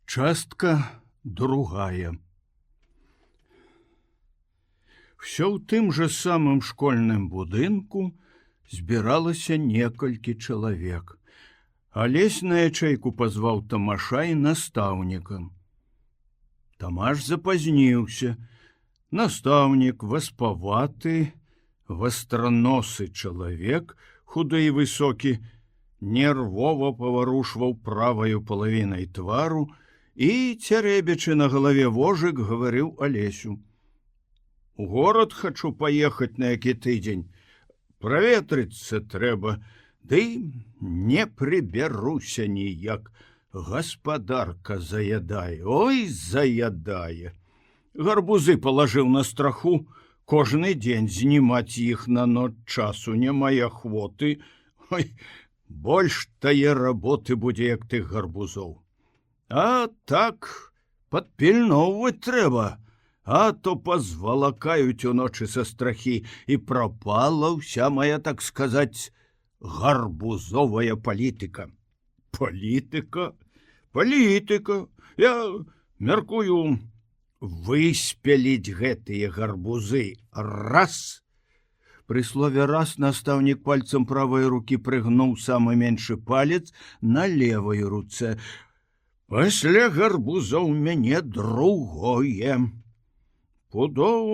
Частка другая. Всё ў тым жа самым школьным будынку збіралася некалькі чалавек. Алесь на ячэйку пазваў Тамаша і настаўніка. Тамаш запазніўся. Настаўнік, васпаваты, вастраносы чалавек, худы і высокі, нервова паварушваў праваю палавінай твару і, цярэбячы на галаве вожык, гаварыў Алесю: «У горад хачу паехаць на які тыдзень. Праветрыцца трэба, ды не прыбяруся ніяк. Гаспадарка заядае, ой, заядае. Гарбузы палажыў на страху, кожны дзень знімаць іх на ноч часу няма ахвоты. Ой, больш тае работы будзе, як тых гарбузоў. А так падпільноўваць трэба, а то пазвалакаюць уночы са страхі, і прапала ўся моя, так сказаць, гарбузовая палітыка. Палітыка? Палітыка. Я мяркую выспеліць гэтыя гарбузы раз. Пры слове «раз» настаўнік пальцам правай рукі прыгнуў самы меншы палец на левай руцэ. Пасля гарбузоў мяне другое. Пудоў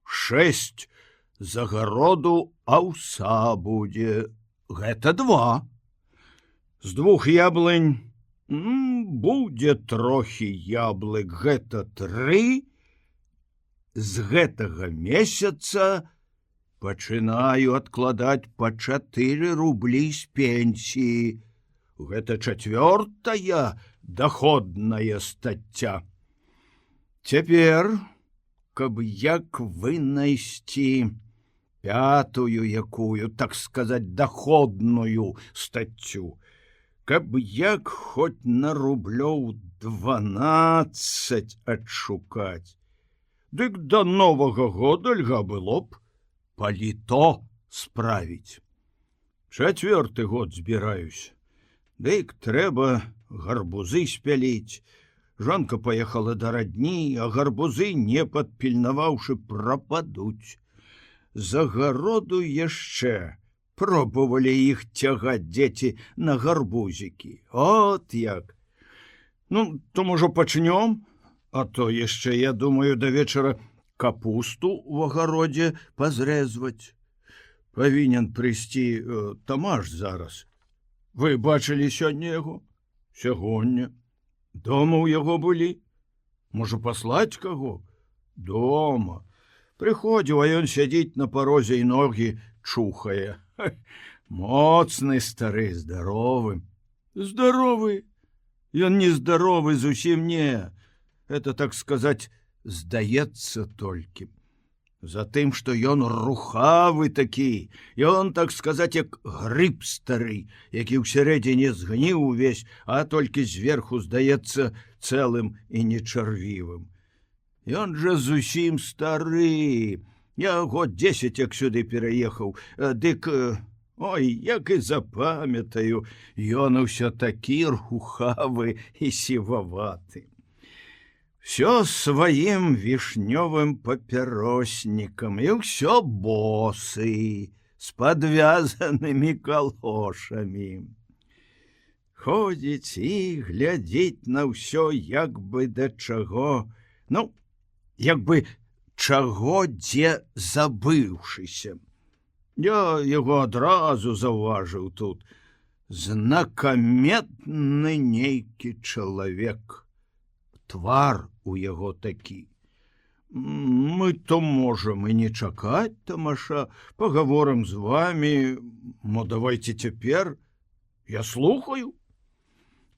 6 загароду аўса будзе. Гэта 2. З 2 яблынь будзе трохі яблык. Гэта 3. З гэтага месяца пачынаю адкладаць па 4 рублі з пенсіі. Гэта 4-я доходная стацця. Цяпер, каб як вынайсці 5-ю якую, так сказаць, доходную стаццю, каб як хоць на рублёў 12 адшукаць, дык да новага года льга было б паліто справіць. 4-й год збіраюсь. Дык трэба гарбузы спяліць. Жонка паехала да радні, а гарбузы, не падпільнаваўшы, прападуць. З агароду яшчэ пробавалі іх цягаць дзеці на гарбузікі. От як! Ну, то, можа, пачнём? А то яшчэ, я думаю, да вечара капусту ў агародзе пазрэзваць. Павінен прыйсці Тамаш зараз. Вы бачылі сёння яго? Сягоння. Дома ў яго былі? Можа, паслаць каго? Дома. Прыходзіў, а ён сядзіць на парозе і ногі чухае. Моцны стары, здаровы. Здаровы? Ён не здаровы, зусім не. Это, так сказаць, здаецца толькі. Затым, што ён рухавы такі, ён, так сказаць, як грыб стары, які ўсярэдзіне згніў увесь, а толькі зверху здаецца цэлым і нечарвівым. Ён жа зусім стары. Я год 10 як сюды пераехаў, дык, ой, як і запамятаю, ён усё такі рухавы і сіваваты. Всё сваім вішнёвым папяроснікам, і ўсё босы, з падвязанымі калошамі. Ходзіць і глядзіць на ўсё, як бы да чаго, ну, як бы чаго дзе забыўшыся. Я яго адразу заўважыў тут. Знакаметны нейкі чалавек. Твар у яго такі. Мы то можам і не чакаць, Тамаша, пагаворым з вамі, мо давайце цяпер. Я слухаю.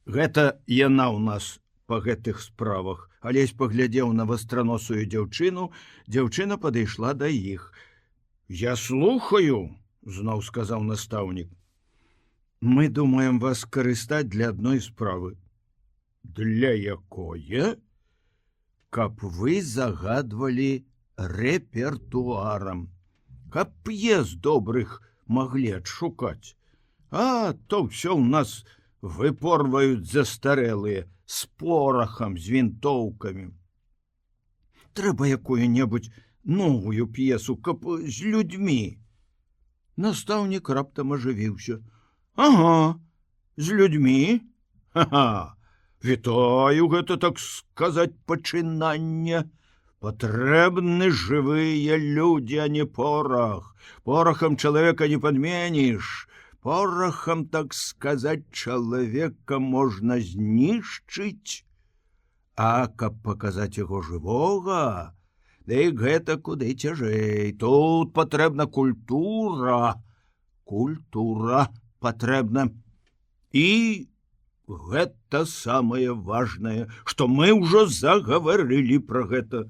Гэта яна ў нас па гэтых справах. Алесь паглядзеў на вастраносую дзяўчыну, дзяўчына падышла да іх. Я слухаю, зноў сказаў настаўнік. Мы думаем вас карыстаць для адной справы. Для якое? Каб вы загадвалі рэпертуарам, каб п'ес добрых маглі адшукаць. А то ўсё ў нас выпорваюць застарэлыя з порахам, з вінтоўкамі. Трэба якую-небудзь новую п'есу, каб з людзьмі. Настаўнік раптам ажывіўся. Ага, з людзьмі? Ха-ха, вітаю, гэта, так сказаць, пачынанне. Патрэбны жывыя людзі, а не порах. Порахам чалавека не падменіш. Порахам, так сказаць, чалавека можна знішчыць. А каб паказаць яго жывога, дык гэта куды цяжэй. Тут патрэбна культура. Культура патрэбна. І гэта самае важнае, што мы ўжо загаварылі пра гэта.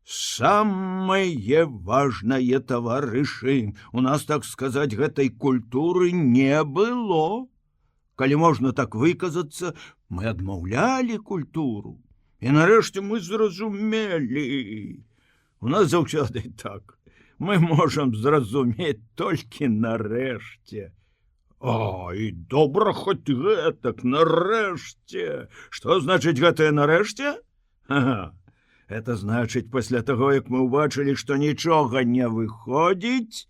Самае важнае, таварышы, у нас, так сказаць, гэтай культуры не было. Калі можна так выказацца, мы адмаўлялі культуру. І нарэшце мы зразумелі. У нас заўсёды так. Мы можам зразумець толькі нарэшце. Ой, добра хоць гэтак, нарэшце. Што значыць гэтае нарэшце? Ага. Это значыць, пасля таго, як мы ўбачылі, што нічога не выходзіць,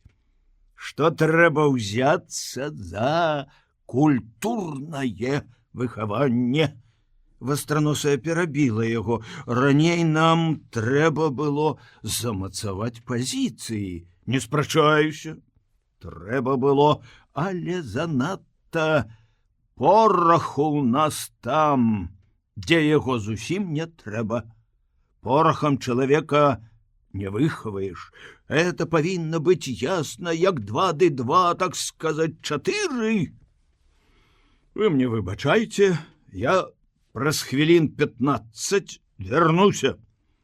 што трэба ўзяцца за культурнае выхаванне. Вастраносая перабіла яго. Раней нам трэба было замацаваць пазіцыі. Не спрачаюся. Трэба было, але занадта пораху ў нас там, дзе яго зусім не трэба. Порахам чалавека не выхаваеш. Это павінна быць ясна, як 2 ды 2, так сказаць, 4. Вы мне выбачайце, я праз хвілін 15 вярнуся.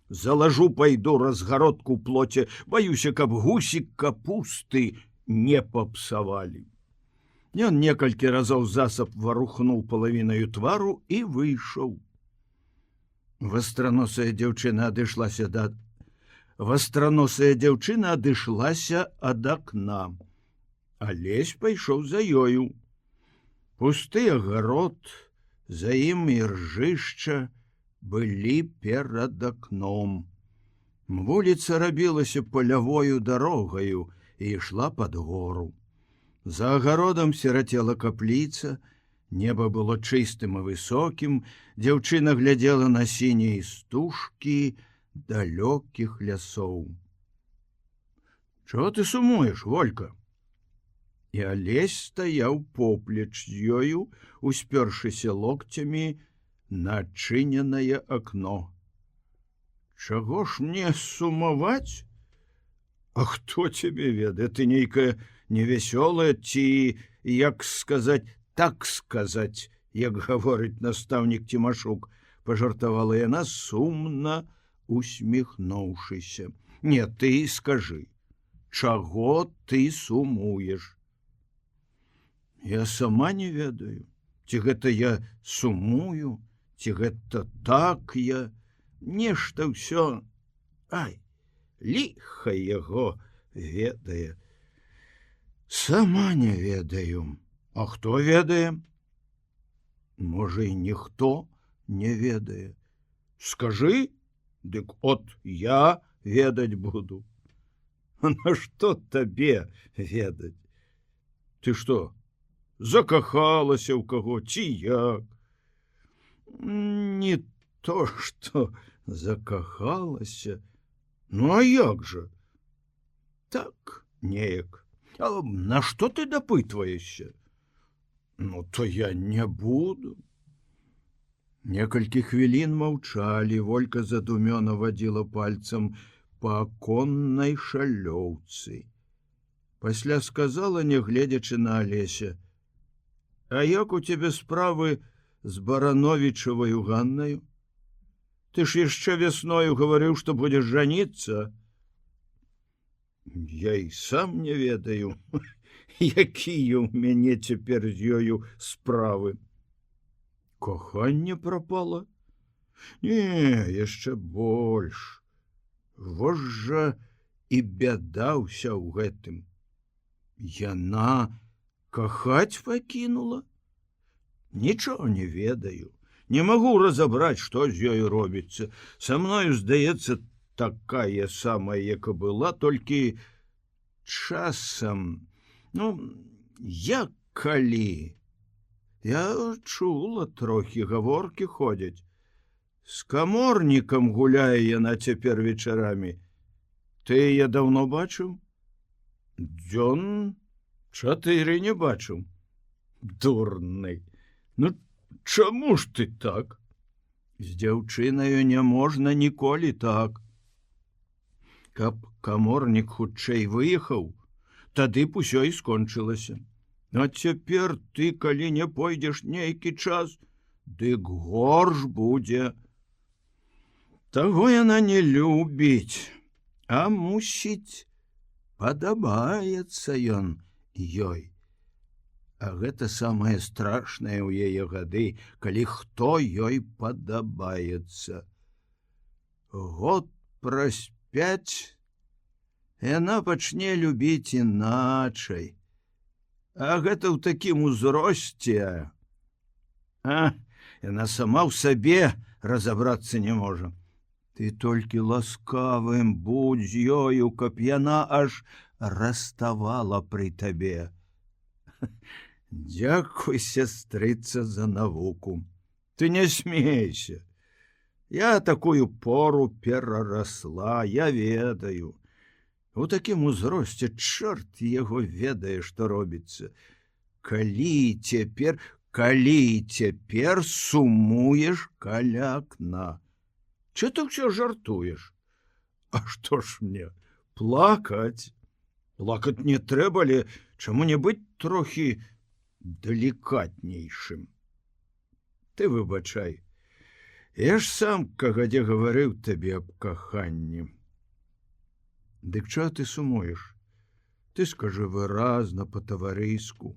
Залажу, пайду разгародку ў плоце, баюся, каб гусік капусты не папсавалі. Ён некалькі разоў засаб варухнуў палавінаю твару і выйшаў. Вастраносая дзяўчына адышлася ад акна. Алесь пайшоў за ёю. Пусты агарод, за ім іржышча былі перад акном. Вуліца рабілася палявою дарогаю і ішла пад гору. За агародам сірацела капліца, неба было чыстым і высокім, дзяўчына глядзела на сінія істужкі далёкіх лясоў. Чого ты сумуеш, Волька? І Алесь стаяў поплеч з ёю, успёршыся локцямі на адчыненае акно. Чаго ж мне сумаваць? А хто цябе ведае? Ты нейкая невясёлая ці, як сказаць, так сказаць, як гаворыць настаўнік Цімашук, пажартавала яна, сумна усміхнуўшыся. Не, ты скажы, чаго ты сумуеш? Я сама не ведаю, ці гэта я сумую, ці гэта так я, нешта ўсё, ай, ліха яго ведае. Сама не ведаю. А хто ведае? Можа, і ніхто не ведае. Скажы, дык от я ведаць буду. На што табе ведаць? Ты што, закахалася ў каго, ці як? Не то, што закахалася. Ну, а як жа? Так, неяк. А на што ты дапытваешся? Ну, то я не буду. Некалькі хвілін маўчалі, Волька задумёна вадзіла пальцам па аконнай шалёўцы. Пасля сказала, не гледзячы на Алеся: а як у цябе справы з Барановічаваю Ганнаю? Ты ж яшчэ вясною гаварыў, што будзеш жаніцца. Я і сам не ведаю, якія ў мяне цяпер з ёю справы. Коханне прапала? Не, яшчэ больш. Вось жа і бяда ўся ў гэтым. Яна кахаць пакінула? Нічого не ведаю. Не магу разабраць, што з ёю робіцца. Са мною, здаецца, такая самая, як і была, толькі часам, як калі. Я чула трохі, гаворкі ходзяць. З каморнікам гуляе яна цяпер вечарамі. Ты я даўно бачыў? Дзён 4 не бачыў. Дурны. Чаму ж ты так? З дзяўчынаю не можна ніколі так. Каб каморнік хутчэй выехаў, тады б усё і скончылася. А цяпер ты, калі не пойдзеш нейкі час, дык горш будзе. Таго яна не любіць, а мусіць, падабаецца ён ёй. А гэта самае страшнае ў яе гады, калі хто ёй падабаецца. Год праз 5 яна пачне любіць іначай. А гэта ў такім узросце. Яна сама ў сабе разабрацца не можа. Ты толькі ласкавым будзь з ёю, каб яна аж раставала пры табе. Дзякуй, сястрыца, за навуку. Ты не смейся. Я такую пору перарасла, я ведаю. У такім узросце чорт яго ведае, што робіцца. Калі цяпер сумуеш каля акна. Чо ты ўсё жартуеш? А што ж мне, плакаць? Плакаць не трэба ли, чаму не быць трохі далікатнейшым? Ты выбачай, я ж сам кагадзе гаварыў табе аб каханні. Дык чого ты сумуеш? Ты скажы выразна, па-таварыйску.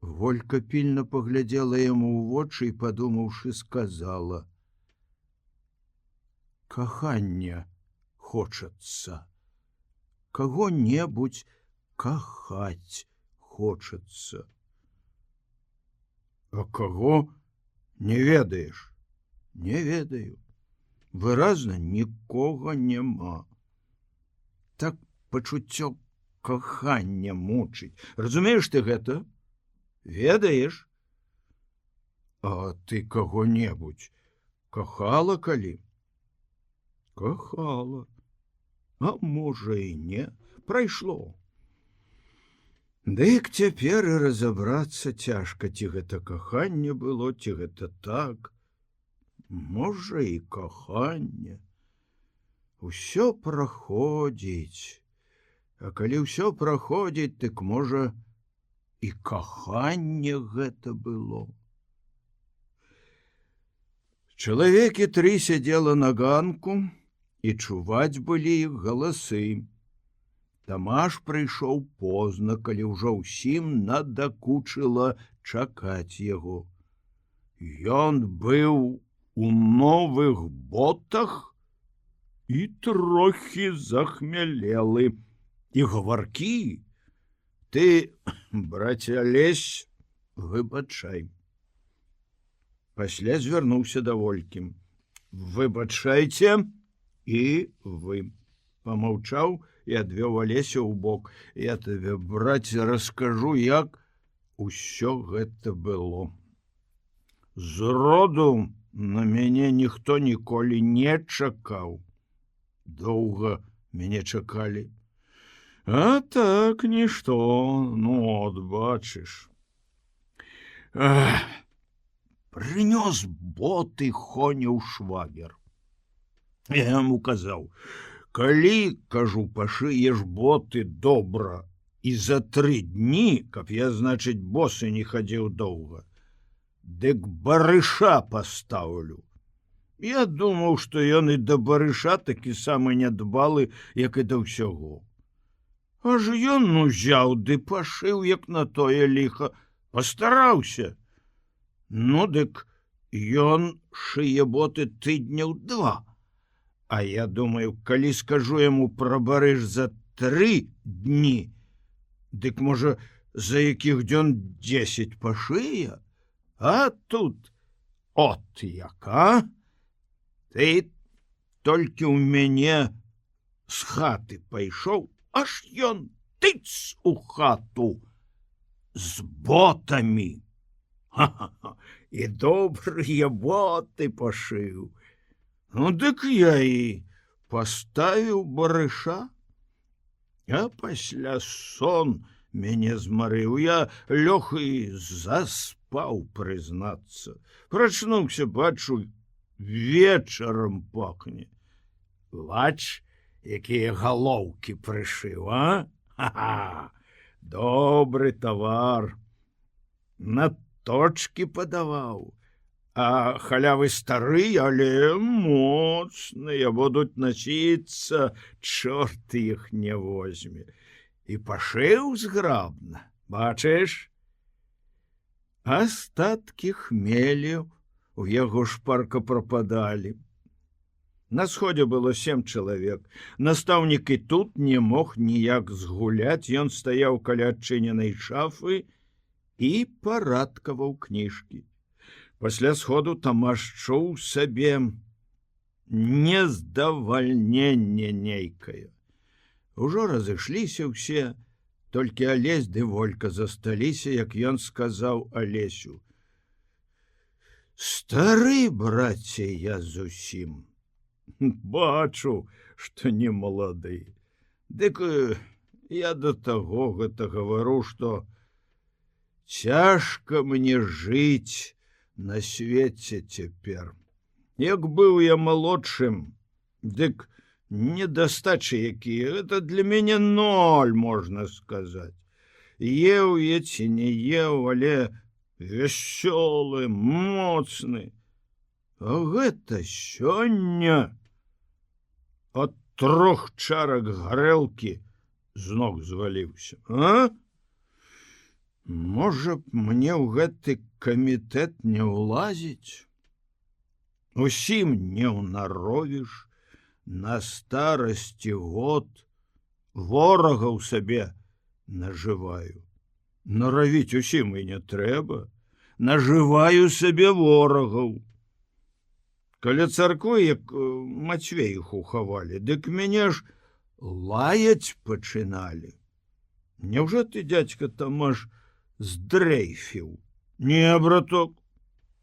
Волька пільна паглядзела яму ў вочы і, падумаўшы, сказала: кахання хочацца. Каго-небудзь кахаць хочацца. А каго не ведаеш? Не ведаю. Выразна нікога няма. Так пачуццё кахання мучыць. Разумееш ты гэта? Ведаеш? А ты каго-небудзь кахала калі? Кахала. А можа і не, прайшло. Дык цяпер і разабрацца цяжка, ці гэта каханне было, ці гэта так. Можа і каханне. Усё праходзіць. А калі ўсё праходзіць, дык можа і каханне гэта было. Чалавекі 3 сядзела на ганку, і чуваць былі іх галасы. Тамаш прыйшоў позна, калі ўжо ўсім надакучыла чакаць яго. Ён быў у новых ботах і трохі захмялелы. І гаваркі: ты, браце, лезь, выбачай. Пасля звярнуўся да Волькі: выбачайце і вы. Памаўчаў і адвёў Алесю ў бок. Я табе, браце, раскажу, як усё гэта было. Зроду на мяне ніхто ніколі не чакаў. Доўга мяне чакалі. А так, нішто, от бачыш. Прынёс боты Хоняў швагер. Я яму казаў: калі, кажу, пашыеш боты добра і за 3 дні, каб я, значыць, босы не хадзіў доўга, дык барыша пастаўлю. Я думаў, што ён і да барыша такі самы нядбалы, як і да ўсяго. Аж ён узяў ды пашыў, як на тое ліха, пастараўся. Дык ён шые боты тыдняў 2. А я думаю, калі скажу яму пра барыш за 3 дні, дык, можа, за якіх дзён 10 пашые, а тут от яка, ты толькі ў мяне з хаты пайшоў, аж ён тыц у хату з ботамі. Ха-ха-ха, і добрыя боты пашыў. Ну, дык я і паставіў барыша, а пасля сон мяне змарыў, я лёг і заспаў, прызнацца. Прачнуўся, бачу, вечарам пахне. Бач, якія галоўкі прышыў, а? Ха-ха, добры тавар. На точкі падаваў. А халявы стары, але моцныя, будуць насіцца, чорт іх не возьме. І пашыў зграбна, бачыш? Астаткі хмелю у яго шпарка прападалі. На сходзе было 7 чалавек. Настаўнік і тут не мог ніяк згуляць, ён стаяў каля адчыненай шафы і парадкаваў кніжкі. Пасля сходу Тамаш чуў сабе нездавальненне нейкае. Ужо разышліся ўсе, толькі Алесь ды Волька засталіся, як ён сказаў Алесю: «Стары, браце, я зусім. Бачу, што не малады. Дык я да таго гэта гавару, што цяжка мне жыць на свеце цяпер. Як быў я малодшым, дык недастачы якія, гэта для мяне 0, можна сказаць. Еў я ці не еў, але вясёлы, моцны. А гэта сёння ад 3 чарак гарэлкі з ног зваліўся, а? Можа б мне ў гэты камітэт не ўлазіць? Усім не ўнаровіш, на старасці год ворагаў сабе нажываю. Наравіць усім і не трэба, нажываю сабе ворагаў. Каля царквы, як Мацвеюху хавалі, дык мяне ж лаяць пачыналі. Няўжо ты, дзядзька Тамаш, здрейфіў? Не, браток,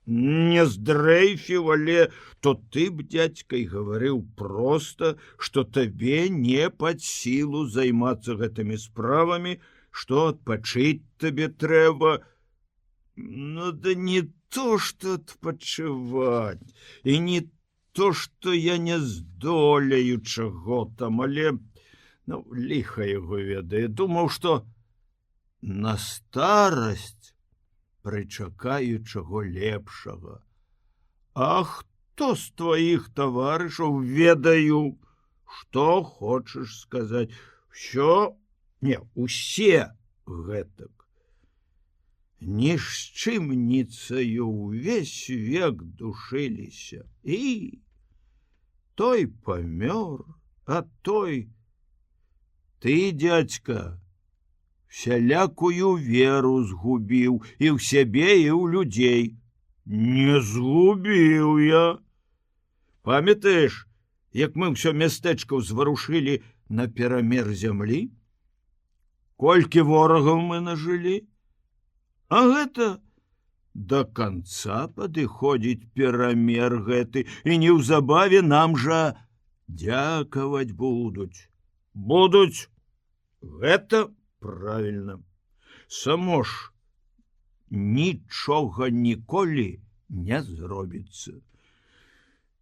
не здрейфіў, але то ты б, дзядзька, і гаварыў проста, што табе не пад сілу займацца гэтымі справамі, што адпачыць табе трэба. Ну да не то, што адпачываць, і не то, што я не здолею чаго там, але, ну, ліха яго ведае, думаў, што на старасць прычакаю чаго лепшага. А хто з тваіх таварышаў, ведаю, што хочаш сказаць? Усё, не, усе гэтак. Нішчымніцаю ўвесь век душыліся. І той памёр, а той... Ты, дзядзька, всялякую веру згубіў і ў сябе, і ў людзей. Не згубіў я. Памятаеш, як мы ўсё мястэчка ўзварушылі на перамер зямлі? Колькі ворагаў мы нажылі? А гэта да канца падыходзіць перамер гэты, і неўзабаве нам жа дзякаваць будуць. Будуць, гэта правильно. Само ж нічога ніколі не зробіцца.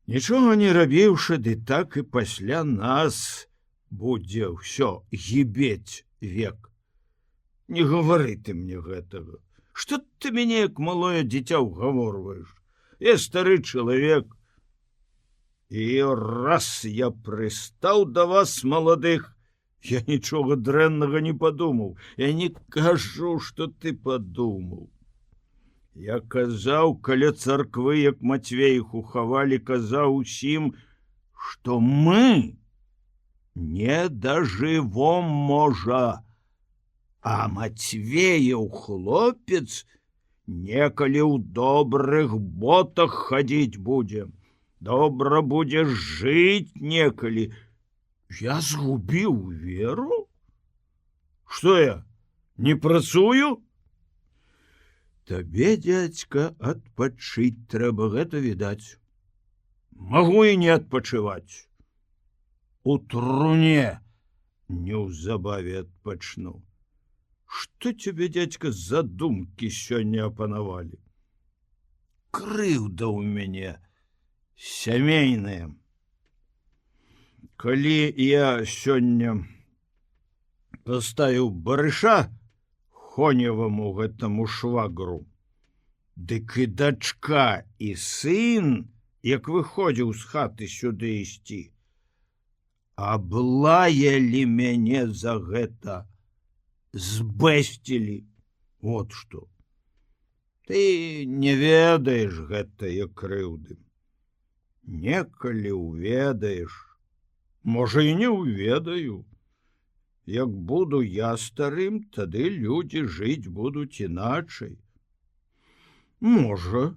Нічога не рабіўшы, ды так і пасля нас будзе ўсё гібець век. Не гавары ты мне гэтага. Што ты мяне, як малое дзіця, угаворваеш? Я стары чалавек. І раз я прыстаў да вас, маладых, я нічога дрэннага не падумаў. Я не кажу, што ты падумаў. Я казаў, каля царквы, як Мацвеюху хавалі, казаў усім, што мы не дажывом, можа, А Мацвеяў хлопец некалі ў добрых ботах хадзіць будзе. Добра будзе жыць некалі. Я згубіў веру? Што я, не працую? Табе, дзядзька, адпачыць трэба, гэта відаць. Магу і не адпачываць. У труне неўзабаве адпачну. Што цябе, дзядзька, за думкі сёння апанавалі? Крыўда ў мяне сямейная. Калі я сёння паставіў барыша Хоневаму гэтаму швагру, дык і дачка і сын, як выходзіў з хаты сюды ісці, аблаялі мяне за гэта, збэсцілі. Вот што. Ты не ведаеш гэтае крыўды. Некалі ўведаеш. Можа, і не ўведаю. Як буду я старым, тады людзі жыць будуць іначай. Можа,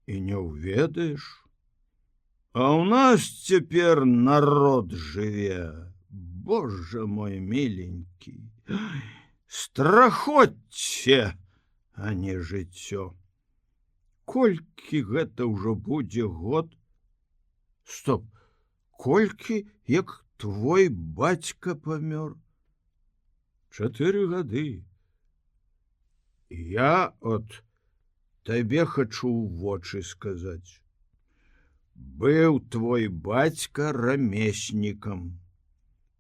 і не ўведаеш. А ў нас цяпер народ жыве. Божа мой міленькі. Страхоцце, а не жыццё. Колькі гэта ўжо будзе год? Стоп, колькі, як твой бацька памёр? 4 гады. Я от табе хачу ў вочы сказаць. Быў твой бацька рамеснікам,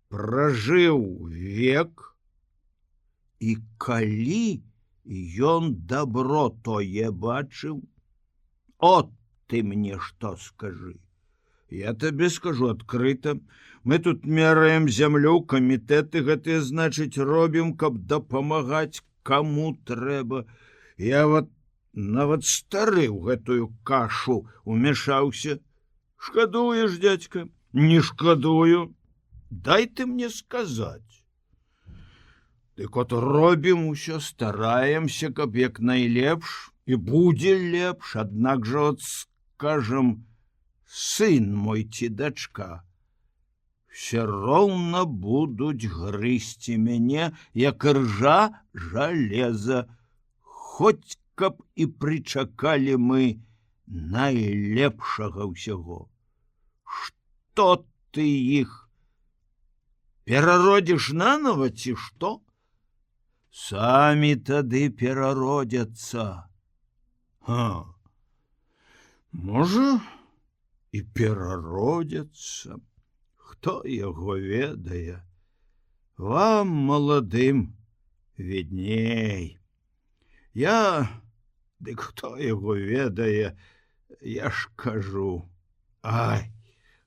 пражыў век, і калі ён дабро тое бачыў, от ты мне што скажы. Я табе скажу адкрыта, мы тут мераем зямлю, камітэты гэтыя, значыць, робім, каб дапамагаць каму трэба. Я вот нават стары ў гэтую кашу умешаўся. Шкадуеш, дзядзька? Не шкадую. Дай ты мне сказаць. Дык от робім усё, стараемся, каб як найлепш, і будзе лепш, аднак жа, от, скажам, сын мой ці дачка, все роўна будуць грызці мяне, як ржа жалеза, хоць каб і прычакалі мы найлепшага ўсяго. Што ты іх перародзіш нанова, ці што? Самі тады перародзяцца. Можа, і перародзяцца. Хто яго ведае? Вам, маладым, відней. Я, дык хто яго ведае, я ж кажу. Ай,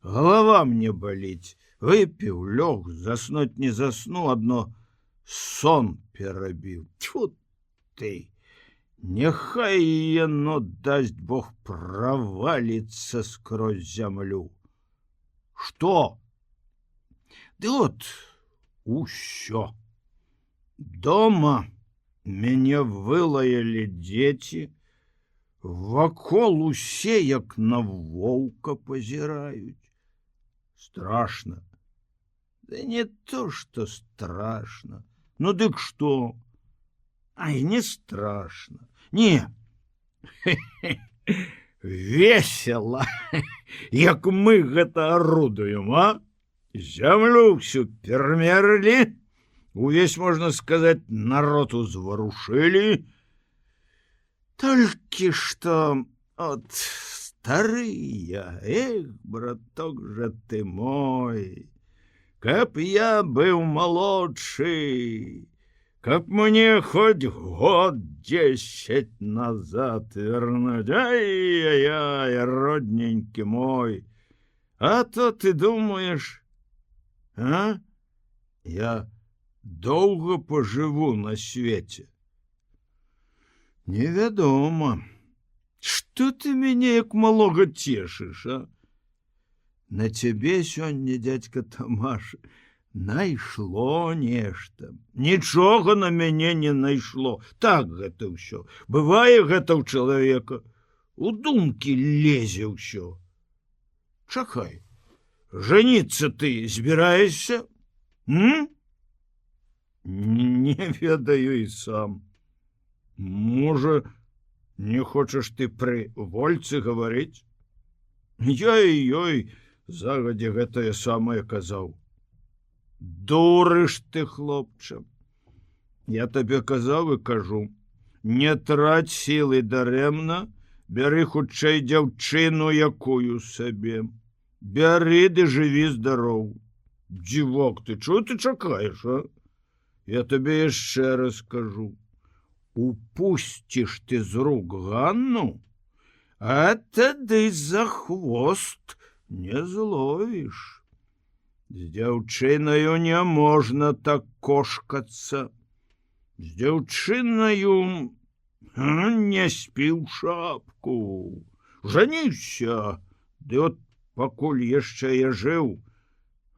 голова мне баліць. Выпіў, лёг, заснуць не засну, адно сон перабіў. Тьфу ты! Няхай яно, дасць Бог, праваліцца скрозь зямлю. Што? Ды от усё. Дома мяне вылаялі дзеці, вакол усе як на воўка пазіраюць. Страшно. Да не то, что страшно. Ну дык што? Ай, не страшно. Не. Весело. Як мы гэта орудуем, а? Зямлю всю пермерлі. Увесь, можно сказать, народ узварушили. Толькі што от старыя, эх, браток же ты мой. Каб я быў малодшы, каб мне хоть год 10 назад вернуть, ай-яй-яй, родненький мой, а то ты думаешь, а? Я доўга поживу на свете. Невядома, что ты мяне як малога цешыш, а? На цябе сёння, дядька Тамаш, Найшло нешта. Нічога на мяне не найшло. Так гэта ўсё. Бывае гэта ў чалавека. У думкі лезе ўсё. Чакай. Жаніцца ты збіраешся? Не ведаю і сам. Можа, не хочаш ты пры вольцы гаварыць? Я і ёй загадзя гэтае самае казаў. Дурыш ты, хлопча. Я табе казаў і кажу, не траць сілы дарэмна, бяры хутчэй дзяўчыну якую сабе. Бяры ды жыві здароў. Дзівок ты, чого ты чакаеш, а? Я табе яшчэ раз кажу. Упусціш ты з рук Ганну, а тады за хвост не зловіш. З дзяўчынаю не можна так кошкацца. З дзяўчынаю не спі ў шапку. Жаніся, ды от пакуль яшчэ я жыў.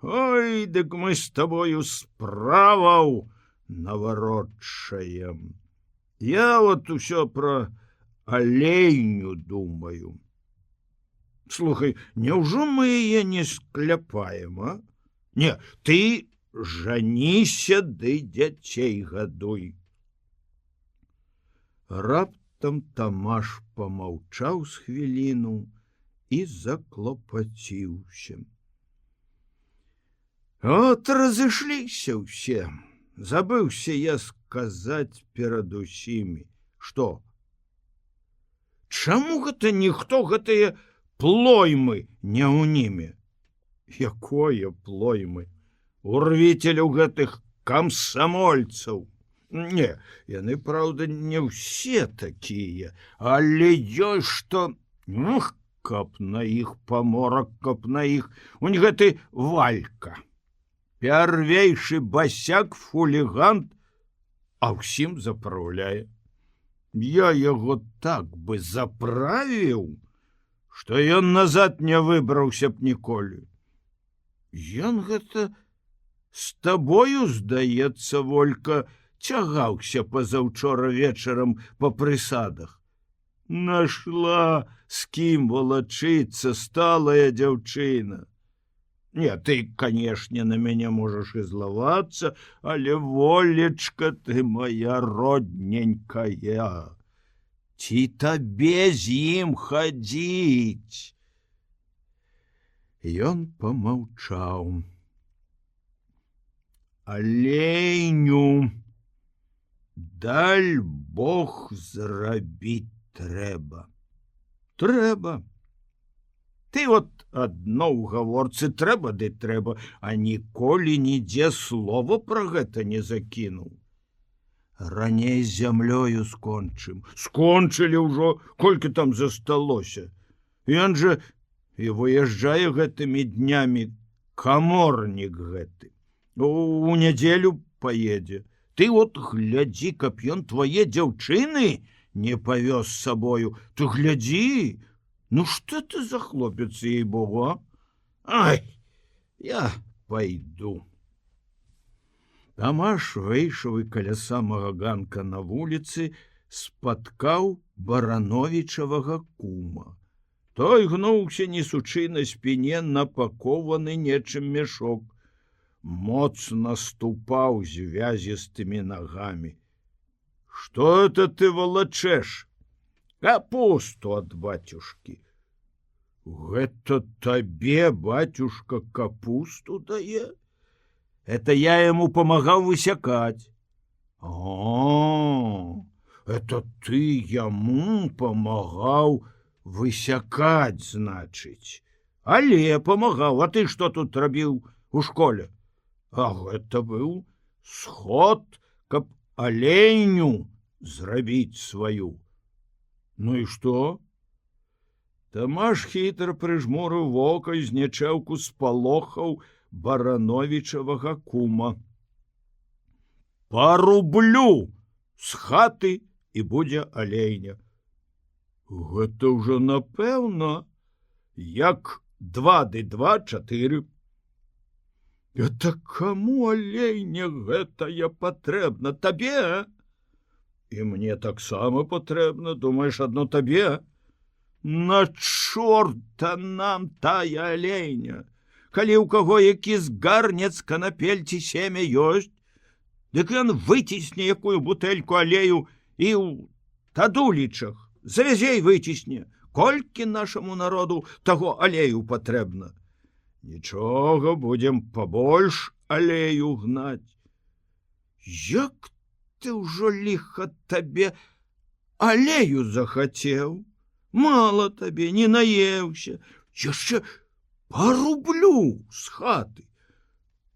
Ой, дык мы з табою справаў наварочаем. Я вот усё пра алейню думаю. Слухай, няўжо мы яе не скляпаем, а? Не, ты жаніся ды дзяцей гадуй. Раптам Тамаш помаўчаў з хвіліну і заклопаціўся. От разышліся ўсе. Забыўся я сказаць перад усімі. Што? Чаму гэта ніхто гэтыя плоймы не ўніме? Якое плоймы? Урвіцеляў гэтых камсамольцаў. Не, яны, праўда, не ўсе такія, але ёсць што... каб на іх паморак, каб на іх... Унь гэты Валька. Пярвейшы басяк, фулігант, а ўсім запраўляе. Я яго так бы заправіў, што ён назад не выбраўся б ніколі. Ён гэта з табою, здаецца, Волька, цягаўся пазаўчора вечарам па прысадах. Нашла, з кім валачыцца сталая дзяўчына. Не, ты, канешне, на мяне можаш і злавацца, але, Волечка, ты моя родненькая. Ці табе з ім хадзіць? Ён помаўчаў. Алейню, даль Бог зрабіць трэба. Трэба. Ты вот адно ў гаворцы трэба ды трэба, а ніколі нідзе слова пра гэта не закінуў. Раней з зямлёю скончым. Скончылі ўжо, колькі там засталося. Ён жа і выязджае гэтымі днямі, каморнік гэты. У нядзелю паедзе. Ты вот глядзі, каб ён твае дзяўчыны не павёз з сабою. Ты глядзі, ну што ты за хлопец, ей-богу, а? Ай, я пайду. Тамаш выйшаў і каля самага ганка на вуліцы спаткаў Барановічавага кума. Той гнуўся, несучы на спіне напакованы нечым мяшок. Моцна ступаў звязістымі нагамі. Што это ты валачэш? Капусту ад бацюшкі. Гэта табе бацюшка капусту дае? Это я яму памагаў высякаць. О, это ты яму памагаў высякаць, значыць. Але памагаў, а ты што тут рабіў у школе? А гэта быў сход, каб алейню зрабіць сваю. Ну і што? Тамаш хітра прыжмурыў вока, знячэўку спалохаў Барановічавага кума. Па рублю з хаты і будзе алейня. Гэта ўжо напэўна, як 2 ды 2 – 4. Это каму алейне гэтае патрэбна? Табе? І мне таксама патрэбна, думаеш, адно табе? На чорта нам тая алейня. Калі ў каго які згарнец, канапель ці семя ёсць, дык ён выцісне якую бутэльку алею і ў тадулічах. Завязей выцісне, колькі нашаму народу таго алею патрэбна. Нічога, будзем пабольш алею гнаць. Як ты ўжо ліха табе алею захацеў? Мала табе, не наеўся, яшчэ па рублю з хаты.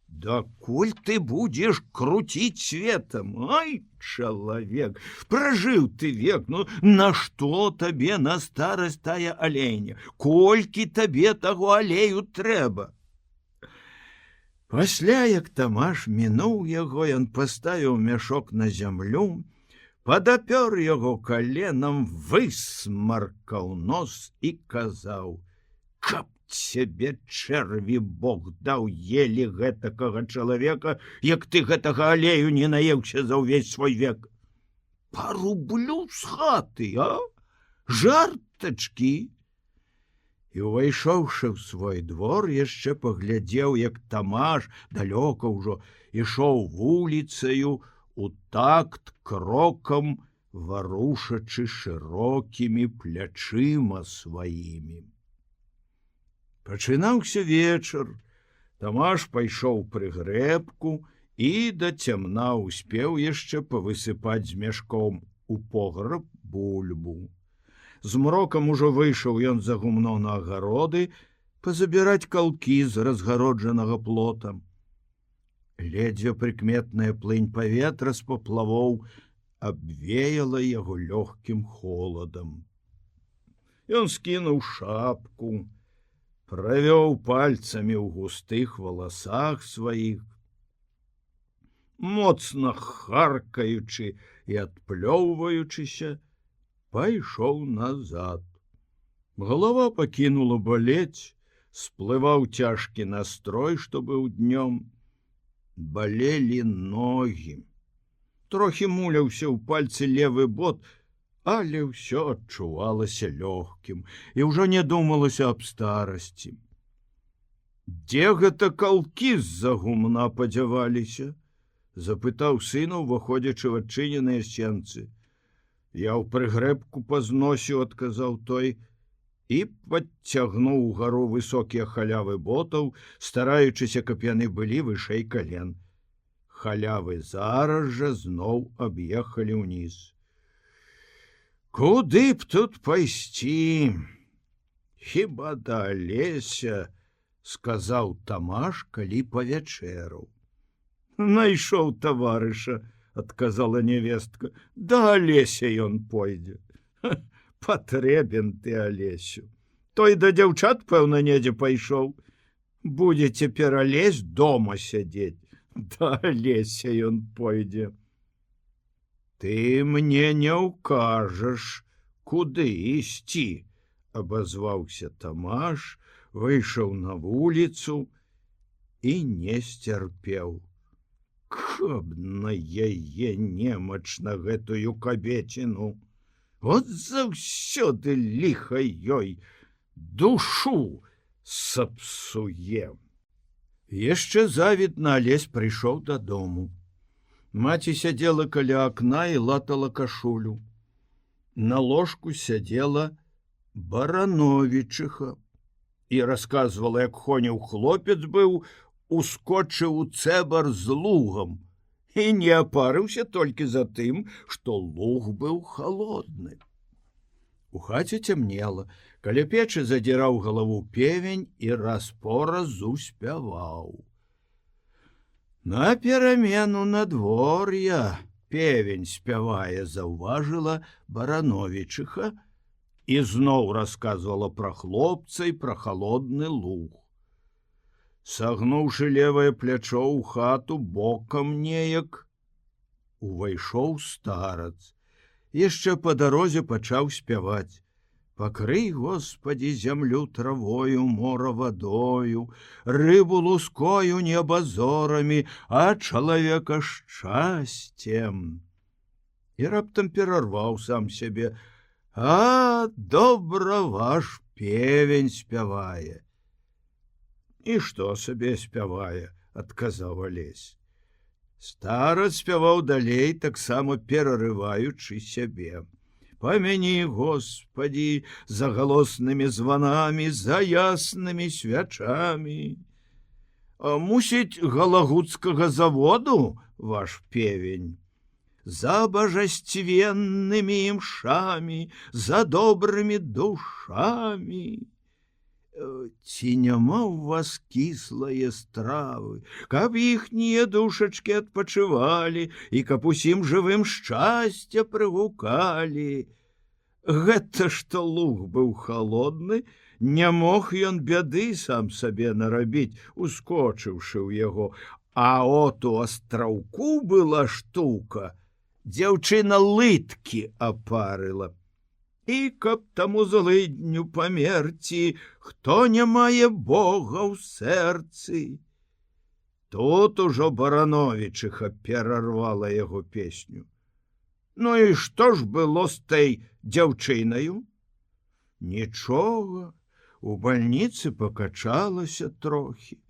Дакуль ты будзеш круціць светам? Ай, чалавек, пражыў ты век, ну нашто табе на старасць тая алейня? Колькі табе таго алею трэба? Пасля, як Тамаш мінуў яго, ён паставіў мяшок на зямлю, падапёр яго каленам, высмаркаў нос і казаў: «Каб цябе чэрві Бог даў, елі гэтакага чалавека, як ты гэтага алею не наеўся за ўвесь свой век. Па рублю з хаты, а? Жартачкі!» І, увайшоўшы ў свой двор, яшчэ паглядзеў, як Тамаш далёка ўжо ішоў вуліцаю у такт крокам, варушачы шырокімі плячыма сваімі. Пачынаўся вечар. Тамаш пайшоў пры грэбку і да цямна успеў яшчэ павысыпаць з мяшком у пограб бульбу. Змрокам ужо выйшаў ён за гумно на агароды пазабіраць калкі з разгароджанага плота. Ледзьве прыкметная плынь паветра з паплавоў абвеяла яго лёгкім холадам. Ён скінуў шапку, правёў пальцамі ў густых валасах сваіх, моцна харкаючы і адплёўваючыся, пайшоў назад. Галава пакінула балець, сплываў цяжкі настрой, што быў днём. Балелі ногі. Трохі муляўся ў пальцы левы бот, але ўсё адчувалася лёгкім і ўжо не думалася аб старасці. «Дзе гэта калкі з-за гумна падзяваліся?» — запытаў сына, уваходзячы ў адчыненыя сенцы. «Я ў прыгрэбку пазносіў», — адказаў той, і падцягнуў угару высокія халявы ботаў, стараючыся, каб яны былі вышэй кален. Халявы зараз жа зноў аб'ехалі ўніз. «Куды б тут пайсці? Хіба да Алеся», — сказаў Тамаш, калі павячэраў. «Найшоў таварыша», — адказала нявестка, — «да Алеся ён пойдзе». «Патрэбен ты Алесю. Той да дзяўчат, пэўна, недзе пайшоў. Будзе цяпер Алесь дома сядзець. Да Алеся ён пойдзе». «Ты мне не ўкажаш, куды ісці», — абазваўся Тамаш, выйшаў на вуліцу і не сцярпеў. «Каб на яе немачна гэтую кабеціну! От заўсёды ліха ёй душу сапсуе». Яшчэ завідна Алесь прыйшоў дадому. Маці сядзела каля акна і латала кашулю. На ложку сядзела Барановічыха і расказвала, як Хоняў хлопец быў, ускочыў у цэбар з лугам і не апарыўся толькі за тым, што луг быў халодны. У хаце цямнела, каля печы задзіраў галаву певень і раз-пораз успяваў. На перамену надвор'я певень спявае, заўважыла Барановічыха і зноў расказвала пра хлопца і пра халодны луг. Сагнуўшы левае плячо ў хату бокам неяк, увайшоў старац. Яшчэ па дарозе пачаў спяваць. Пакрый, Господи, зямлю травою, мора вадою, рыбу лускою, неба зорамі, а чалавека шчасцем. І раптам перарваў сам сябе: «А, добра ваш певень спявае». «І што сабе спявае?» – адказаў Алесь. Старац спяваў далей, таксама перарываючы сябе. «Памяні, Господі, за галоснымі званамі, за яснымі свячамі». «Мусіць, галагуцкага заводу ваш певень?» «За божественнымі імшамі, за добрымі душамі». Ці няма ў вас кіслае стравы, каб іхнія душачкі адпачывалі і каб усім жывым шчасця прыгукалі. Гэта што луг быў халодны, не мог ён бяды сам сабе нарабіць, ускочыўшы ў яго, а от у астраўку была штука, дзяўчына лыткі апарыла. І каб таму злыдню памерці, хто не мае Бога ў сэрцы. Тут ужо Барановічыха перарвала яго песню. Ну і што ж было з той дзяўчынаю? Нічога, у бальніцы пакачалася трохі,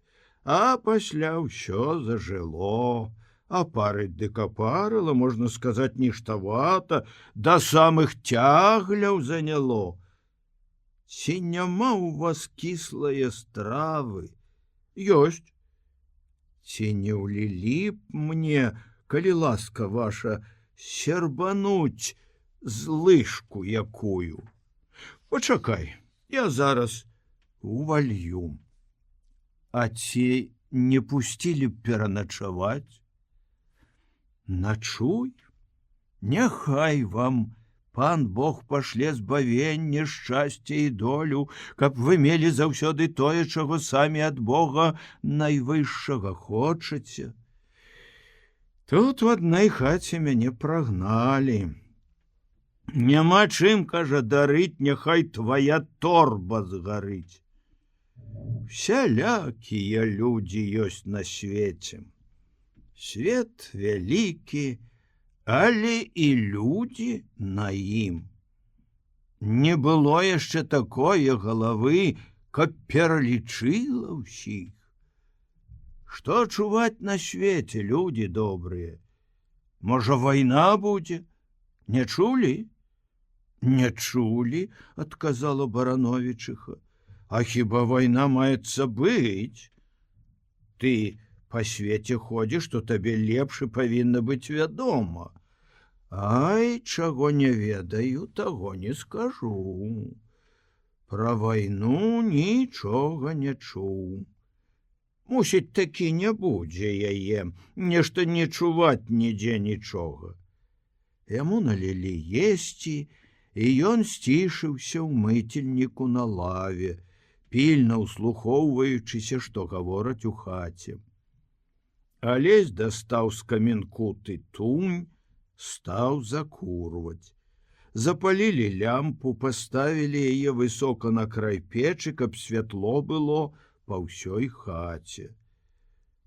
а пасля ўсё зажыло. Апарыць дык апарыла, можна сказаць, ніштавата, да самых цягляў заняло. Ці няма ў вас кіслае стравы? Ёсць. Ці не ўлілі б мне, калі ласка ваша, сербануць злышку якую? Пачакай, я зараз увалью. А ці не пусцілі б пераначаваць? Начуй, няхай вам пан Бог пашле збавенне, шчасце і долю, каб вы мелі заўсёды тое, чаго самі ад Бога найвышшага хочаце. Тут у адной хаце мяне прагналі. Няма чым, кажа, дарыць, няхай твая торба згарыць. Усялякія людзі ёсць на свеце. Свет вялікі, але і людзі на ім. Не было яшчэ такое галавы, каб пералічыла ўсіх. Што чуваць на свеце, людзі добрыя? Можа, вайна будзе? Не чулі? Не чулі, адказала Барановічыха. А хіба вайна маецца быць? Ты па свеце ходзіш, што табе лепш і павінна быць вядома. Ай, чаго не ведаю, таго не скажу. Пра вайну нічога не чуў. Мусіць, такі не будзе яе, нешта не чуваць нідзе нічога. Яму налілі есці, і ён сцішыўся ў мыцельніку на лаве, пільна ўслухоўваючыся, што гавораць у хаце. Алесь дастаў з каменку тытунь, стаў закурваць. Запалілі лямпу, паставілі яе высока на край печы, каб святло было па ўсёй хаце.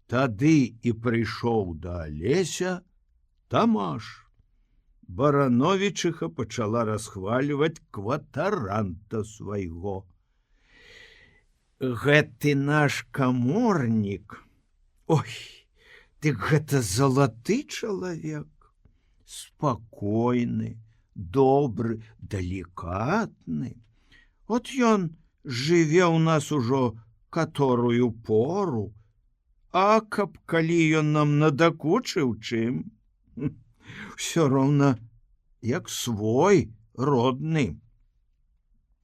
Тады і прыйшоў да Алеся Тамаш. Барановічыха пачала расхвальваць кватаранта свайго. Гэты наш каморнік, ой, дык гэта залаты чалавек, спакойны, добры, далікатны. От ён жыве ў нас ужо каторую пору, а каб калі ён нам надакучыў чым, всё роўна як свой родны.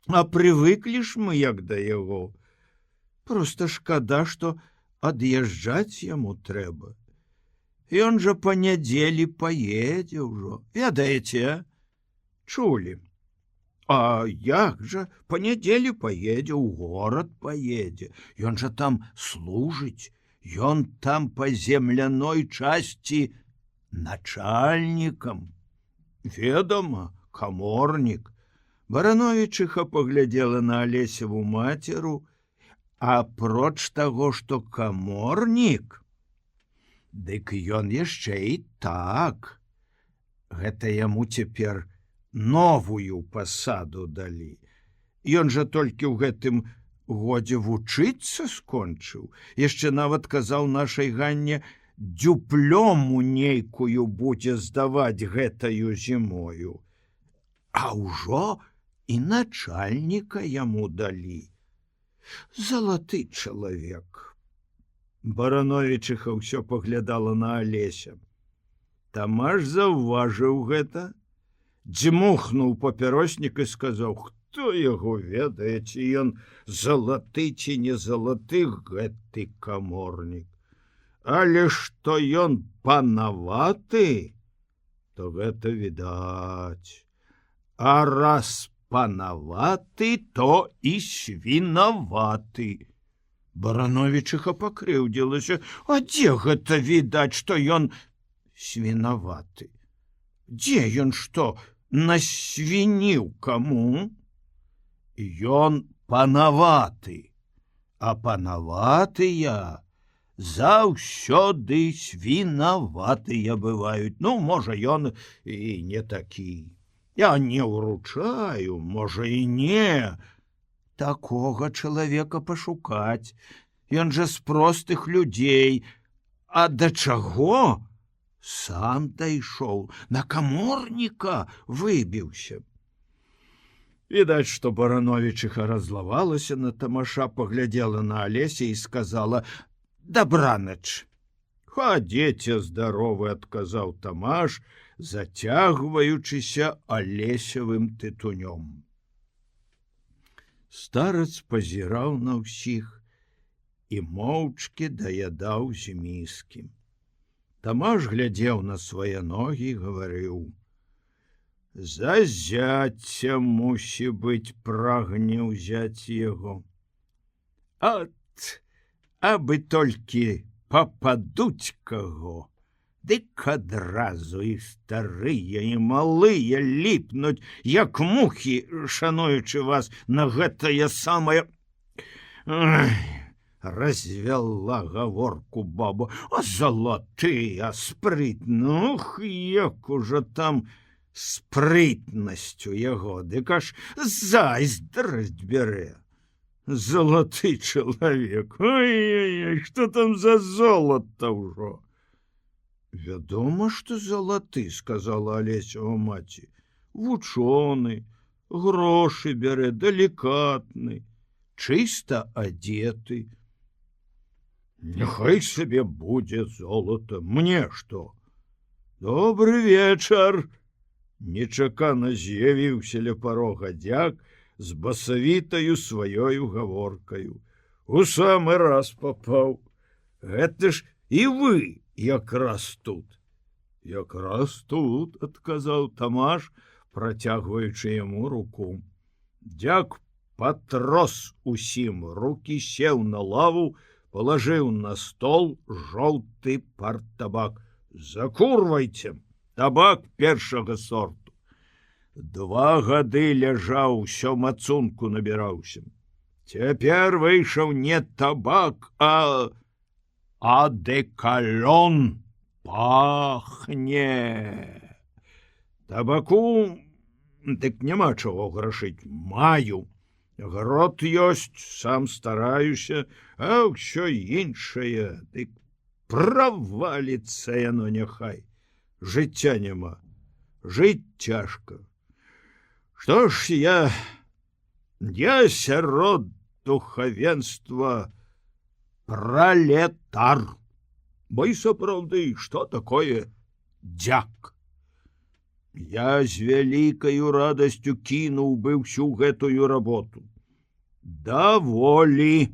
А прывыклі ж мы як да яго. Проста шкада, што ад'язджаць яму трэба. Ён жа па нядзелі паедзе ўжо, ведаеце? Чулі? А як жа, па нядзелі паедзе, у горад паедзе. Ён жа там служыць, ён там па земляной часці начальнікам. Ведама, каморнік. Барановічыха паглядзела на Алесеву мацеру, апроч таго, што каморнік, дык ён яшчэ і так. Гэта яму цяпер новую пасаду далі. Ён жа толькі ў гэтым годзе вучыцца скончыў. Яшчэ нават казаў нашай Ганне, дзюплёму нейкую будзе здаваць гэтаю зімою. А ўжо і начальніка яму далі. Залаты чалавек. Барановічыха ўсё паглядала на Алеся. Тамаш заўважыў гэта, дзьмухнуў папяроснік і сказаў: «Хто яго ведае, ці ён залаты ці не залаты гэты каморнік. Але што ён панаваты, то гэта відаць. А раз панаваты, то і свінаваты». Барановічыха пакрыўдзілася: «А дзе гэта відаць, што ён свінаваты? Дзе ён што, насвініў каму? Ён панаваты, а панаватыя заўсёды свінаватыя бываюць. Ну, можа, ён і не такі. Я не ўручаю, можа, і не. Такога чалавека пашукаць. Ён жа з простых людзей. А да чаго? Сам дайшоў, на каморніка выбіўся». Відаць, што Барановічыха раззлавалася на Тамаша, паглядзела на Алеся і сказала: «Дабранач». «Хадзіце здаровы», — адказаў Тамаш, зацягваючыся алесевым тытунём. Старац пазіраў на ўсіх і моўчкі даядаў з міскі. Тамаш глядзеў на свае ногі і гаварыў: «За зяцця, мусі быць, прагне ўзяць яго. От, абы толькі пападуць каго, дык адразу і старыя, і малыя ліпнуць, як мухі, шануючы вас на гэтае самае...» Развяла гаворку баба. «А залаты, а спрытны, ух, як ужо там спрытнасцю яго, дык аж зайздрасць бярэ. Залаты чалавек, ой-ой-ой, што там за золата ўжо?» «Вядома, што залаты», — сказала Алесева маці. «Вучоны, грошы бярэ, далікатны, чыста адзеты». «Няхай сабе будзе золата, мне што?» «Добры вечар!» Нечакана з'явіўся ля парога дзяк з басавітаю сваёю гаворкаю. «У самы раз папаў. Гэта ж і вы якраз тут». «Якраз тут», — адказаў Тамаш, працягваючы яму руку. Дзяк патрос усім рукі, сеў на лаву, палажыў на стол жоўты партабак. «Закурвайце! Табак першага сорту. 2 гады ляжаў, усё мацунку набіраўся. Цяпер выйшаў не табак, а адэкалон. Пахне. Табаку дык няма чаго грашыць. Маю. Грот ёсць, сам стараюся, а ўсё іншае, дык праваліцца яно няхай. Жыцця няма. Жыць цяжка. Што ж я сярод духавенства пралетар. Бо і сапраўды, што такое дзяк? Я з вялікаю радасцю кінуў бы ўсю гэтую работу. Даволі.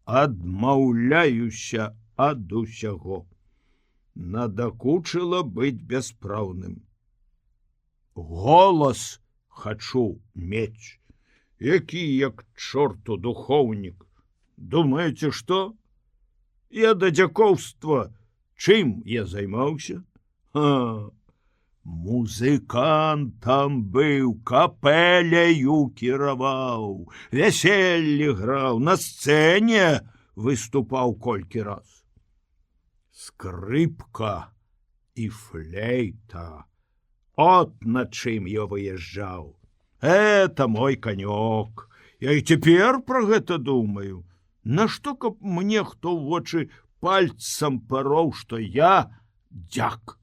Адмаўляюся ад усяго. Надакучыла быць бяспраўным. Голас хачу мець. Які, як чорту, духоўнік. Думаеце, што? Я да дзякоўства чым я займаўся? Музыкантам быў, капэляю кіраваў, вяселле граў, на сцэне выступаў колькі раз. Скрыпка і флейта. От на чым я выязджаў. Это мой конёк. Я і цяпер пра гэта думаю. Нашто каб мне хто ў вочы пальцам пароў, што я дзяк.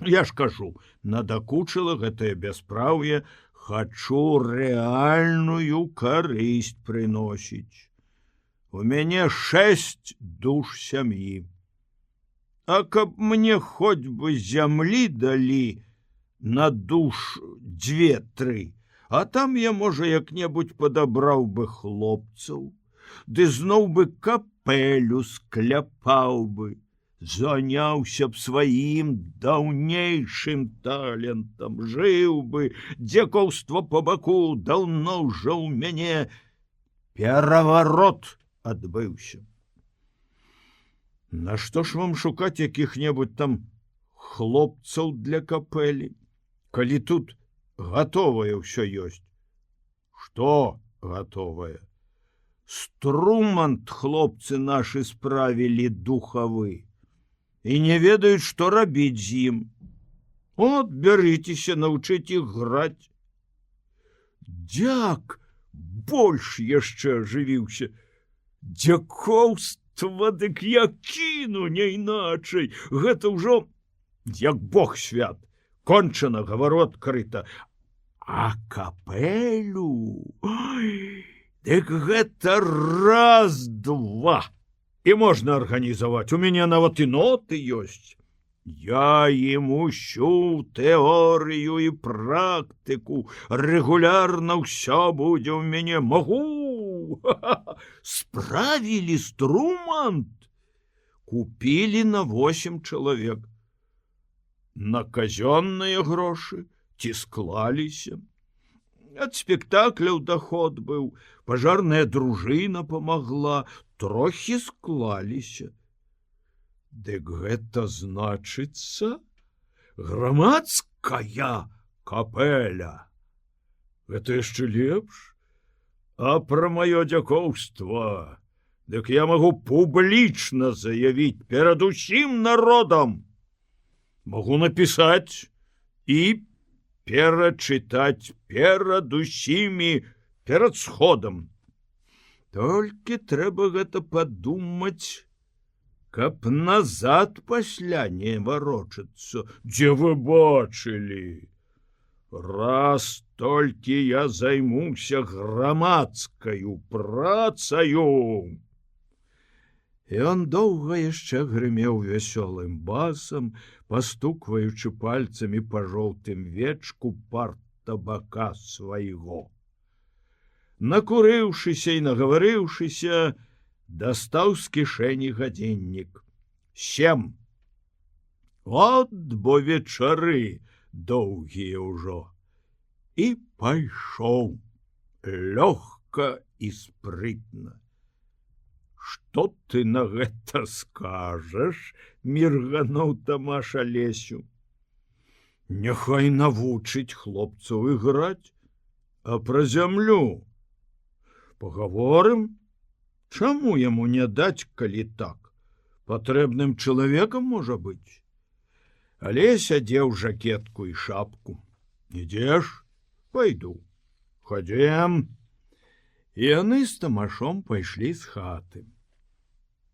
Я ж кажу, надакучыла гэтае бяспраўе, хачу рэальную карысць прыносіць. У мяне 6 душ сям'і. А каб мне хоць бы зямлі далі на душ 2-3, а там я, можа, як-небудзь падабраў бы хлопцаў, ды зноў бы капелю скляпаў бы, заняўся б сваім даўнейшым талентам, жыў бы, дзякоўства па баку, даўно ўжо ў мяне пераварот адбыўся. Нашто ж вам шукаць якіх-небудзь там хлопцаў для капэлі, калі тут гатовае ўсё ёсць? Што гатовае? Струмант хлопцы нашы справілі духавы і не ведаюць, што рабіць з ім. От, бярыцеся, навучыць іх граць. Дзяк больш яшчэ ажывіўся. Дзякоўства, дык я кіну, не іначай. Гэта ўжо, як Бог свят, кончана, гавару адкрыта. А капелю? Ой, дык гэта раз-два. І можна арганізаваць. У мяне нават і ноты ёсць. Я ім усю тэорыю і практыку. Рэгулярна ўсё будзе ў мяне. Магу! Справілі струмант. Купілі на 8 чалавек. На казённыя грошы ці склаліся. Ад спектакляў даход быў, пажарная дружына памагла, трохі склаліся. Дык гэта значыцца грамадская капэля. Гэта яшчэ лепш. А пра маё дзякоўства, дык я магу публічна заявіць перад усім народам. Магу напісаць і перачытаць перад усімі перад сходам. Толькі трэба гэта падумаць, каб назад пасля не варочацца. Дзе вы бачылі? Раз толькі я займуся грамадскаю працаю. Ён доўга яшчэ грымеў вясёлым басам, пастукваючы пальцамі па жоўтым вечку парт-табака свайго. Накурыўшыся і нагаварыўшыся, дастаў з кішэні гадзіннік. 7. От бо вечары доўгія ўжо. І пайшоў лёгка і спрытна. Што ты на гэта скажаш? Міргануў Тамаш Алесю. Няхай навучыць хлопцаў іграць, а пра зямлю пагаворым. Чаму яму не даць, калі так? Патрэбным чалавекам можа быць. Алесь адзеў жакетку і шапку. Ідзеш? Пайду. Хадзем. І яны з Тамашом пайшлі з хаты.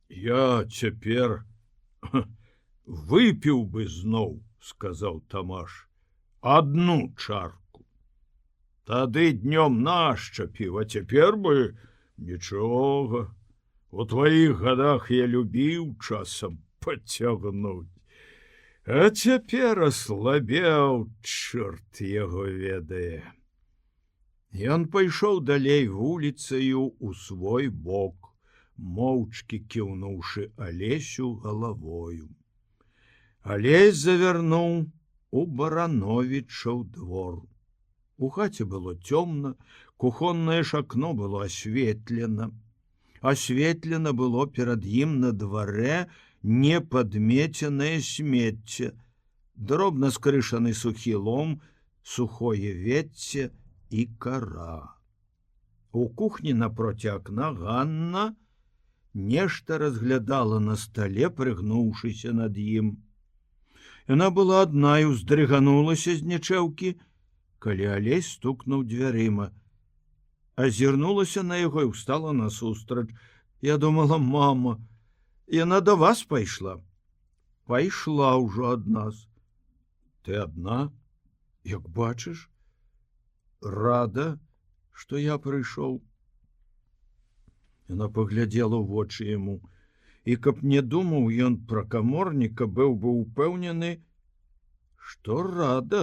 Я цяпер выпіў бы зноў, сказаў Тамаш, 1 чарку. Тады днём нашчапіў, а цяпер бы нічога. У тваіх гадах я любіў часам пацягнуць. А цяпер аслабеў, чорт яго ведае. Ён пайшоў далей вуліцаю ў свой бок, моўчкі кіўнуўшы Алесю галавою. Алесь завярнуў у Барановічаў двор. У хаце было цёмна, кухоннае ж акно было асветлена. Асветлена было перад ім на дварэ непадмеценае смецце. дробна скрышаны сухі лом, сухое вецце і кара. У кухні напроці акна Ганна нешта разглядала на стале, прыгнуўшыся над ім. Яна была адна і ўздрыганулася з нечэўкі, калі Алесь стукнуў дзвярыма. Азірнулася на яго і ўстала насустрач. Я думала, мама, яна да вас пайшла. Пайшла ўжо ад нас. Ты адна? Як бачыш? Рада, што я прыйшоў. Яна паглядзела ў вочы яму, і каб не думаў ён пра каморніка, быў бы упэўнены, што рада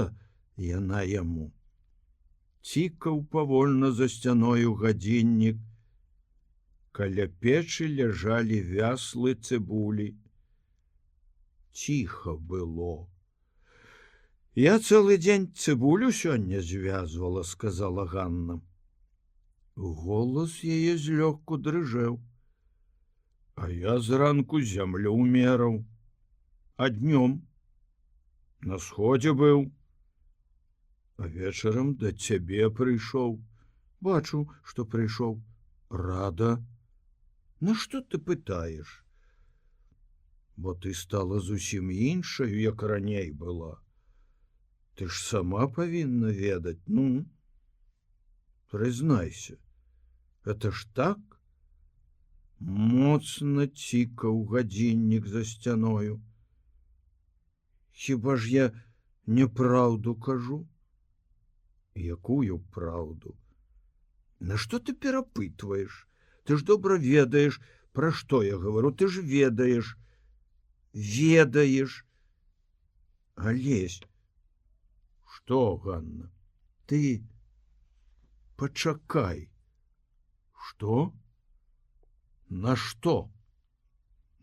яна яму. Цікаў павольна за сцяною гадзіннік. Каля печы ляжалі вяслы цыбулі. Ціха было. Я цэлы дзень цыбулю сёння звязвала, сказала Ганна. Голас яе злёгку дрыжэў. А я зранку зямлю мераў. А днём на сходзе быў. А вечарам да цябе прыйшоў. Бачу, што прыйшоў. Рада. На што ты пытаеш? Бо ты стала зусім іншаю, як раней была. Ты ж сама павінна ведаць, ну? Прызнайся, это ж так? Моцна цікаў гадзіннік за сцяною. Хіба ж я няпраўду кажу? Якую праўду? На што ты перапытваеш? Ты ж добра ведаеш, пра што я гавару, ты ж ведаеш. Ведаеш. Алесь, што, Ганна? Ты пачакай. Што? На што?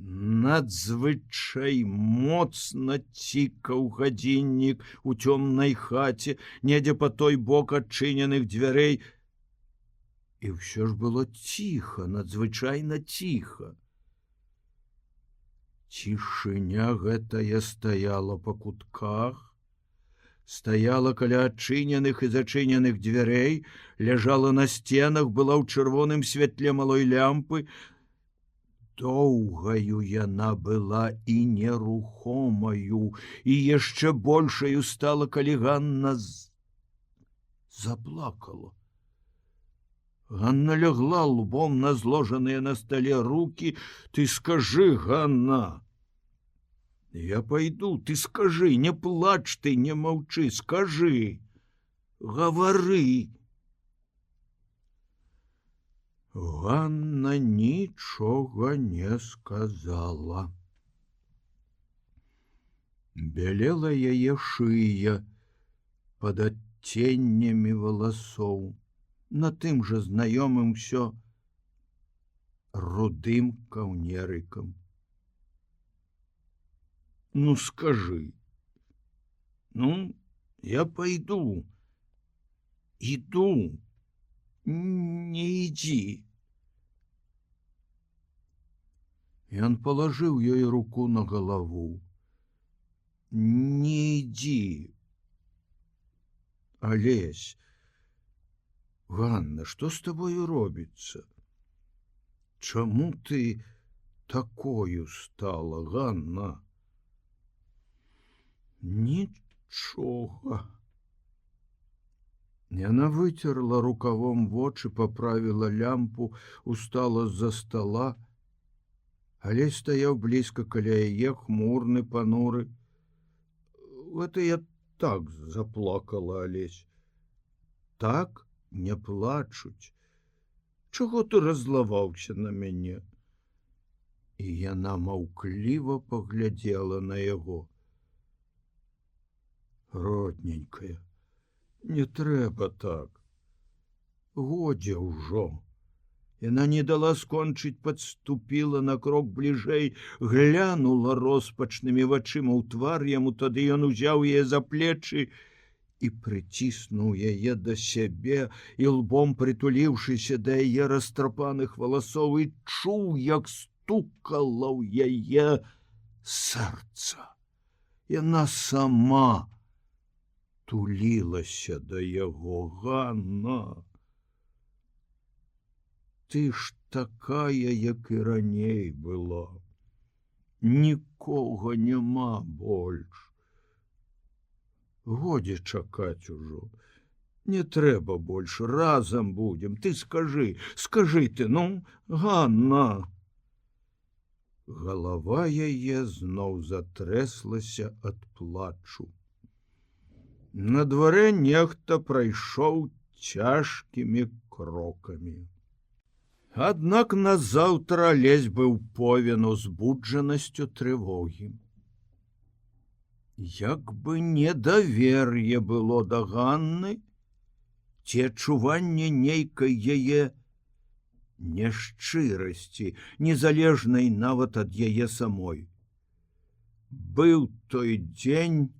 Надзвычай моцна цікаў гадзіннік у цёмнай хаце, недзе па той бок адчыненых дзвярэй. І ўсё ж было ціха, надзвычайна ціха. Цішыня гэтая стаяла па кутках, стаяла каля адчыненых і зачыненых дзвярэй, ляжала на сценах, была ў чырвоным святле малой лямпы. Доўгаю яна была і нерухомаю, і яшчэ большаю стала, калі Ганна заплакала. Ганна лягла лбом на зложаныя на стале руки. Ты скажы, Ганна. Я пойду, ты скажы, не плач ты, не маўчы, скажы. Гавары. Ганна нічога не сказала. Бялела яе шыя пад адценнямі валасоў. На тым жа знаёмым усё рудым каўнерыкам. Ну, скажы. Ну, я пойду. Иду. Не ідзі. Ён палажыў ёй руку на галаву. Не ідзі. Алесь, Ганна, што з табою робіцца? Чаму ты такою стала, Ганна? Нічога. Яна выцерла рукавом вочы, паправіла лямпу, устала з-за стола. Алесь стаяў блізка каля яе, хмурны, пануры. Это я так заплакала, Алесь. Так не плачуць. Чаго ты раззлаваўся на мяне? І яна маўкліва паглядзела на яго. Родненькая, не трэба так. Годзе ўжо. Яна не дала скончыць, падступіла на крок бліжэй, глянула роспачнымі вачыма ў твар яму, тады ён узяў яе за плечы і прыціснуў яе да сябе, і лбом прытуліўшыся да яе растрапаных валасоў, і чуў, як стукала ў яе сэрца, Яна сама тулілася да яго. Ганна, ты ж такая, як і раней была. Нікога няма больш. Годзе чакаць ужо. Не трэба больш, разам будзем. Ты скажы ты, ну, Ганна. Галава яе зноў затрэслася ад плачу. На дварэ нехта прайшоў цяжкімі крокамі. Аднак назаўтра Алесь быў повен узбуджанасцю трывогі. Як бы недавер'е было да Ганны, ці адчуванне нейкай яе няшчырасці, незалежнай нават ад яе самой. Быў той дзень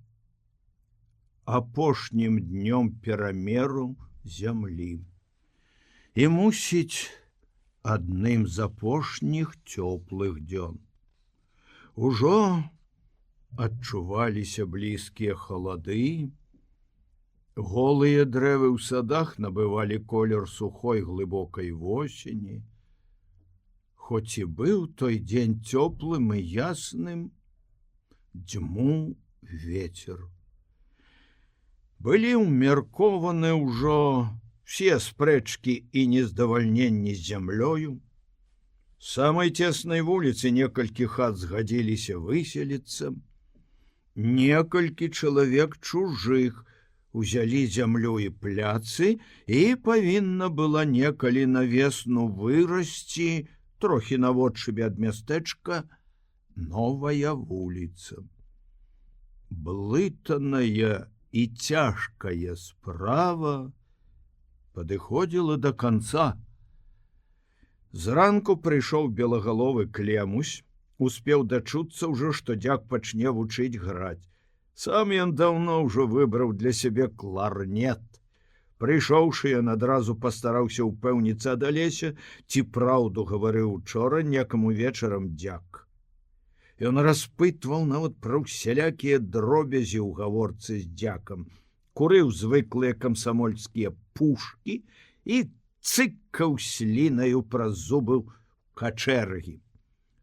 апошнім днём перамеру зямлі. І, мусіць, адным з апошніх цёплых дзён. Ужо адчуваліся блізкія халады, голыя дрэвы ў садах набывалі колер сухой глыбокай восені. Хоць і быў той дзень цёплым і ясным, дзьмуў вецер. Былі ўмеркованы ўжо все спрэчкі і нездавальненні з зямлёю. З самай цеснай вуліцы некалькі хат згадзіліся выселіцца. Некалькі чалавек чужых узялі зямлю і пляцы, і павінна была некалі на весну вырасці, трохі наводшыбе ад мястэчка, новая вуліца. Блытаная і цяжкая справа падыходзіла да канца. Зранку прыйшоў белагаловы Клемусь, успеў дачуцца ўжо, што дзяк пачне вучыць граць. Сам ён даўно ўжо выбраў для сябе кларнет. Прыйшоўшы, ён адразу пастараўся ўпэўніцца ад Алеся, ці праўду гаварыў учора некаму вечарам дзяк. Ён распытваў нават пра ўсялякія дробязі ў гаворцы з дзякам, курыў звыклыя камсамольскія пушкі і цыкаў слінаю праз зубы качэргі.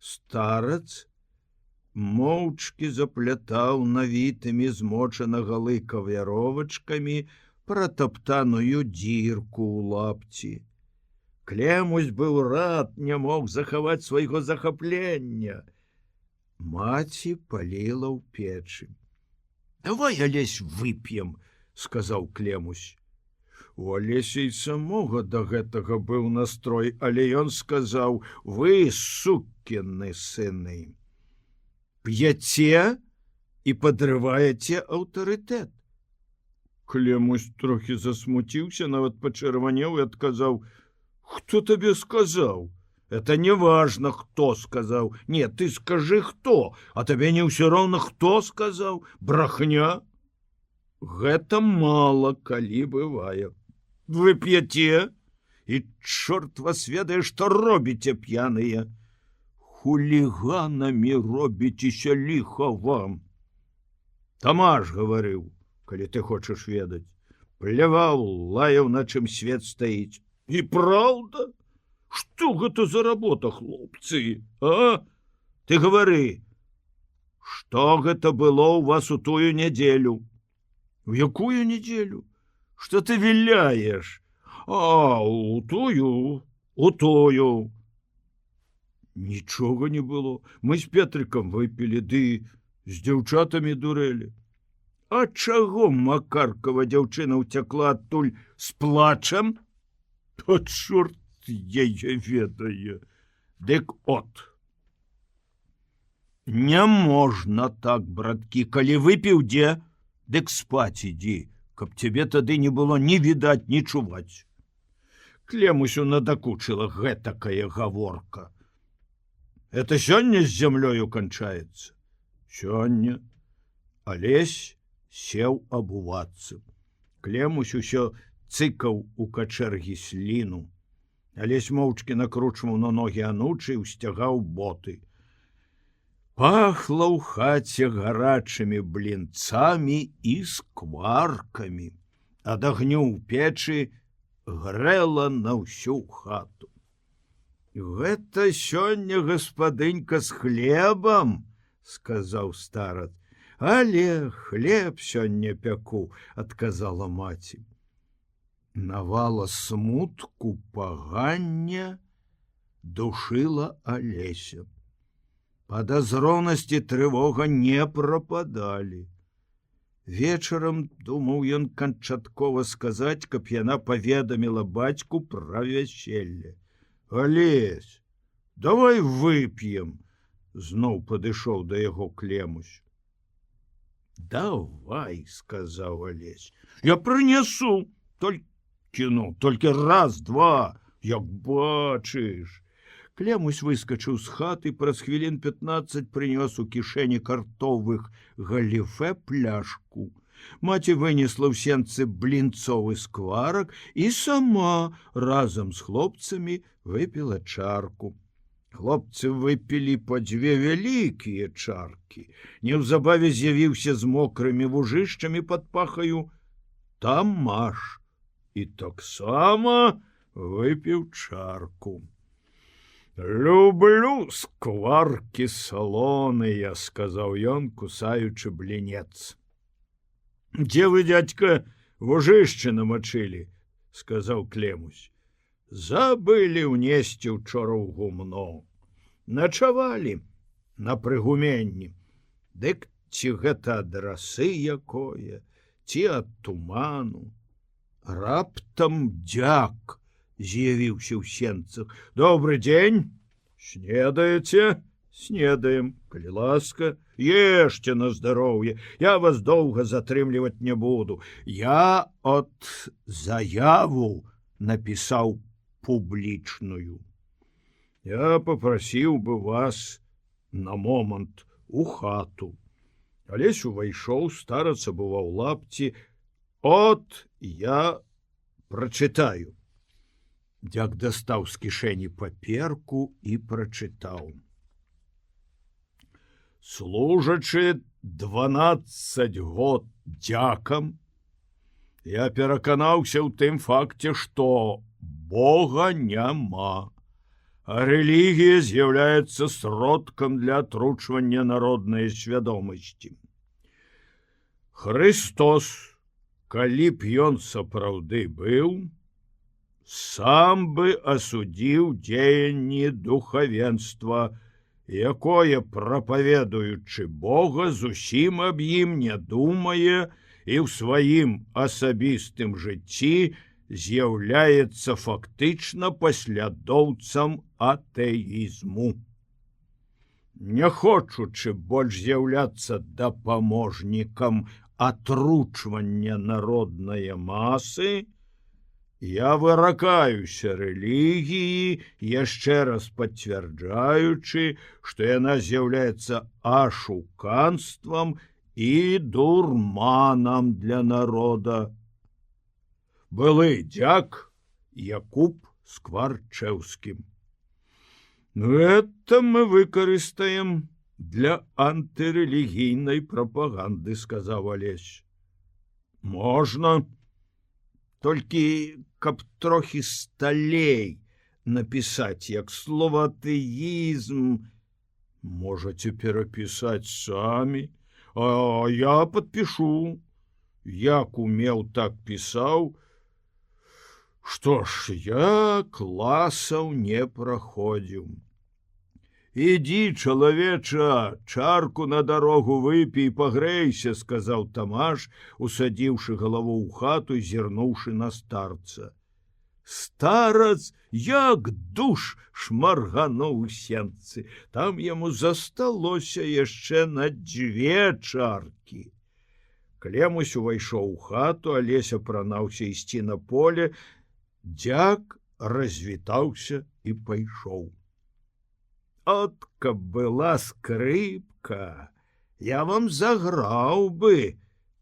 Старац моўчкі заплятаў навітымі змочанага лыка вяровачкамі пратаптаную дзірку ў лапці. Клемусь быў рад, не мог захаваць свайго захаплення. Маці паліла ў печы. «Давай, Алесь, вып'ем», — сказаў Клемусь. У Алеся і самога да гэтага быў настрой, але ён сказаў: «Вы, сукіны сыны, п'яце і падрываеце аўтарытэт». Клемусь трохі засмуціўся, нават пачырванеў і адказаў: «Хто табе сказаў? Это не важно, хто сказаў. Не, ты скажы, хто, а табе не ўсё роўна, хто сказаў. Брахня. Гэта мала, калі бывае. Вы п'яце, і чорт вас ведае, што робіце п'яныя. Хуліганамі робіцеся, ліха вам. Тамаш гаварыў, калі ты хочаш ведаць. Пляваў, лаяў, на чым свет стаіць. І праўда? Што гэта за работа, хлопцы, а? Ты гавары, што гэта было ў вас у тую нядзелю? У якую нядзелю? Што ты віляеш? А, у тую. Нічога не было. Мы з Петрыкам выпілі, ды з дзяўчатамі дурэлі. А чаго Макаркава дзяўчына ўцякла адтуль з плачам? Та чорт яе ведае. Дык от. Не можна так, браткі, калі выпіў дзе, дык спаць ідзі, каб цябе тады не было ні відаць, ні чуваць. Клемусю надакучыла гэтакая гаворка. Это сёння з зямлёю канчаецца? Сёння. Алесь сеў абувацца. Клемусь усё цыкаў у качэргі сліну. Алесь моўчкі накручваў на ногі анучы і ўсцягаў боты. Пахла ў хаце гарачымі блінцамі і скваркамі. Ад агню ў печы грэла на ўсю хату. Гэта сёння гаспадынька з хлебам, сказаў старац. Але хлеб сёння пяку, адказала маці. Навала смутку пагання душыла Алеся. Падазронасці трывога не прападалі. Вечарам думаў ён канчаткова сказаць, каб яна паведаміла бацьку пра вяселле. Алесь, давай вып'ем, зноў падышоў да яго Клемусь. Давай, сказаў Алесь, я прынясу, толькі раз, два, як бачыш. Клемусь выскачыў з хаты, праз хвілін 15 прынёс у кішэні картовых галіфе пляшку. Маці вынесла ў сенцы блінцовы скварак і сама разам з хлопцамі выпіла чарку. Хлопцы выпілі па 2 вялікія чаркі. Неўзабаве з'явіўся з мокрымі вужышчамі пад пахаю Тамаш і таксама выпіў чарку. Люблю скваркі салоныя, сказаў ён, кусаючы блінец. Дзе вы, дядька, вужышчы намачылі, сказаў Клемусь. Забылі ўнесці учора ў гумно. Начавалі на прыгуменні. Дык ці гэта ад расы якое, ці ад туману. Раптам дзяк з'явіўся ў сенцах. Добры дзень, снедаеце? Снедаем, калі ласка, ешце на здароўе, я вас доўга затрымліваць не буду. Я от заяву напісаў публічную. Я попрасіў бы вас на момант у хату. Алесь увайшоў, старац абуваў лапці. От я прачытаю. Дзяк дастаў з кішэні паперку і прачытаў. Служачы 12 год дзякам, я пераканаўся ў тым факце, што Бога няма, а рэлігія з'яўляецца сродкам для атручвання народнай свядомасці. Христос, калі б ён сапраўды быў, сам бы асудзіў дзеянні духавенства, якое, прапаведуючы Бога, зусім аб ім не думае і ў сваім асабістым жыцці з'яўляецца фактычна паслядоўцам атэізму. Не хочучы больш з'яўляцца дапаможнікам атручвання народнай масы, я выракаюся рэлігіі, яшчэ раз пацвярджаючы, што яна з'яўляецца ашуканствам і дурманам для народа. Былы дзяк Якуб Скварчэўскім. Гэта мы выкарыстаем для антырэлігійнай прапаганды, сказаў Алесь. Можна, толькі каб трохі сталей напісаць, як слова атэізм. Можаце перапісаць самі, а я падпішу. Як умеў, так пісаў. Што ж, я класаў не праходзіў. Ідзі, чалавеча, чарку на дарогу выпі і пагрэйся, сказаў Тамаш, усадзіўшы галаву ў хату і зірнуўшы на старца. Старац, як душ, шмаргануў у сенцы. Там яму засталося яшчэ на 2 чаркі. Клемусь увайшоў у хату, Алесь апранаўся ісці на поле. Дзяк развітаўся і пайшоў. От каб была скрыпка, я вам заграў бы,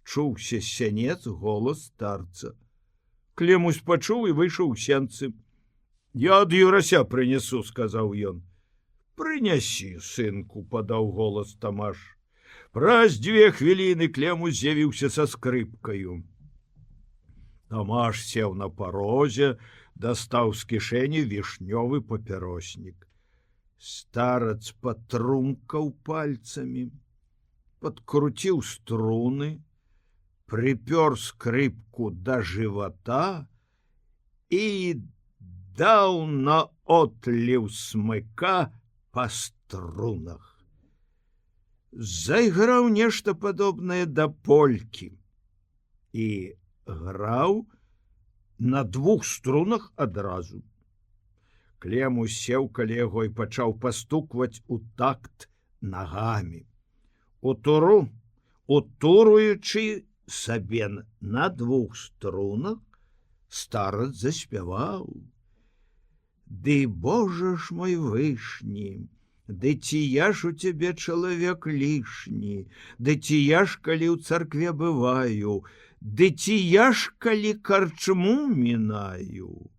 чуўся з сянец голас старца. Клемусь пачуў і выйшаў у сенцы. Я ад Юрася прынесу, сказаў ён. Прынясі, сынку, падаў голас Тамаш. Праз 2 хвіліны Клемус з'явіўся са скрыпкаю. Тамаш сеў на парозе, дастаў з кішэні вішнёвы папяроснік. Старац патрумкаў пальцамі, падкруціў струны, прыпёр скрыпку да жывата і даў на отліў смыка па струнах. Зайграў нешта падобнае да полькі і граў на 2 струнах адразу. Клемус сеў каля яго і пачаў пастукваць у такт нагамі. Утуруючы сабе на 2 струнах, старац заспяваў: «Ды, Боже ж мой вышні, ды ці я ж у цябе чалавек лішні, ды ці я ж калі ў царкве бываю, ды ці я ж калі карчму мінаю».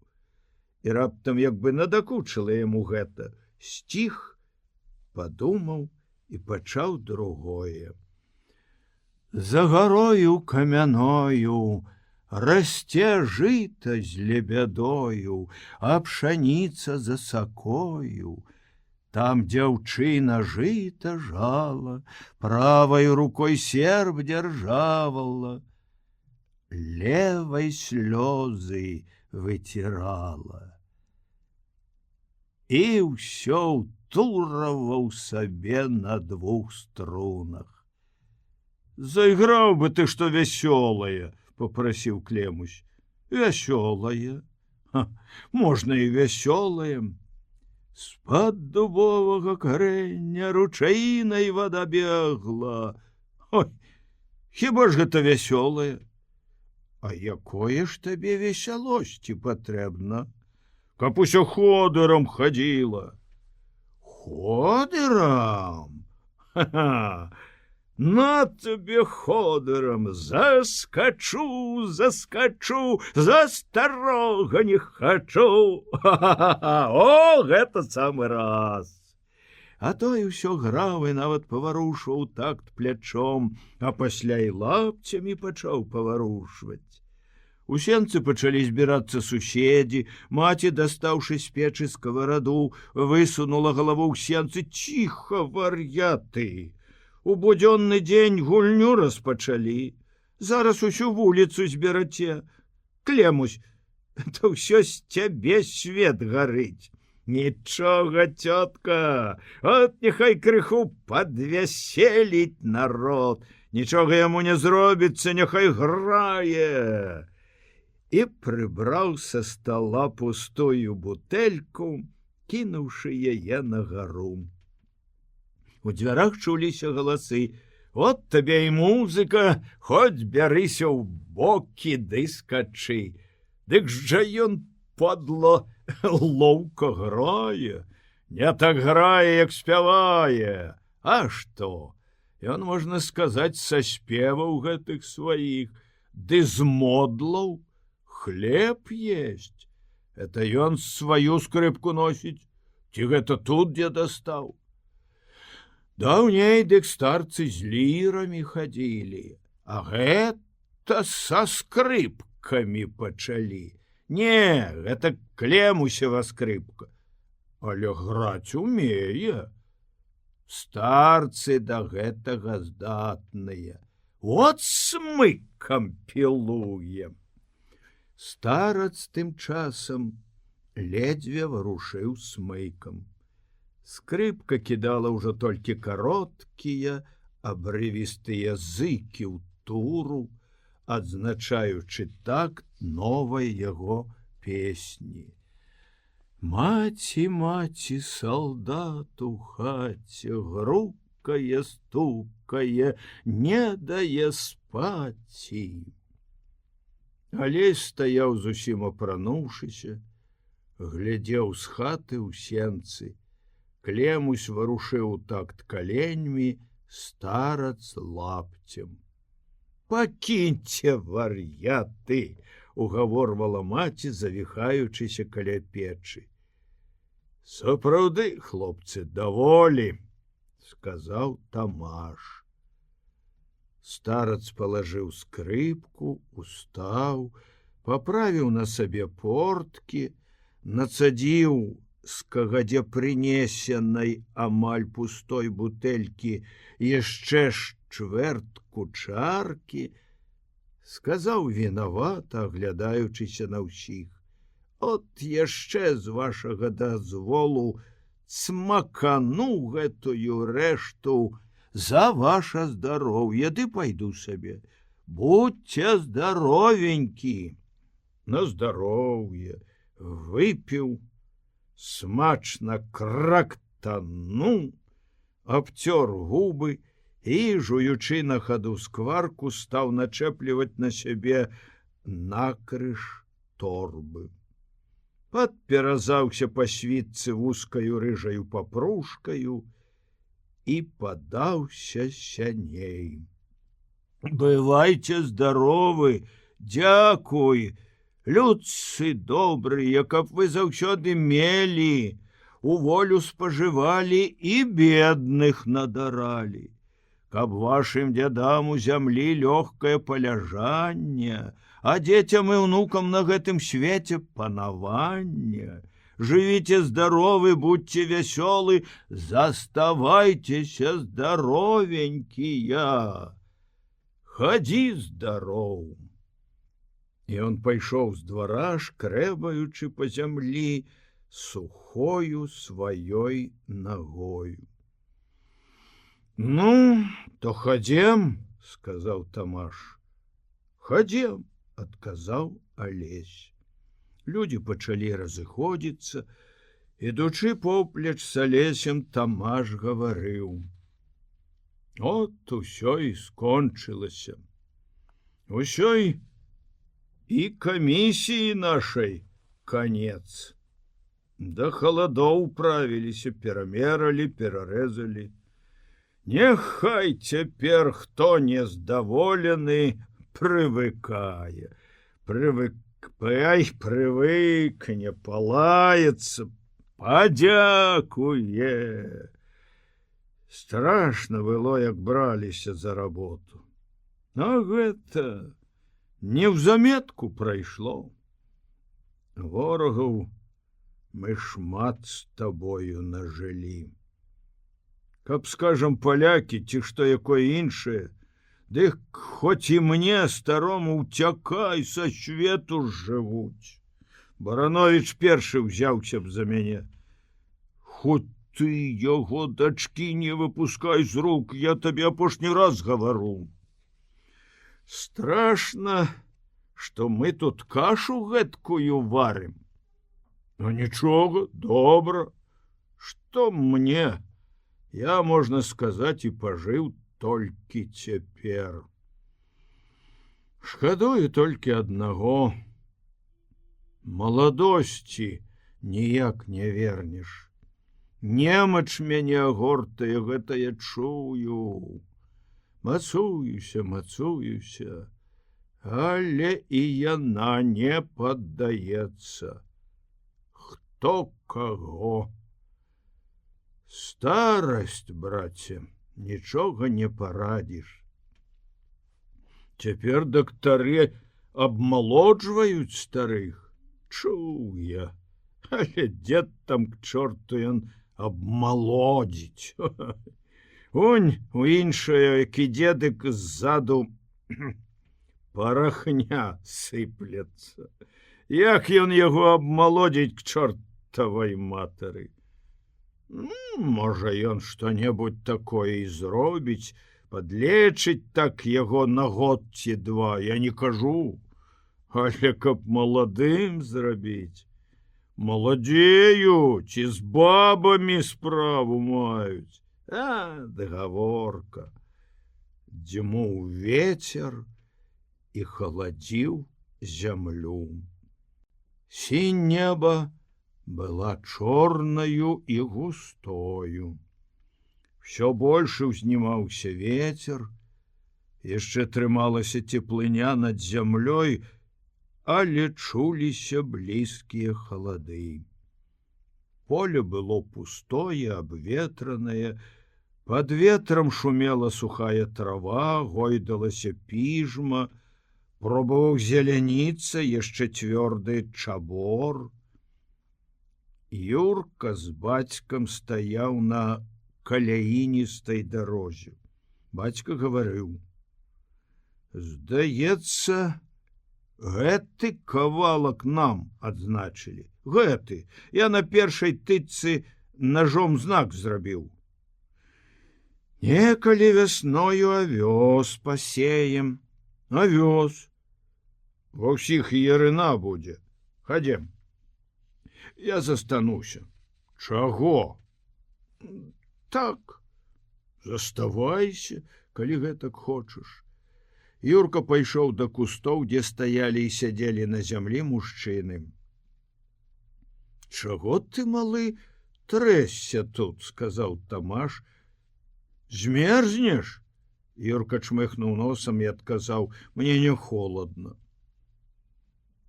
І раптам як бы надакучыла яму гэта, сціх, падумаў і пачаў другое. За гарою камяною расце жыта з лебядою, а пшаніца за сакою. Там дзяўчына жыта жала, правай рукой серп дзяржавала, левай слёзы выцірала. І ўсё ўтураваў сабе на 2 струнах. «Зайграў бы ты што вясёлае», — папрасіў Клемусь. «Вясёлае? Можна і вясёлае. З-пад дубовага карэння ручаінай вада бегла. Ой, хіба ж гэта вясёлае? А якое ж табе весялосці патрэбна? Каб усё ходырам хадзіла». «Ходырам? Ха-ха! На тебе ходырам, заскачу, за старога не хачу. Ха-ха-ха! О, гэта самы раз!» А той усё граў і нават паварушваў такт плячом, а пасля і лапцямі пачаў паварушваць. У сенцы пачалі збірацца суседзі, маці, дастаўшы з печы скавараду, высунула галаву ў сенцы. «Ціха, вар'яты! У будзённы дзень гульню распачалі. Зараз усю вуліцу збераце. Клемусь, то ўсё з цябе свет гарыць. Нічога, цётка, от няхай крыху падвяселіць народ. Нічога яму не зробіцца, няхай грае». І прыбраў са стала пустую бутэльку, кінуўшы яе на гару. У дзвярах чуліся галасы: «От табе і музыка, хоць бярыся ў бокі ды скачы. Дык жа ён, падла, лоўка грае, не так грае, як спявае. А што? Ён, можна сказаць, са спеваў гэтых сваіх, ды з модлаў хлеб есть. Это ён сваю скрыпку носіць? Ці гэта тут дзе дастаў? Даўней дык старцы з лірамі хадзілі, а гэта са скрыпкамі пачалі. Не, гэта Клемусева скрыпка, але граць умее. Старцы да гэтага здатныя. Вот смыкам пілуе». Старац тым часам ледзьве варушыў смыкам. Скрыпка кідала ўжо толькі кароткія, абрывістыя зыкі ў туру, адзначаючы такт новай яго песні. «Маці, маці, салдат у хаце, грукае, стукае, не дае спаці». Алесь стаяў зусім апрануўшыся, глядзеў з хаты ў сенцы. Клемусь варушыў такт каленьмі, старац лапцем. «Пакіньце, вар'яты!» — угаворвала маці, завіхаючыся каля печы. Сапраўды, хлопцы, даволі, сказаў Тамаш. Старац палажыў скрыпку, устаў, паправіў на сабе порткі, нацадзіў з кагадзе прынесенай амаль пустой бутэлькі яшчэ чвэртку чаркі, сказаў вінавата, аглядаючыся на ўсіх: «От яшчэ з вашага дазволу цмакану гэтую рэшту за ваше здароўе, ды пайду сабе. Будьце здаровенькі». На здароўе выпіў, смачна крактануў, абцёр губы і, жуючы на хаду скварку, стаў начэпліваць на сябе накрыж торбы. Падперазаўся па світцы вузкаю рыжаю папружкаю і падаўся сяней. «Бывайце здаровы, дзякуй, людцы добрыя, каб вы заўсёды мелі, у волю спажывалі і бедных надаралі, каб вашым дзядам у зямлі лёгкае паляжанне, а дзецям і ўнукам на гэтым свеце панаванне. Жывіце здаровы, будьце вясёлы, заставайцеся здаровенькія. Хадзі здароў». І он пайшоў з двара, шкрэбаючы па зямлі сухою сваёй нагою. «Ну, то хадзем», — сказаў Тамаш. «Хадзем», — адказаў Алесь. Людзі пачалі разыходзіцца. Ідучы поплеч з Алесем, Тамаш гаварыў: «От усё і скончылася. Усёй і камісіі нашай канец. Да халадоў правіліся, перамералі, перарэзалі. Няхай цяпер хто нездаволены прывыкае, прывыкне, палаецца, падзякуе». Страшна было, як браліся за работу. А гэта неўзаметку прайшло. Ворагаў мы шмат з табою нажылі. Каб, скажам, палякі ці што якое іншае, дык хоць і мне, старому, уцякай, са свету жывуць. Барановіч першы ўзяўся б за мяне. Хоць ты яго дачкі не выпускай з рук, я табе апошні раз гавару. Страшна, што мы тут кашу гэткую варым. Ну нічога, добра. Што мне? Я, можна сказаць, і пажыў толькі цяпер. Шкадую толькі аднаго. Маладосці ніяк не вернеш. Немач мяне агортае, гэта я чую. Мацуюся, але і яна не паддаецца. Хто каго? Старасць, браце, нічога не парадзіш. Цяпер дактары абмалоджваюць старых. Чуў я, але дзе там к чорту ён абмалодзіць. Унь, у іншае, які дзедык ззаду парахня сыплецца. Як ён яго абмалодзіць к чортавай матары? Можа, ён што-небудзь такое і зробіць, падлечыць так яго на год ці два, я не кажу. Але каб маладым зрабіць. Маладзеюць і з бабамі справу маюць. Гаворка. Дзьмуў вецер і халадзіў зямлю. Сінь неба была чорнаю і густою. Всё больш узнімаўся вецер, яшчэ трымалася цеплыня над зямлёй, але чуліся блізкія халады. Поле было пустое, абветранае. Под ветрам шумела сухая трава, гойдалася піжма, пробаваў зеляніцца яшчэ цвёрды чабор. Юрка з бацькам стаяў на каляіністай дарозе. Бацька гаварыў: «Здаецца, гэты кавалак нам адзначылі. Гэты, я на першай тычцы ножом знак зрабіў. Некалі вясною авёс пасеем. Авёс. Ва ўсіх ярына будзе. Хадзем. Я застануся. Чаго? Так. Заставайся, калі гэтак хочаш. Юрка пайшоў да кустоў, дзе стаялі і сядзелі на зямлі мужчыны. Чаго ты, малы, трэсся тут, сказаў Тамаш. Змерзнеш? Юрка чмыхнуў носам і адказаў: мне не холодно.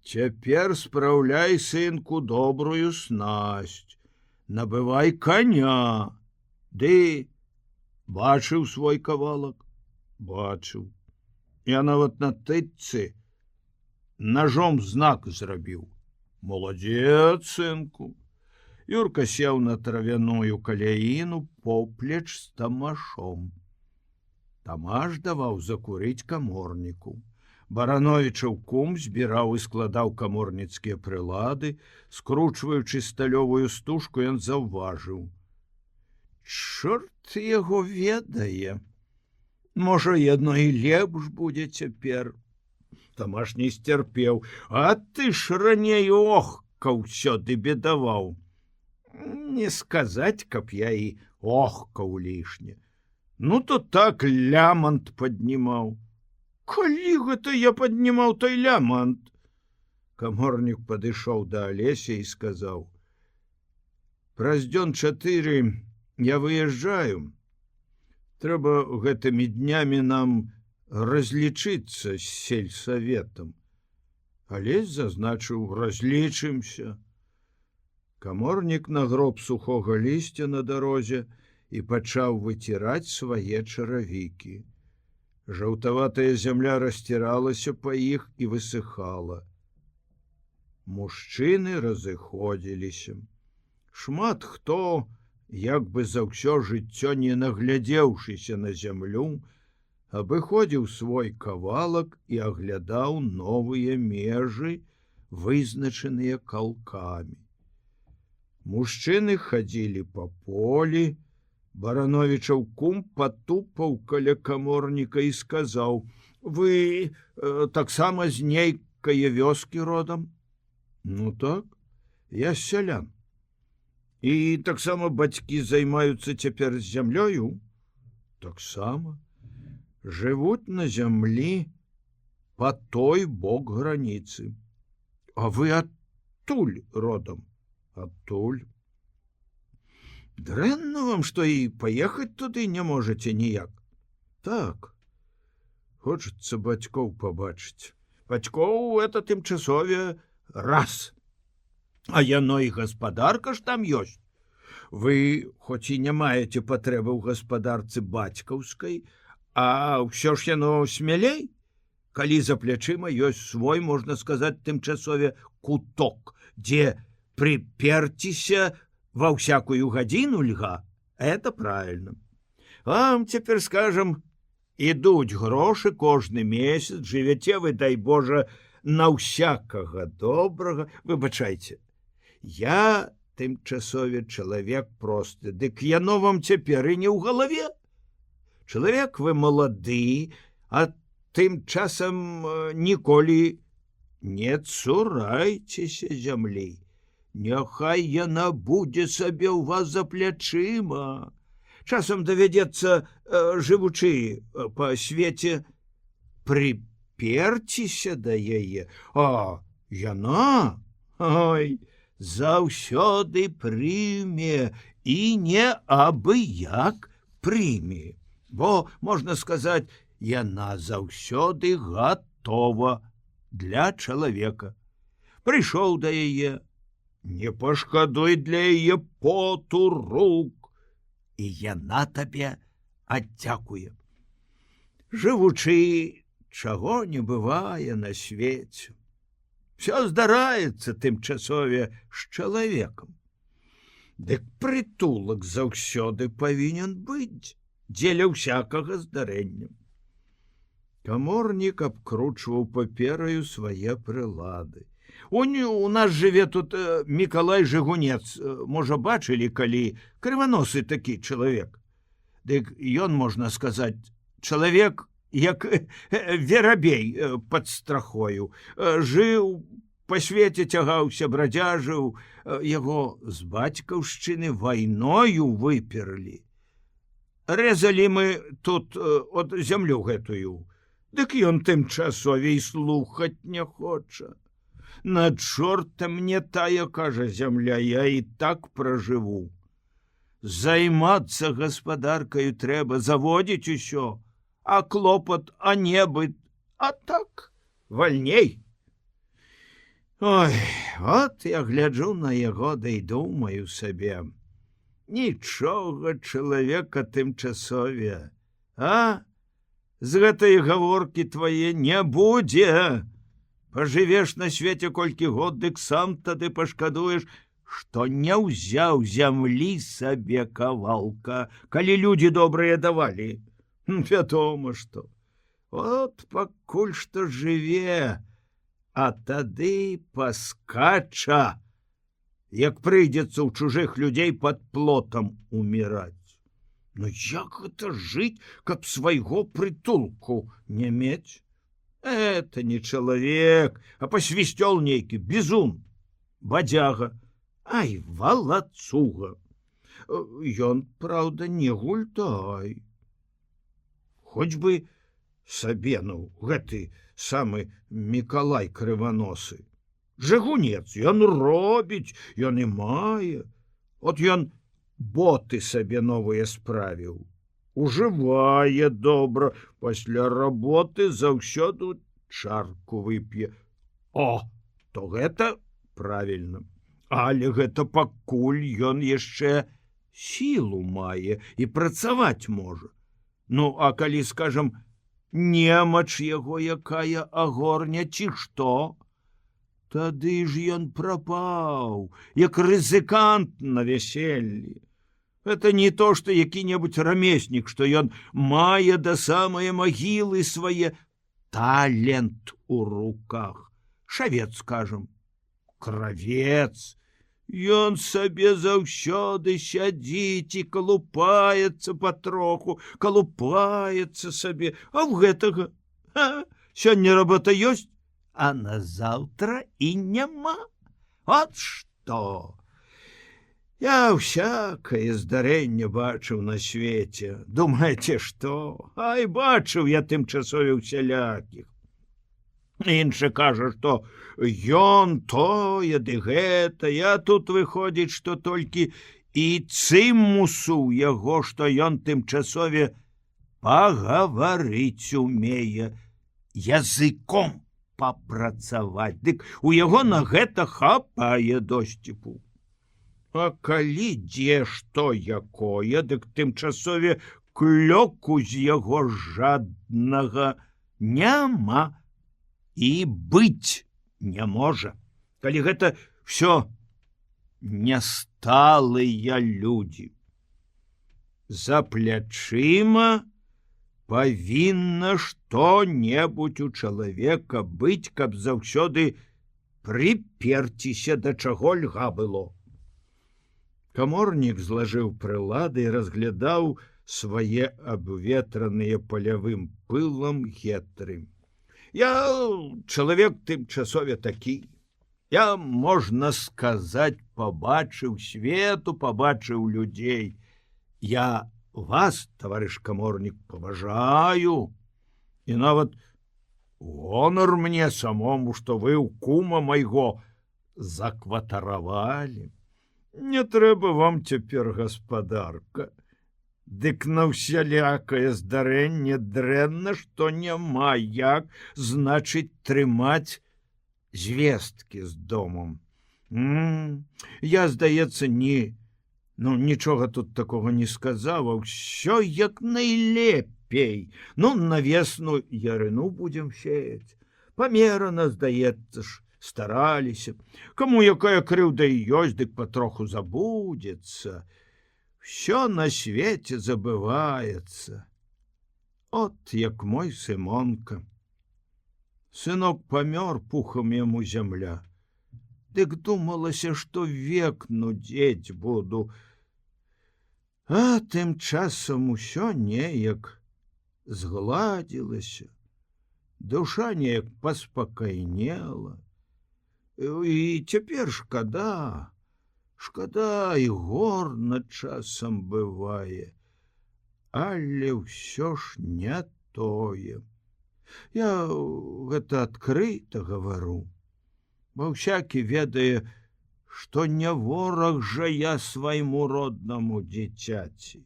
Цяпер спраўляй, сынку, добрую снасць. Набывай коня. Ды бачыў свой кавалак? Бачыў. Я нават на тычцы ножом знак зрабіў. Маладзец, сынку. Юрка сеў на травяную каляіну поплеч з Тамашом. Тамаш даваў закурыць каморніку. Барановічаў кум збіраў і складаў каморніцкія прылады, скручваючы сталёвую стужку, ён заўважыў: чорт яго ведае. Можа, едно і лепш будзе цяпер. Тамаш не сцярпеў: а ты ж раней охкаў сёды бедаваў. Не сказаць, каб я і охкаў лішне. Ну то так лямант паднімаў. Калі гэта я паднімаў той лямант? Каморнік падышоў да Алеся і сказаў: праз дзён 4 я выязджаю. Трэба гэтымі днямі нам разлічыцца з сельсаветам. Алесь зазначыў: разлічымся. Каморнік нагроб сухога лісця на дарозе і пачаў выціраць свае чаравікі. Жаўтаватая зямля расціралася па іх і высыхала. Мужчыны разыходзіліся. Шмат хто, як бы за ўсё жыццё не наглядзеўшыся на зямлю, абыходзіў свой кавалак і аглядаў новыя межы, вызначаныя калкамі. Мужчыны хадзілі па полі. Барановічаў кум патупаў каля каморніка і сказаў: вы таксама з нейкае вёскі родам? Ну так, я з сялян. І таксама бацькі займаюцца цяпер з зямлёю? Таксама. Жывуць на зямлі па той бок граніцы. А вы адтуль родам? Адтуль. Дрэнна вам, што і паехаць туды не можаце ніяк. Так. Хочацца бацькоў пабачыць. Бацькоў это тымчасове раз. А яно і гаспадарка ж там ёсць. Вы хоць і не маеце патрэбы ў гаспадарцы бацькаўскай, а ўсё ж яно смялей, калі за плячыма ёсць свой, можна сказаць, тымчасове куток, дзе прыперціся ва ўсякую гадзіну льга. Это правильно. Вам цяпер, скажам, ідуць грошы кожны месяц, жывяце вы, дай Божа, на ўсякага добрага. Выбачайце, я тымчасове чалавек просты, дык яно вам цяпер і не ў галаве. Чалавек вы малады, а тым часам ніколі не цурайцеся зямлі. Няхай яна будзе сабе ў вас за плячыма. Часам давядзецца, жывучы па свеце, прыперціся да яе. А яна, ой, заўсёды прыме і не абы-як прыме. Бо, можна сказаць, яна заўсёды гатова для чалавека. Прыйшоў да яе, Не пашкадуй для яе поту рук, і яна табе аддзякуе. Жывучы, чаго не бывае на свеце. Всё здараецца тымчасове з чалавекам. Дык прытулак заўсёды павінен быць дзеля ўсякага здарэння. Каморнік абкручваў папераю свае прылады. У нас жыве тут Мікалай Жыгунец. Можа, бачылі, калі крываносы такі чалавек. Дык ён, можна сказаць, чалавек, як верабей пад страхою. Жыў, па свеце цягаўся, брадзяжыў, яго з бацькаўшчыны вайною выперлі. Рэзалі мы тут от зямлю гэтую. Дык ён тымчасове і слухаць не хоча. На чорта мне тая, кажа, зямля, я і так пражыву. Займацца гаспадаркаю трэба, заводзіць усё, а клопат, а небыт, а так вальней. Ой, от я гляджу на яго, да і думаю сабе. Нічога чалавека тымчасове, а? З гэтай гаворкі твае не будзе. Пажывеш на свеце колькі год, дык сам тады пашкадуеш, што не ўзяў зямлі сабе кавалка, калі людзі добрыя давалі. Вядома, што. От пакуль што жыве, а тады паскача, як прыйдзецца ў чужых людзей пад плотам уміраць. Ну як гэта жыць, каб свайго прытулку не мець? Это не чалавек, а пасвісцёл нейкі, бізун, бадзяга, ай, валацуга. Ён, праўда, не гультай. Хоць бы сабе, ну, гэты самы Мікалай крываносы. Жыгунец, ён робіць, ён і мае. От ён боты сабе новыя справіў. Ужывае добра, пасля работы заўсёды чарку вып'е. О, то гэта правільна. Але гэта пакуль ён яшчэ сілу мае і працаваць можа. Ну, а калі, скажам, немач яго якая агорня ці што, тады ж ён прапаў, як рызыкант на вяселлі. Это не то, што які-небудзь рамеснік, што ён мае да самае магілы свае талент у руках. Шавец, скажам, кравец. Ён сабе заўсёды сядзіць і калупаецца патроху, калупаецца сабе, а ў гэтага сёння работа ёсць, а назаўтра і няма. От што! Я ўсякае здарэнне бачыў на свеце. Думаеце, што? Ай, бачыў я тымчасове усялякіх. Іншы кажа, што ён тое ды гэта, я тут выходзіць, што толькі і цымусу яго, што ён тымчасове пагаварыць умее, языком папрацаваць. Дык у яго на гэта хапае досціпу. А калі дзе што якое, дык тымчасове клёку з яго жаднага няма і быць не можа. Калі гэта всё нясталыя людзі. За плячыма павінна што-небудзь у чалавека быць, каб заўсёды прыперціся да чаго льга было. Каморнік злажыў прылады і разглядаў свае абветраныя палявым пылам гетры. Я чалавек тымчасове такі. Я, можна сказаць, пабачыў свету, пабачыў людзей. Я вас, таварыш каморнік, паважаю. І нават гонар мне самому, што вы ў кума майго закватаравалі. Не трэба вам цяпер, гаспадарка. Дык на ўсялякае здарэнне дрэнна, што няма як, значыць, трымаць звесткі з домам. Я, здаецца, нічога тут такого не сказаў, а ўсё як найлепей. На весну ярыну будзем сеяць. Памерана, здаецца ж, стараліся. Каму якая крыўда і ёсць, дык патроху забудзецца. Всё на свеце забываецца. От як мой Сымонка. Сынок памёр, пухам яму зямля. Дык думалася, што век нудзець буду. А тым часам усё неяк згладзілася. Душа неяк паспакайнела. І цяпер шкада і горна часам бывае. Але ўсё ж не тое. Я гэта адкрыта гавару, бо всякі ведае, што не вораг жа я свайму роднаму дзіцяці.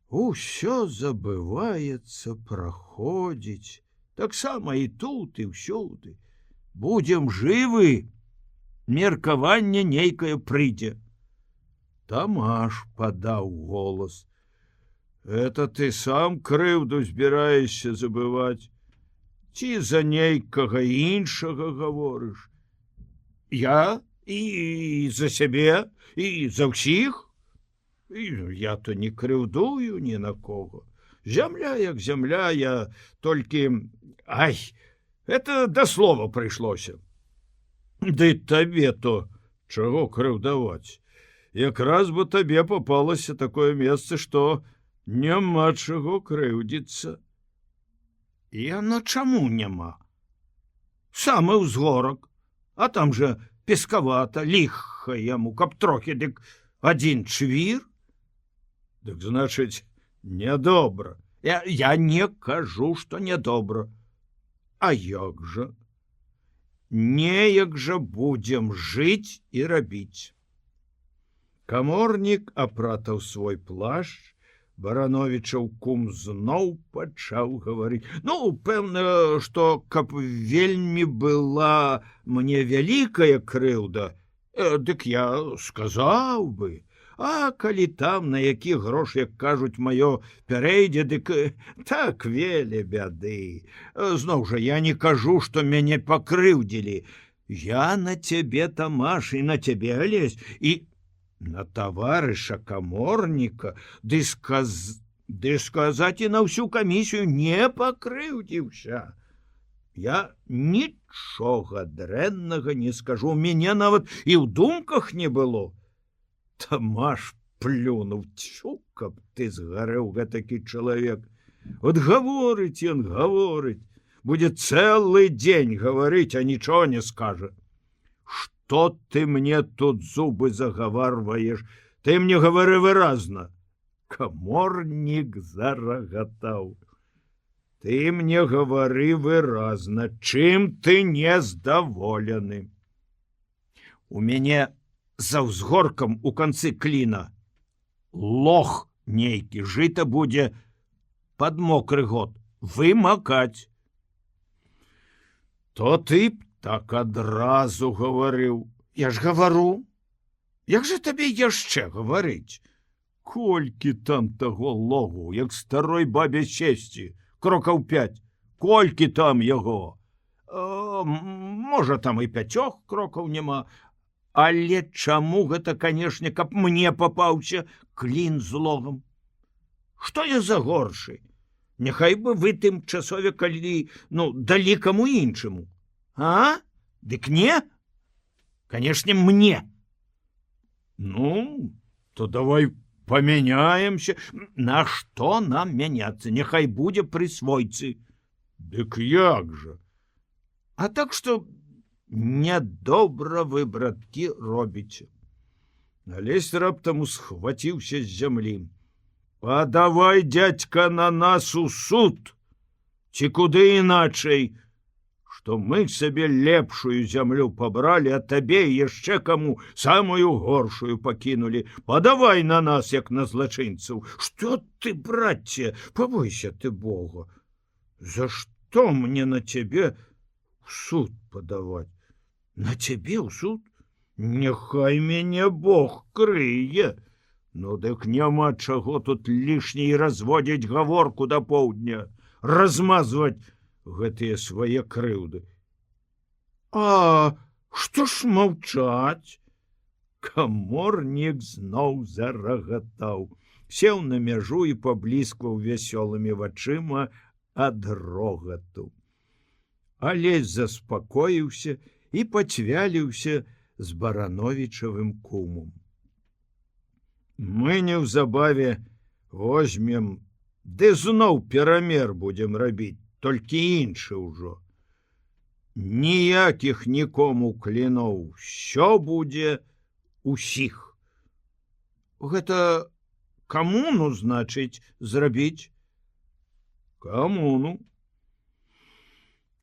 Усё забываецца, праходзіць, таксама і тут, і ўсюды. Будзем жывы, меркаванне нейкае прыйдзе. Тамаш падаў голас. Это ты сам крыўду збіраешся забываць? Ці за нейкага іншага гаворыш? Я і за сябе, і за ўсіх? Я то не крыўдую ні на кого. Зямля як зямля, я толькі... Это да слова прыйшлося. Ды табе то чаго крыўдаваць? Якраз бы табе попалася такое месца, што няма чаго крыўдзіцца. Яно чаму няма? Самы ўзгорак, а там жа пескавата, ліха яму, каб трохі, дык адзін чвір. Дык значыць, нядобра. Я не кажу, што нядобра. А як жа? Неяк жа будзем жыць і рабіць. Каморнік апратаў свой плашч, Барановічаў кум зноў пачаў гаварыць. Пэўна, што каб вельмі была мне вялікая крыўда, дык я сказаў бы. А калі там, на які грош, як кажуць, маё пярэйдзе, дык так веле бяды. Зноў жа, я не кажу, што мяне пакрыўдзілі. Я на цябе, Тамаш, і на цябе, Алесь, і на таварыша каморніка, ды сказаць і на ўсю камісію не пакрыўдзіўся. Я нічога дрэннага не скажу, мяне нават і ў думках не было. Тамаш плюнуў, цю, каб ты згарэў, гэтакі чалавек. От гаворыць ён, гаворыць, будзе цэлы дзень гаварыць, а нічого не скажа. Што ты мне тут зубы загаварваеш? Ты мне гавары выразна. Каморнік зарагатаў. Ты мне гавары выразна, чым ты нездаволены. У мяне за ўзгоркам у канцы кліна лох нейкі, жыта будзе пад мокры год вымакаць. То ты б так адразу гаварыў. Я ж гавару. Як жа табе яшчэ гаварыць? Колькі там таго логу, як старой бабе сесці, крокаў 5. Колькі там яго? Можа, там і 5 крокаў няма. Але чаму гэта, канешне, каб мне папаўся клін з логам? Што я за горшы? Няхай бы вы тым часове калі, далі каму іншаму. А? Дык не? Канешне, мне. То давай памяняемся. На што нам мяняцца? Няхай будзе пры свойцы. Дык як жа? А так што нядобра вы, браткі, робіце. Алесь раптам усхваціўся з зямлі. Падавай, дядька, на нас у суд. Ці куды іначай? Што мы сабе лепшую зямлю пабралі, а табе яшчэ каму самую горшую пакінулі. Падавай на нас, як на злачынцаў. Што ты, братце, пабойся ты Бога. За што мне на цябе в суд падаваць? На цябе ў суд? Няхай мяне Бог крые. Ну дык няма чаго тут лішняй разводзіць гаворку да поўдня, размазваць гэтыя свае крыўды. А што ж маўчаць? Каморнік зноў зарагатаў, сеў на мяжу і пабліскваў вясёлымі вачыма ад рогату. Алесь заспакоіўся і пацвяліўся з Барановічавым кумом. Мы неўзабаве возьмем, ды зноў перамер будзем рабіць, толькі іншы ўжо. Ніякіх нікому кліноў, усё будзе усіх. Гэта камуну, значыць, зрабіць? Камуну.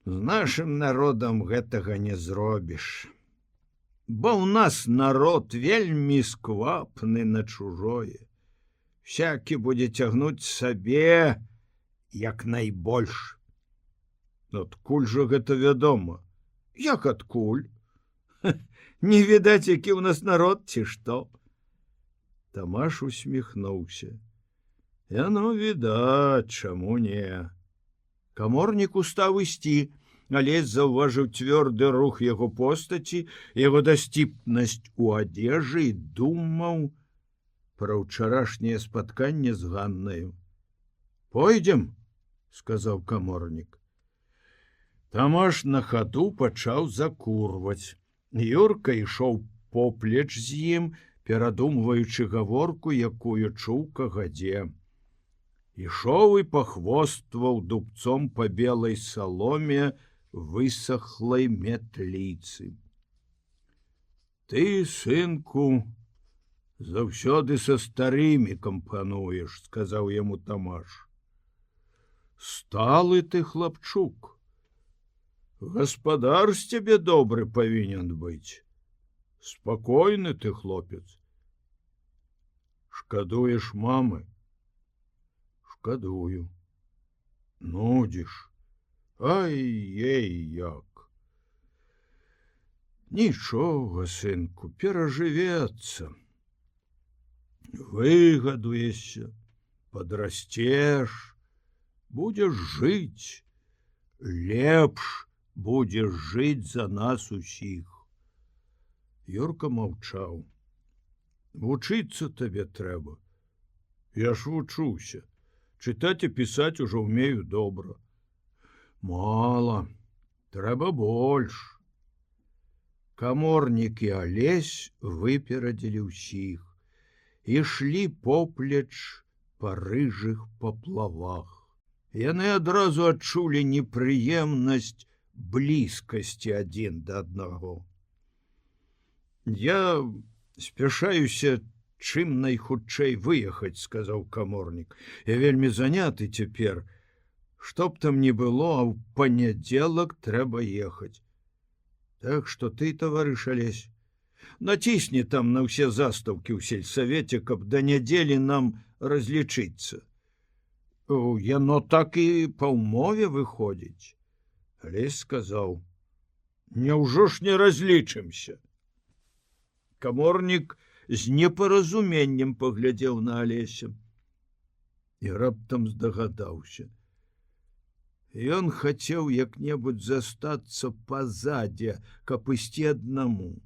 З нашым народам гэтага не зробіш. Бо ў нас народ вельмі сквапны на чужое. Всякі будзе цягнуць сабе як найбольш. Адкуль жа гэта вядома? Як адкуль? Не відаць, які ў нас народ, ці што? Тамаш усміхнуўся. Яно відаць, чаму не. Каморнік устаў ісці, Алесь заўважыў цвёрды рух яго постаці, яго дасціпнасць у адзежы і думаў пра ўчарашняе спатканне з Ганнаю. Пойдзем, сказаў каморнік. Тамаш на хаду пачаў закурваць. Юрка ішоў поплеч з ім, перадумваючы гаворку, якую чуў кагадзе. Ішоў і пахвостваў дубцом па белай саломе высохлай метліцы. Ты, сынку, заўсёды са старымі кампануеш, сказаў яму Тамаш. Сталы ты хлапчук. Гаспадар з цябе добры павінен быць. Спакойны ты хлопец. Шкадуеш мамы? Шкадую. Нудзіш. Ай-ей, як. Нічога, сынку, перажывецца. Выгадуешся, падрасцеш, будзеш жыць, лепш будзеш жыць за нас усіх. Юрка маўчаў. Вучыцца табе трэба. Я ж вучуся. Чытаць і пісаць ужо ўмею добра. Мала, трэба больш. Каморнік і Алесь выперадзілі ўсіх. Ішлі поплеч па рыжых паплавах. Яны адразу адчулі непрыемнасць блізкасці адзін да аднаго. Я спяшаюся чым найхутчэй выехаць, сказаў каморнік. Я вельмі заняты цяпер. Што б там ні было, а ў панядзелак трэба ехаць. Так што ты, таварыш Алесь, націсні там на ўсе застаўкі ў сельсавеце, каб да нядзелі нам разлічыцца. Яно так і па ўмове выходзіць. Алесь сказаў: няўжо ж не разлічымся? Каморнік з непаразуменнем паглядзеў на Алеся і раптам здагадаўся. Ён хацеў як-небудзь застацца пазадзе, каб ісці аднаму.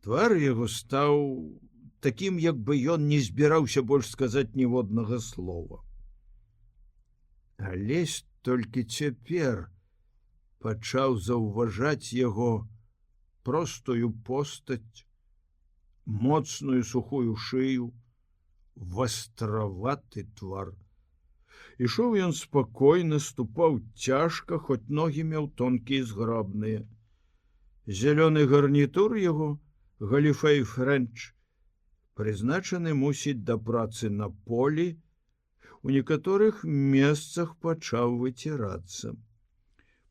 Твар яго стаў такім, як бы ён не збіраўся больш сказаць ніводнага слова. Алесь толькі цяпер пачаў заўважаць яго простую постаць, моцную сухую шыю, вастраваты твар. Ішоў ён спакойна, ступаў цяжка, хоць ногі меў тонкія і зграбныя. Зялёны гарнітур яго, галіфей фрэнч, прызначаны мусіць да працы на полі, у некаторых месцах пачаў выцірацца.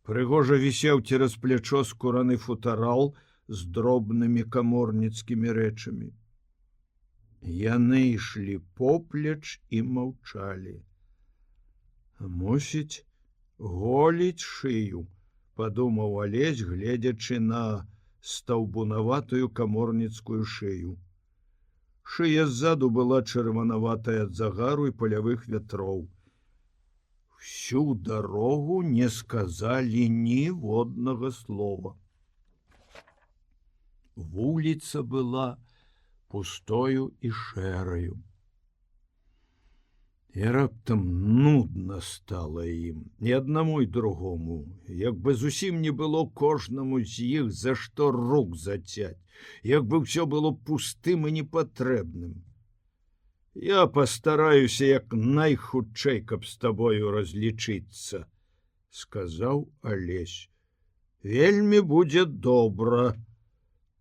Прыгожа вісеў цераз плячо скураны футарал з дробнымі каморніцкімі рэчамі. Яны ішлі поплеч і маўчалі. Мусіць, голіць шыю, падумаў Алесь, гледзячы на стаўбунаватую каморніцкую шыю. Шыя ззаду была чырванаватая ад загару і палявых вятроў. Всю дарогу не сказалі ніводнага слова. Вуліца была пустою і шэраю. І раптам нудна стала ім, і аднаму і другому, як бы зусім не было кожнаму з іх за што рук зацяць, як бы ўсё было пустым і непатрэбным. Я пастараюся як найхутчэй, каб з табою разлічыцца, сказаў Алесь. Вельмі будзе добра,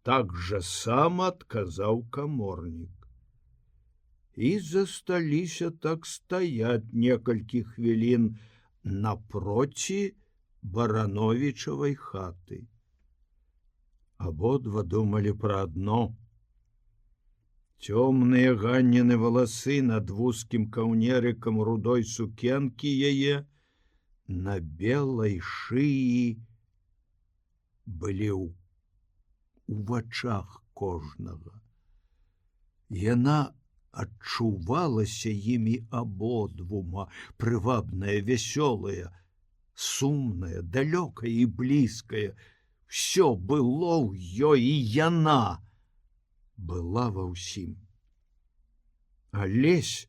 так жа сама адказаў каморнік. І засталіся так стаяць некалькі хвілін напроці Барановічавай хаты. Абодва думалі пра адно. Цёмныя ганнены валасы над вузкім каўнерыкам рудой сукенкі яе на белай шыі былі у вачах кожнага. Яна адчувалася імі абодвума, прывабная, вясёлая, сумная, далёкая і блізкая. Всё было ў ёй, і яна была ва ўсім. Алесь,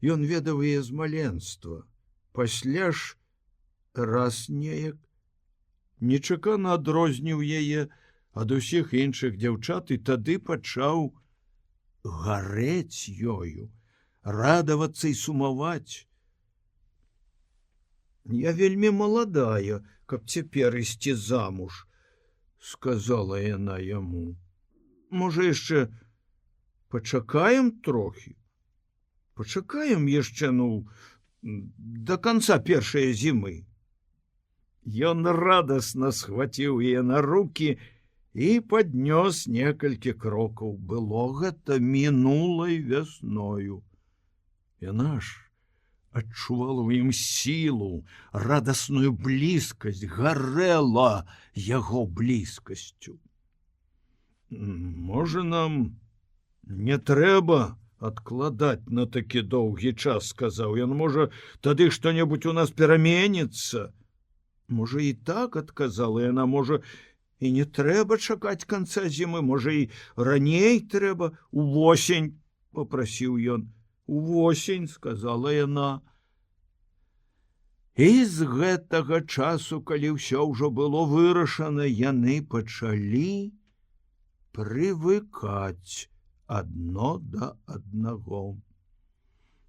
ён ведаў яе з маленства, пасля ж раз неяк нечакана адрозніў яе ад усіх іншых дзяўчат і тады пачаў гарэць ёю, радавацца і сумаваць. Я вельмі маладая, каб цяпер ісці замуж, сказала яна яму. Можа, яшчэ пачакаем трохі? Пачакаем яшчэ, да канца першай зімы. Ён радасна схваціў яе на рукі і паднёс некалькі крокаў. Было гэта мінулай вясною. Яна ж адчувала ў ім сілу, радасную блізкасць, гарэла яго блізкасцю. Можа, нам не трэба адкладаць на такі доўгі час, сказаў ён. Можа, тады што-небудзь у нас пераменіцца. Можа, і так, адказала яна, можа, і не трэба чакаць канца зімы, можа, і раней трэба, увосень, попрасіў ён. Увосень, сказала яна. І з гэтага часу, калі ўсё ўжо было вырашана, яны пачалі прывыкаць адно да аднаго.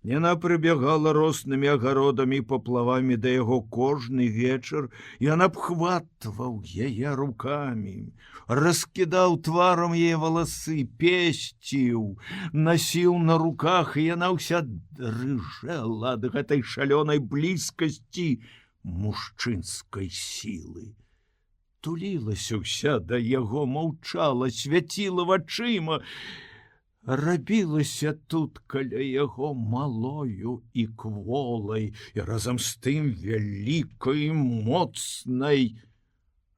Яна прыбегала роснымі агародамі і паплавамі да яго кожны вечар, ён абхватваў яе рукамі, раскідаў тварам яе валасы, песціў, насіў на руках, і яна ўся дрыжэла ад гэтай шалёнай блізкасці мужчынскай сілы. Тулілася ўся да яго, маўчала, свяціла вачыма, рабілася тут каля яго малою і кволай, і разам з тым вялікай, моцнай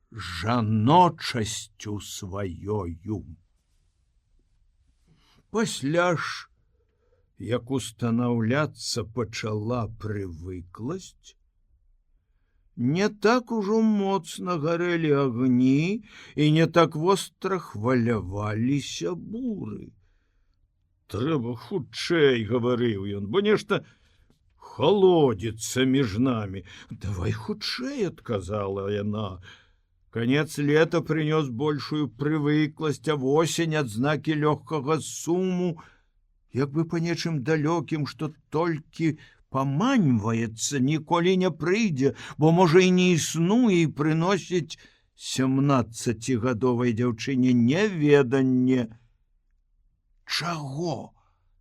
жаночасцю сваёю. Пасля ж, як устанаўляцца пачала прывыкласць, не так ужо моцна гарэлі агні і не так востра хваляваліся буры. Трэба хутчэй, гаварыў ён, бо нешта холодзіцца між намі. Давай хутчэй, адказала яна. Канец лета прынёс большую прывыкласць, а восень адзнакі лёгкага суму, як бы па нечым далёкім, што толькі паманьваецца, ніколі не прыйдзе, бо, можа, і не існуе, і прыносіць 17гадовай дзяўчыне неведанне. Чаго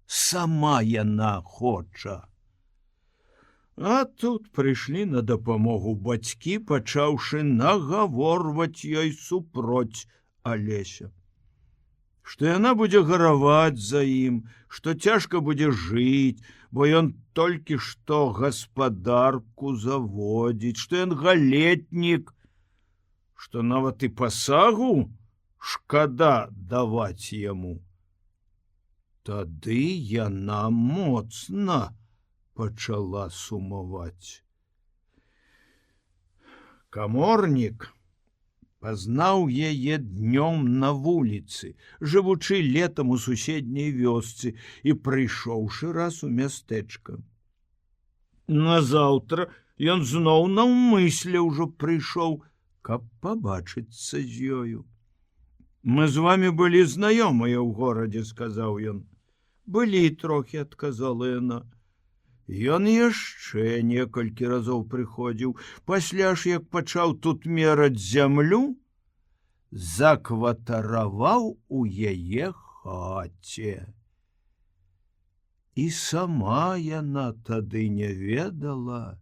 сама яна хоча? А тут прыйшлі на дапамогу бацькі, пачаўшы нагаворваць ёй супроць Алеся. Што яна будзе гараваць за ім, што цяжка будзе жыць, бо ён толькі што гаспадарку заводзіць, што ён галетнік што нават і пасагу шкада даваць яму. Тады яна моцна пачала сумаваць. Каморнік пазнаў яе днём на вуліцы, жывучы летам у суседняй вёсцы і прыйшоўшы раз у мястэчка. Назаўтра ён зноў наўмысля ўжо прыйшоў, каб пабачыцца з ёю. Мы з вами былі знаёмыя ў горадзе, сказаў ён. Былі трохі, адказала яна. Ён яшчэ некалькі разоў прыходзіў, пасля ж, як пачаў тут мераць зямлю, закватараваў у яе хаце. І сама яна тады не ведала,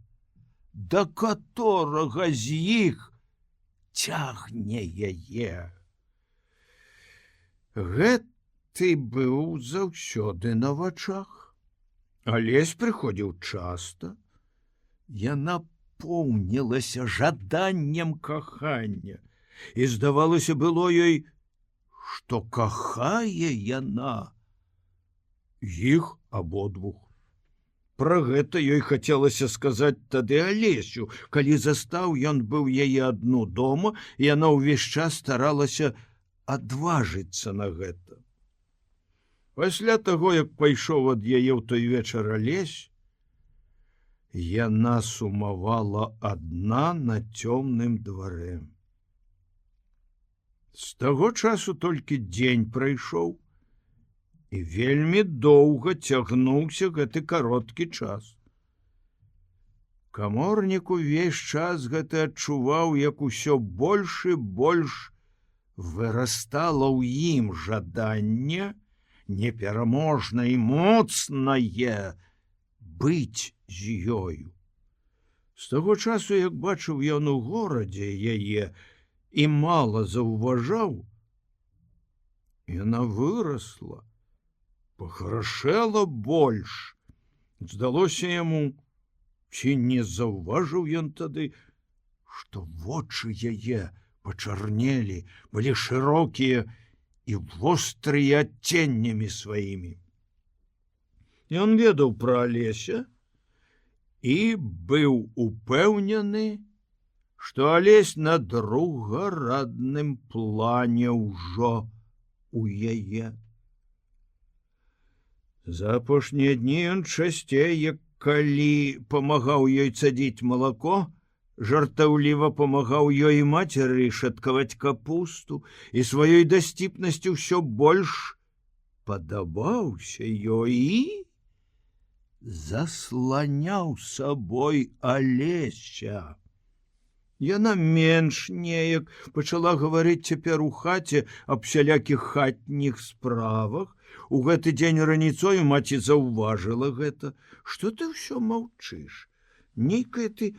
да каторага з іх цягне яе. Гэты быў заўсёды на вачах. Алесь прыходзіў часта. Яна поўнілася жаданнем кахання, і здавалася было ёй, што кахае яна іх абодвух. Пра гэта ёй хацелася сказаць тады Алесю, калі застаў ён быў яе адну дома, і яна ўвесь час старалася адважыцца на гэта. Пасля таго, як пайшоў ад яе ў той вечар Алесь, яна сумавала адна на цёмным дварэ. З таго часу толькі дзень прайшоў, і вельмі доўга цягнуўся гэты кароткі час. Каморнік увесь час гэты адчуваў, як усё больш і больш вырастала ў ім жаданне непераможна і моцнае быць з ёю. З таго часу, як бачыў ён у горадзе яе і мала заўважаў, яна вырасла, пахарашэла больш. Здалося яму, ці не заўважыў ён тады, што вочы яе пачарнелі, былі шырокія і вострыя адценнямі сваімі. Ён ведаў пра Алеся і быў упэўнены, што Алесь на другарадным плане ўжо у яе. За апошнія дні ён часцей, як калі памагаў ёй цадзіць малако, жартаўліва памагаў ёй мацеры шаткаваць капусту і сваёй дасціпнасцю ўсё больш падабаўся ёй і засланяў сабой Алеся. Яна менш неяк пачала гаварыць цяпер у хаце аб сялякіх хатніх справах. У гэты дзень раніцою маці заўважыла гэта. Што ты ўсё маўчыш? Нейкая ты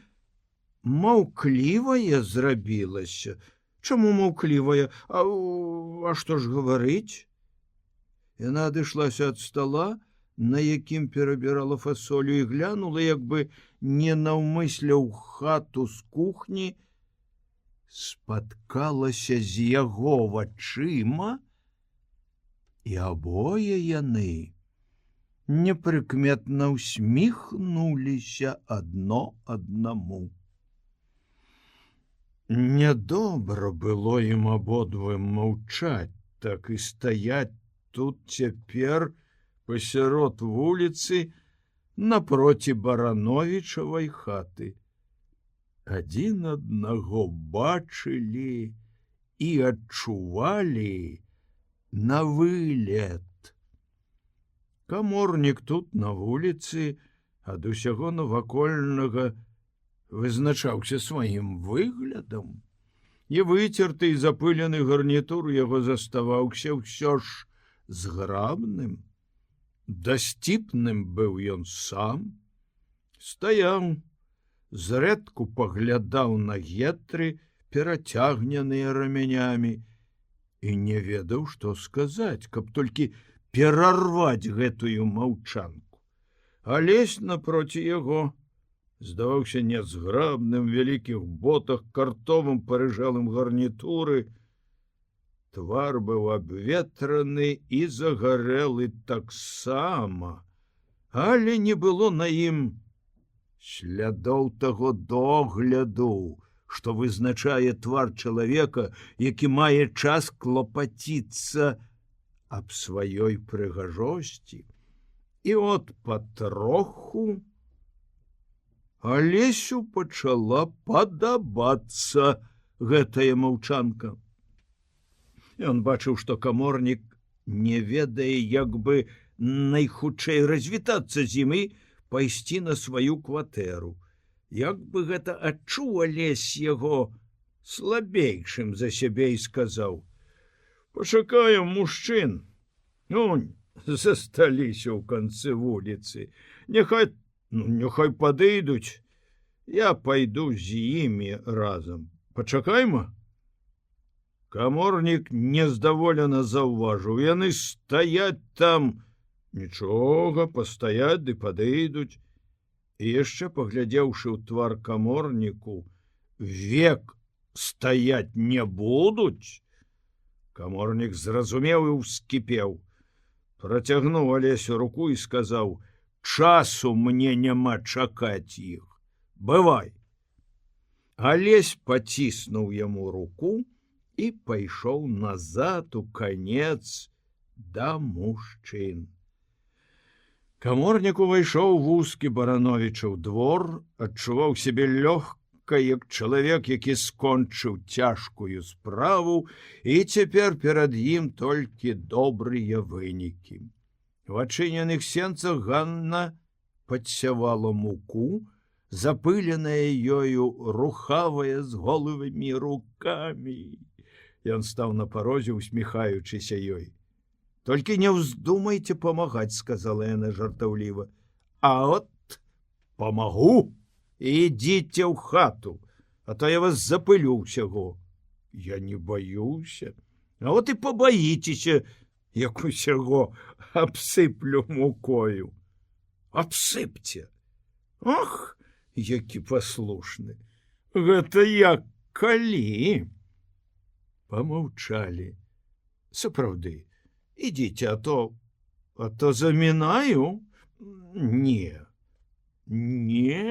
маўклівая зрабілася. Чаму маўклівая? А што ж гаварыць? Яна адышлася ад стала, на якім перабірала фасолю, і глянула, як бы ненаўмысля ў хату з кухні, спаткалася з яго вачыма, і абое яны непрыкметна усміхнуліся адно аднаму. Нядобра было ім абодвым маўчаць, так і стаяць тут цяпер пасярод вуліцы напроці Барановічавай хаты. Адзін аднаго бачылі і адчувалі на вылет. Каморнік тут на вуліцы ад усяго навакольнага вызначаўся сваім выглядам, і выцерты і запылены гарнітур яго заставаўся ўсё ж зграбным. Дасціпным быў ён сам, стаяў, зрэдку паглядаў на гетры, перацягненыя рамянямі, і не ведаў, што сказаць, каб толькі перарваць гэтую маўчанку. Алесь напроці яго здаваўся нязграбным вялікіх ботах, картовым парыжалым гарнітуры. Твар быў абветраны і загарэлы таксама, але не было на ім слядоў таго догляду, што вызначае твар чалавека, які мае час клапаціцца аб сваёй прыгажосці. І от патроху Алесю пачала падабацца гэтая маўчанка. Ён бачыў, што каморнік не ведае, як бы найхутчэй развітацца з ім і пайсці на сваю кватэру. Як бы гэта адчуў Алесь яго слабейшым за сябе і сказаў: «Пачакаем мужчын. Унь, засталіся ў канцы вуліцы. Няхай падыйдуць. Я пайду з імі разам. Пачакайма?» Каморнік нездаволена заўважыў: «Яны стаяць там. Нічога, пастаяць ды падыйдуць». І яшчэ, паглядзеўшы ў твар каморніку, «Век стаяць не будуць». Каморнік зразумеў і ўскіпеў. Працягнуў Алесю руку і сказаў: «Часу мне няма чакаць іх. Бывай». Алесь паціснуў яму руку і пайшоў назад у канец да мужчын. Каморнік увайшоў вузкі барановічаў двор, адчуваў сябе лёгка, як чалавек, які скончыў цяжкую справу, і цяпер перад ім толькі добрыя вынікі. В адчыненых сенцах Ганна падсявала муку, запыленая ёю, рухавая, з голымі рукамі. Ён стаў на парозе, усміхаючыся ёй. «Толькі не ўздумайце памагаць», — сказала яна жартаўліва. «А от памагу, ідзіце ў хату, а то я вас запылю ўсяго». «Я не баюся». «А от і пабаіцеся, як усяго абсыплю мукою». «Абсыпце». «Ах, які паслушны! Гэта як калі?» Памаўчалі. «Сапраўды, ідзіце, а то замінаю». «Не, не».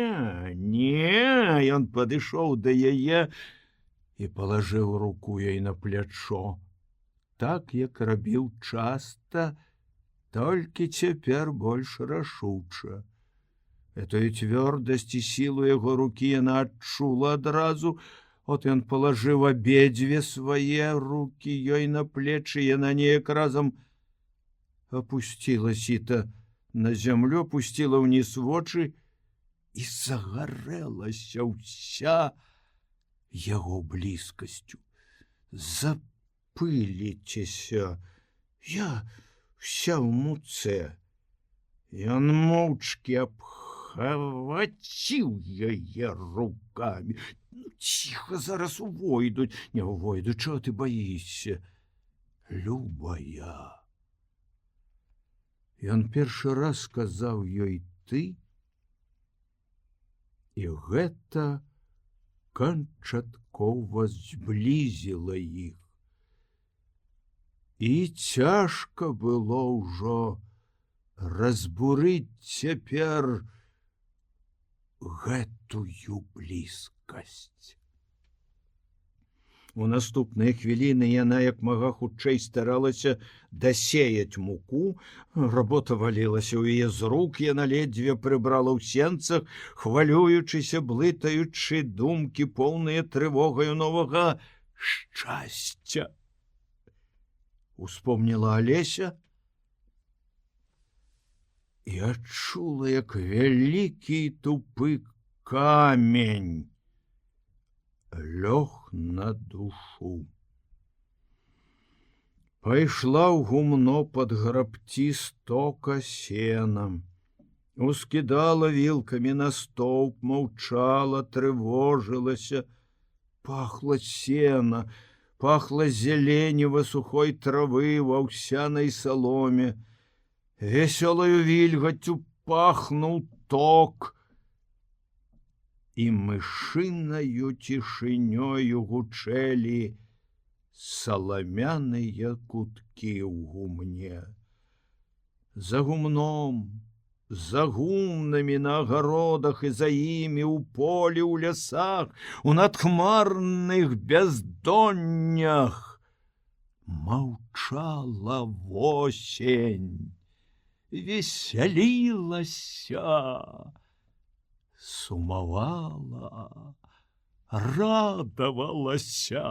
Ён падышоў да яе і палажыў руку ёй на плячо, так, як рабіў часта, толькі цяпер больш рашуча. Этую цвёрдасць і сілу яго рукі яна адчула адразу. От ён палажыў абедзве свае рукі ёй на плечы, яна неяк разам опусціла сіта на зямлю, опусціла ўніз вочы і загарэлася ўся яго блізкасцю. «Запыліцеся, я вся ў муцэ». Ён моўчкі абхваціў яе рукамі. «Ціха, зараз увойдуць». «Не увойдуць, чого ты баішся, любая?» Ён першы раз сказаў ёй «ты», і гэта канчаткова зблізіла іх. І цяжка было ўжо разбурыць цяпер гэтую блізкасць. У наступныя хвіліны яна як мага хутчэй старалася дасеяць муку. Работа валілася ў яе з рук, яна ледзьве прыбрала ў сенцах, хвалюючыся, блытаючы думкі, поўныя трывогаю новага шчасця. Успомніла Алеся і адчула, як вялікі тупы камень лёг на душу. Пайшла ў гумно пад грабці стока сенам, ускідала вілкамі на стоўп, маўчала, трывожылася. Пахла сена, пахла зеленева сухой травы ва ўсянай саломе. Весёлаю вільгаццю пахнуў ток. і мышынаю цішынёю гучэлі саламяныя куткі ў гумне. За гумном, за гумнамі на агародах і за імі ў полі, ў лясах, у надхмарных бяздоннях маўчала восень, весялілася, сумавала, радавалася.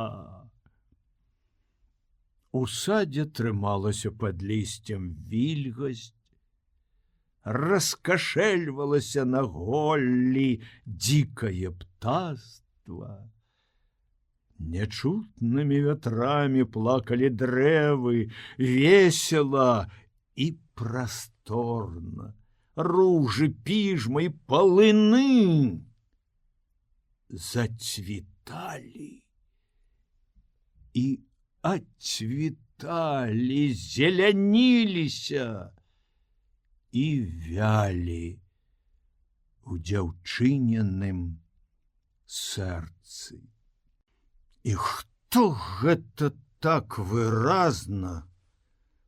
У садзе трымалася пад лісцем вільгасць, раскашэльвалася на голлі дзікае птаства. Нячутнымі вятрамі плакалі дрэвы, весела і прасторна. Ружы, піжмы і палыны зацвіталі і ацвіталі, зеляніліся і вялі у дзяўчыняным сэрцы. І хто гэта так выразна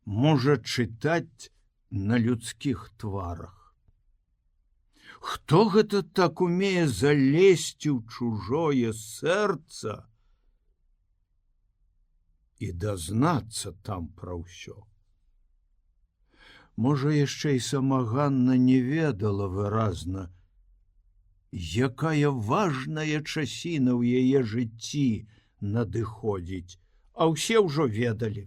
можа чытаць на людскіх тварах? Хто гэта так умее залезці ў чужое сэрца і дазнацца там пра ўсё? Можа, яшчэ і сама Ганна не ведала выразна, якая важная часіна ў яе жыцці надыходзіць, а ўсе ўжо ведалі.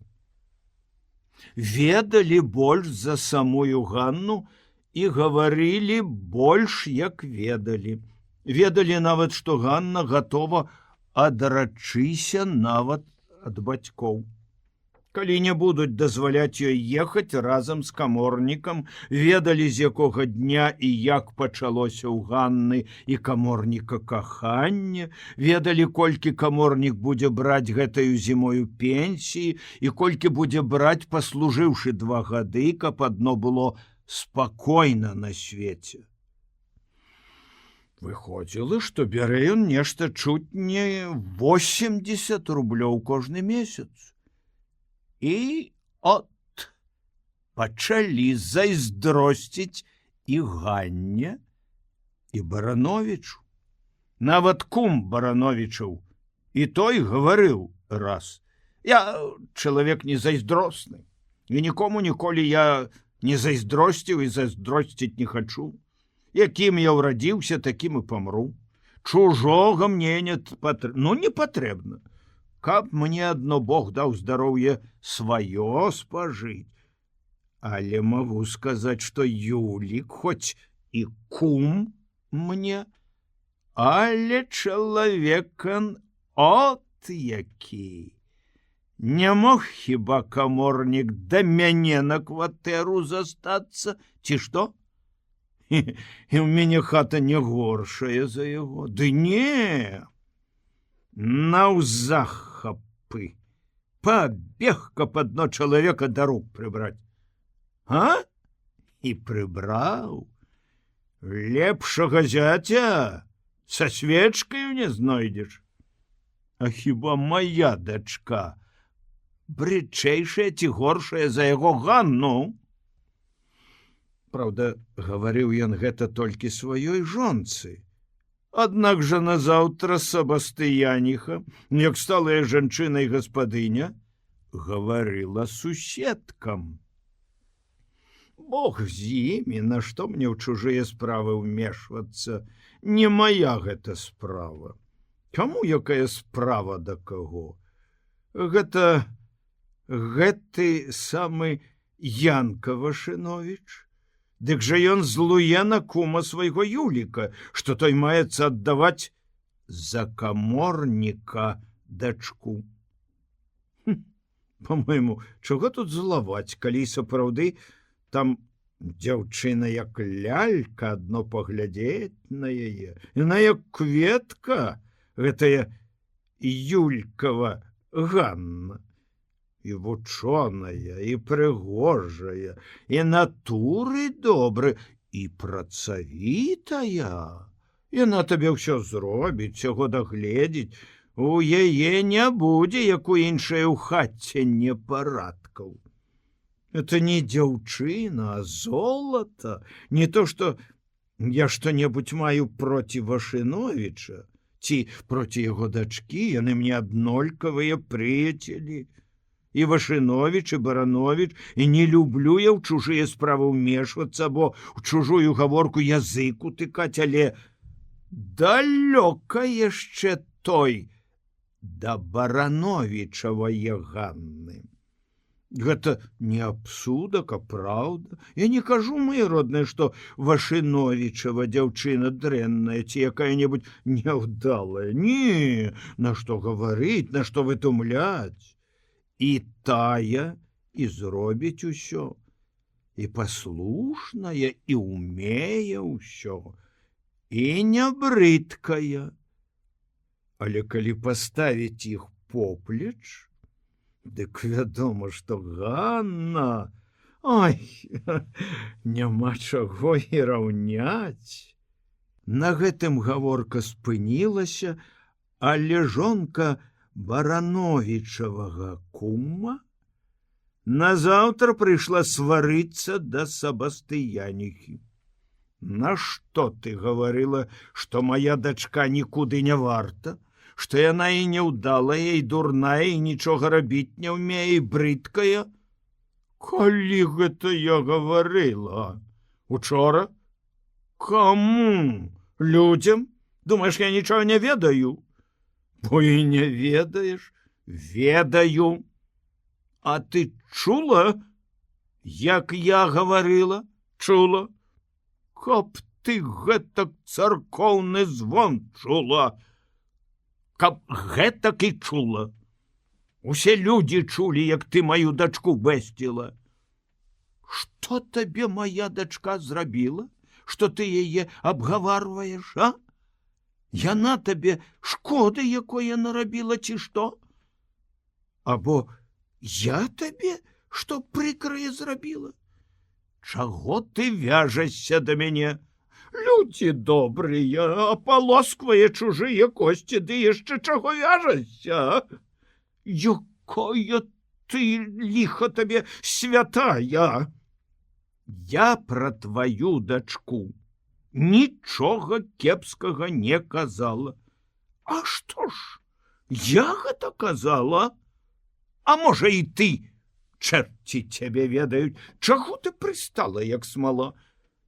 Ведалі больш за самую Ганну і гаварылі больш, як ведалі. Ведалі нават, што Ганна гатова адрачыся нават ад бацькоў. Калі не будуць дазваляць ёй ехаць разам з каморнікам, ведалі, з якога дня і як пачалося ў Ганны і каморніка каханне, ведалі, колькі каморнік будзе браць гэтаю зімою пенсіі і колькі будзе браць, паслужыўшы 2 гады, каб адно было спакойна на свеце. Выходзіла, што бярэ ён нешта чуць не 80 рублёў кожны месяц. І от пачалі зайздросціць і Ганне, і Барановічу. Нават кум Барановічаў і той гаварыў раз: я чалавек не зайздросны, і нікому ніколі я не зайздросціў і зайздросціць не хачу. Якім я ўрадзіўся, такім і памру. Чужога мне не патрэбна. Каб мне адно Бог даў здароўе сваё спажыць. Але магу сказаць, што Юлік хоць і кум мне, але чалавекан от які. Не мог хіба каморнік да мяне на кватэру застацца, ці што? І ў мяне хата не горшая за яго. Ды не! Наўзахапы, пабег, каб адно чалавека да рук прыбраць. А? І прыбраў. Лепшага зяця са свечкаю не знойдзеш. А хіба моя дачка брыдчэйшая ці горшая за яго Ганну? Праўда, гаварыў ён гэта толькі сваёй жонцы. Аднак жа назаўтра Сабастыяніха, як сталая жанчына і гаспадыня, гаварыла суседкам: Бог з імі, нашто мне ў чужыя справы ўмешвацца? Не моя гэта справа. Каму якая справа да каго? Гэты самы Янка Вашыновіч. Дык жа ён злуе на кума свайго Юліка, што той маецца аддаваць за каморніка дачку. Па-мойму, чого тут злаваць, калі сапраўды там дзяўчына як лялька, адно паглядзець на яе, яна як кветка, гэтая Юлькава Ганна. І вучоная, і прыгожая, і натуры добры, і працавітая, Яна табе ўсё зробіць, усяго дагледзіць. У яе не будзе, як у іншай у хаце непарадкаў. Это не дзяўчына, а золата. Не то, што я што-небудзь маю проці Вашыновіча ці проці яго дачкі, яны мне аднолькавыя прыяцелі. І Вашыновіч, і Барановіч, і не люблю я ў чужыя справы ўмешвацца, бо ў чужую гаворку язык утыкаць, але далёка яшчэ той да Барановічавае Ганны. Гэта не абсудак, а праўда. Я не кажу, мае родныя, што Вашыновічава дзяўчына дрэнная ці якая-небудзь няўдалая. Не, на што гаварыць, на што вытумляць. І тая і зробіць усё, і паслушная, і ўмее ўсё, і не брыдкая. Але калі паставіць іх поплеч, дык вядома, што Ганна, ой, няма чаго і раўняць. На гэтым гаворка спынілася, але жонка Барановічавага кума назаўтра прыйшла сварыцца да Сабастыяніхі. Нашто ты гаварыла, што мая дачка нікуды не варта, што яна і няўдалая, і дурная, і нічога рабіць не ўмее, і брыдкая? Калі гэта я гаварыла? Учора? Каму? Людзям? Думаеш, я нічога не ведаю? Бо і не ведаеш? Ведаю. А ты чула, як я гаварыла? Чула? Каб ты гэтак царкоўны звон чула, каб гэтак і чула. Усе людзі чулі, як ты маю дачку бэсціла. Што табе моя дачка зрабіла, што ты яе абгаварваеш, а? Яна табе шкоды якое нарабіла, ці што? Або я табе што прыкрае зрабіла? Чаго ты вяжешся да мяне? Людзі добрыя, апалосквае чужыя косці, ды яшчэ чаго вяжешся? Якое ты ліха табе святая? Я пра тваю дачку нічога кепскага не казала. А што ж, я гэта казала? А можа і ты, чэрці цябе ведаюць, чаго ты прыстала, як смала?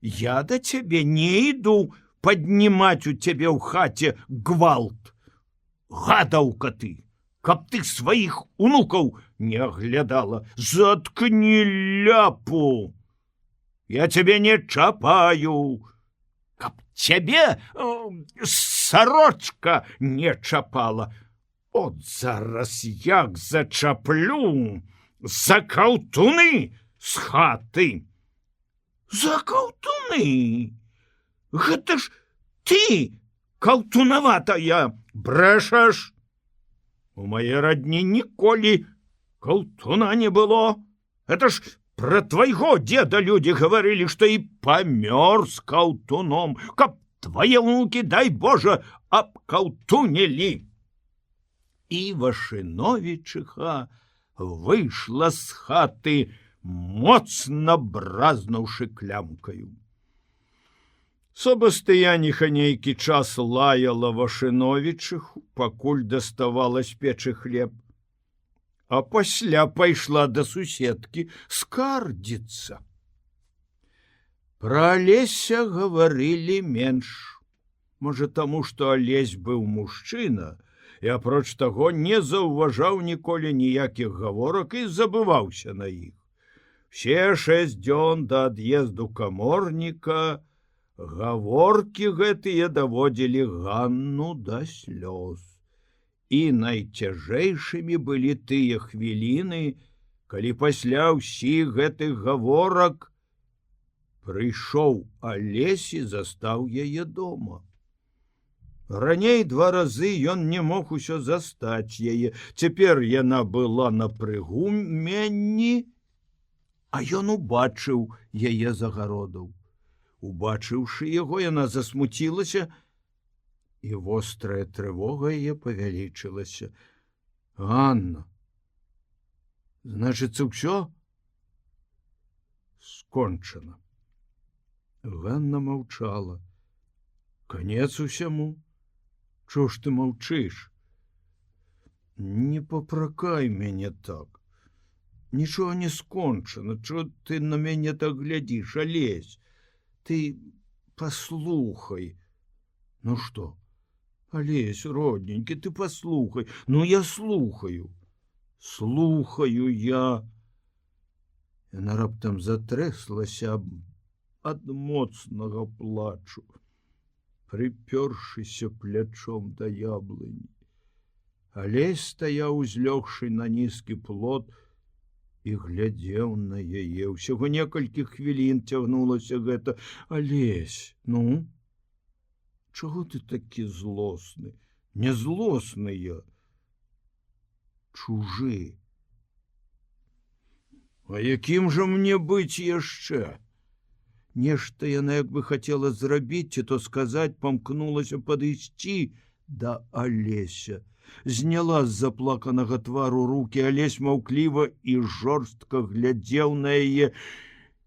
Я да цябе не іду паднімаць у цябе ў хаце гвалт. Гадаўка ты, каб ты сваіх унукаў не аглядала. Заткні ляпу. Я цябе не чапаю. Каб цябе сарочка не чапала. От зараз як зачаплю за каўтуны з хаты. За каўтуны? Гэта ж ты, каўтунаватая, брэшаш. У мае радні ніколі каўтуна не было. Это ж пра твайго деда людзі гаварылі, што і памёр з каўтуном, каб твае ўнукі, дай Божа, абкаўтунілі. І Вашыновічыха выйшла з хаты, моцна бразнуўшы клямкаю. Сабастыяніха нейкі час лаяла Вашыновічыху, пакуль даставала з печы хлеб, а пасля пайшла да суседкі скардзіцца. Пра Алеся гаварылі менш. Можа, таму, што Алесь быў мужчына, і апроч таго не заўважаў ніколі ніякіх гаворак і забываўся на іх. Все 6 дзён да ад'езду каморніка гаворкі гэтыя даводзілі Ганну да слёз. І найцяжэйшымі былі тыя хвіліны, калі пасля ўсіх гэтых гаворак прыйшоў Алесь і застаў яе дома. Раней 2 разы ён не мог усё застаць яе. Цяпер яна была на прыгуменні, а ён убачыў яе з агародаў. Убачыўшы яго, яна засмуцілася І вострая трывога яе павялічылася. Ганна, значыцца, ўсё скончана. Ганна маўчала. Канец усяму. Чого ж ты маўчыш? Не папракай мяне так. Нічога не скончана. Чого ты на мяне так глядзіш, Алесь? Ты паслухай. Ну што? Алесь, родненькі, ты паслухай. Ну я слухаю. Слухаю я. Яна раптам затрэслася ад моцнага плачу, прыпёршыся плячом да яблыні. Алесь стаяў, узлёгшы на нізкі плот, і глядзеў на яе. Усяго некалькі хвілін цягнулася гэта. Алесь, ну? Чаго ты такі злосны? Не злосны я. Чужы. А якім жа мне быць яшчэ? Нешта яна як бы хацела зрабіць, ці то сказаць, памкнулася падысці да Алеся. Зняла з заплаканага твару рукі. Алесь маўкліва і жорстка глядзеў на яе.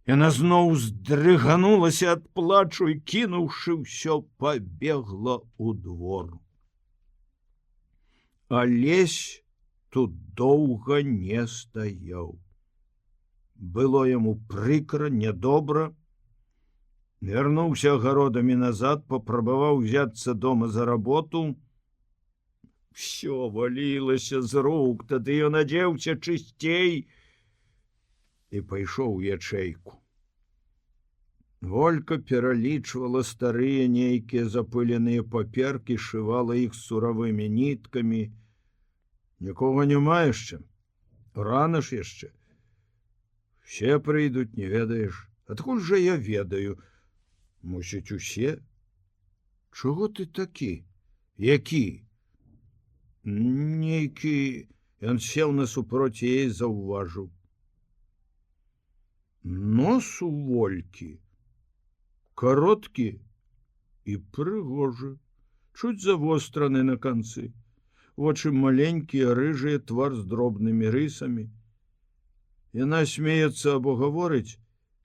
Яна зноў здрыганулася ад плачу і, кінуўшы ўсё, пабегла ў двор. Алесь тут доўга не стаяў. Было яму прыкра, нядобра. Вярнуўся агародамі назад, папрабаваў узяцца дома за работу. Всё валілася з рук, тады ён адзеўся чысцей і пайшоў у ячэйку. Волька пералічвала старыя нейкія запыленыя паперкі, шывала іх суравымі ніткамі. Нікога няма яшчэ? Рана ж яшчэ. Все прыйдуць, не ведаеш. Адкуль жа я ведаю? Мусіць, усе? Чого ты такі? Які? Нейкі... Ён сеў насупроці яе, заўважыў. Нос у Волькі кароткі і прыгожы, чуць завостраны на канцы. Вочы маленькія, рыжыя, твар з дробнымі рысамі. Яна смеецца або гаворыць,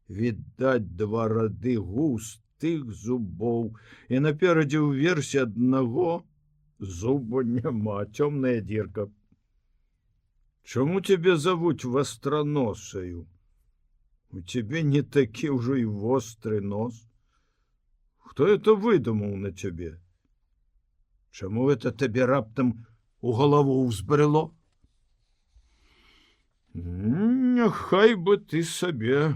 відаць два рады густых зубоў, і наперадзе ўверсе аднаго зуба няма, цёмная дзірка. Чаму цябе завуць вастраносаю? У цябе не такі ўжо і востры нос. Хто это выдумаў на цябе? Чаму это табе раптам у галаву ўзбрыло? Няхай бы ты сабе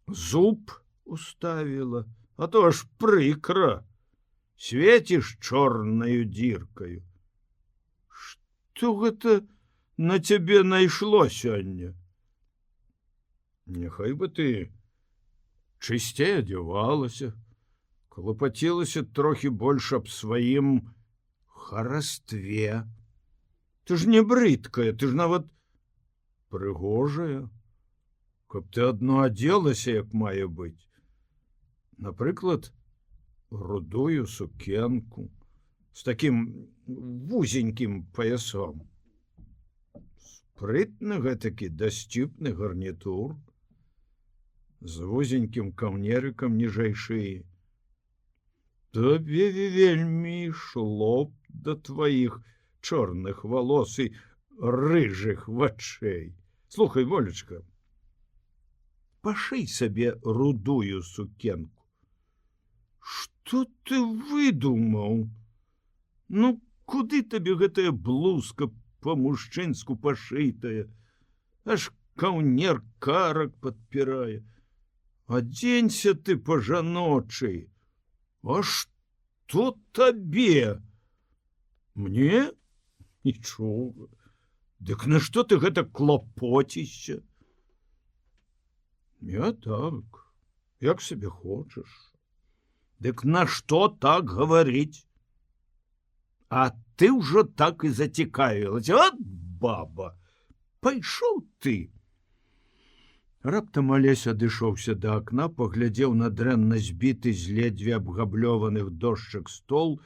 зуб уставіла, а то аж прыкра. Светіш чорнаю дзіркаю. Што гэта на цябе найшло сёння? Няхай бы ты чысцей адзявалася, клапацілася трохі больш аб сваім харастве. Ты ж не брыдкая, ты ж нават прыгожая. Каб ты адно адзелася, як мае быць. Напрыклад, рудую сукенку з такім вузенькім паясом. Спрытны гэтакі дасціпны гарнітур з вузенькім камнерыкам ніжэй шыі. Табе вельмі ішло б да тваіх чорных валос і рыжых вачэй. Слухай, Волечка, пашый сабе рудую сукенку. Што ты выдумаў? Ну, куды табе гэтая блузка па-мужчынску пашытая? Аж каўнер карак падпірае. Адзенься ты па-жаночай. А што табе? Мне? Нічога. Дык на што ты гэта клапоцішся? Я так, як сабе хочаш. Дык на што так гаварыць? А ты ўжо так і зацікавілася. От баба, пайшоў ты. Раптам Алесь адышоўся да акна, паглядзеў на дрэнна збіты з ледзьве абгаблёваных дошчак стол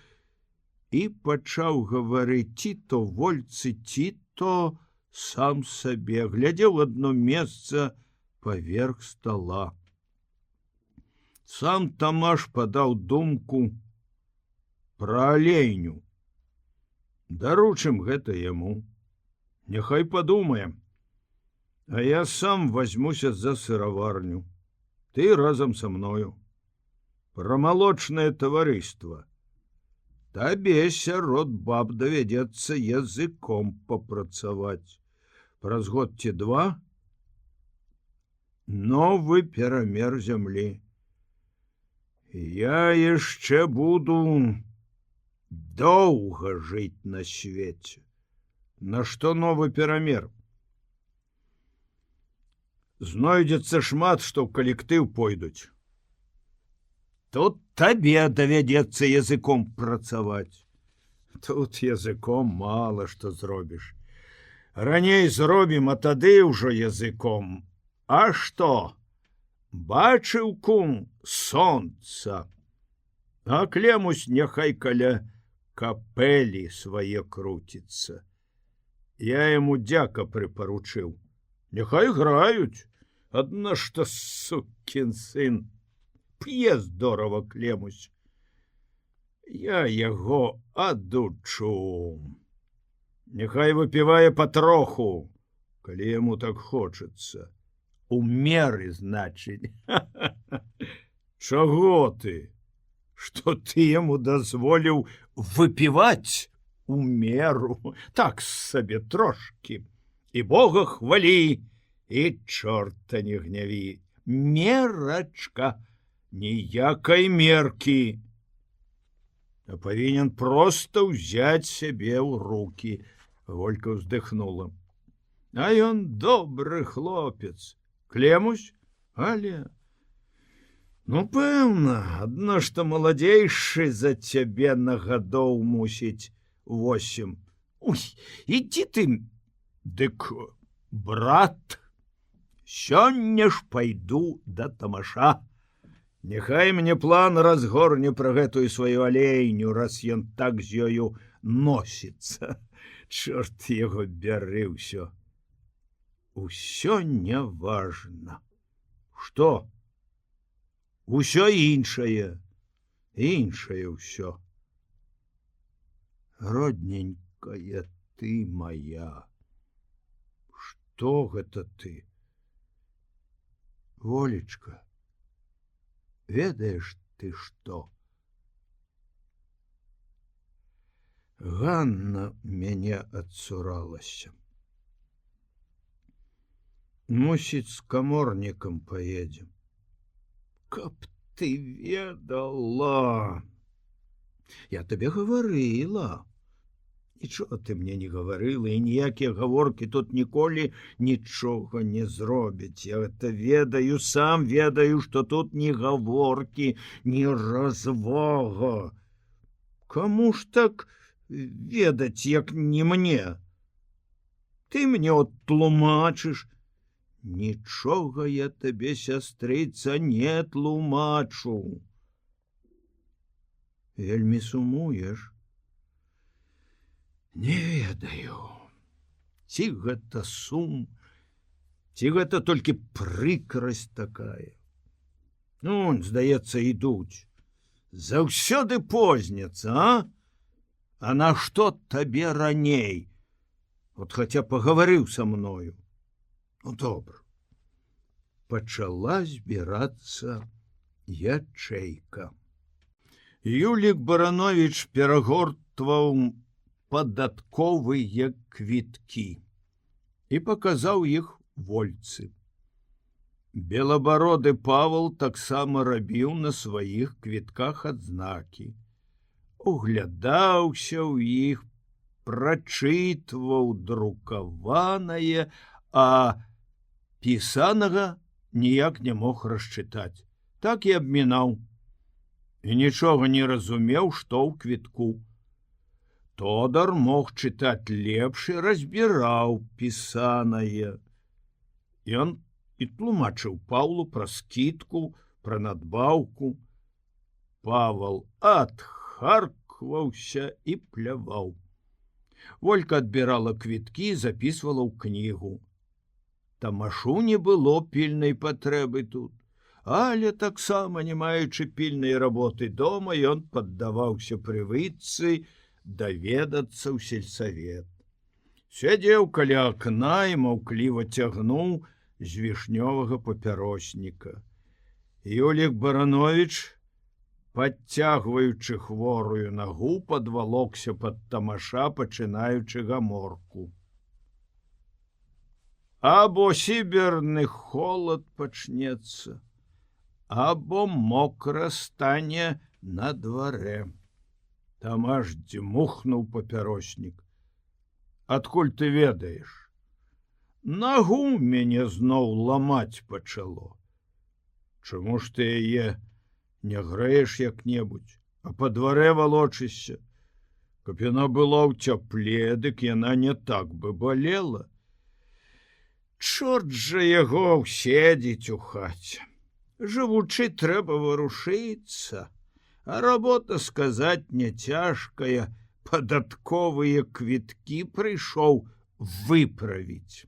і пачаў гаварыць ці то вольцы, ці то сам сабе, глядзеў адно месца паверх стола. Сам Тамаш падаў думку пра алейню. Даручым гэта яму. Няхай падумаем. А я сам возьмуся за сыраварню. Ты разам са мною. Пра малочнае таварыства. Табе сярод баб давядзецца языком папрацаваць. Праз год ці два новы перамер зямлі. Я яшчэ буду доўга жыць на свеце. Нашто новы перамер? Знойдзецца шмат, што ў калектыў пойдуць. Тут табе давядзецца языком працаваць. Тут языком мала што зробіш. Раней зробім, а тады ўжо языком. А што? Бачыў, кум, сонца. А Клемусь няхай каля капэлі свае круціцца. Я яму дзяка прыпаручыў. Няхай граюць, адна што сукін сын. П'е здорава Клемусь. Я яго адучу. Няхай выпівае патроху, калі яму так хочацца. У меры, значыць. Чаго ты? Што ты яму дазволіў выпіваць у меру? Так сабе трошкі. І Бога хвалі, і чорта не гняві. Мерачка, ніякай меркі. А павінен проста ўзяць сябе ў рукі. Волька ўздыхнула. А ён добры хлопец. Клемусь, але... Ну, пэўна, адно што маладзейшы за цябе на гадоў мусіць 8. Уй, ідзі ты, дык, брат, сёння ж пайду да Тамаша. Няхай мне план разгорне пра гэтую сваю алейню, раз ён так з ёю носіцца. Чорт яго бяры ўсё. Усё няважна. Што? Усё іншае. Іншае ўсё. Родненькая ты моя. Што гэта ты? Волечка, ведаеш ты што? Ганна мяне адсуралася. Мусіць, з каморнікам паедзем. Каб ты ведала. Я табе гаварыла. Нічога ты мне не гаварыла, і ніякія гаворкі тут ніколі нічога не зробяць. Я гэта ведаю, сам ведаю, што тут ні гаворкі, ні развага. Каму ж так ведаць, як не мне? Ты мне от тлумачыш. Нічога я табе, сястрыца, не тлумачу. Вельмі сумуеш? Не ведаю. Ці гэта сум, ці гэта толькі прыкрасць такая. Ну, здаецца, ідуць. Заўсёды позняцца, а? А на што табе раней? От хаця пагаварыў са мною. Ну, добра. Пачала збірацца ячэйка. Юлік Барановіч перагортваў падатковыя квіткі і паказаў іх вольцы. Белабароды Павал таксама рабіў на сваіх квітках адзнакі. Углядаўся ў іх, прачытваў друкаванае, а пісанага ніяк не мог расчытаць. Так і абмінаў. І нічога не разумеў, што ў квітку. Тодар мог чытаць лепш і разбіраў пісанае. Ён і тлумачыў Паўлу пра скідку, пра надбаўку. Павал адхаркаў адмахваўся і пляваў. Волька адбірала квіткі, запісвала ў кнігу. Тамашу не было пільнай патрэбы тут, але таксама, не маючы пільнай работы дома, ён паддаваўся прывычцы даведацца ў сельсавет. Сядзеў каля акна і маўкліва цягнуў з вішнёвага папяросніка. Юлік Баранович, падцягваючы хворую нагу, падвалокся пад тамаша, пачынаючы гаморку. Або сіберны холад пачнецца, або мокра стане на дварэ. Тамаш дзьмухнуў папяроснік. Адкуль ты ведаеш? Нагу мяне зноў ламаць пачало. Чаму ж ты яе не грэеш як-небудзь, а па дварэ валочышся? Каб яна была ў цяпле, дык яна не так бы балела. Чорт жа яго ўседзіць у хаце. Жывучы трэба варушыцца, а работа, сказаць, не цяжкая, падатковыя квіткі прыйшоў выправіць.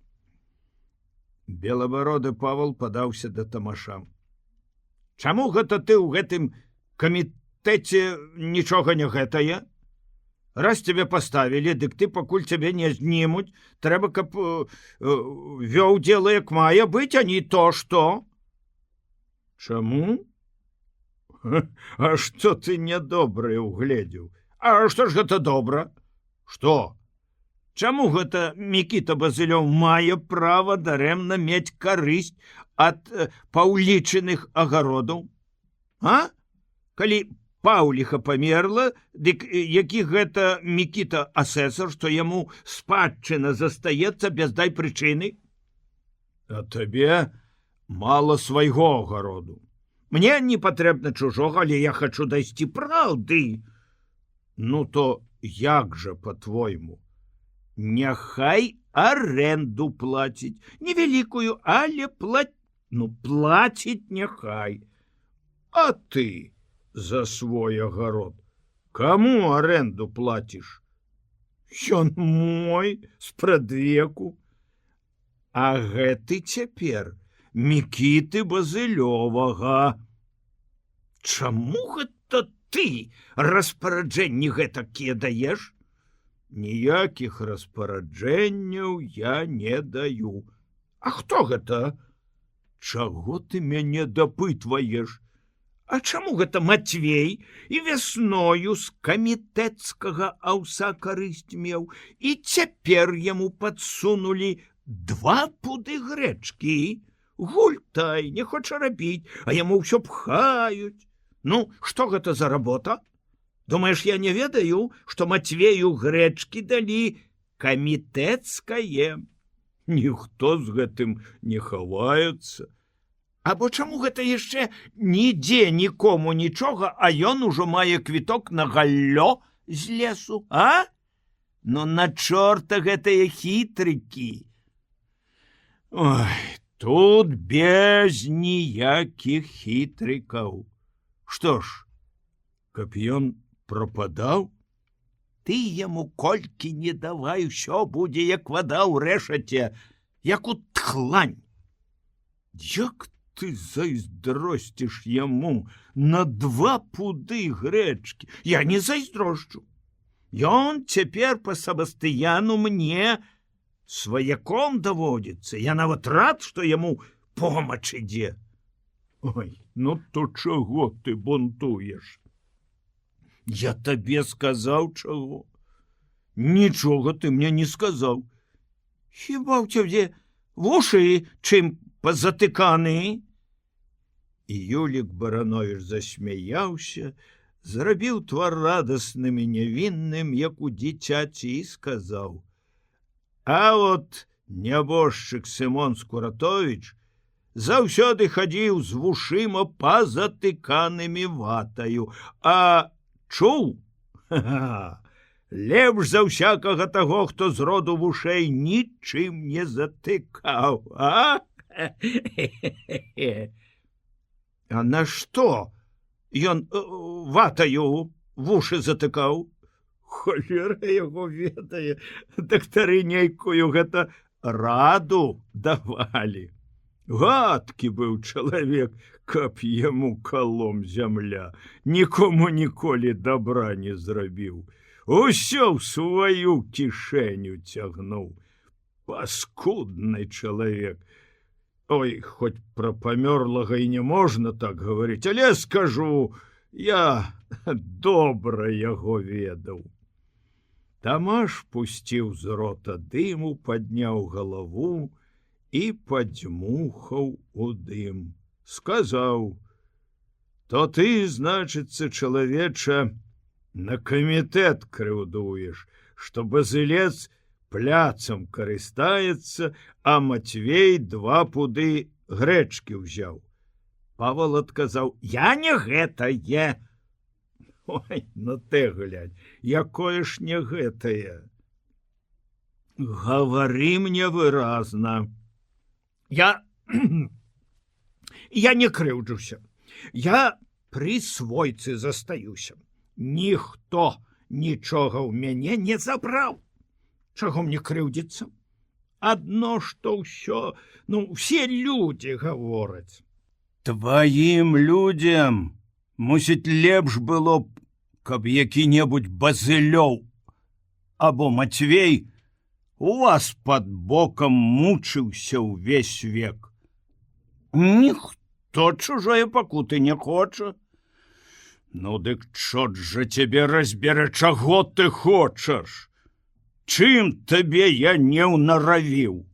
Белабароды Павал падаўся да тамаша. Чаму гэта ты ў гэтым камітэце нічога не гэтае? Раз тебе паставілі, дык ты пакуль цябе не знімуць, трэба, каб вёў дзела як мае быць, а не то што. Чаму? А што ты нядобрае угледзеў? А што ж гэта добра? Што? Чаму гэта Мікіта Базылёў мае права дарэмна мець карысць ад паўлічаных агародаў? А? Калі Паўліха памерла, дык які гэта Мікіта асэсар, што яму спадчына застаецца без дай прычыны? А табе мала свайго агароду. Мне не патрэбна чужога, але я хачу дайсці праўды. Ну то як жа, па-твойму? Няхай арэнду плаціць, невялікую, але плаціць няхай. А ты за свой агарод каму арэнду плаціш? Ён мой, спрадвеку. А гэты цяпер Мікіты Базылёвага. Чаму гэта ты распараджэнні гэтакія даеш? Ніякіх распараджэнняў я не даю. А хто гэта? Чаго ты мяне дапытваеш? А чаму гэта Матвей і вясною з камітэцкага аўса карысць меў, і цяпер яму падсунулі 2 пуды грэчкі? Гультай, не хоча рабіць, а яму ўсё пхаюць. Ну, што гэта за работа? Думаеш, я не ведаю, што Матвею грэчкі далі камітэцкае? Ніхто з гэтым не хаваецца. Або чаму гэта яшчэ нідзе нікому нічога, а ён ужо мае квіток на галлё з лесу, а? Ну на чорта гэтыя хітрыкі. Ой, тут без ніякіх хітрыкаў. Што ж, каб ён прападаў? Ты яму колькі не давай, усё будзе як вада ў рэшаце, як у тхлань. Як ты зайздросціш яму на 2 пуды грэчкі? Я не зайздрошчу. Ён цяпер па Сабастыяну мне сваяком даводзіцца. Я нават рад, што яму помач ідзе. Ой, ну то чаго ты бунтуеш? Я табе сказаў чаго? Нічога ты мне не сказаў. Хіба ў цябе вушы чым пазатыканы? І Юлік Баранович засмяяўся, зрабіў твар радасным і нявінным, як у дзіцяці, і сказаў: а от нябожчык Сымон Скуратович заўсёды хадзіў з вушыма пазатыканымі ватаю, а чуў? Лепш за ўсякага таго, хто з роду вушэй нічым не затыкаў, а? А на што ён ватаю вушы затыкаў? Холера яго ведае, дактары нейкую гэта раду давалі. Гадкі быў чалавек, каб яму калом зямля, нікому ніколі добра не зрабіў. Усё ў сваю кішэню цягнуў. Паскудны чалавек. Ой, хоць пра памёрлага і не можна так гаварыць, але скажу, я добра яго ведаў. Тамаш пусціў з рота дыму, падняў галаву і падзьмухаў у дым. Сказаў: то ты, значыцца, чалавеча, на камітэт крыўдуеш, што базылец пляцам карыстаецца, а Матвей 2 пуды грэчкі ўзяў. Павал адказаў: я не гэтае. Ой, ну ты глянь, якое ж не гэтае. Гавары мне выразна. Я не крыўджуся. Я пры свойцы застаюся. Ніхто нічога ў мяне не забраў. Чаго мне крыўдзіцца? Адно, што ўсё, все людзі гавораць. Тваім людзям, мусіць, лепш было б, каб які-небудзь Базылёў або Матвей у вас пад бокам мучыўся ўвесь век. Ніхто чужое пакуты не хоча. Ну дык чорт жа цябе разбярэ, чаго ты хочаш? Чым табе я не ўнаравіў?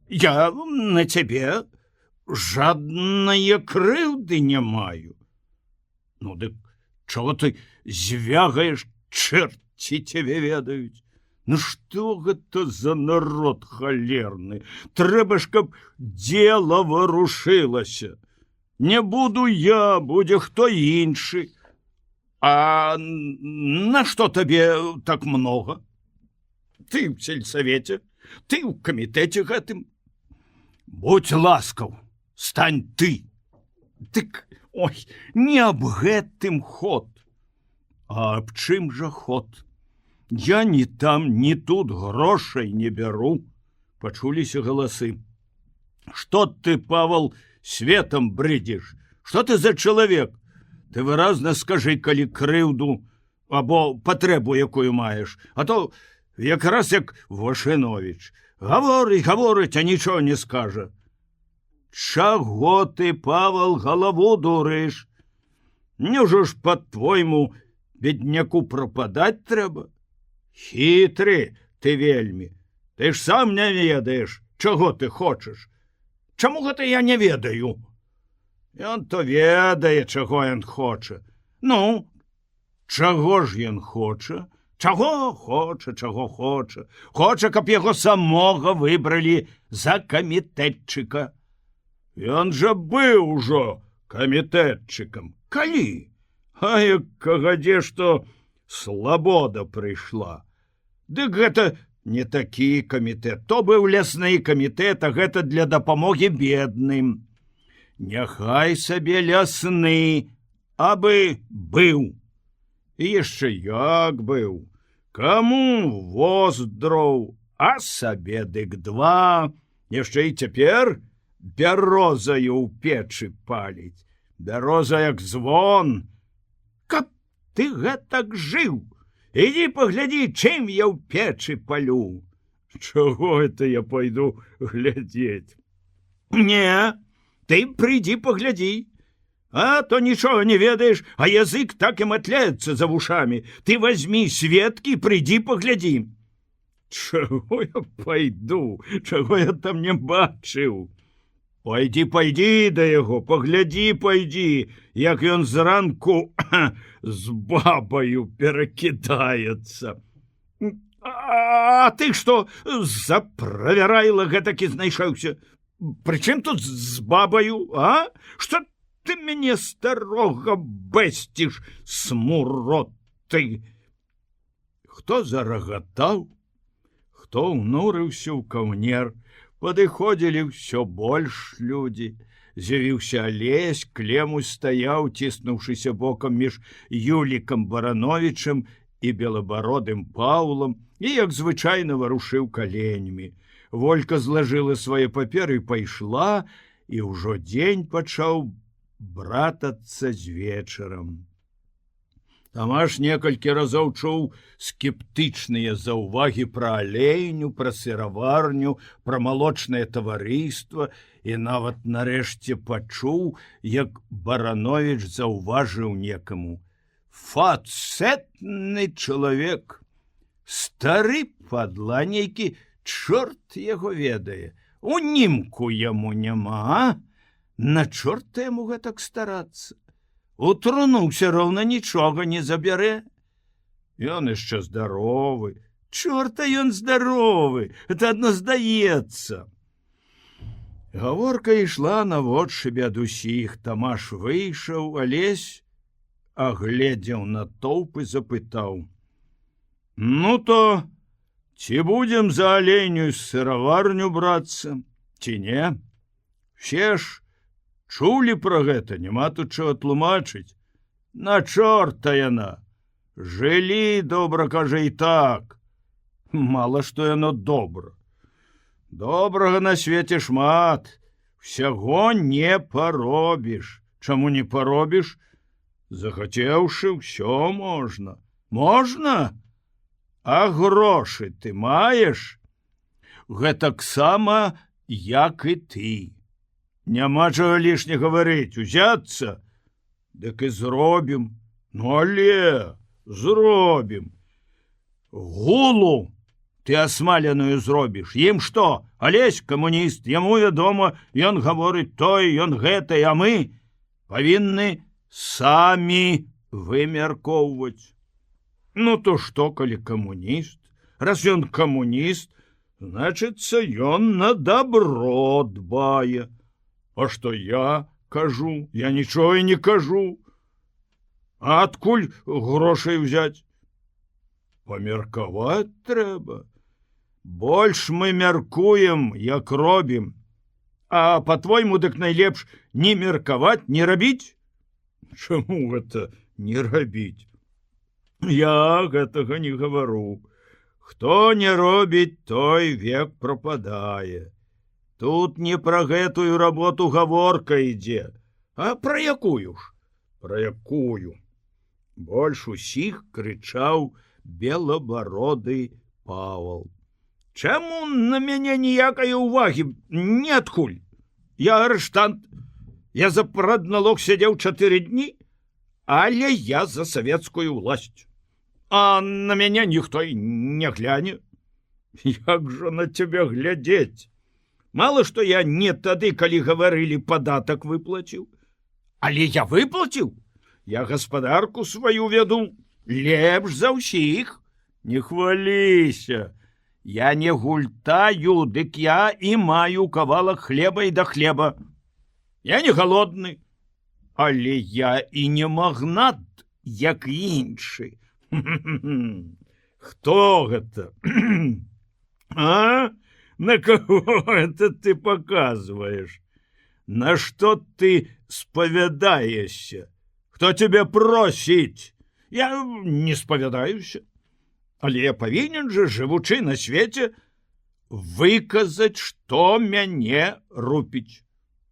Я на цябе жаднае крыўды не маю. Ну дык чаго ты звягаеш, чэрці цябе ведаюць? Ну што гэта за народ халерны? Трэба ж, каб дзела варушылася. Не буду я, будзе хто іншы. А на што табе так много? Ты в сельсавеце, ты ў камітэце гэтым. Будь ласкаў, стань ты. Дык, ой, не аб гэтым ход. А аб чым жа ход? Я ні там, ні тут грошай не бяру. Пачуліся галасы. Што ты, Павал, светом брыдзіш? Што ты за чалавек? Ты выразна скажы, калі крыўду або патрэбу якую маеш, а то якраз як Вашыновіч. Гаворыць, а нічого не скажа. Чаго ты, Павал, галаву дурыш? Няўжо ж, па-твойму, бедняку прападаць трэба? Хітры ты вельмі. Ты ж сам не ведаеш, чаго ты хочаш. Чаму гэта я не ведаю? Ён то ведае, чаго ён хоча. Ну, чаго ж ён хоча? Чаго хоча, чаго хоча? Хоча, каб яго самога выбралі за камітэтчыка. Ён жа быў ужо камітэтчыкам. Калі? А як кагадзе, што слабода прыйшла. Дык гэта не такі камітэт. То быў лясны камітэт, а гэта для дапамогі бедным. Няхай сабе лясны, абы быў. І яшчэ як быў. Каму воз дроў, а сабе дык 2. Яшчэ і цяпер бярозаю ў печы паліць. Бяроза як звон. Каб ты гэтак жыў, ідзі паглядзі, чым я ў печы палю. Чаго это я пайду глядзець? Не, ты прыйдзі паглядзі. А то нічога не ведаеш, а язык так і матляецца за вушамі. Ты возьмі сведкі, прыйдзі паглядзі. Чаго я пайду? Чаго я там не бачыў? Пайдзі да яго, паглядзі, пайдзі, як ён зранку з бабаю перакідаецца. А ты што, за правярайла гэтакі знайшоўся? Прычым тут з бабаю, а? Што ты мяне старога бэсціш, смурод ты? Хто зарагатаў, хто ўнурыўся ў каўнер, падыходзілі ўсё больш людзі. З'явіўся Алесь, Клемусь стаяў, ціснуўшыся бокам між Юлікам Барановічам і белабародым Паўлам, і, як звычайна, варушыў каленьмі. Волька злажыла свае паперы і пайшла, і ўжо дзень пачаў братацца з вечарам. Тамаш некалькі разоў чуў скептычныя заўвагі пра алейню, пра сыраварню, пра малочнае таварыства і нават нарэшце пачуў, як Барановіч заўважыў некаму: «Фацэтны чалавек, стары падла нейкі, чорт яго ведае, у німку яму няма, а? На чорта яму гэтак старацца? У труну ўсё роўна нічога не забярэ. Ён яшчэ здаровы. Чорта ён здаровы, это адно здаецца». Гаворка ішла наводшыбе ад усіх. Тамаш выйшаў, Алесь агледзеў натоўп і запытаў: «Ну то, ці будзем за алейню сыраварню брацца, ці не? Все ж чулі пра гэта, няма тут чаго тлумачыць. На чорта яна. Жылі, добра кажа, і так. Мала што яно добра. Добрага на свеце шмат. Усяго не паробіш. Чаму не паробіш? Захацеўшы, ўсё можна. Можна? А грошы ты маеш? Гэтаксама, як і ты. Няма чаго лішне гаварыць, узяцца? Дык і зробім. Ну, але зробім. Гулу ты асмаленую зробіш. Ім што? Алесь камуніст, яму вядома, ён гаворыць той, ён гэтай, а мы павінны самі вымяркоўваць. Ну то што, калі камуніст? Раз ён камуніст, значыцца, ён на дабро дбае. А што я кажу? Я нічога не кажу. А адкуль грошай взяць? Памеркаваць трэба. Больш мы мяркуем, як робім. А па-твойму, дык найлепш не меркаваць, не рабіць? Чаму гэта не рабіць? Я гэтага не гавару. Хто не робіць, той век прападае. Тут не пра гэтую работу гаворка ідзе. А пра якую ж? Пра якую? Больш усіх крычаў белабароды Павал. Чаму на мяне ніякай увагі? Ніадкуль. Я арыштант. Я за прадналог сядзеў 4 дні, але я за савецкую ўласць. А на мяне ніхто і не гляне. Як жа на цябе глядзець? Мала што я не тады, калі гаварылі, падатак выплаціў. Але я выплаціў. Я гаспадарку сваю вяду лепш за ўсіх. Не хваліся. Я не гультаю, дык я і маю кавалак хлеба і да хлеба. Я не галодны, але я і не магнат, як іншы. Хто гэта? А? На кого это ты показываешь? На что ты спавядаешься? Кто тебя просить? Я не спавядаюся. Але я павінен же, жывучы на свеце, выказаць, што мяне рупіць.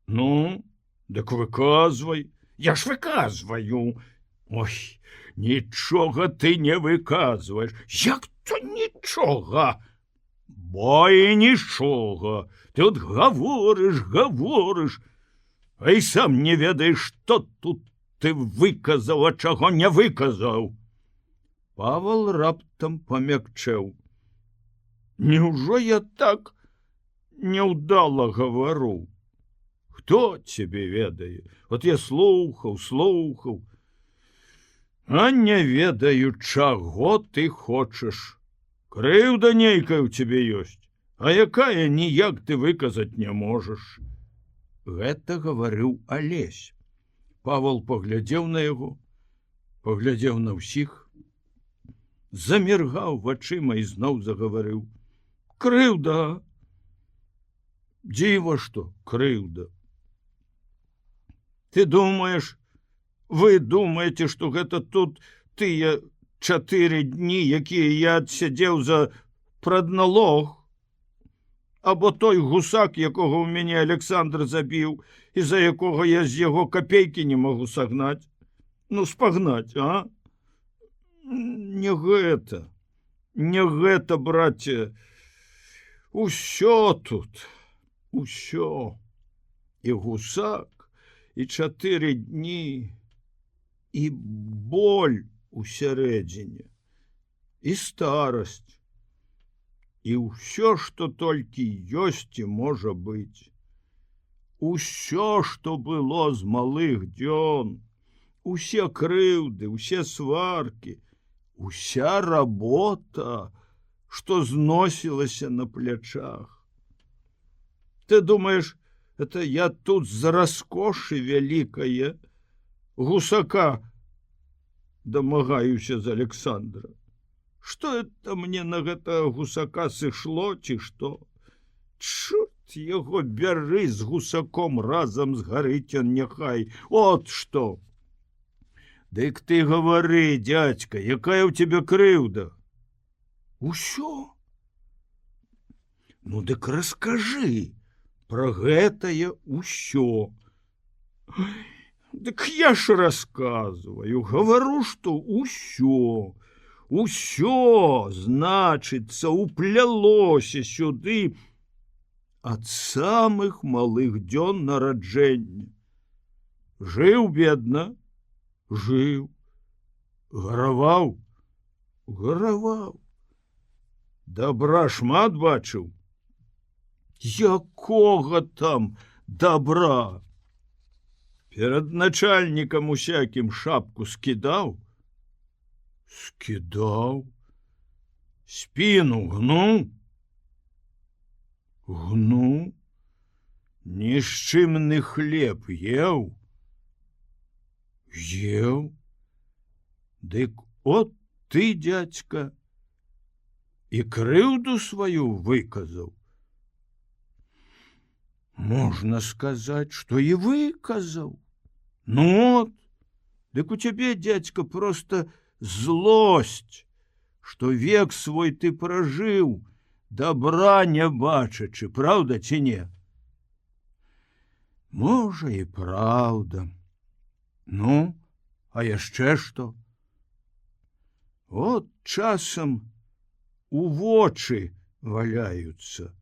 Ну, дык выказвай. Я ж выказваю. Ой, нічога ты не выказваеш. Як то нічога? Бо і нічога. Ты от гаворыш, а і сам не ведаеш, што тут ты выказаў, а чаго не выказаў. Павал раптам памякчэў. Няўжо я так няўдала гавару? Хто цябе ведае? Вот я слухаў, а не ведаю, чаго ты хочаш. Крыўда нейкая ў цябе ёсць, а якая ніяк ты выказаць не можаш. Гэта гаварыў Алесь. Павал паглядзеў на яго, паглядзеў на ўсіх, заміргаў вачыма і зноў загаварыў. Крыўда. Дзіва што крыўда. Вы думаеце, што гэта тут тыя 4 дні, якія я адсядзеў за прадналог? Або той гусак, якога ў мяне Александр забіў, і за якога я з яго капейкі не магу сагнаць? Спагнаць, а? Не гэта, браце. Усё тут, усё. І гусак, і 4 дні, і боль у сярэдзіне, і старасць, і ўсё, што толькі ёсць і можа быць. Усё, што было з малых дзён, усе крыўды, усе сваркі, уся работа, што зносілася на плячах. Ты думаеш, это я тут за раскошы вялікае гусака дамагаюся з Александра? Што это мне на гэтага гусака сышло, ці што? Чорт яго бяры з гусаком разам згарыць ён няхай. От што! Дык ты гавары, дзядзька, якая ў цябе крыўда? Усё. Дык раскажы пра гэтае ўсё. Дык я ж расказваю, гавару, што ўсё, значыцца, уплялося сюды ад самых малых дзён нараджэння. Жыў бедна, жыў, гараваў, дабра шмат бачыў. Якога там добра? Перад начальнікам усякім шапку скідаў? Скідаў. Спіну гнуў? Гнуў. Нішчымны хлеб еў? Еў. Дык от ты, дзядзька, і крыўду сваю выказаў. Можна сказаць, што і выказаў. От, дык у цябе, дзядзька, проста злосць, што век свой ты пражыў, добра не бачачы, праўда ці не? Можа, і праўда. А яшчэ што? От часам у вочы валяюцца.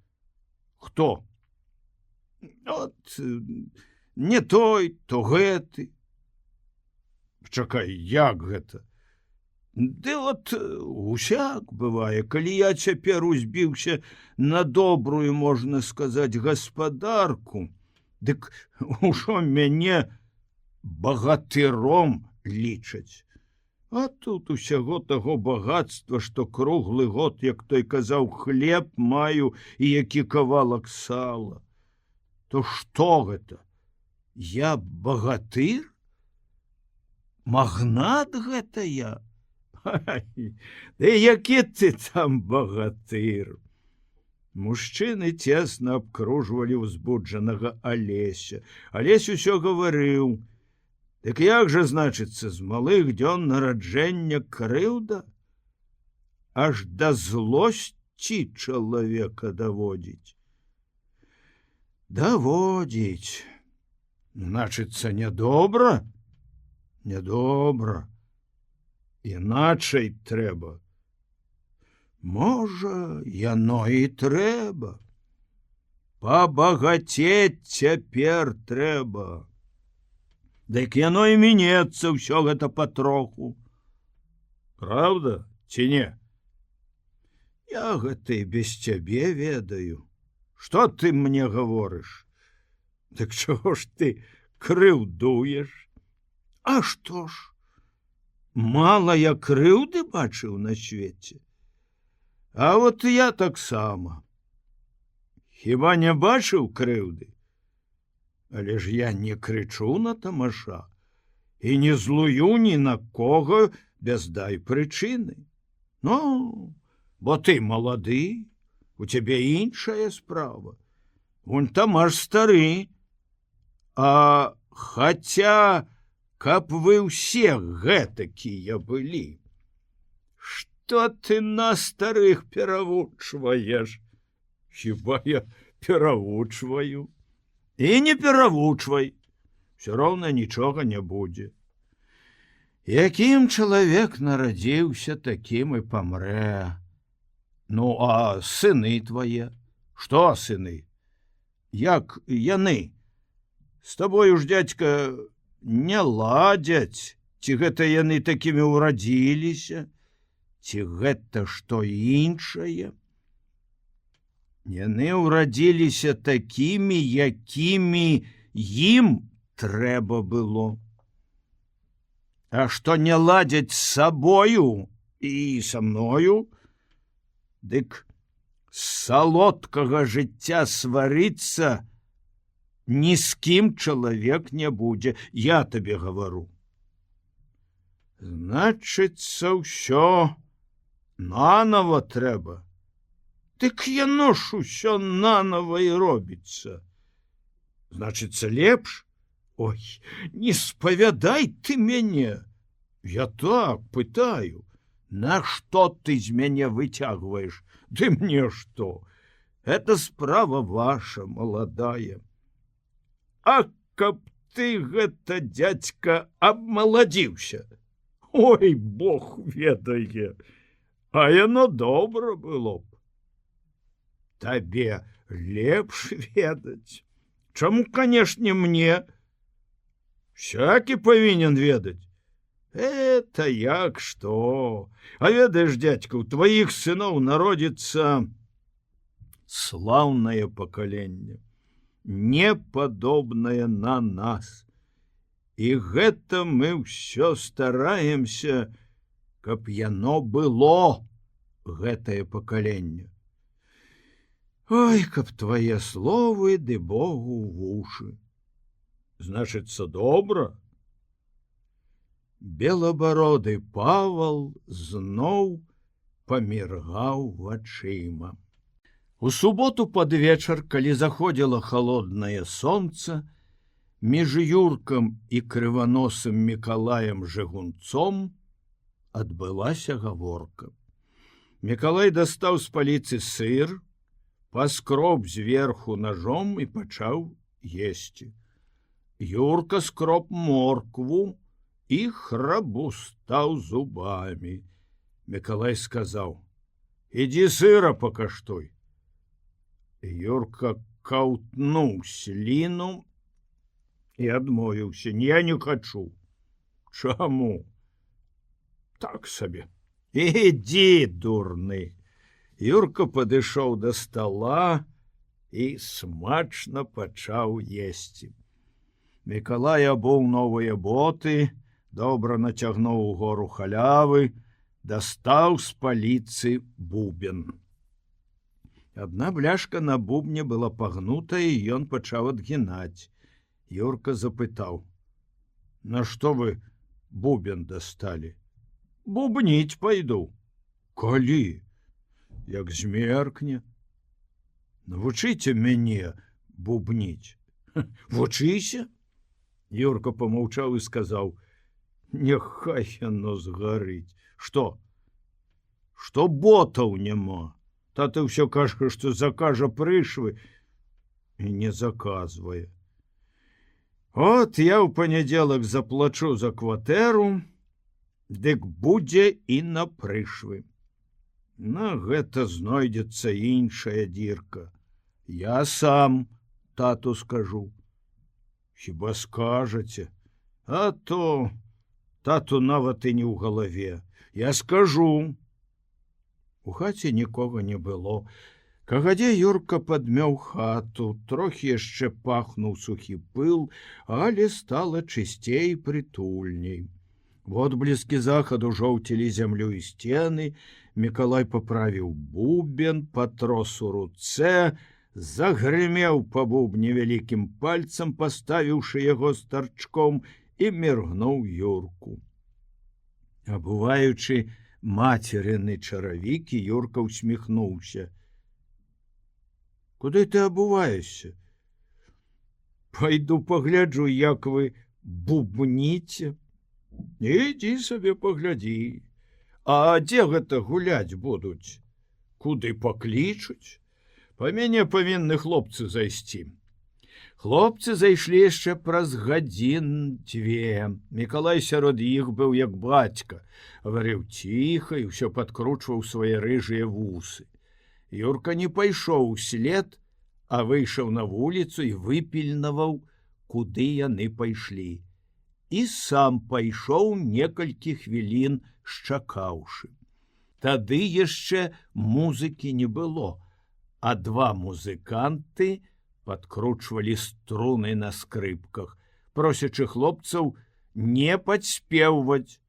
Хто? От не той, то гэты. Чакай, як гэта? Ды от усяк бывае, калі я цяпер узбіўся на добрую, можна сказаць, гаспадарку, дык ужо мяне багатыром лічаць. А тут усяго таго багатства, што круглы год, як той казаў, хлеб маю і які кавалак сала. То што гэта? Я багатыр? Магнат гэта я? Ды які ты там багатыр? Мужчыны цесна абкружвалі ўзбуджанага Алеся. Алесь усё гаварыў. Дык як жа, значыцца, з малых дзён нараджэння крыўда? Аж да злосці чалавека даводзіць. Даводзіць. Значыцца, нядобра? Нядобра. Іначай трэба. Можа, яно і трэба. Пабагацець цяпер трэба. Дык яно і мінецца ўсё гэта патроху. Праўда ці не? Я гэта і без цябе ведаю. Што ты мне гаворыш? Дык чаго ж ты крыўдуеш? А што ж? Мала я крыўды бачыў на свеце. А вот я таксама. Хіба не бачыў крыўды? Але ж я не крычу на тамаша і не злую ні на кого без дай прычыны. Бо ты малады, у цябе іншая справа. Вунь тамаш стары, а Хаця, каб вы ўсе гэтакія былі. Што ты на старых перавучваеш? Хіба я перавучваю? І не перавучвай. Все роўна нічога не будзе. Якім чалавек нарадзіўся, такім і памрэ. Ну, а сыны твае? Што сыны? Як яны? З табою ж, дзядзька, не ладзяць. Ці гэта яны такімі ўрадзіліся? Ці гэта што іншае? Яны ўрадзіліся такімі, якімі ім трэба было. А што не ладзяць з сабою і са мною, дык з салодкага жыцця сварыцца ні з кім чалавек не будзе, я табе гавару. Значыцца, ўсё нанова трэба. Дык яно ж усё нанова і робіцца. Значыцца, лепш? Ой, не спавядай ты мяне. Я так пытаю, нашто ты з мяне выцягваеш? Ды мне што? Это справа ваша, маладая. А каб ты гэта, дзядзька, абмаладзіўся. Ой, Бог ведае, а яно добра было б. Табе лепш ведаць. Чаму, канешне, мне? Всякі павінен ведаць. Это як што? А ведаеш, дзядзька, у тваіх сыноў народзіцца слаўнае пакаленне, непадобнае на нас. І гэта мы ўсё стараемся, каб яно было, гэтае пакаленне. Ой, каб твае словы ды Богу ў вушы. Значыцца, добра? Белабароды Павал зноў паміргаў вачыма. У суботу пад вечар, калі заходзіла халоднае сонца, між Юркам і крываносым Мікалаем Жыгунцом адбылася гаворка. Мікалай дастаў з паліцы сыр, паскроб зверху ножом і пачаў есці. Юрка скроб моркву і храбустаў зубамі. Мікалай сказаў: «Ідзі сыра пакаштуй». Юрка каўтнуў сліну і адмовіўся: «Я не хачу». «Чаму?» «Так сабе». «Ідзі, дурны». Юрка падышоў да стала і смачна пачаў есці. Мікалай абуў новыя боты, добра нацягнуў угору халявы, дастаў з паліцы бубен. Адна бляшка на бубне была пагнутая, і ён пачаў адгінаць. Юрка запытаў: «Нашто вы бубен дасталі?» «Бубніць пайду». «Калі?» «Як змеркне». «Навучыце мяне бубніць». «Вучыся?» Юрка помаўчаў і сказаў: «Няхай яно згарыць». «Што?» «Што ботаў няма. Тата ўсё кажа, што закажа прышвы і не заказвае. От я ў панядзелак заплачу за кватэру, дык будзе і на прышвы. На гэта знойдзецца іншая дзірка. Я сам тату скажу». «Хіба скажаце? А то тату нават і не ў галаве. Я скажу». У хаце нікога не было. Кагадзе Юрка падмёў хату, трохі яшчэ пахнуў сухі пыл, але стала чысцей, прытульней. Водбліскі захаду жоўцілі зямлю і сцены. Мікалай паправіў бубен, патрос у руцэ, загрымеў па бубне вялікім пальцам, паставіўшы яго старчком, і міргнуў Юрку. Абуваючы мацерыны чаравікі, Юрка усміхнуўся. «Куды ты абуваешся?» Пайду пагляджу, як вы бубніце. Ідзі сабе паглядзі. А дзе гэта гуляць будуць? Куды паклічуць? Па мяне павінны хлопцы зайсці. Хлопцы зайшлі яшчэ праз гадзін-дзве. Мікалай сярод іх быў як бацька, гаварыў ціха і ўсё падкручваў свае рыжыя вусы. Юрка не пайшоў услед, а выйшаў на вуліцу і выпільнаваў, куды яны пайшлі. І сам пайшоў некалькі хвілін шчакаўшы. Тады яшчэ музыкі не было, а два музыканты падкручвалі струны на скрыпках, просячы хлопцаў не падспеўваць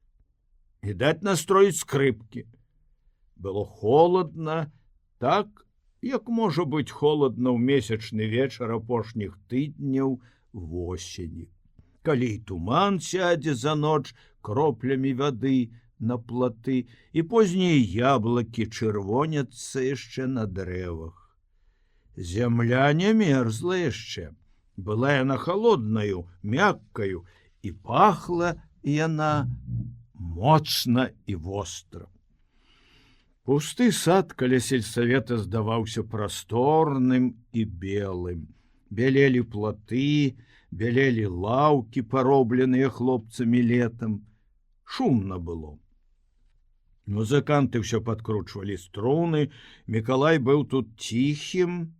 і даць настроіць скрыпкі. Было холадна, так, як можа быць холадна ў месячны вечар апошніх тыдняў восені. Калі і туман сядзе за ноч кроплямі вады на платы, і познія яблыкі чырвоняцца яшчэ на дрэвах. Зямля не мерзла яшчэ, была яна халоднаю, мяккаю, і пахла яна моцна і востра. Пусты сад каля сельсавета здаваўся прасторным і белым. Бялелі платы, бялелі лаўкі, паробленыя хлопцамі летам. Шумна было. Музыканты ўсё падкручвалі струны, Мікалай быў тут ціхім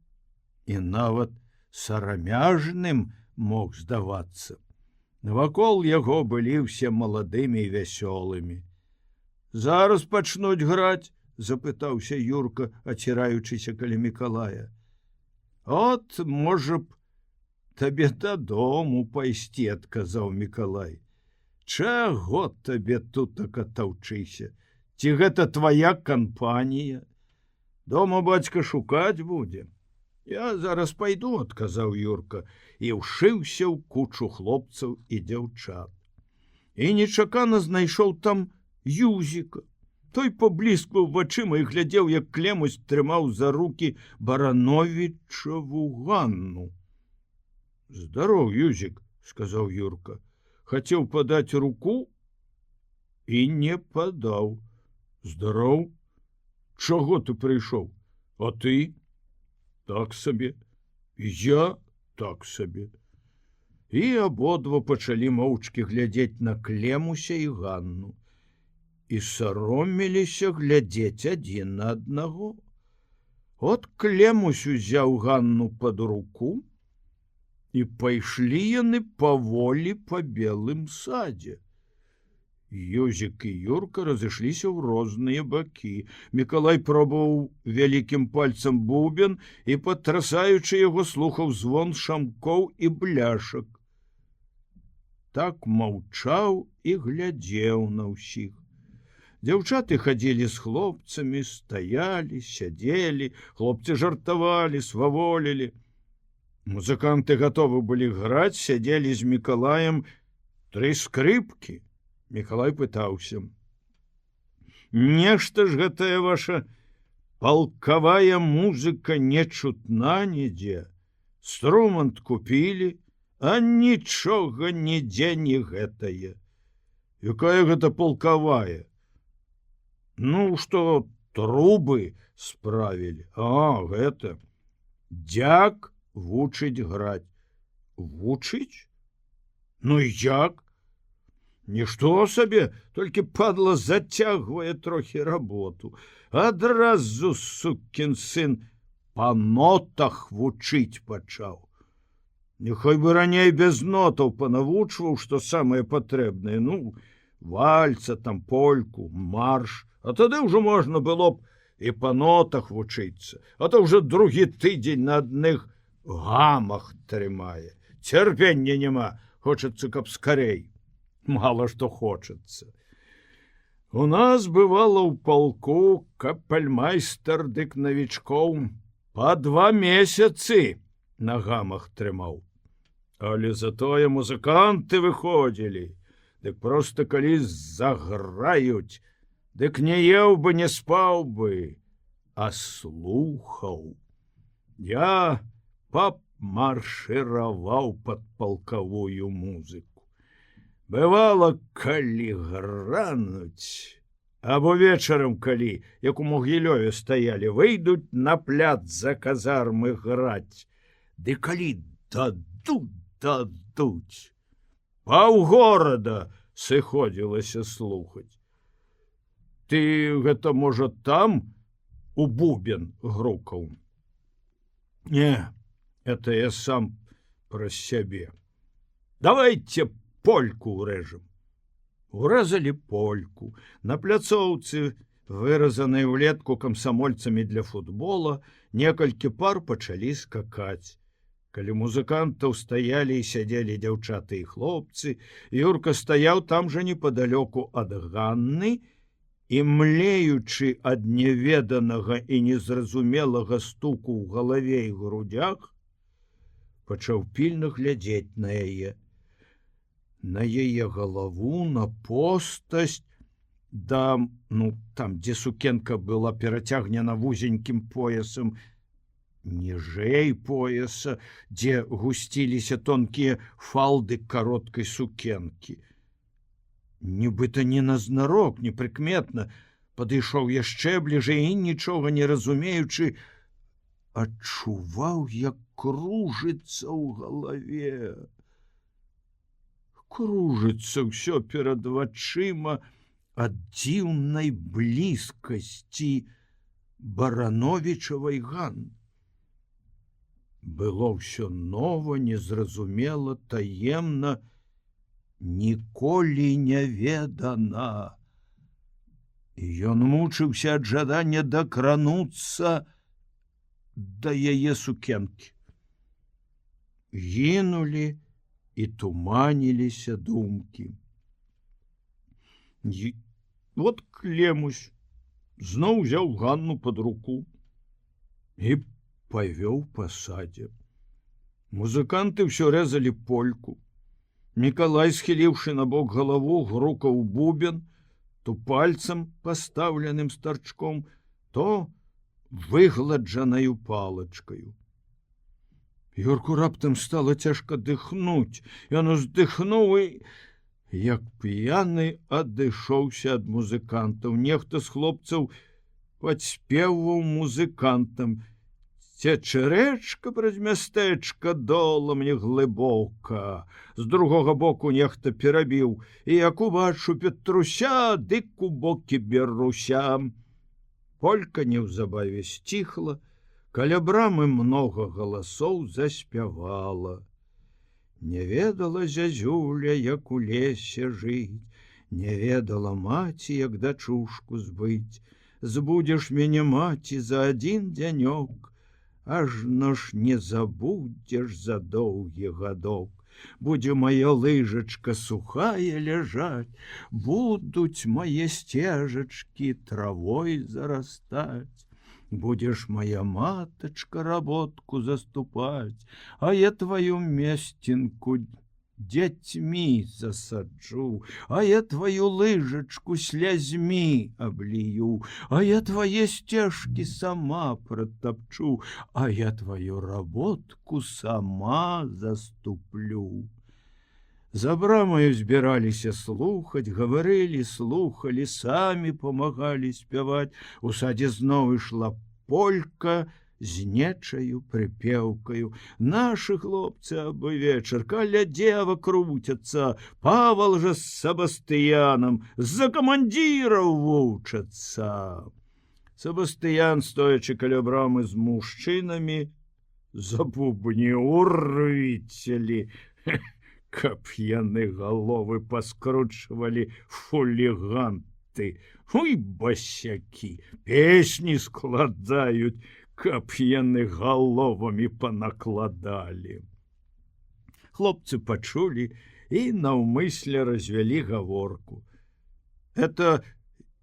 і нават сарамяжным мог здавацца. Вакол яго былі ўсе маладымі і вясёлымі. Зараз пачнуць граць, запытаўся Юрка, аціраючыся каля Мікалая. От, можа б, табе дадому пайсці, адказаў Мікалай. Чаго табе тут таўчыся? Ці гэта твая кампанія? Дома бацька шукаць будзе. Я зараз пайду, адказаў Юрка, і ўшыўся ў кучу хлопцаў і дзяўчат. І нечакана знайшоў там Юзіка. Той пабліскваў вачыма і глядзеў, як Клемусь трымаў за рукі Барановічаву Ганну. Здароў, Юзік, сказаў Юрка. Хацеў падаць руку і не падаў. Здароў, чаго ты прыйшоў? А ты? Так сабе. Я так сабе. І абодва пачалі моўчкі глядзець на Клемуся і Ганну. І саромеліся глядзець адзін на аднаго. От Клемусь узяў Ганну пад руку, і пайшлі яны паволі па белым садзе. Юзік і Юрка разышліся ў розныя бакі. Мікалай пробаваў вялікім пальцам бубен і, патрасаючы яго, слухаў звон шамкоў і бляшак. Так маўчаў і глядзеў на ўсіх. Дзяўчаты хадзілі з хлопцамі, стаялі, сядзелі, хлопцы жартавалі, сваволілі. Музыканты гатовы былі граць, сядзелі з Мікалаем 3 скрыпкі. Мікалай пытаўся. Нешта ж гэтая ваша палкавая музыка не чутна нідзе. Струмант купілі, а нічога нідзе не гэтае. Якая гэта палкавая? Ну, што трубы справілі. А, гэта. Дзяк вучыць граць. Вучыць? Ну і як? Нішто сабе, толькі падла зацягвае трохі работу. Адразу сукін сын па нотах вучыць пачаў. Няхай бы раней без нотаў панавучваў, што самае патрэбнае, ну, вальца, там польку, марш, а тады ўжо можна было б і па нотах вучыцца, а то ўжо другі тыдзень на адных гамах трымае. Цярпення няма, хочацца, каб скарэй. Мало што хочацца. У нас бывала ў палку капельмайстар дык навічкоў па 2 месяцы на гамах трымаў. Але затое музыканты выходзілі, дык проста калі заграюць, дык не еў бы, не спаў бы, а слухаў. Я па маршыраваў пад палкавую музыку. Бывала, калі грануць, або вечарам, калі, як у Могілёве стаялі, выйдуць на пляц за казармы граць. Ды калі дадуць, паўгорада сыходзілася слухаць. Ты гэта, можа, там у бубен грукаў? Не, это я сам праз сябе. Давайте польку урэжам. Урэзалі польку. На пляцоўцы, выразанай улетку камсамольцамі для футбола, некалькі пар пачалі скакаць. Калі музыкантаў стаялі і сядзелі дзяўчаты і хлопцы, Юрка стаяў там жа непадалёку ад Ганны і, млеючы ад неведанага і незразумелага стуку ў галаве і грудях, пачаў пільна глядзець на яе. На яе галаву, на постасць, там, дзе сукенка была перацягнена вузенькім поясам, ніжэй пояса, дзе гусціліся тонкія фалды кароткай сукенкі. Нібыта неназнарок, непрыкметна, падышоў яшчэ бліжэй і, нічога не разумеючы, адчуваў, як кружыцца ў галаве. Кружыцца ўсё перад вачыма ад дзіўнай блізкасці Барановічавай Ганны. Было ўсё нова, незразумела, таемна, ніколі не ведана. І ён мучыўся ад жадання дакрануцца да яе сукенкі. Гінулі і туманіліся думкі. Вот Клемусь зноў узяў Ганну пад руку і павёў па садзе. Музыканты ўсё рэзалі польку. Мікалай, схіліўшы на бок галаву, грукаў бубен, то пальцам, пастаўленым старчком, то выгладжанаю палачкаю. Юрку раптам стала цяжка дыхнуць. Ён уздыхнуў і, як п'яны, адышоўся ад музыкантаў. Нехта з хлопцаў падспеваў музыкантам: «Цечэ рэчка праз мястэчка долам неглыбока». З другога боку нехта перабіў: «І як убачу Петруся, дык у бокі беруся». Полька неўзабаве сціхла. Каля брамы многа галасоў заспявала. Не ведала зязюля, як у лесе жыць, не ведала маці, як дачушку збыць. Збудзеш мяне, маці, за адзін дзянёк, ажно ж не забудзеш за доўгі гадок. Будзе моя лыжачка сухая ляжаць, будуць мае сцежачкі травой зарастаць. Будешь, моя маточка, работку заступать, а я твою местинку детьми засаджу, а я твою лыжечку слязьми облью, а я твои стежки сама протопчу, а я твою работку сама заступлю. За брамою збіраліся слухаць, гаварылі, слухалі, самі памагалі спяваць. У садзе зноў ішла полька з нечаю прыпеўкаю. Нашы хлопцы абы вечар каля дзева круцяцца, Павал жа з Сабастыянам з-за камандзіраў вучацца. Сабастыян, стоячы каля брамы з мужчынамі, забубніў: «Урвіцелі, каб яны галовы паскручвалі хуліганты, ой, басякі, песні складаюць, каб яны галовамі панакладалі». Хлопцы пачулі і наўмысля развялі гаворку. Это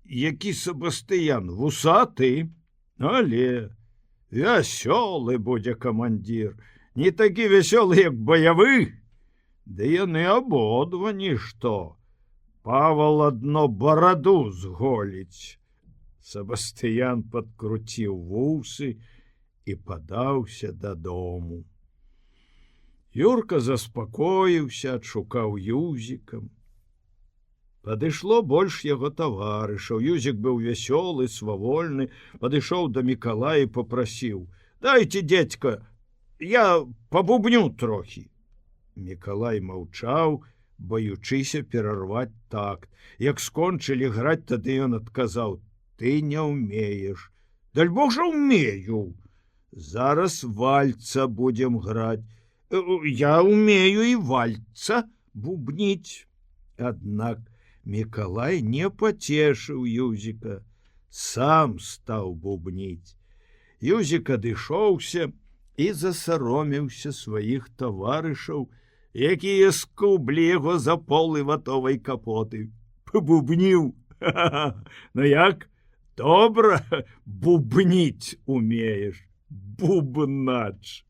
які Сабастыян, вусаты, але вясёлы будзе камандзір, не такі вясёлы, як баявы. Ды яны абодва нішто. Павал адно бараду зголіць. Сабастыян падкруціў вусы і падаўся дадому. Юрка заспакоіўся, адшукаў Юзікам. Падышло больш яго таварышаў. Юзік быў вясёлы, свавольны, падышоў да Мікалая і попрасіў: «Дайце, дзедзька, я пабубню трохі». Мікалай маўчаў, баючыся перарваць такт. Як скончылі граць, тады ён адказаў: «Ты не ўмееш». «Даль бог жа ўмею. Зараз вальца будзем граць». «Я ўмею і вальца бубніць». Аднак Мікалай не пацешыў Юзіка, сам стаў бубніць. Юзік адышоўся і засаромеўся сваіх таварышаў, якія скублі яго за полы ватовай капоты. Пабубніў. Ну як? Добра бубніць умееш, бубнач.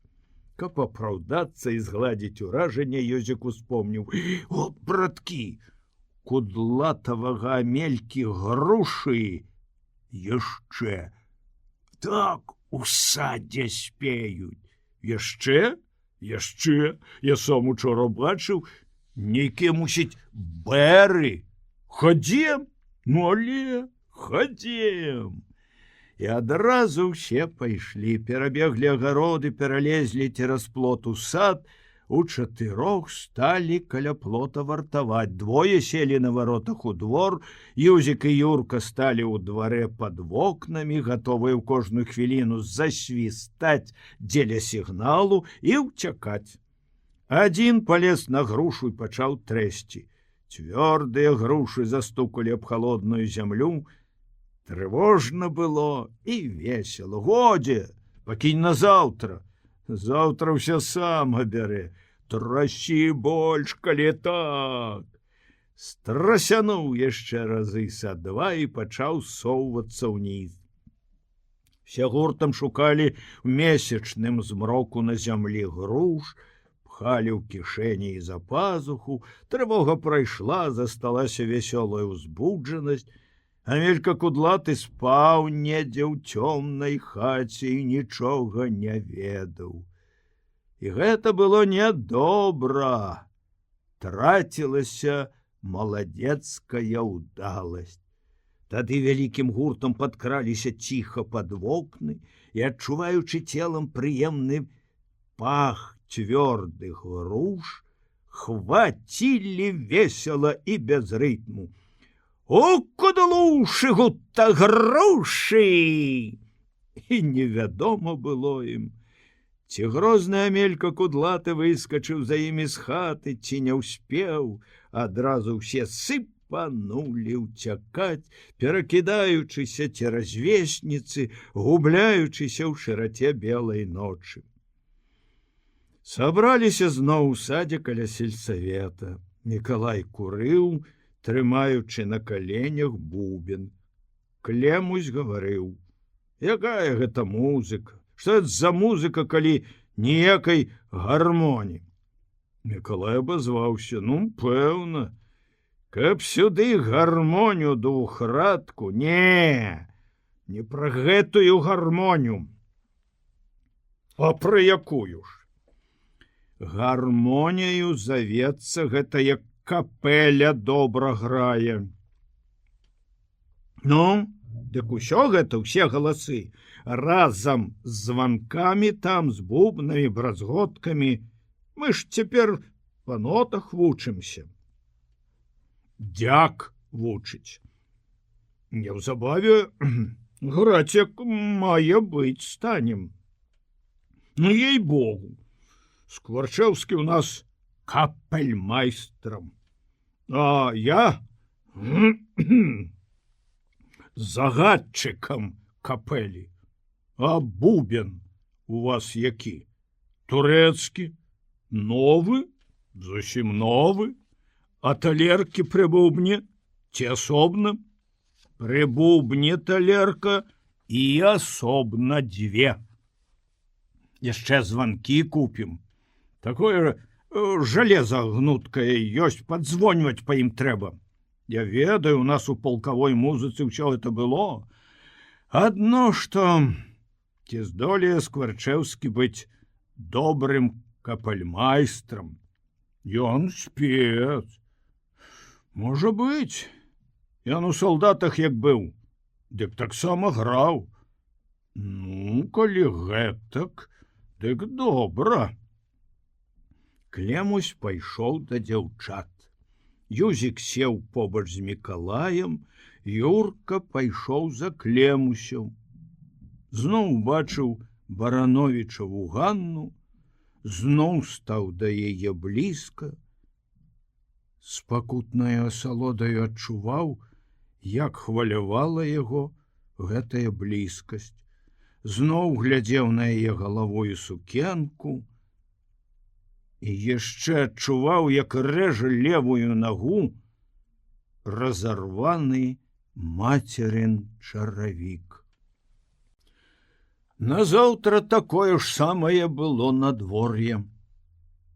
Каб апраўдацца і згладзіць уражанне, Юзік успомніў: «О, браткі, кудлатавага Амелькі грушы яшчэ так у садзе спеюць». Яшчэ? Яшчэ? Я сам учора бачыў, нейкія, мусіць, бэры. Хадзем? Ну, але хадзем. І адразу ўсе пайшлі, перабеглі агароды, пералезлі цераз плот у сад, у чатырох сталі каля плота вартаваць. Двое селі на варотах у двор, Юзік і Юрка сталі ў дварэ пад вокнамі, гатовыя ў кожную хвіліну засвістаць дзеля сігналу і ўцякаць. Адзін палез на грушу і пачаў трэсці. Цвёрдыя грушы застукалі аб халодную зямлю. Трывожна было і весела. Годзе, пакінь на заўтра. Заўтра ўсё сам абярэ. Трасі больш, калі так. Страсянуў яшчэ разы са два і пачаў соўвацца ўніз. Все гуртам шукалі ў месячным змроку на зямлі груш, пхалі ў кішэні і за пазуху. Трывога прайшла, засталася вясёлая ўзбуджанасць. Амелька кудлаты спаў недзе ў цёмнай хаце і нічога не ведаў. І гэта было нядобра. Трацілася маладзецкая ўдаласць. Тады вялікім гуртам падкраліся ціха пад вокны і, адчуваючы целам прыемны пах цвёрдых груш, хвацілі весела і без рытму. «О, кудалушы, гута грушы!» І невядома было ім, ці грозны Амелька кудлаты выскачыў за імі з хаты, ці не ўспеў. Адразу ўсе сыпанулі ўцякаць, перакідаючыся цераз весніцы, губляючыся ў шыраце белай ночы. Сабраліся зноў у садзе каля сельсавета. Мікалай курыў, трымаючы на каленях бубен. Клемусь гаварыў: «Якая гэта музыка? Што гэта за музыка, калі ніякай гармоні?» Мікалай абазваўся: «Ну, пэўна, каб сюды гармонію двухрадку. Не пра гэтую гармонію. А пра якую ж? Гармонію завецца гэта, як капэля добра грае». Ну, дык усё гэта, усе галасы, разам з званкамі там, з бубнамі, бразготкамі. Мы ж цяпер па нотах вучымся. Дзяк вучыць. Неўзабаве граць як мае быць станем. Ну, ей-богу, Скварчэўскі ў нас капельмайстрам. А я загадчыкам капелі. А бубен у вас які? Турэцкі? Новы? Зусім новы? А талеркі пры бубне? Ці асобна? Пры бубне талерка і асобна дзве. Яшчэ званкі купім. Такое жалеза гнуткае ёсць, падзвоньваць па ім трэба. Я ведаю, у нас у полкавой музыцы ўсё это было. Адно што ці здолее Скварчэўскі быць добрым капельмайстрам. Ён спец. Можа быць, ён у салдатах як быў, дык таксама граў. Ну, калі гэтак, дык добра. Клемусь пайшоў да дзяўчат. Юзік сеў побач з Мікалаем, Юрка пайшоў за Клемусем. Зноў убачыў Барановічаву Ганну, зноў стаў да яе блізка. З пакутнаю асалодаю адчуваў, як хвалявала яго гэтая блізкасць. Зноў глядзеў на яе галавою сукенку і яшчэ адчуваў, як рэжа левую нагу разарваны мацерын чаравік. Назаўтра такое ж самае было надвор'е.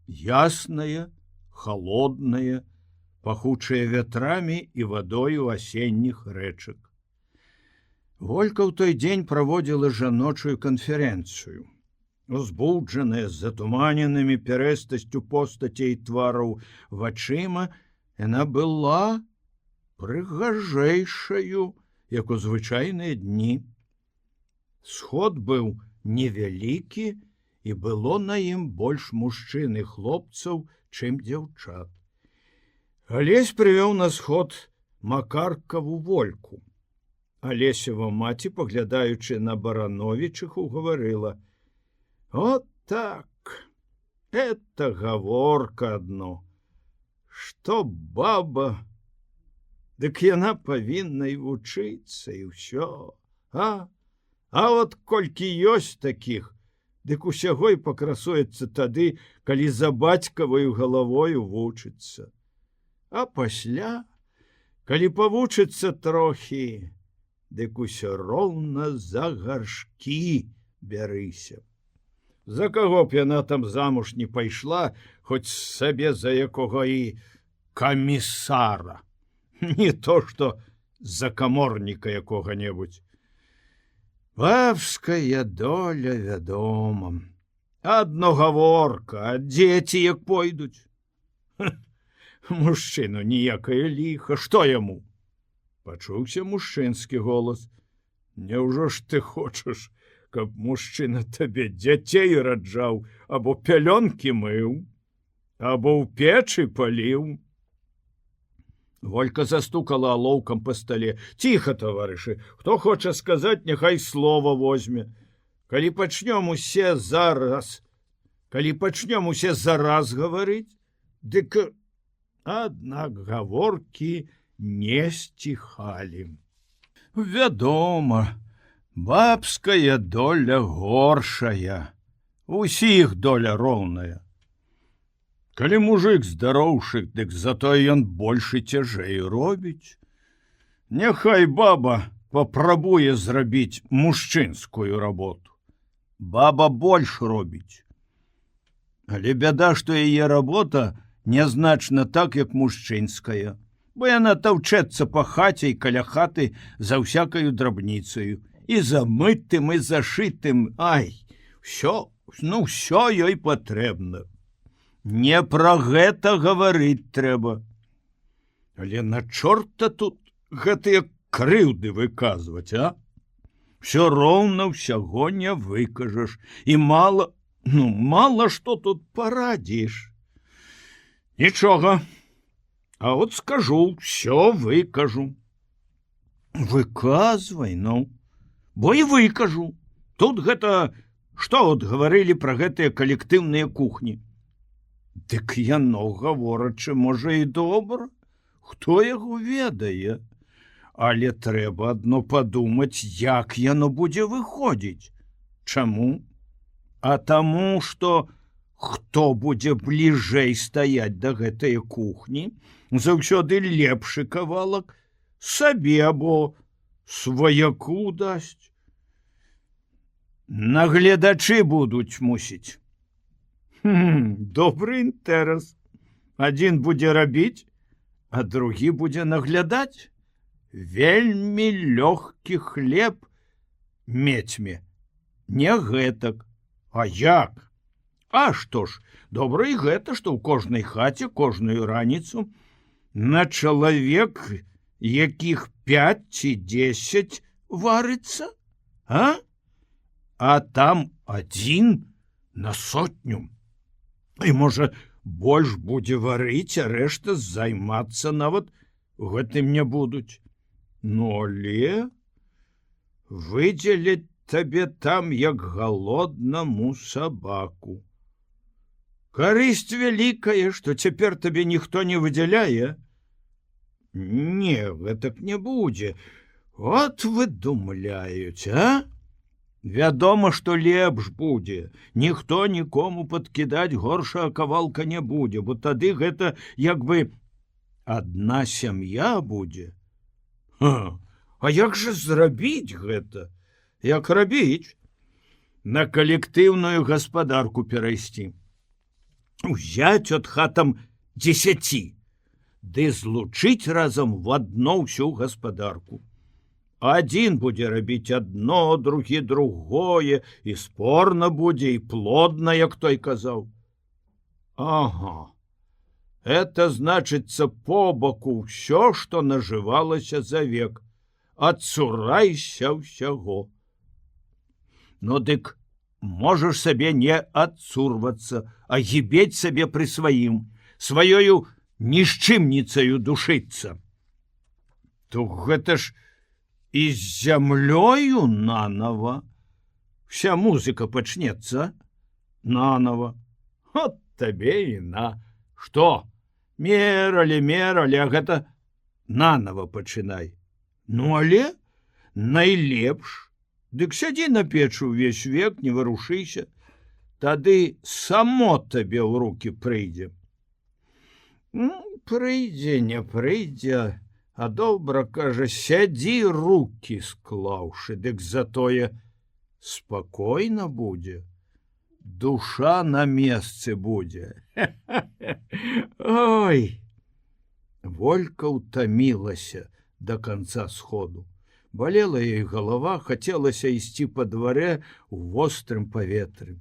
Яснае, халоднае, пахучае вятрамі і вадою асенніх рэчак. Волька ў той дзень праводзіла жаночую канферэнцыю. Узбуджаная, з затуманенымі пярэстасцю постацей твараў вачыма, яна была прыгажэйшаю, як у звычайныя дні. Сход быў невялікі, і было на ім больш мужчын і хлопцаў, чым дзяўчат. Алесь прывёў на сход Макаркаву Вольку. Алесева маці, паглядаючы на Барановічыху, гаварыла: «Вот так, это гаворка адно, што баба, дык яна павінна і вучыцца, і ўсё, а? А от колькі ёсць такіх, дык усяго і пакрасуецца тады, калі за бацькаваю галавою вучыцца. А пасля, калі павучыцца трохі, дык усё роўна за гаршкі бярыся. За каго б яна там замуж не пайшла, хоць сабе за якога і камісара, не то што за каморніка якога-небудзь. Бабская доля, вядома. Адно гаворка, а дзеці як пойдуць. Мужчыну ніякае ліха, што яму? Пачуўся мужчынскі голас. Няўжо ж ты хочаш, каб мужчына табе дзяцей раджаў, або пялёнкі мыў, або ў печы паліў? Волька застукала алоўкам па стале. Ціха, таварышы, хто хоча сказаць, няхай слова возьме. Калі пачнём усе зараз гаварыць, дык аднак гаворкі не сціхалі. Вядома, бабская доля горшая, усіх доля роўная. Калі мужик здароўшы, дык затое ён больш і цяжэй робіць. Няхай баба папрабуе зрабіць мужчынскую работу. Баба больш робіць. Але бяда, што яе работа нязначна так, як мужчынская, бо яна таўчэцца па хаце і каля хаты за ўсякаю драбніцаю, і за мытым, і зашытым. Ай, ўсё ёй патрэбна. Не пра гэта гаварыць трэба. Але на чорта тут гэтыя крыўды выказваць, а? Всё роўна ўсяго не выкажаш, і мала што тут парадзіш. Нічога, а от скажу, всё выкажу. Выказвай, бо і выкажу. Тут гэта, што от гаварылі пра гэтыя калектыўныя кухні? Дык яно, гаворачы, можа і добра, хто яго ведае. Але трэба адно падумаць, як яно будзе выходзіць. Чаму? А таму, што хто будзе бліжэй стаяць да гэтай кухні, заўсёды лепшы кавалак сабе або сваяку дасць. Нагледачы будуць, мусіць. Добры інтэрас. Адзін будзе рабіць, а другі будзе наглядаць. Вельмі лёгкі хлеб мецьме. Не гэтак. А як? А што ж, добра і гэта, што ў кожнай хаце кожную раніцу на чалавек, якіх 5 ці 10 варыцца, а там адзін на сотню. І можа, больш будзе варыць, а рэшта займацца нават гэтым не будуць. Ну, але выдзеляць табе там як галоднаму сабаку. Карысць вялікая, што цяпер табе ніхто не выдзяляе. Не, гэтак не будзе. От выдумляюць, а? Вядома, што лепш будзе. Ніхто нікому падкідаць горшага кавалка не будзе, бо тады гэта як бы адна сям'я будзе. А як жа зрабіць гэта? Як рабіць? На калектыўную гаспадарку перайсці. Узяць от хатам 10, ды злучыць разам в адно ўсю гаспадарку. Адзін будзе рабіць адно, другі другое, і спорна будзе, і плодна, як той казаў. Ага, это значыцца побаку ўсё, што нажывалася за век. Адцурайся ўсяго. Ну дык можаш сабе не адцурвацца, а гібець сабе пры сваім, сваёю нішчымніцаю душыцца. То гэта ж і з зямлёю нанова. Вся музыка пачнецца нанова. От табе і на. Што? Мералі, а гэта нанова пачынай. Ну, але найлепш. Дык сядзі на печы ўвесь век, не варушыся. Тады само табе ў руки прыйдзе. Прыйдзе, не прыйдзе, а добра, кажа, сядзі руки склаўшы, дык затое спакойна будзе. Душа на месцы будзе. Ой! Волька ўтамілася до конца сходу. Балела ёй галава, хацелася ісці па дварэ ў вострым паветры.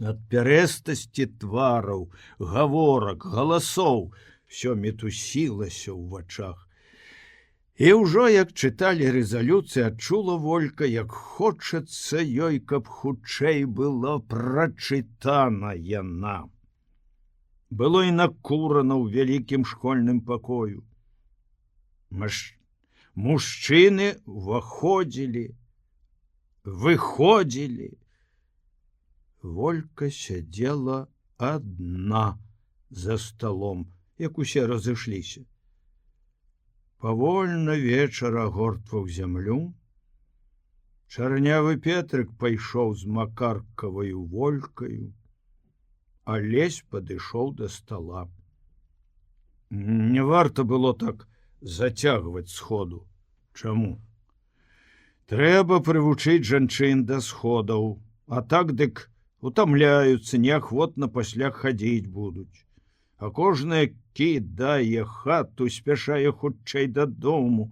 Ад пярэстасці твараў, гаворак, галасоў всё мітусілася ў вачах. І ўжо, як чыталі рэзалюцыі, адчула Волька, як хочацца ёй, каб хутчэй была прачытана яна. Было і накурана ў вялікім школьным пакою. Мужчыны ўваходзілі, выходзілі. Волька сядзела адна за сталом, як усе разышліся. Павольна вечар агортваў зямлю. Чарнявы Петрык пайшоў з макаркаваю Волькаю, а Лесь падышоў да стала. Не варта было так зацягваць сходу. Чаму? Трэба прывучыць жанчын да сходаў, а так дык утамляюцца, неахвотна пасля хадзіць будуць. А кожная кідае хату, спяшае хутчэй дадому.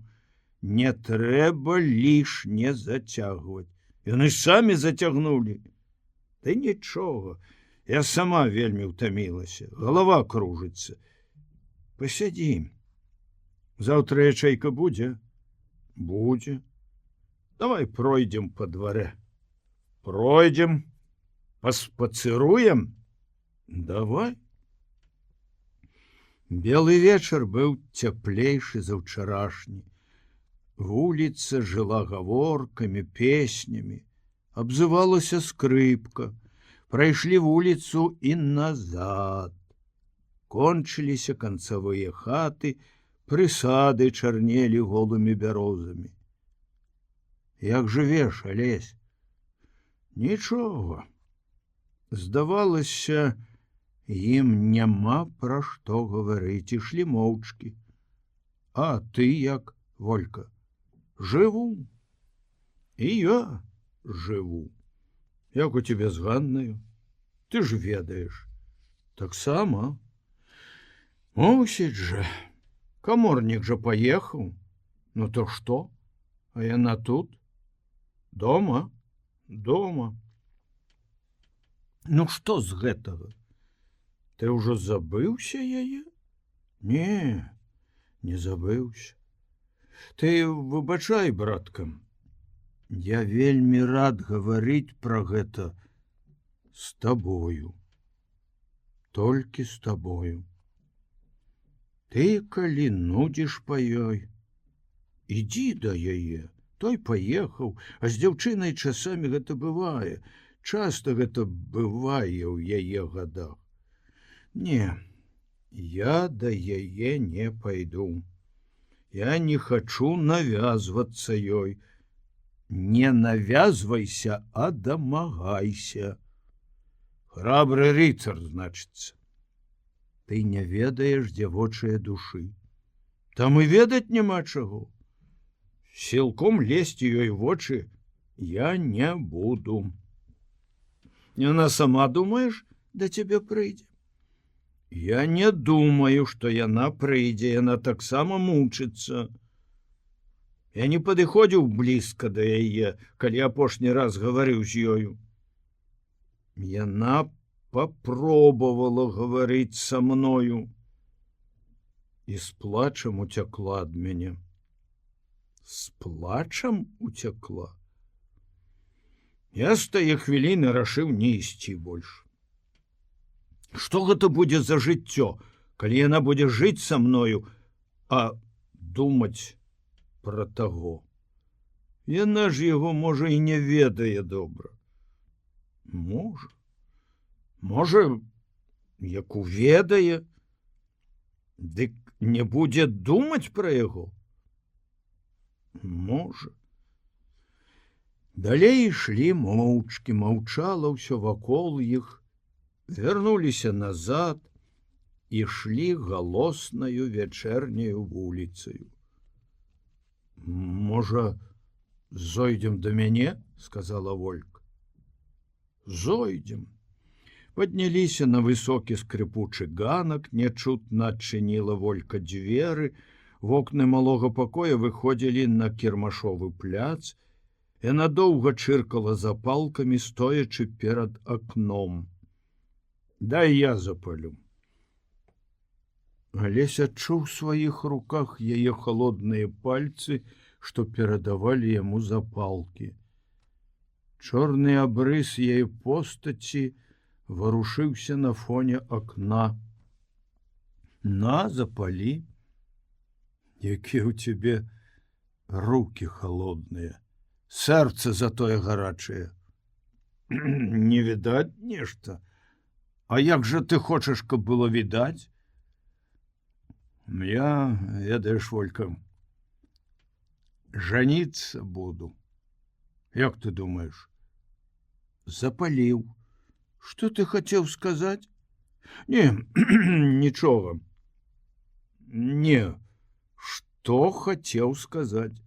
Не трэба лішне зацягваць. Яны самі зацягнулі. Ды нічога, я сама вельмі ўтамілася, галава кружыцца. Пасядзім. Заўтра ячэйка будзе? Будзе. Давай пройдзем па дварэ. Пройдзем, паспацыруем? Давай. Белы вечар быў цяплейшы за ўчарашні. Вуліца жыла гаворкамі, песнямі. Абзывалася скрыпка. Прайшлі вуліцу і назад. Кончыліся канцавыя хаты, прысады чарнелі голымі бярозамі. Як жывеш, Алесь? Нічога. Здавалася, ім няма пра што гаварыць, ішлі моўчкі. А ты як, Волька? Жыву. І я жыву. Як у тебе з Ганнаю? Ты ж ведаеш. Таксама. Мусіць жа. Каморнік жа паехаў. Ну то што? А яна тут? Дома? Дома. Ну што з гэтага? Ты ўжо забыўся яе? Не забыўся. Ты выбачай, братка, я вельмі рад гаварыць пра гэта з табою. Толькі з табою. Ты, калі нудзіш па ёй, ідзі да яе. Той паехаў, а з дзяўчынай часамі гэта бывае. Часта гэта бывае ў яе гадах. Не, я да яе не пайду. Я не хачу навязвацца ёй. Не навязвайся, а дамагайся. Храбры рыцар, значыцца. Ты не ведаеш дзявочыя душы. Там і ведаць няма чаго. Сілком лезці ёй вочы я не буду. Яна сама, думаеш, да цябе прыйдзе? Я не думаю, што яна прыйдзе, яна таксама мучыцца. Я не падыходзіў блізка да яе, калі апошні раз гаварыў з ёю. Яна папробавала гаварыць са мною і з плачам уцякла ад мяне. З плачам уцякла. Я з тае хвіліны рашыў не ісці больш. Што гэта будзе за жыццё, калі яна будзе жыць са мною, а думаць пра таго? Яна ж яго, можа, і не ведае добра. Можа, як уведае, дык не будзе думаць пра яго. Можа. Далей ішлі моўчкі, маўчала ўсё вакол іх, вярнуліся назад, ішлі галоснаю вячэрняю вуліцаю. Можа, зойдзем да мяне, сказала Волька. Зойдзем. Падняліся на высокі скрыпучы ганак, нячутна адчыніла Волька дзверы, вокны малога пакоя выходзілі на кірмашовы пляц, яна доўга чыркала запалкамі, стоячы перад акном. Дай я запалю. Алесь адчуў у сваіх руках яе халодныя пальцы, што перадавалі яму запалкі. Чорны абрыс яе постаці варушыўся на фоне акна. На, запалі. Якія ў цябе рукі халодныя, сэрца затое гарачае. Не відаць нешта. А як жа ты хочаш, каб было відаць? Я, ведаеш, Волька, жаніцца буду. Як ты думаеш? Запаліў. Што ты хацеў сказаць? Не, нічога. Не, што хацеў сказаць?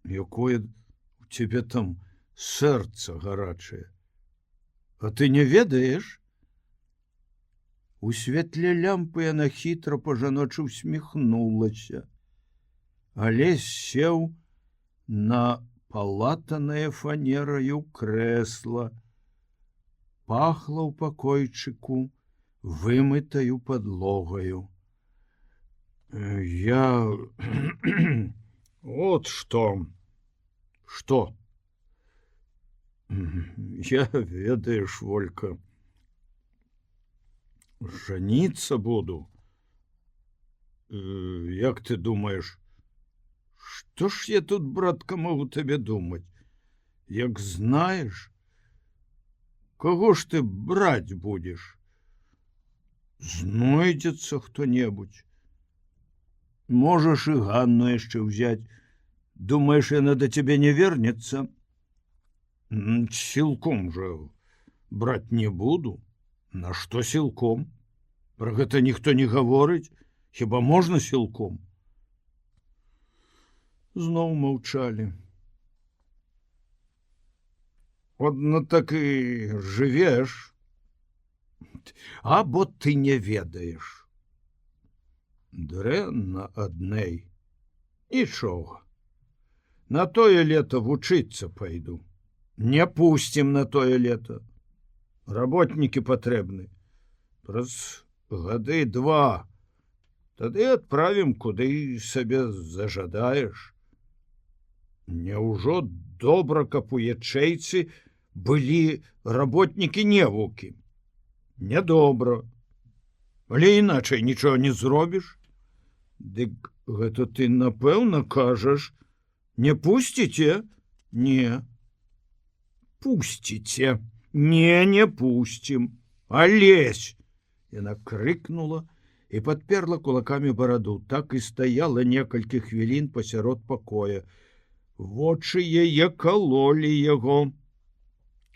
Якое у цябе там сэрца гарачае? А ты не ведаеш? У святле лямпы яна хітра па-жаночы усміхнулася. Алесь сеў на палатанае фанераю крэсла. Пахла ў пакойчыку вымытаю падлогаю. Я... Вот что. Что? Я, ведаеш, Волька, жаніцца буду. Як ты думаешь, што ж я тут, братка, могу табе думаць? Як знаеш, каго ж ты браць будзеш? Знойдзецца хто-небудзь. Можаш і Ганну яшчэ ўзяць. Думаеш, яна да цябе не вернецца? Сілком жа браць не буду. Нашто сілком? Пра гэта ніхто не гаворыць. Хіба можна сілком? Зноў маўчалі. Одно так і жывеш. Або ты не ведаеш. Дрэнна аднэй. Нічога. На тое лета вучыцца пайду. Не пусцім на тое лета. Работнікі патрэбны. Праз гады 2. Тады адправім, куды сабе зажадаеш. Няўжо добра, каб у ячэйцы былі работнікі-невукі? Нядобра. Але іначай нічога не зробіш. Дык гэта ты, напэўна, кажаш, не пусціце? Не. Пусціце. Не пусцім. Алесь! Яна крыкнула і падперла кулакамі бараду. Так і стаяла некалькі хвілін пасярод пакоя. Вочы яе калолі яго.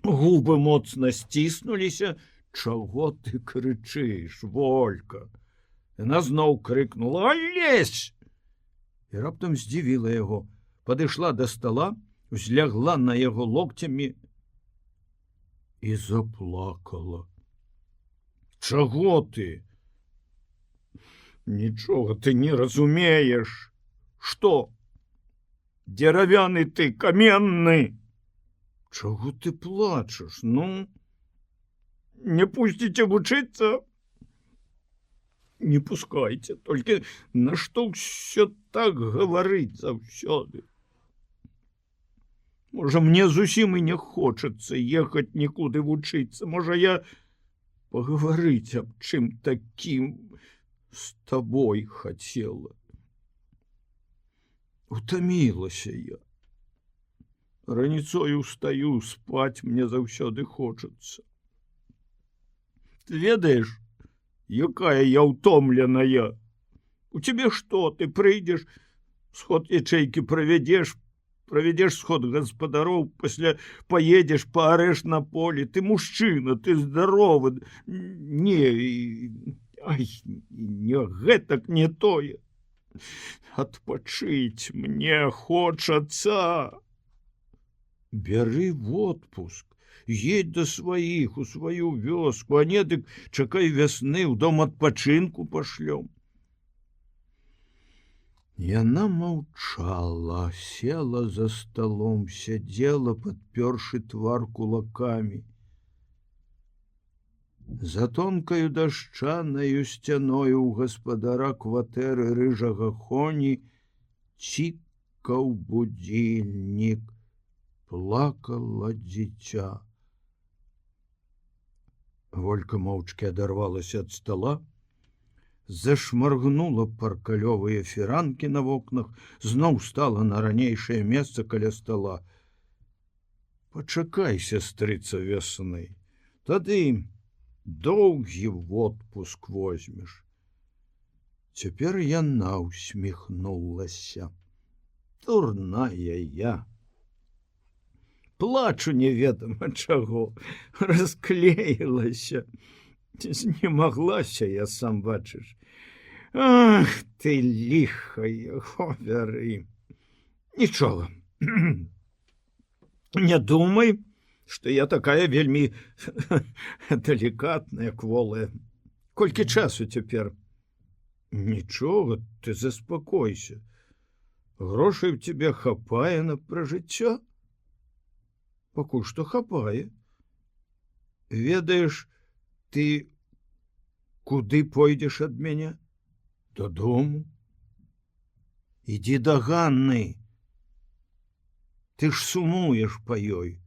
Губы моцна сціснуліся. Чаго ты крычыш, Волька? Яна зноў крыкнула: «Алесь!» І раптам здзівіла яго. Падышла да стала, узлягла на яго локцямі і заплакала. Чаго ты? Нічога ты не разумееш. Што? Дзеравяны ты, каменны. Чаго ты плачаш? Ну, не пусціце вучыцца? Не пускайце, толькі нашто ўсё так гаварыць заўсёды? Можа, мне зусім і не хочацца ехаць нікуды вучыцца. Можа, я пагаварыць аб чым такім з табой хацела. Утамілася я. Раніцою устаю, спаць мне заўсёды хочацца. Ты ведаеш, якая я ўтомленая? У цябе што? Ты прыйдзеш, сход ячэйкі правядзеш сход гаспадароў, пасля паедзеш, паарэш на полі. Ты мужчына, ты здаровы. Не, ай, не гэтак, не тое. Адпачыць мне хочацца. Бяры в отпуск, едь да сваіх, у сваю вёску, а не дык чакай вясны, ў дом адпачынку пашлём. Яна маўчала, села за сталом, сядзела, падпёршы твар кулакамі. За тонкаю дашчанаю сцяною ў гаспадара кватэры рыжага Хоні цікаў будзільнік. Плакала дзіця. Волька моўчкі адарвалася ад стала, зашмаргнула паркалёвыя фіранкі на вокнах, зноў стала на ранейшае месца каля стала. Пачакай, сястрыца, вясны, тады доўгі отпуск возьмеш. Цяпер яна усміхнулася. Дурная я. Плачу неведама чаго, расклеілася. Знемаглася я, сам бачыш. Ах, ты ліха яго вяры. Нічога. Не думай, што я такая вельмі далікатная, кволая. Колькі часу цяпер? Нічога, ты заспакойся. Грошай у тебе хапае на пражыццё? Пакуль што хапае. Ведаеш, ты куды пойдзеш ад мяне? Дадому. Ідзі да Ганны. Ты ж сумуеш па ёй.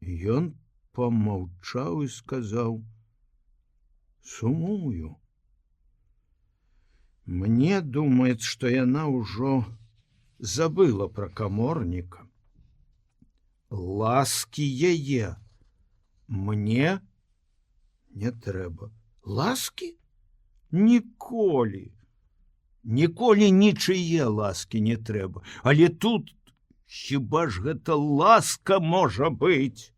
Ён помаўчаў і сказаў: сумую. Мне думаецца, што яна ўжо забыла пра каморніка. Ласкі яе мне не трэба. Ласкі? Ніколі. Ніколі нічые ласкі не трэба. Але тут хіба ж гэта ласка можа быць?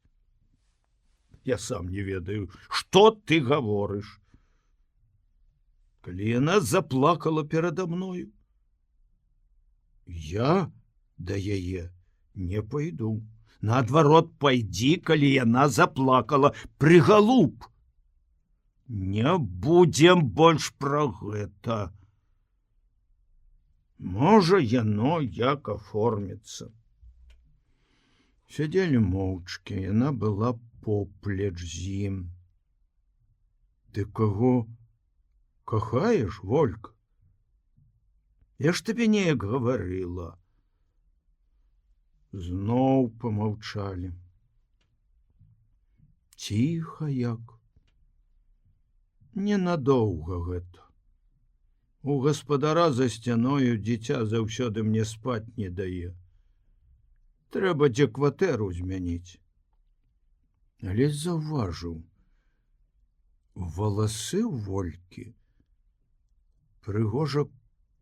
Я сам не ведаю, што ты гаворыш. Калі яна заплакала перада мною, я да яе не пайду. Наадварот, пайдзі, калі яна заплакала, прыгалуб. Не будзем больш пра гэта. Можа, яно як аформіцца. Сядзелі моўчкі, яна была поплеч з ім. Ты каго кахаеш, Волька? Я ж табе неяк гаварыла. Зноў помаўчалі. Ціха як. Ненадоўга гэта. У гаспадара за сцяною дзіця заўсёды мне спаць не дае. Трэба дзе кватэру змяніць. Але заўважыў, валасы ў Волькі прыгожа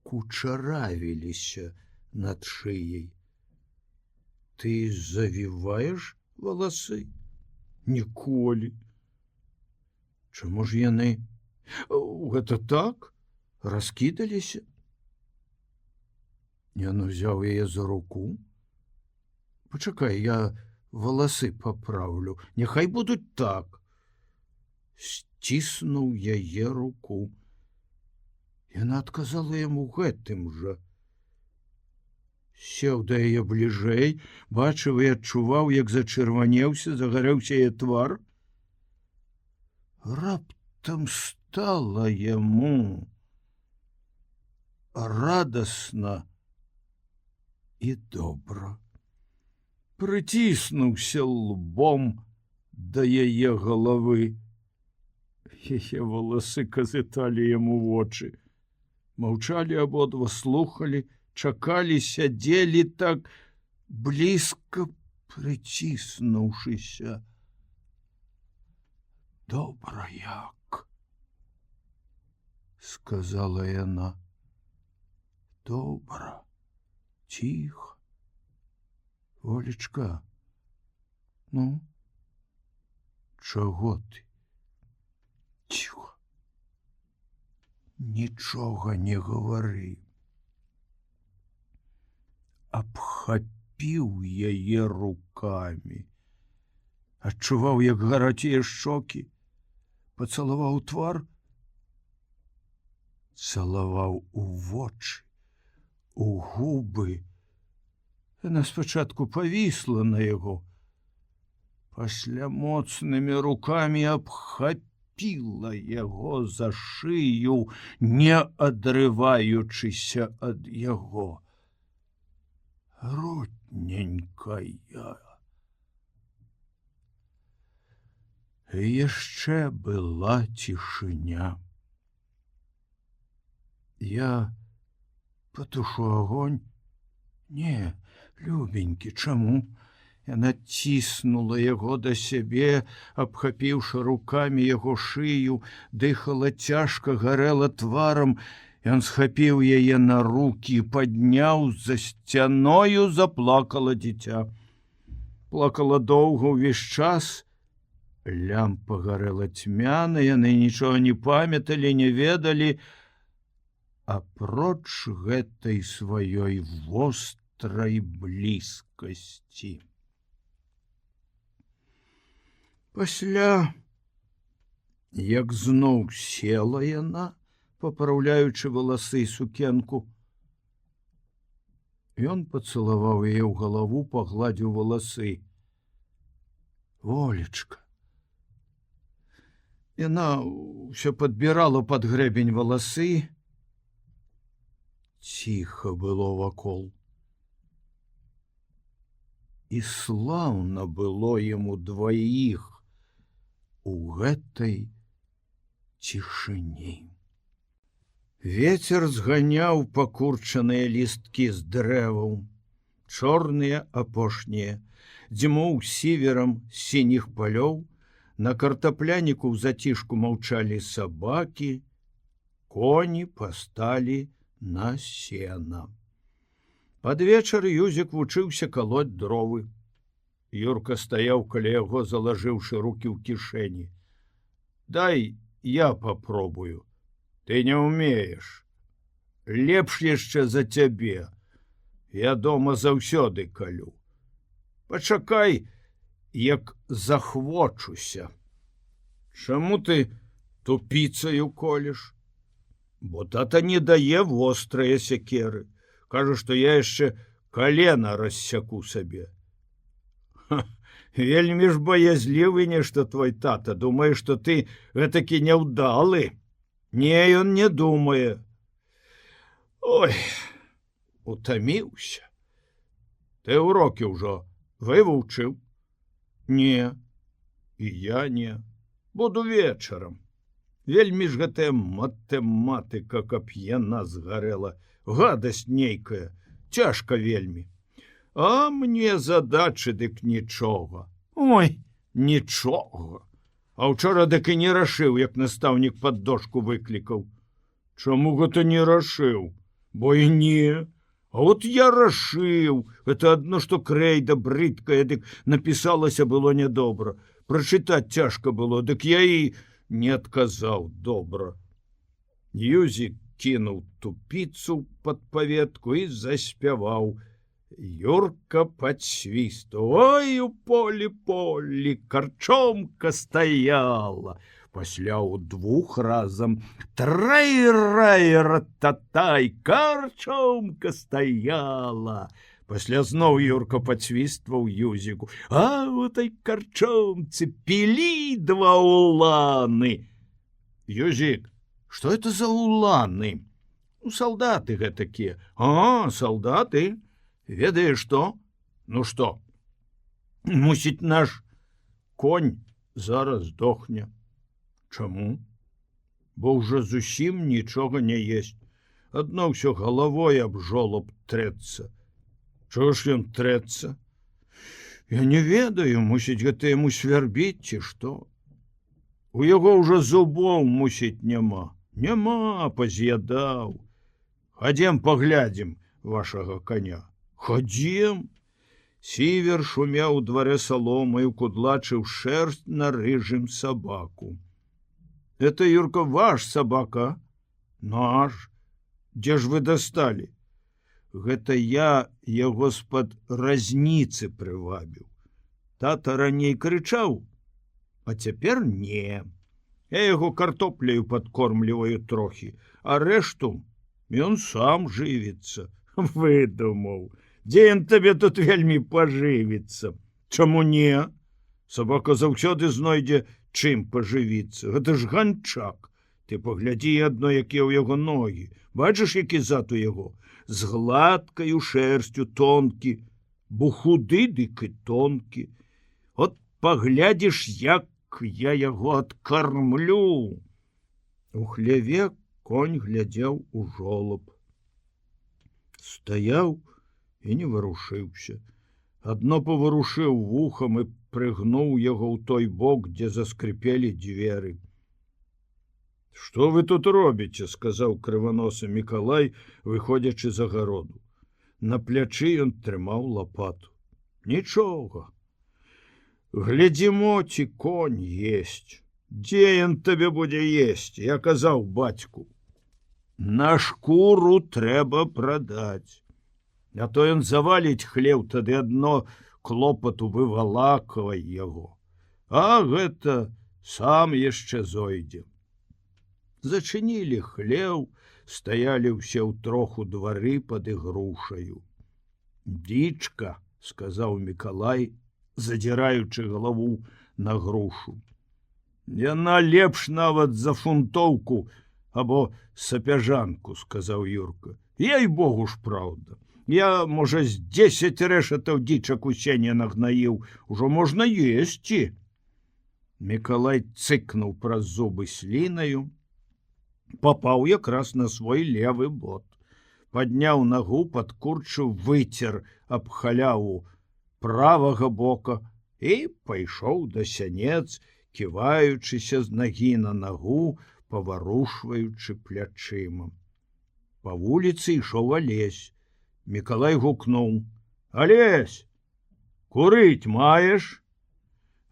кучаравіліся над шыяй. Ты завіваеш валасы? Ніколі. Чаму ж яны? Гэта так? Раскідаліся? Ён узяў яе за руку. Пачакай, я валасы папраўлю. Няхай будуць так. Сціснуў яе руку. Яна адказала яму гэтым жа. Сеў да яе бліжэй, бачыў і адчуваў, як зачырванеўся, загарэўся яе твар. Раптам стала яму радасна і добра. Прыціснуўся лбом да яе галавы. Яе валасы казыталі яму вочы. Маўчалі абодва, слухалі, чакалі, сядзелі так блізка прыціснуўшыся. Добра як, сказала яна. Добра, ціха. Волечка, ну, чаго ты? Ціха. Нічога не гавары. Абхапіў яе рукамі. Адчуваў, як гарацее шчокі. Пацалаваў твар. Цалаваў у вочы, у губы. Яна спачатку павісла на яго. Пасля моцнымі рукамі абхапіла яго за шыю, не адрываючыся ад яго. Родненькая. Яшчэ была цішыня. Я патушу агонь? Не, любенькі, чаму? Яна ціснула яго да сябе, абхапіўшы рукамі яго шыю, дыхала цяжка, гарэла тварам. Ён схапіў яе на рукі, падняў, за сцяною заплакала дзіця. Плакала доўга ўвесь час. Лямпа гарэла цьмяна, яны нічога не памяталі, не ведалі, апроч гэтай сваёй вострай блізкасці. Пасля, як зноў села яна, папраўляючы валасы і сукенку, ён пацалаваў яе ў галаву, пагладзіў валасы. Волечка. Яна ўсё падбірала пад грэбень валасы. Ціха было вакол. І слаўна было яму дваіх у гэтай цішыні. Вецер зганяў пакурчаныя лісткі з дрэваў, чорныя апошнія, дзьмуў сіверам з сініх палёў, на картапляніку ў зацішку маўчалі сабакі, коні пасталі на сена. Пад вечар Юзік вучыўся калоць дровы. Юрка стаяў каля яго, залажыўшы рукі ў кішэні. Дай я попробую. Ты не умееш. Лепш яшчэ за цябе. Я дома заўсёды калю. Пачакай, як захвочуся. Чаму ты тупіцаю колеш? Бо тата не дае вострыя сякеры. Кажа, што я яшчэ калена рассяку сабе. Вельмі ж баязлівы нешта твой тата, думае, што ты гэтакі няўдалы. Не, ён не думае. Ой, утаміўся. Ты урокі ўжо вывучыў? Не, і я не. Буду вечарам. Вельмі ж гэтая матэматыка, каб яна згарэла. Гадасць нейкая, цяжка вельмі. А мне задачы дык нічога. Ой, нічога. А ўчора дык і не рашыў, як настаўнік пад дошку выклікаў. Чаму гэта не рашыў? Бо і не. А от я рашыў. Гэта адно, што крэйда брыдкая, дык напісалася было нядобра. Прачытаць цяжка было, дык я і не адказаў добра. Юзік кінуў тупіцу пад паветку і заспяваў. Юрка падсвісту. Ой, у полі, карчомка стаяла. Пасля ўдвух разам. Трай-рай-ра-та-тай, карчомка стаяла. Пасля зноў Юрка падсвістваў Юзіку. А у той карчомцы пілі два уланы. Юзік, што это за уланы? Салдаты гэтакія. А, салдаты? Ведаеш што? Ну што? Мусіць, наш конь зараз здохне. Чаму? Бо ўжо зусім нічога не есць. Адно ўсё галавой аб жолаб трэцца. Чого ж ён трэцца? Я не ведаю, мусіць, гэта яму свярбіць, ці што? У яго ўжо зубоў, мусіць, няма. Няма, паз'ядаў. Хадзем паглядзім вашага коня. Хадзем. Сівер шумеў у дварэ саломаю, кудлачыў шэрсць на рыжым сабаку. Это, Юрка, ваш сабака? Наш. Дзе ж вы дасталі? Гэта я яго з-пад разніцы прывабіў. Тата раней крычаў, а цяпер не. Я яго картопляю падкормліваю трохі, а рэшту ён сам жывіцца. Выдумаў. Дзе ён табе тут вельмі пажывіцца? Чаму не? Сабака заўсёды знойдзе чым пажывіцца. Гэта ж ганчак. Ты паглядзі адно, якія ў яго ногі. Бачыш, які зад у яго? З гладкаю шэрсцю тонкі, бо худы дык і тонкі. От паглядзіш, як я яго адкармлю. У хляве конь глядзеў у жолаб. Стаяў і не варушыўся. Адно паварушыў вухам і прыгнуў яго ў той бок, дзе заскрыпелі дзверы. Што вы тут робіце? — сказаў крываносы Мікалай, выходзячы з агароду. На плячы ён трымаў лапату. Нічога. Глядзімо, ці конь есць. Дзе ён табе будзе есці? Я казаў бацьку. На шкуру трэба прадаць. А то ён заваліць хлеў, тады адно клопату вывалакавай яго. А гэта сам яшчэ зойдзе. Зачынілі хлеў, стаялі ўсе ўтрох у двары пад ігрушаю. Дзічка, — сказаў Мікалай, задзіраючы галаву на грушу. Яна лепш нават за фунтоўку або сапяжанку, — сказаў Юрка. Ей-богу ж, праўда. Я, можа, з 10 рэшатаў дзічак у сене нагнаіў. Ужо можна есці. Мікалай цыкнуў праз зубы слінаю, папаў якраз на свой левы бот. Падняў нагу, падкурчыў, выцер аб халяву правага бока і пайшоў да сянец, ківаючыся з нагі на нагу, паварушваючы плячыма. Па вуліцы ішоў Алесь. Мікалай гукнуў: Алесь, курыць маеш?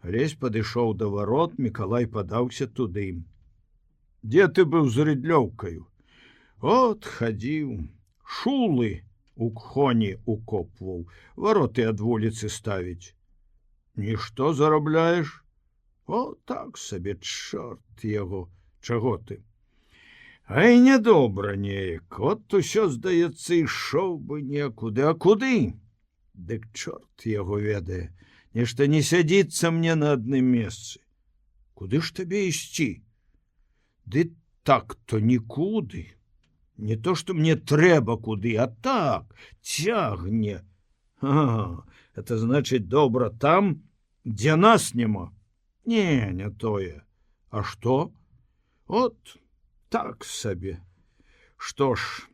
Алесь падышоў да варот, Мікалай падаўся туды. Дзе ты быў з рыдлёўкаю? От хадзіў, шулы у кхоні укопваў, вароты ад вуліцы ставіць. Нішто зарабляеш? О, так сабе, чорт яго. Чаго ты? Ай, нядобра неяк, от усё, здаецца, ішоў бы некуды, а куды? Дык чорт яго ведае. Нешта не сядзіцца мне на адным месцы. Куды ж табе ісці? Ды так-то нікуды. Не то, што мне трэба куды, а так, цягне. Это значыць добра там, дзе нас няма. Не тое. А што? От так сабе. Што ж,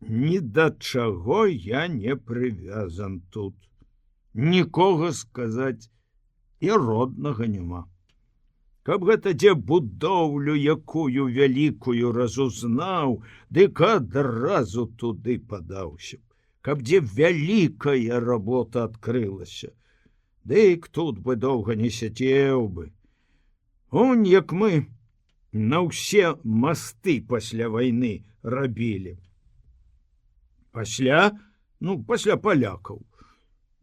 ні да чаго я не прывязан тут. Нікога сказаць і роднага няма. Каб гэта дзе будоўлю якую вялікую разузнаў, дык адразу туды падаўся б. Каб дзе вялікая работа адкрылася. Дык тут бы доўга не сядзеў бы. Он, як мы на ўсе масты пасля вайны рабілі. Пасля палякаў.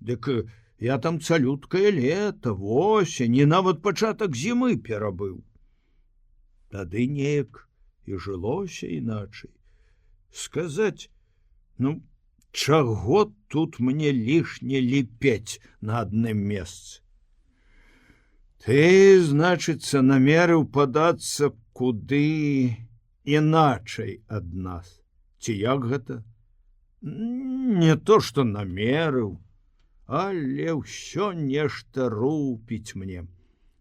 Дык я там цалюткае лета, восень, і нават пачатак зімы перабыў. Тады неяк і жылося іначай. Сказаць, чаго тут мне лішне ліпець на адным месцы? Ты, значыцца, намерыў падацца куды іначай ад нас. Ці як гэта? Не то, што намерыў, але ўсё нешта рупіць мне.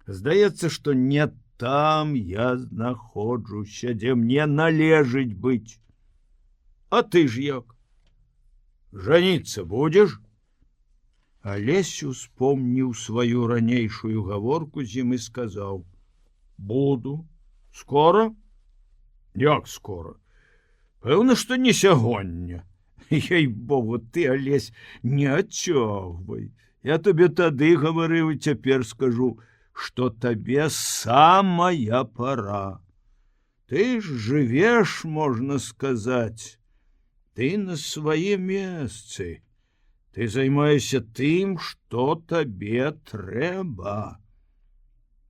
Здаецца, што не там я знаходжуся, дзе мне належыць быць. А ты ж як? Жаніцца будзеш? Алесь успомніў сваю ранейшую гаворку з ім і сказаў: буду. Скора? Як скора? Пэўна, што не сягоння. Ей-богу, ты, Алесь, не адцёгвай. Я табе тады гаварыў і цяпер скажу, што табе самая пара. Ты ж жывеш, можна сказаць. Ты на сваім месцы. Ты займаешся тым, што табе трэба.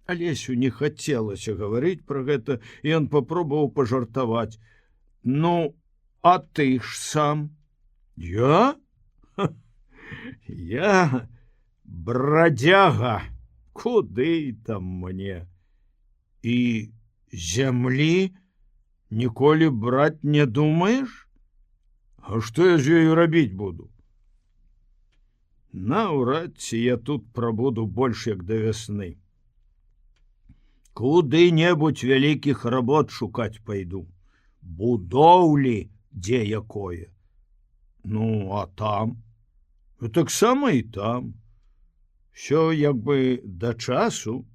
Алесю не хацелася гаварыць пра гэта, і ён папробаваў пажартаваць. Ну, а ты ж сам? Я? Я брадзяга. Куды там мне? І зямлі ніколі браць не думаеш? А што я з ёю рабіць буду? Наўрад ці я тут прабуду больш як да вясны. Куды-небудзь вялікіх работ шукаць пайду. Будоўлі дзе якое. Ну, а там? Таксама і там. Всё як бы да часу,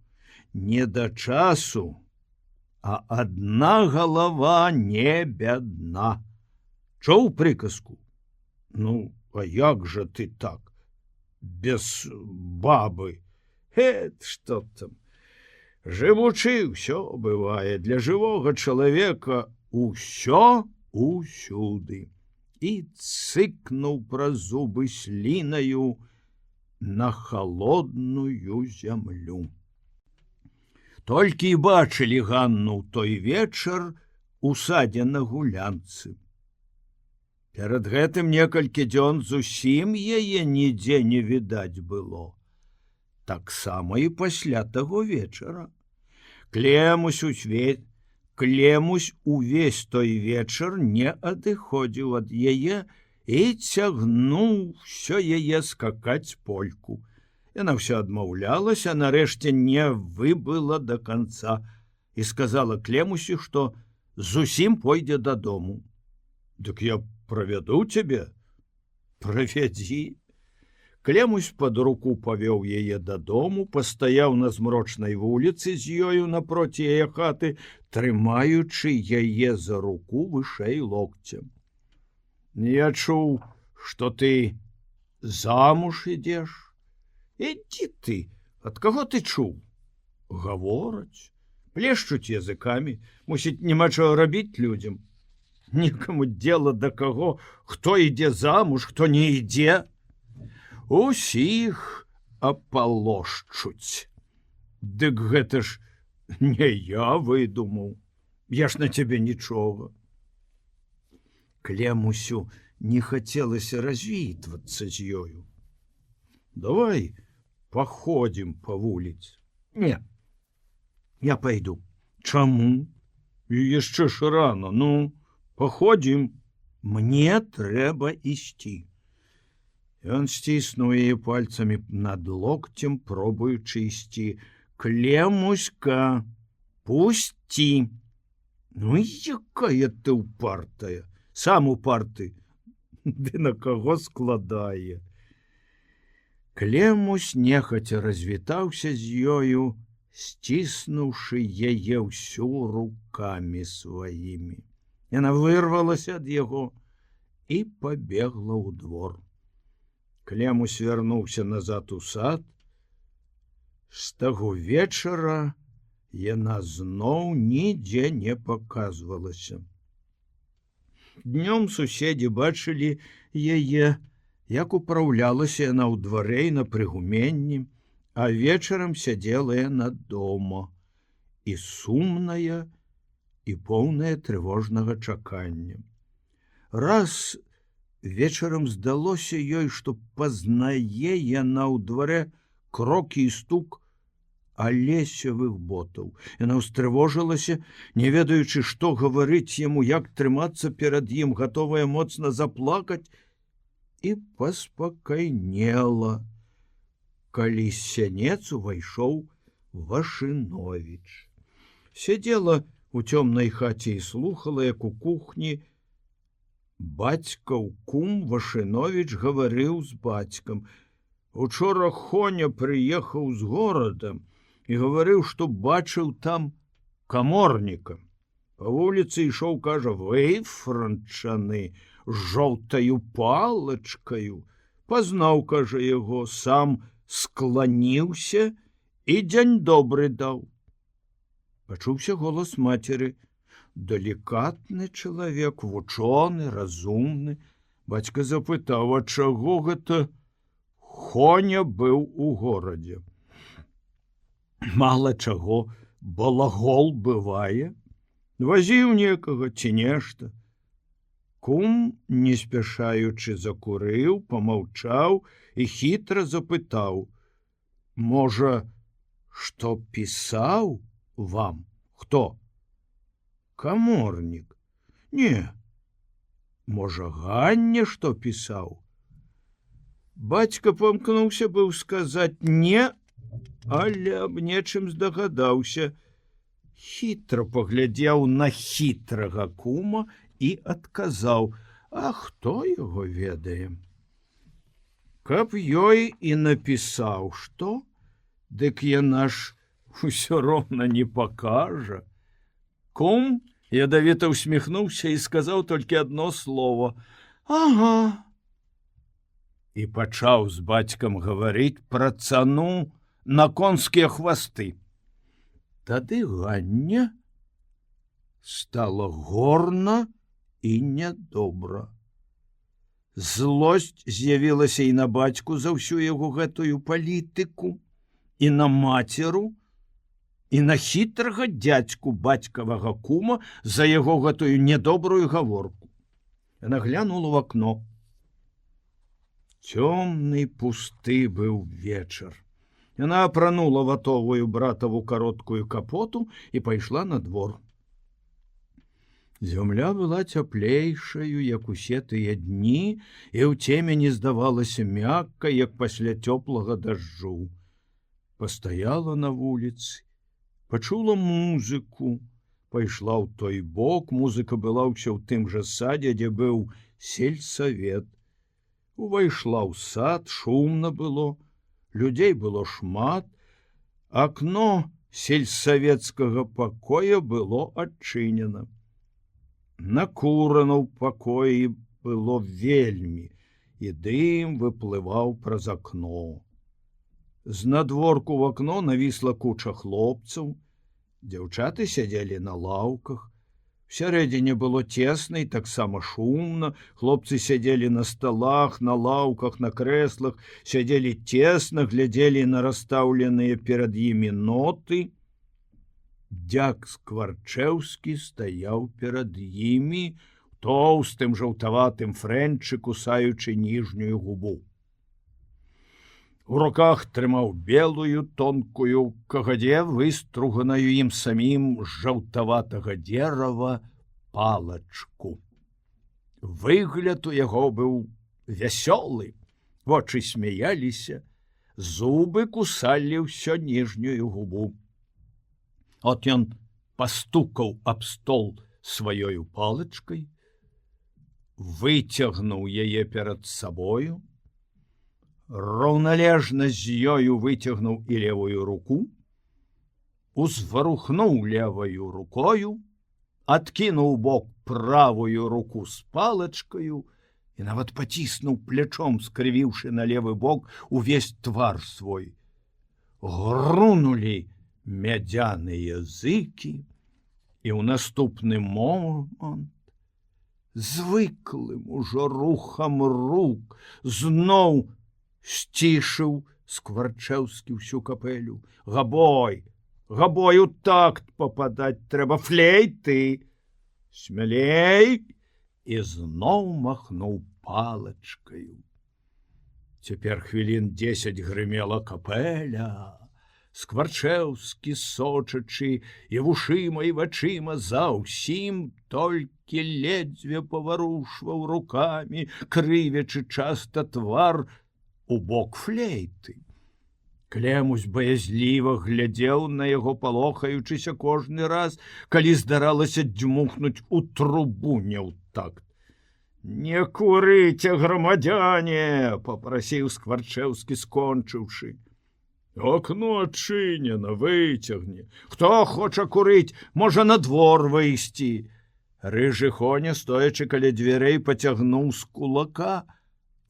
не да часу, а адна галава не бядна. Чуў прыказку? Ну, а як жа ты так? Без бабы. Што там? Жывучы, ўсё бывае. Для жывога чалавека ўсё усюды. І цыкнуў праз зубы слінаю на халодную зямлю. Толькі і бачылі Ганну ў той вечар у садзе на гулянцы. Перад гэтым некалькі дзён зусім яе нідзе не відаць было. Таксама і пасля таго вечара. Клемусь увесь той вечар не адыходзіў ад яе і цягнуў усё яе скакаць польку. Яна ўсё адмаўлялася, нарэшце не выбыла да канца і сказала Клемусі, што зусім пойдзе дадому. Дык я правяду цябе? Правядзі. Клемусь пад руку павёў яе дадому, пастаяў на змрочнай вуліцы з ёю напроці яе хаты, трымаючы яе за руку вышэй локцем. Я чуў, што ты замуж ідзеш. Ідзі ты, ад каго ты чуў? Гавораць, плешчуць языкамі, мусіць, няма чаго рабіць людзям. Нікаму дзела да каго, хто ідзе замуж, хто не ідзе. Усіх апалошчуць. Дык гэта ж не я выдумаў. Я ж на цябе нічога. Клемусю не хацелася развітвацца з ёю. Давай паходзім па вуліцы. Не, я пойду. Чаму? І яшчэ ж рано, ну, паходзім. Мне трэба ісці. Ён сціснуў яе пальцамі над локцем, пробуючы ісці. Клемуська, пусці. Ну, якая ты упартая. Сам упарты. Ды на каго складае. Клемусь нехаця развітаўся з ёю, сціснуўшы яе ўсю рукамі сваімі. Яна вырвалася ад яго і пабегла ў двор. Клемусь вярнуўся назад у сад. З таго вечара яна зноў нідзе не паказвалася. Днём суседзі бачылі яе, як упраўлялася яна ў дварэ і на прыгуменні, а вечарам сядзела яна дома, і сумная, і поўная трывожнага чакання. Раз вечарам здалося ёй, што пазнае яна ў дварэ крокі і стук алесевых ботаў. Яна ўстрывожылася, не ведаючы, што гаварыць яму, як трымацца перад ім, гатовая моцна заплакаць, і паспакайнела, калі з сянец увайшоў Вашыновіч. Сядзела у цёмнай хаце і слухала, як у кухні бацькаў кум Вашыновіч гаварыў з бацькам. Учора Хоня прыехаў з горада і гаварыў, што бачыў там каморніка. Па вуліцы ішоў, кажа, выфранчаны з жоўтаю палачкаю. Пазнаў, кажа, яго, сам скланіўся і дзень добры даў. Пачуўся голас мацеры. Далікатны чалавек, вучоны, разумны. Бацька запытаў, а чаго гэта Хоня быў у горадзе? Мала чаго, балагол бывае. Вазіў некага ці нешта. Кум, не спяшаючы, закурыў, помаўчаў і хітра запытаў: можа, што пісаў вам? Хто? Каморнік. Не. Можа, Ганне што пісаў? Бацька памкнуўся быў сказаць не, але аб нечым здагадаўся. Хітра паглядзеў на хітрага кума і адказаў: а хто яго ведае? Каб ёй і напісаў што, дык яна ж усё роўна не пакажа. Кум ядавіта усміхнуўся і сказаў толькі адно слово: ага. І пачаў з бацькам гаварыць пра цану на конскія хвасты. Тады Ганне стала горна і нядобра. Злосць з'явілася і на бацьку за ўсю яго гэтую палітыку, і на мацеру, і на хітрага дзядзьку бацькавага кума за яго гэтую недобрую гаворку. Яна глянула ў акно. Цёмны пусты быў вечар. Яна апранула ватовую братаву кароткую капоту і пайшла на двор. Зямля была цяплейшаю, як усе тыя дні, і ў цемені здавалася мякка, як пасля цёплага дажджу. Пастаяла на вуліцы, пачула музыку, пайшла ў той бок, музыка была ўсё ў тым жа садзе, дзе быў сельсавет. Увайшла ў сад, шумна было, людзей было шмат, акно сельсавецкага пакоя было адчынена. Накурана ў пакоі было вельмі, і дым выплываў праз акно. Знадворку в акно навісла куча хлопцаў, дзяўчаты сядзелі на лаўках, всярэдзіне было цесна і таксама шумна, хлопцы сядзелі на сталах, на лаўках, на крэслах, сядзелі цесна, глядзелі на расстаўленыя перад імі ноты. Дзяк Скварчэўскі стаяў перад імі, тоўстым жаўтаватым фрэнчы, кусаючы ніжнюю губу. У руках трымаў белую тонкую кагадзе, выструганую ім самім з жаўтаватага дзерава палачку. Выгляд у яго быў вясёлы, вочы смяяліся, зубы кусалі ўсё ніжнюю губу. От ён пастукаў аб стол сваёю палачкай, выцягнуў яе перад сабою, раўналежна з ёю выцягнуў і левую руку, узварухнуў леваю рукою, адкінуў бок правую руку з палачкаю і нават паціснуў плячом, скрывіўшы на левы бок увесь твар свой. Грунулі мядзяныя зыкі, і ў наступны момант звыклым ужо рухам рук зноў сцішыў Скварчэўскі ўсю капэлю. Габой, габой, у такт пападаць трэба, флейты, смялей, і зноў махнуў палачкаю. Цяпер хвілін 10 грымела капэля. Скварчэўскі, сочачы і вушыма і вачыма за ўсім, толькі ледзьве паварушваў рукамі, крывячы часта твар у бок флейты. Клемусь баязліва глядзеў на яго, палохаючыся кожны раз, калі здаралася дзьмухнуць у трубу не ў такт. Не курыце, грамадзяне, папрасіў Скварчэўскі, скончыўшы. Окно адчынена, выцягне. Хто хоча курыць, можа на двор выйсці. Рыжы Хоня, стоячы каля дзвярэй, пацягнуў з кулака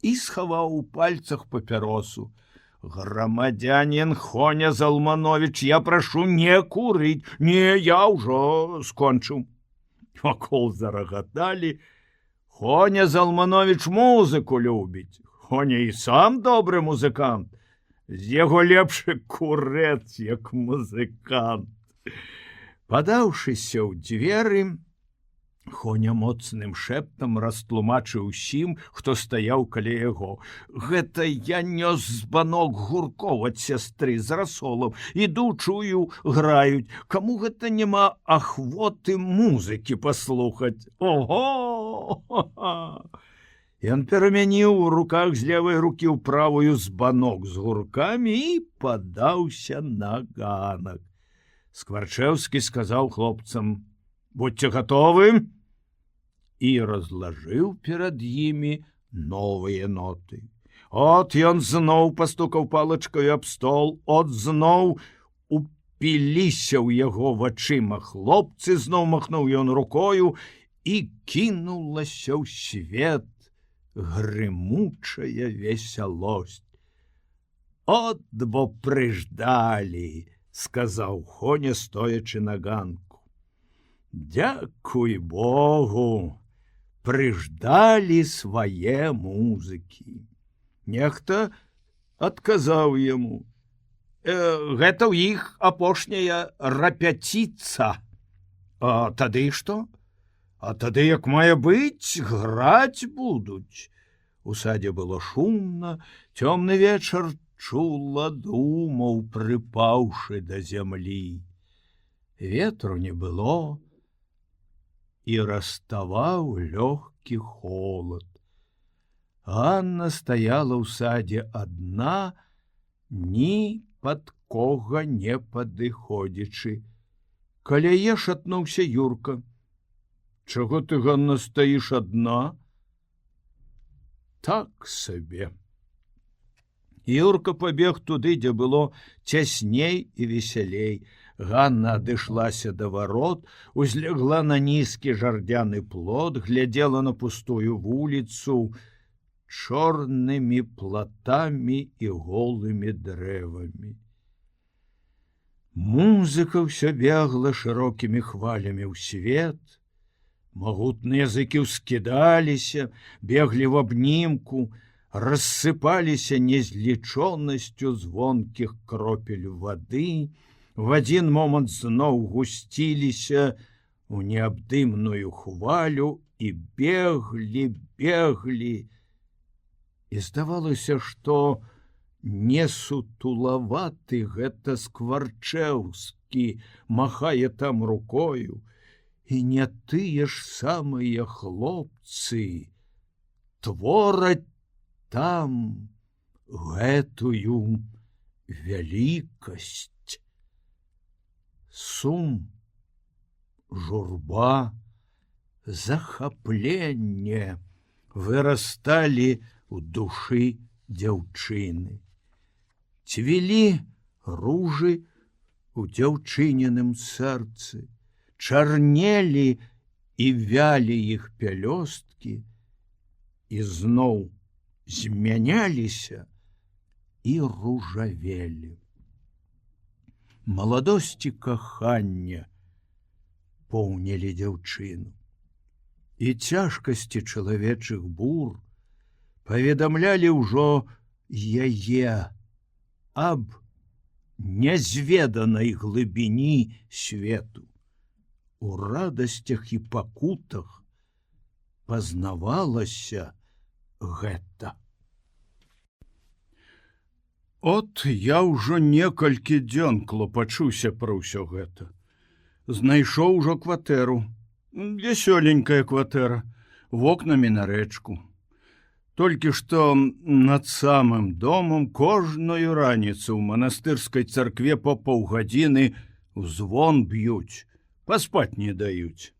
і схаваў у пальцах папяросу. Грамадзянін Хоня Залманович, я прашу не курыць. Не, я ўжо скончыў. Вакол зарагаталі. Хоня Залманович музыку любіць. Хоня і сам добры музыкант. З яго лепшы курэц, як музыкант. Падаўшыся ў дзверы, Хоня моцным шэптам растлумачыў усім, хто стаяў каля яго. Гэта я нёс збанок гуркоў ад сястры з расолам. Іду, чую, граюць. Каму гэта няма ахвоты музыкі паслухаць? Ого! Ён перамяніў у руках з левай рукі ў правую збанок з гуркамі і падаўся на ганак. Скварчэўскі сказаў хлопцам: «Будьце гатовы!» і разлажыў перад імі новыя ноты. От ён зноў пастукаў палачкаю аб стол, от зноў упіліся ў яго вачыма хлопцы, зноў махнуў ён рукою, і кінулася ў свет грымучая весялосць. От бо прыждалі, сказаў Хоня, стоячы на ганку. Дзякуй Богу, прыждалі свае музыкі. Нехта адказаў яму: гэта ў іх апошняя рэпетыцыя. А тады што? А тады, як мае быць, граць будуць. У садзе было шумна, цёмны вечар чула думаў, прыпаўшы да зямлі. Ветру не было, і раставаў лёгкі холад. Ганна стаяла ў садзе адна, ні пад кога не падыходзячы. Каля яе шатнуўся Юрка. Чаго ты, Ганна, стаіш адна? Так сабе. Юрка пабег туды, дзе было цясней і весялей. Ганна адышлася да варот, узлегла на нізкі жардзяны плот, глядзела на пустую вуліцу чорнымі платамі і голымі дрэвамі. Музыка ўсё бегла шырокімі хвалямі ў свет. Магутныя языкі ўскідаліся, беглі в абнімку, рассыпаліся незлічонасцю звонкіх кропель вады, в адзін момант зноў гусціліся у неабдымную хвалю і беглі. І здавалася, што Не сутулаваты гэта Скварчэўскі махае там рукою, і не тыя ж самыя хлопцы твораць там гэтую вялікасць. Сум, журба, захапленне вырасталі ў душы дзяўчыны. Цвілі ружы у дзяўчыніным сэрцы, чарнелі і вялі іх пялёсткі, і зноў змяняліся і ружавелі. Маладосць і каханне поўнілі дзяўчыну, і цяжкасці чалавечых бур паведамлялі ўжо яе аб нязведанай глыбіні свету. У радасцях і пакутах пазнавалася гэта. От я ўжо некалькі дзён клопачуся пра ўсё гэта. Знайшоў ужо кватэру. Весёленькая кватэра, вокнамі на рэчку. Толькі што над самым домам кожную раніцу ў манастырскай царкве па паўгадзіны звон б'юць, паспаць не даюць.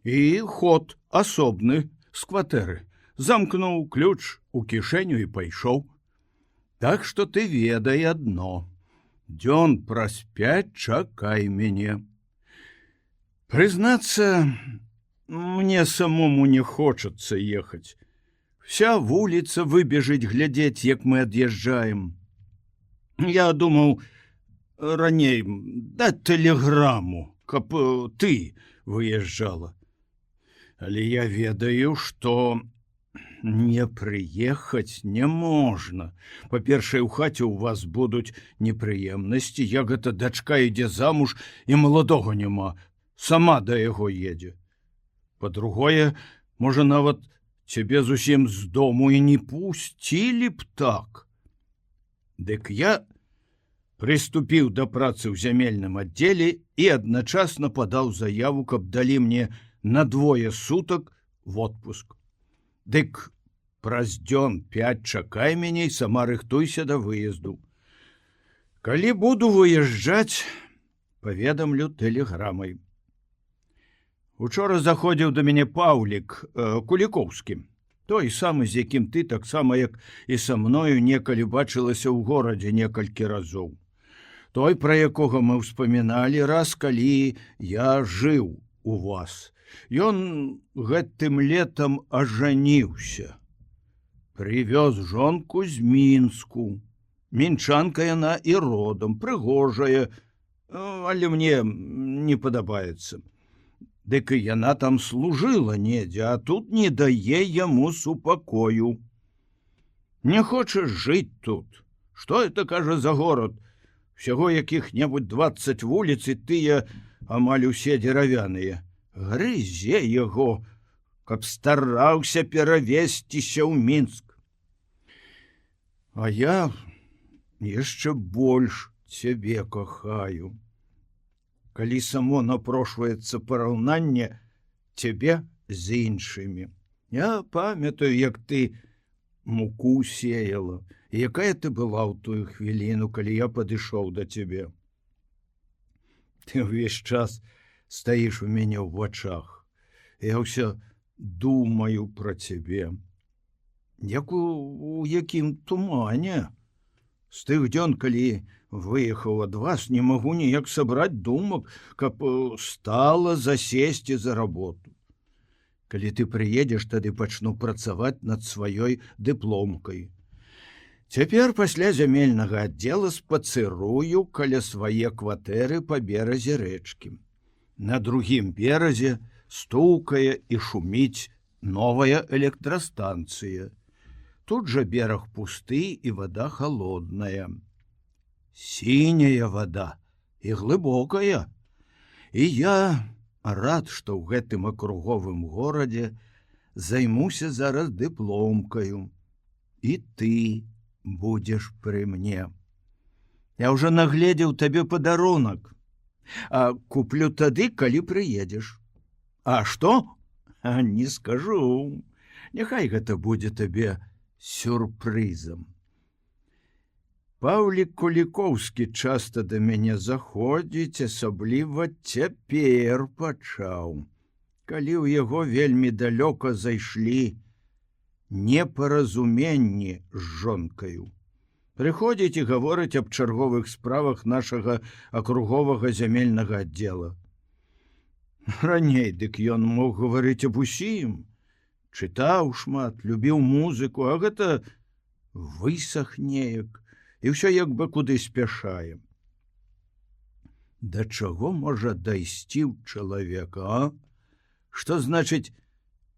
І ход асобны з кватэры. Замкнуў ключ у кішэню і пайшоў. Так што ты ведай адно. Дзён праз 5 чакай мяне. Прызнацца, мне самому не хочацца ехаць. Вся вуліца выбежыць глядзець, як мы ад'язджаем. Я думаў раней даць тэлеграму, каб ты выязджала. Але я ведаю, што не прыехаць не можна. Па-першае, у хаце ў вас будуць непрыемнасці, як гэта дачка ідзе замуж і маладога няма, сама да яго едзе. Па-другое, можа нават цябе зусім з дому і не пусцілі б так. Дык я прыступіў да працы ў зямельным аддзеле і адначасна падаў заяву, каб далі мне на 2 сутак в отпуск. Дык праз дзён 5 чакай мяне і сама рыхтуйся да выезду. Калі буду выязджаць, паведамлю тэлеграмай. Учора заходзіў да мяне Паўлік Кулікоўскі, той самы, з якім ты, таксама як і са мною некалі бачылася ў горадзе некалькі разоў. Той, пра якога мы ўспаміналі раз, калі я жыў у вас. Ён гэтым летам ажаніўся. Прывёз жонку з Мінску. Мінчанка яна і родам, прыгожая, але мне не падабаецца. Дык і яна там служыла недзе, а тут не дае яму супакою. Не хочаш жыць тут? Што это, кажа, за горад? Всяго якіх-небудзь 20 вуліц, і тыя амаль усе дзеравяныя. Грызе яго, каб стараўся перавесціся ў Мінск. А я яшчэ больш цябе кахаю. Калі само напрошваецца параўнанне цябе з іншымі. Я памятаю, як ты муку сеяла, і якая ты была ў тую хвіліну, калі я падышоў да цябе. Ты ўвесь час стаіш у мяне ў вачах. Я ўсё думаю пра цябе. Як у якім тумане. З тых дзён, калі выехаў ад вас, не магу ніяк сабраць думак, каб стала засесці за работу. Калі ты прыедзеш, тады пачну працаваць над сваёй дыпломкай. Цяпер пасля зямельнага аддзела спацырую каля свае кватэры па беразе рэчкі. На другім беразе стукае і шуміць новая электрастанцыя. Тут жа бераг пусты і вада холодная. Сіняя вода і глыбокая. І я рад, што ў гэтым акруговым горадзе займуся зараз дыпломкаю. І ты будзеш пры мне. Я ўжо нагледзеў табе падарунак, а куплю тады, калі прыедзеш. А што? Не скажу. Няхай гэта будзе табе сюрпрызам. Паўлік Кулікоўскі часта да мяне заходзіць, асабліва цяпер пачаў, калі ў яго вельмі далёка зайшлі непаразуменні з жонкаю. Прыходзіць і гаворыць аб чарговых справах нашага акруговага зямельнага аддзела. Раней дык ён мог гаварыць аб усім, чытаў шмат, любіў музыку, а гэта высах неяк, і ўсё як бы куды спяшаем. Да чаго можа дайсці ў чалавека, а? Што значыць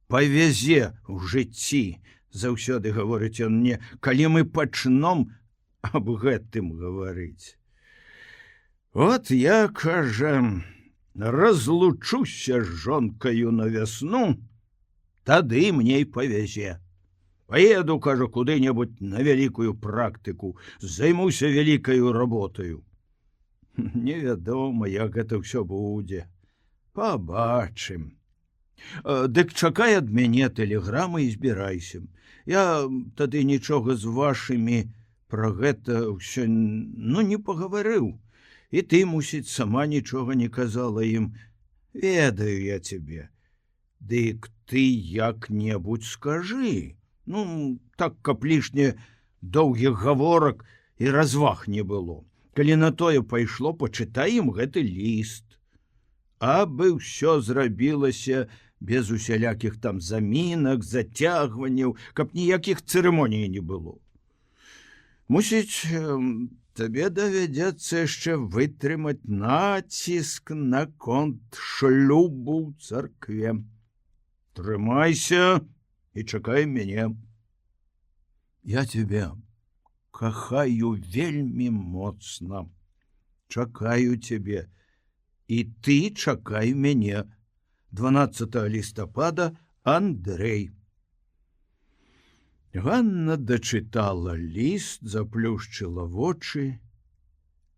павязе ў жыцці? Заўсёды гаворыць ён мне, калі мы пачном аб гэтым гаварыць. От я, кажа, разлучуся з жонкаю на вясну, тады мне і павязе. Поеду, кажа, куды-небудзь на вялікую практыку, займуся вялікаю работаю. Невядома, як гэта ўсё будзе. Пабачым. Дык чакай ад мяне тэлеграмы і збірайся. Я тады нічога з вашымі пра гэта ўсё не пагаварыў. І ты, мусіць, сама нічога не казала ім. Ведаю я цябе. Дык ты як-небудзь скажы. Так, каб лішне доўгіх гаворак і разваг не было. Калі на тое пайшло, пачытай ім гэты ліст. Абы ўсё зрабілася без усялякіх там замінак, зацягванняў, каб ніякіх цырымоній не было. Мусіць, табе давядзецца яшчэ вытрымаць націск наконт шлюбу ў царкве. Трымайся і чакай мяне. Я цябе кахаю вельмі моцна. Чакаю цябе. І ты чакай мяне. 12 лістапада, Андрэй. Ганна дачытала ліст, заплюшчыла вочы,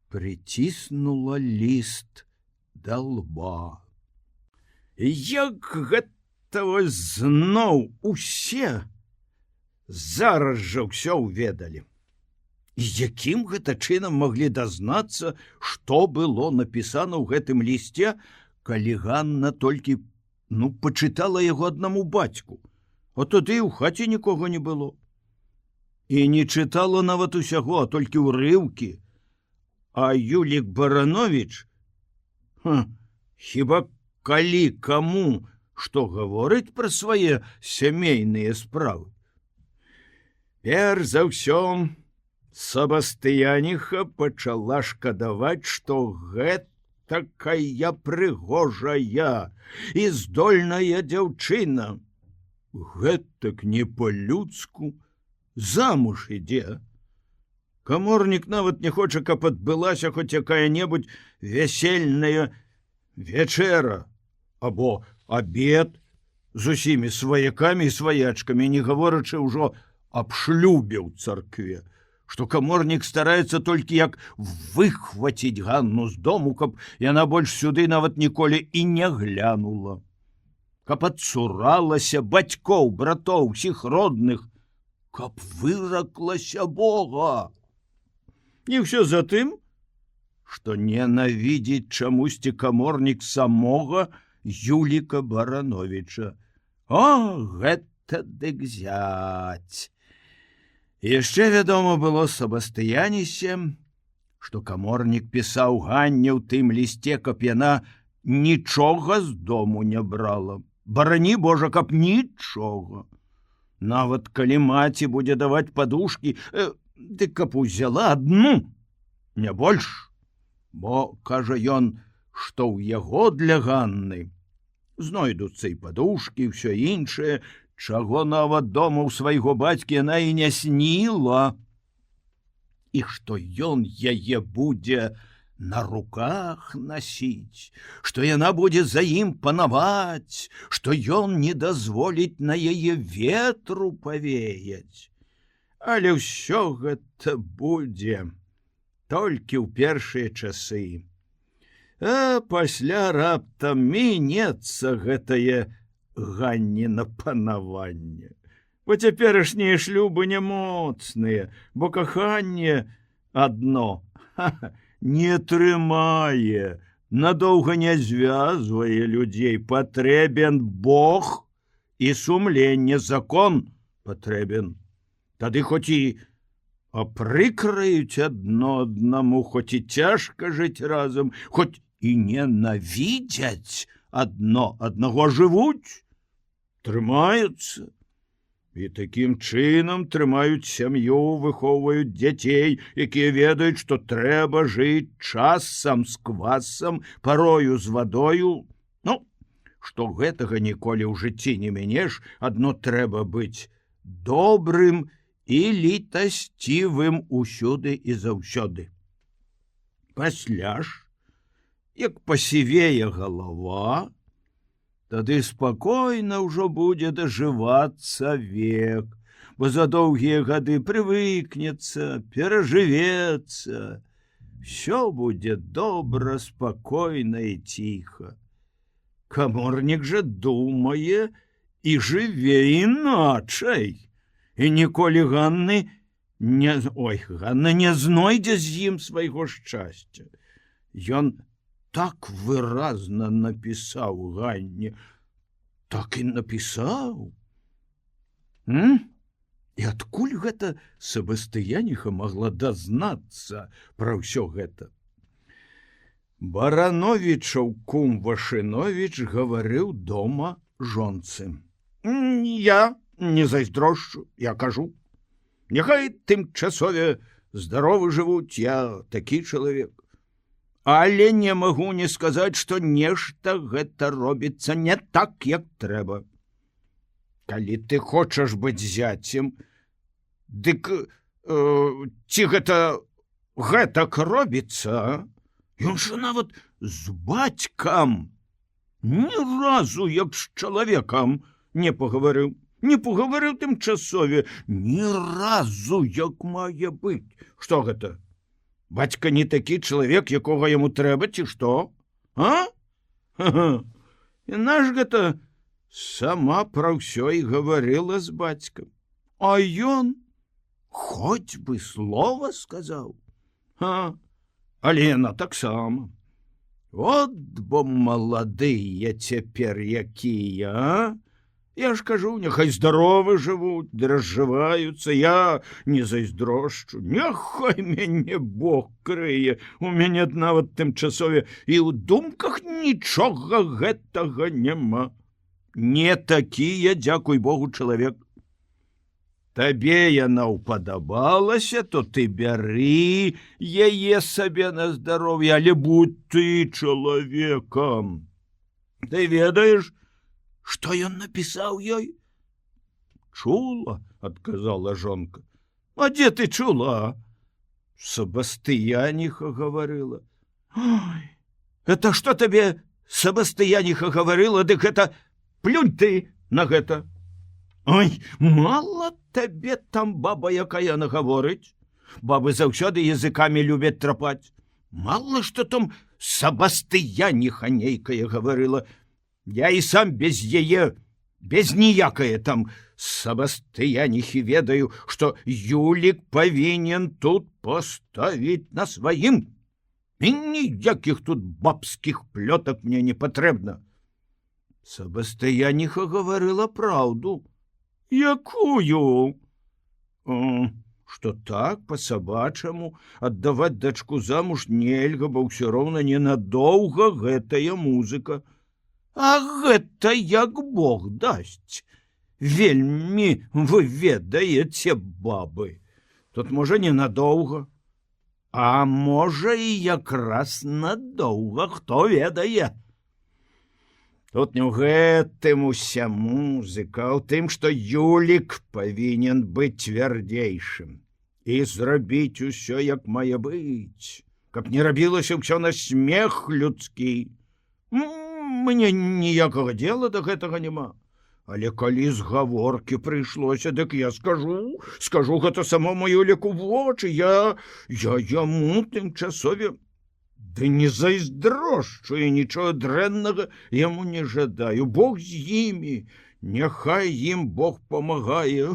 прыціснула ліст да лба. Як гэта зноў усе зараз жа ўсё ўведалі. Якім гэта чынам маглі дазнацца, што было напісана ў гэтым лісце, калі Ганна толькі пачытала яго аднаму бацьку, а тады ў хаце нікога не было. І не чытала нават усяго, а толькі ўрыўкі. А Юлік Барановіч, хіба калі каму што гаворыць пра свае сямейныя справы. Перш за ўсё, Сабастыяніха пачала шкадаваць, што гэтакая прыгожая і здольная дзяўчына гэтак не па-людску замуж ідзе. Каморнік нават не хоча, каб адбылася хоць якая-небудзь вясельная вечэра або абед з усімі сваякамі і сваячкамі, не гаворачы ўжо аб шлюбе ў царкве, што каморнік стараецца толькі як выхваціць Ганну з дому, каб яна больш сюды нават ніколі і не глянула, каб адцуралася бацькоў, братоў, усіх родных, каб выраклася Бога. І ўсё за тым, што ненавідзіць чамусьці каморнік самога Юліка Барановіча. О, гэта дык зяць! Яшчэ вядома было Сабастыянісе, што каморнік пісаў Ганне ў тым лісце, каб яна нічога з дому не брала. Барані Божа, каб нічога. Нават калі маці будзе даваць падушкі, дык каб узяла адну, не больш. Бо, кажа ён, што ў яго для Ганны знойдуцца і падушкі, ўсё іншае, чаго нават дома ў свайго бацькі яна і не сніла. І што ён яе будзе на руках насіць, што яна будзе за ім панаваць, што ён не дазволіць на яе ветру павеяць. Але ўсё гэта будзе толькі ў першыя часы. А пасля раптам мінецца гэтае Ганніна панаванне. Бо цяперашнія шлюбы не моцныя, бо каханне адно не трымае, надоўга не звязвае людзей. Патрэбен Бог і сумленне, закон патрэбен. Тады хоць і апрыкраюць адно аднаму, хоць і цяжка жыць разам, хоць і ненавідзяць адно аднаго, жывуць, трымаюцца. І такім чынам трымаюць сям'ю, выхоўваюць дзяцей, якія ведаюць, што трэба жыць часам з квасам, парою з вадою. Ну, што гэтага ніколі ў жыцці не мінеш, адно трэба быць добрым і літасцівым усюды і заўсёды. Пасля ж, як пасівее галава, тады спакойна ўжо будзе дажывацца век, бо за доўгія гады прывыкнецца, перажывецца. Всё будзе добра, спакойна і ціха. Каморнік жа думае і жыве іначай. І ніколі Ганна не знойдзе з ім свайго шчасця. Ён так выразна напісаў Ганне, так і напісаў. І адкуль гэта Себастыяніха магла дазнацца пра ўсё гэта? Барановічаў кум Вашыновіч гаварыў дома жонцы. Я не зайздрошчу, я кажу. Няхай тымчасове здаровы жывуць, я такі чалавек. Але не магу не сказаць, што нешта гэта робіцца не так, як трэба. Калі ты хочаш быць зяцем, дык ці гэта гэтак робіцца? Ён жа нават з бацькам ні разу як з чалавекам не пагаварыў. Не пагаварыў тымчасове, ні разу як мае быць. Што гэта? Бацька не такі чалавек, якога яму трэба, ці што? А? Яна ж гэта сама пра ўсё і гаварыла з бацькам. А ён хоць бы слова сказаў. Але яна таксама. От бо маладыя цяпер якія, а? Я ж кажу, няхай здаровы жывуць, разжываюцца, я не зайздрошчу, няхай мяне Бог крые, у мяне нават тымчасове і ў думках нічога гэтага няма. Не такі я, дзякуй Богу, чалавек. Табе яна ўпадабалася, то ты бяры яе сабе на здароўе, але будь ты чалавекам. Ты ведаеш, што ён напісаў ёй? Чула, адказала жонка. А дзе ты чула? Себастыяніха гаварыла. Ой, это што табе Себастыяніха гаварыла, дык гэта плюнь ты на гэта. Ой, мала табе там баба якая нагаворыць. Бабы заўсёды языкамі любяць трапаць. Мала што там Себастыяніха нейкая гаварыла. Я і сам без яе, без ніякае там Себастыяніхі ведаю, што Юлік павінен тут паставіць на сваім. І ніякіх тут бабскіх плётак мне не патрэбна. Себастыяніха гаварыла праўду. Якую? Што так, па-сабачаму, аддаваць дачку замуж нельга, бо ўсё роўна ненадоўга гэтая музыка. А гэта як Бог дасць. Вельмі вы ведаеце, бабы. Тут можа ненадоўга, а можа і якраз надоўга, хто ведае. Тут не ў гэтым уся музыка, а ў тым, што Юлік павінен быць цвярдзейшым і зрабіць усё як мае быць, каб не рабілася ўсё на смех людскі. Мне ніякага дела да гэтага няма. Але калі з гаворкі прыйшлося, дык я скажу гэта самому Юліку в вочы, я яму тымчасове ды не зайздрошчу і нічога дрэннага яму не жадаю. Бог з імі, няхай ім Бог памагае.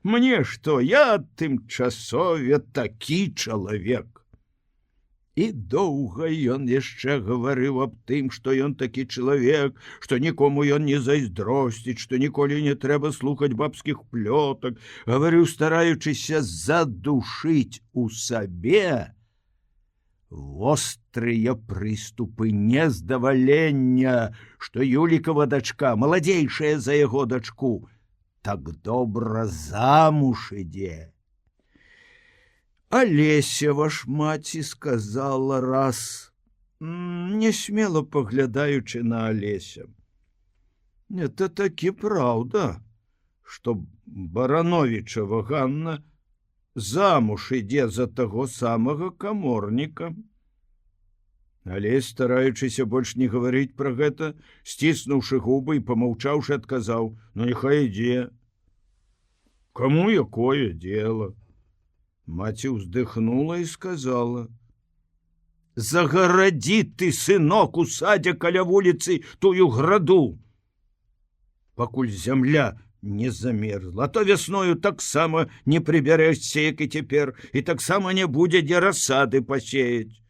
Мне што, я тымчасове такі чалавек. І доўга ён яшчэ гаварыў аб тым, што ён такі чалавек, што нікому ён не зайздросціць, што ніколі не трэба слухаць бабскіх плётак, гаварыў, стараючыся задушыць у сабе вострыя прыступы нездавалення, што Юлікава дачка, маладзейшая за яго дачку, так добра замуж ідзе. Алеся ваш маці сказала раз, нясмела паглядаючы на Алеся. Это такі праўда, што Барановічава Ганна замуж ідзе за таго самага каморніка. Алесь, стараючыся больш не гаварыць пра гэта, сціснуўшы губы і памаўчаўшы, адказаў: ну няхай ідзе. Каму якое дело? Маці ўздыхнула і сказала: загарадзі ты, сынок, у садзе каля вуліцы тую граду, пакуль зямля не замерзла, а то вясною таксама не прыбярэшся, як і цяпер, і таксама не будзе дзе расады пасеяць.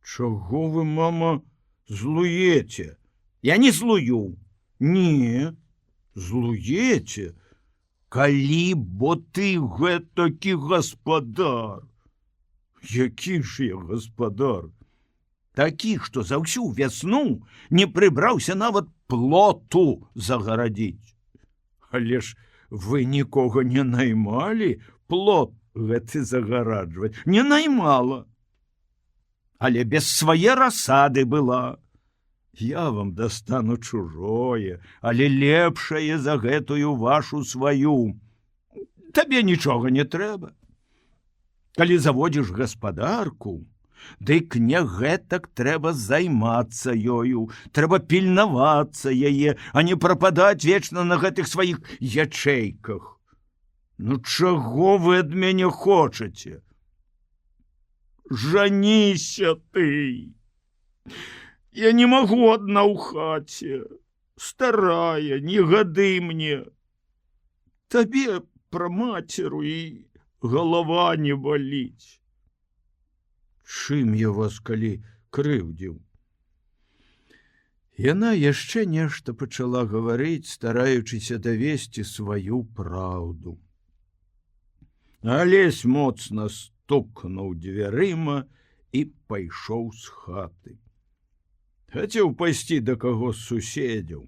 Чаго вы, мама, злуеце? Я не злую. Не, злуеце. Калі бо ты гэтакі гаспадар. Які ж я гаспадар? Такі, што за ўсю вясну не прыбраўся нават плоту загарадзіць. Але ж вы нікога не наймалі плот гэты загараджваць? Не наймала. Але без свае расады была. Я вам достану чужое, але лепшае за гэтую вашу сваю. Табе нічога не трэба. Калі заводзіш гаспадарку, дык не гэтак трэба займацца ёю, трэба пільнавацца яе, а не прападаць вечна на гэтых сваіх ячэйках. Ну чаго вы ад мяне хочаце? Жаніся ты! Я не магу адна ў хаце, старая, не гады мне. Табе пра мацеру і галава не баліць. Чым я вас калі крыўдзіў? Яна яшчэ нешта пачала гаварыць, стараючыся давесці сваю праўду. Алесь моцна стукнуў дзвярыма і пайшоў з хаты. Хацеў пайсці да каго з суседзяў,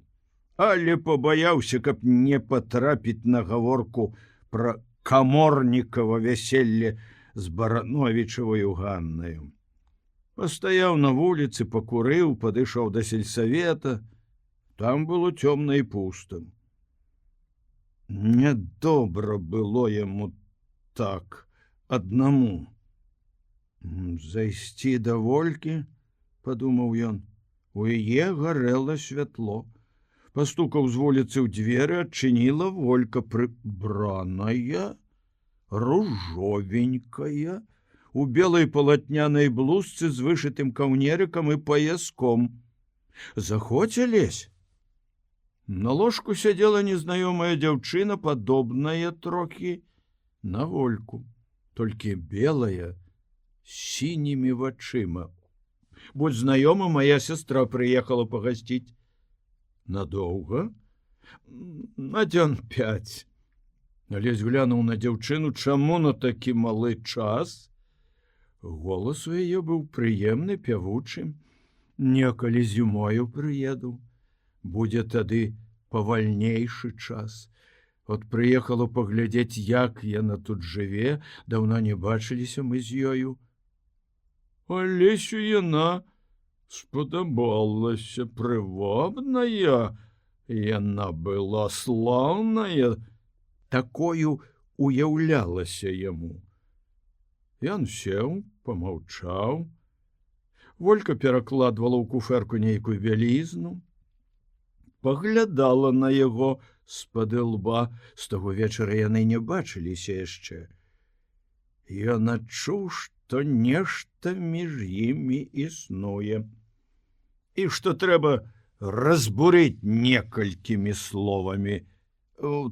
але пабаяўся, каб не патрапіць на гаворку пра каморнікава вяселле з Барановічаваю Ганнаю. Пастаяў на вуліцы, пакурыў, падышоў да сельсавета. Там было цёмна і пуста. Нядобра было яму так аднаму. Зайсці да Волькі, падумаў ён. У яе гарэла святло. Пастукаў з вуліцы ў дзверы, адчыніла Волька, прыбраная, ружовенькая, у белай палатнянай блузцы з вышытым каўнерыкам і паяском. Заходзь, Алесь. На ложку сядзела незнаёмая дзяўчына, падобная трохі на Вольку, толькі белая, з сінімі вачыма. Будь знаёма, моя сестра прыехала пагасціць. Надоўга? На дзён 5. Алесь глянуў на дзяўчыну, чаму на такі малы час? Голас у яе быў прыемны, пявучы. Некалі зімою прыеду. Будзе тады павальнейшы час. От прыехала паглядзець, як яна тут жыве, даўно не бачыліся мы з ёю. Алесю яна спадабалася, прывабная, яна была слаўная, такою уяўлялася яму. Ён сеў, памаўчаў. Волька перакладвала ў куфэрку нейкую вялізну. паглядала на яго з-пад лба. З таго вечара яны не бачыліся яшчэ. Ён адчуў, што нешта між імі існуе. І што трэба разбурыць некалькімі словамі.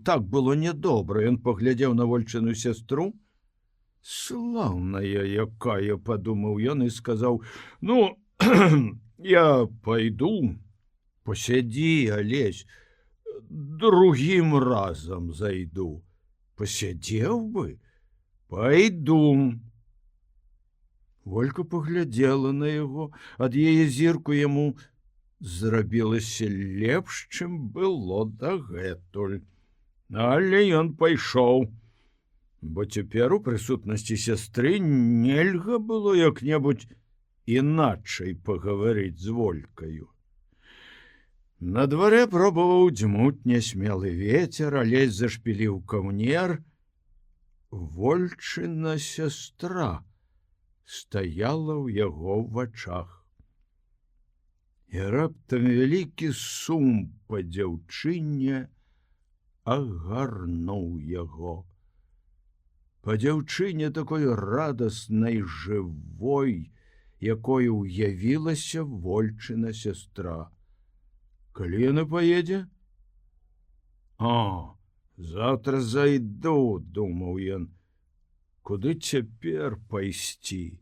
Так было нядобра. Ён паглядзеў на Вольчыну сястру. Слаўная якая, падумаў ён і сказаў: «Ну, я пойду. Посядзі, Алесь, другім разам зайду». Посядзеў бы, пойду. Волька паглядзела на яго, ад яе зірку яму зрабілася лепш, чым было дагэтуль. Але ён пайшоў, бо цяпер у прысутнасці сястры нельга было як-небудзь іначай пагаварыць з Волькаю. На дварэ пробаваў дзьмуць нясмелы вецер, Алесь зашпіліў каўнер. Вольчына сястра стаяла ў яго в вачах. І раптам вялікі сум па дзяўчыне агарнуў яго. Па дзяўчыне такой радаснай, жывой, якой уявілася Вольчына сястра. Калі яна паедзе? Завтра зайду, думаў ён. Куды цяпер пайсці?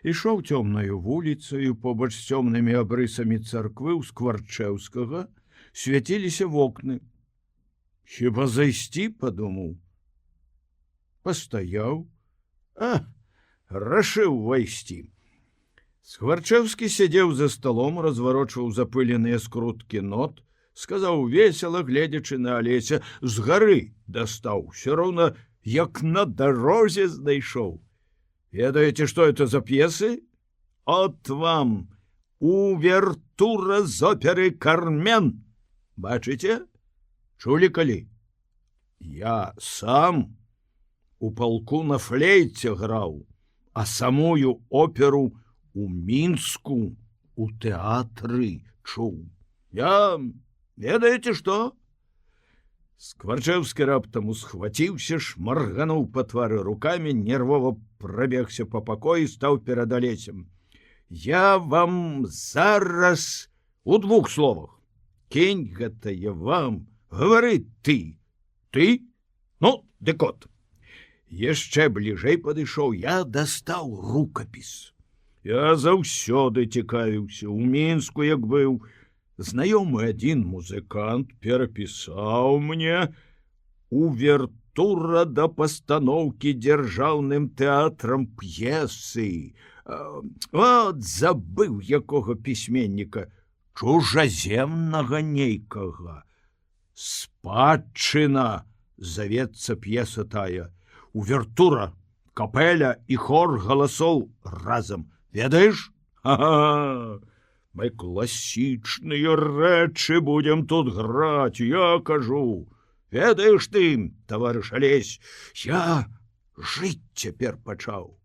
Ішоў цёмнаю вуліцаю, побач з цёмнымі абрысамі царквы ў Скварчэўскага свяціліся вокны. Хіба зайсці, падумаў. Пастаяў, рашыў вайсці. Скварчэўскі сядзеў за сталом, разварочваў запыленыя скруткі нот, сказаў весела, гледзячы на Алеся: «З гары дастаў, усё роўна як на дарозе знайшоў. Ведаеце, што это за п'есы? От вам увертура з оперы «Кармен». Бачыце? Чулі калі? Я сам у палку на флейце граў, а самую оперу у Мінску у тэатры чуў. Я, ведаеце што? Скварчэўскі раптам усхваціўся, шмаргануў па твары рукамі, нервова прабегся па пакоі, стаў перад Алесем. Я вам зараз у 2 словах. Кінь гэтае вам, гавары ты. Ты? Ну, дык от. Яшчэ бліжэй падышоў, я дастаў рукапіс. Я заўсёды цікавіўся, у Мінску як быў. Знаёмы адзін музыкант перапісаў мне увертура да пастаноўкі дзяржаўным тэатрам п'есы. Вот забыў якога пісьменніка, чужаземнага нейкага. «Спадчына» завецца п'еса тая. Увертура, капэля і хор галасоў разам. Ведаеш? Ага! Мы класічныя рэчы будем тут граць, я кажу. Ведаеш ты, таварыш Алесь, я жыць цяпер пачаў.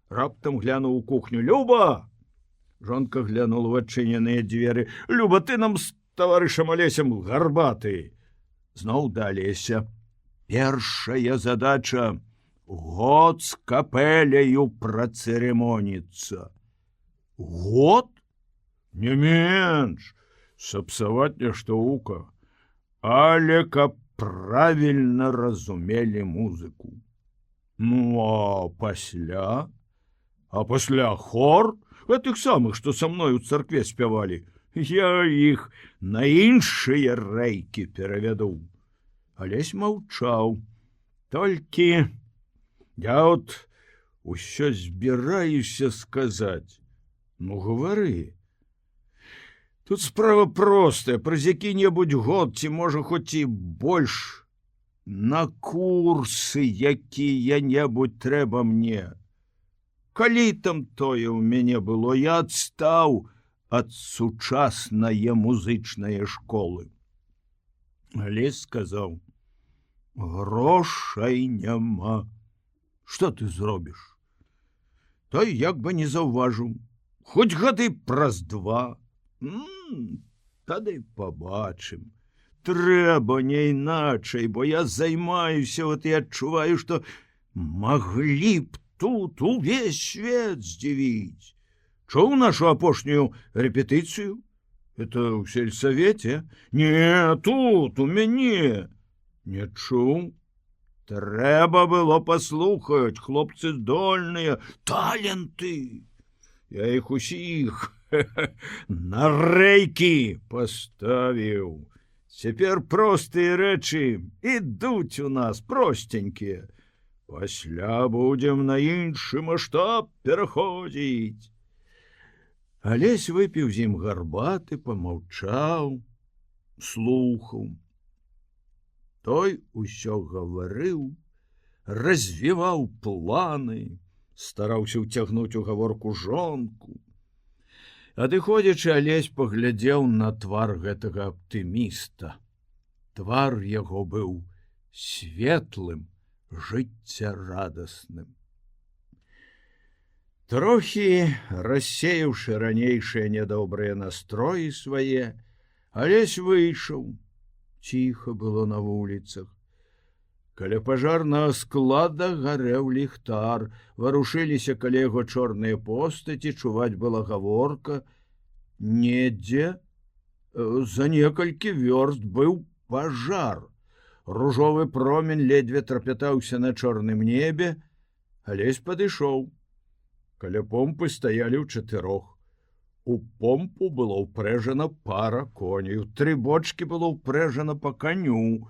Раптам глянуў у кухню. Люба! Жонка глянула ў адчыненыя дзверы. Люба, ты нам з таварышам Алесем гарбаты. Зноў да Алеся. Першая задача — год з капэляю працырымоніцца. Год? Не менш, сапсаваць нешта ука, але каб правільна разумелі музыку. Ну, а пасля хор гэтых самых, што са мной у царкве спявалі. Я іх на іншыя рэйкі перавяду. Алесь маўчаў. Толькі я от усё збіраюся сказаць. Ну, гавары. Тут справа простая, праз які-небудзь год, ці можа хоць і больш, на курсы якія-небудзь трэба мне. Калі там тое ў мяне было, я адстаў ад сучаснае музычнае школы. Алесь сказаў: грошай няма. Што ты зробіш? Той як бы не заўважыў. Хоць гады праз 2. тады пабачым. Трэба не іначай, бо я займаюся, вот і адчуваю, што маглі б тут увесь свет здзівіць. Чуў нашу апошнюю рэпетыцыю? Это ў сельсавеце? Не, тут, у мяне. Не чуў? Трэба было паслухаць, хлопцы здольныя, таленты. Я іх усіх на рэйкі паставіў. Цяпер простыя рэчы ідуць у нас простенькія. Пасля будзем на іншы маштаб пераходзіць. Алесь выпіў з ім гарбаты, памаўчаў, слухаў. Той усё гаварыў, развіваў планы, стараўся ўцягнуць у гаворку жонку. Адыходзячы, Алесь паглядзеў на твар гэтага аптыміста. Твар яго быў светлым, жыццярадасным. Трохі рассеяўшы ранейшыя нядобрыя настроі свае, Алесь выйшаў. Ціха было на вуліцах. Каля пажарнага склада гарэў ліхтар, варушыліся каля яго чорныя постаці, чуваць была гаворка. Недзе за некалькі вёрст быў пажар. Ружовы промень ледзьве трапятаўся на чорным небе. Алесь падышоў. Каля помпы стаялі ўчатырох. У помпу было ўпрэжана пара коней, у 3 бочкі было ўпрэжана па каню.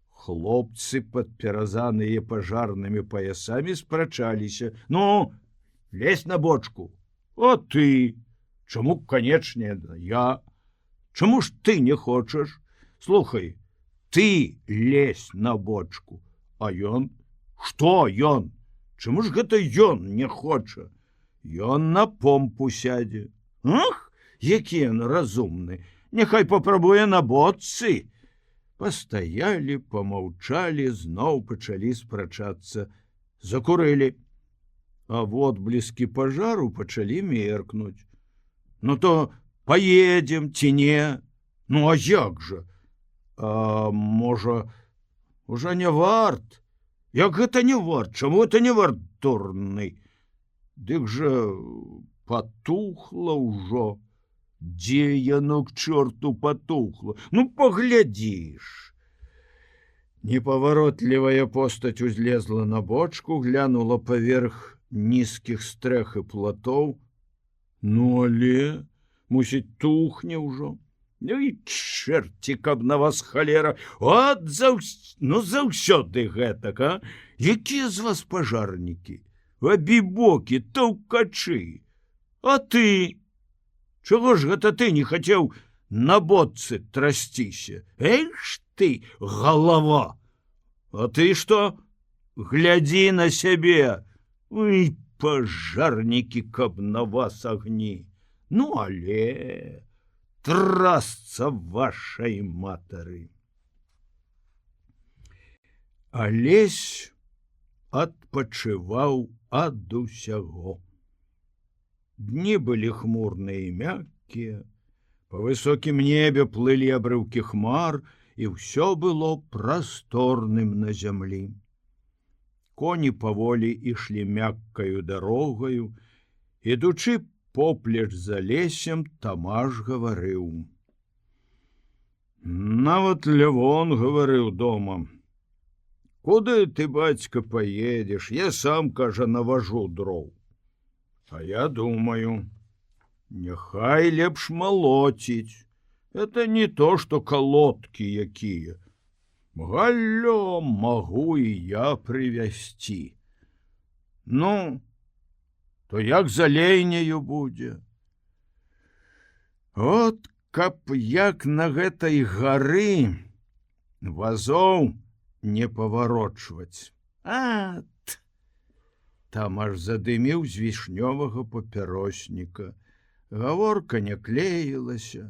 Хлопцы, падперазаныя пажарнымі паясамі, спрачаліся. Ну, лезь на бочку. А ты? Чаму, канечне, я? Чаму ж ты не хочаш? Слухай, ты лезь на бочку. А ён? Што ён? Чаму ж гэта ён не хоча? Ён на помпу сядзе. Ах, які ён разумны. Няхай папрабуе на бочцы. Пастаялі, памаўчалі, зноў пачалі спрачацца. Закурылі. А водбліскі пажару пачалі меркнуць. Ну то поедем ці не? Ну а як жа? А можа, уже не варт? Як гэта не варт? Чаму это не варт, дурны? Дык жа патухла ўжо. Дзе яно к чорту патухло? Ну, поглядишь. Непаваротлівая постаць узлезла на бочку, глянула поверх нізкіх стрэх і платоў. Ну, але, мусіць, тухне ўжо. Ну і чэрці, каб на вас халера. От заўсёды гэтак, а? Якія з вас пажарнікі? Абібокі, таўкачы. А ты? Чого ж гэта ты не хацеў на бочцы трасціся? Эйш ты, голова! А ты што? Глядзі на сябе! Ой, пажарнікі, каб на вас агні! Ну, але трасца вашай матары! Алесь адпачываў ад усяго. Дні былі хмурныя і мяккія, па высокім небе плылі абрыўкі хмар, і ўсё было прасторным на зямлі. Коні паволі ішлі мяккаю дарогаю, ідучы поплеч за лесем, Тамаш гаварыў. Нават Лявон гаварыў дома. Куды ты, бацька, поедешь? Я сам, кажа, наважу дроў. А я думаю, няхай лепш малоціць. Это не то, что колодки якія. Галлё магу і я привязці. Ну, то як з алейняю будзе? От каб як на гэтай гары вазоў не паварочваць. А, там аж задыміў з вішнёвага папяросніка. Гаворка не клеілася.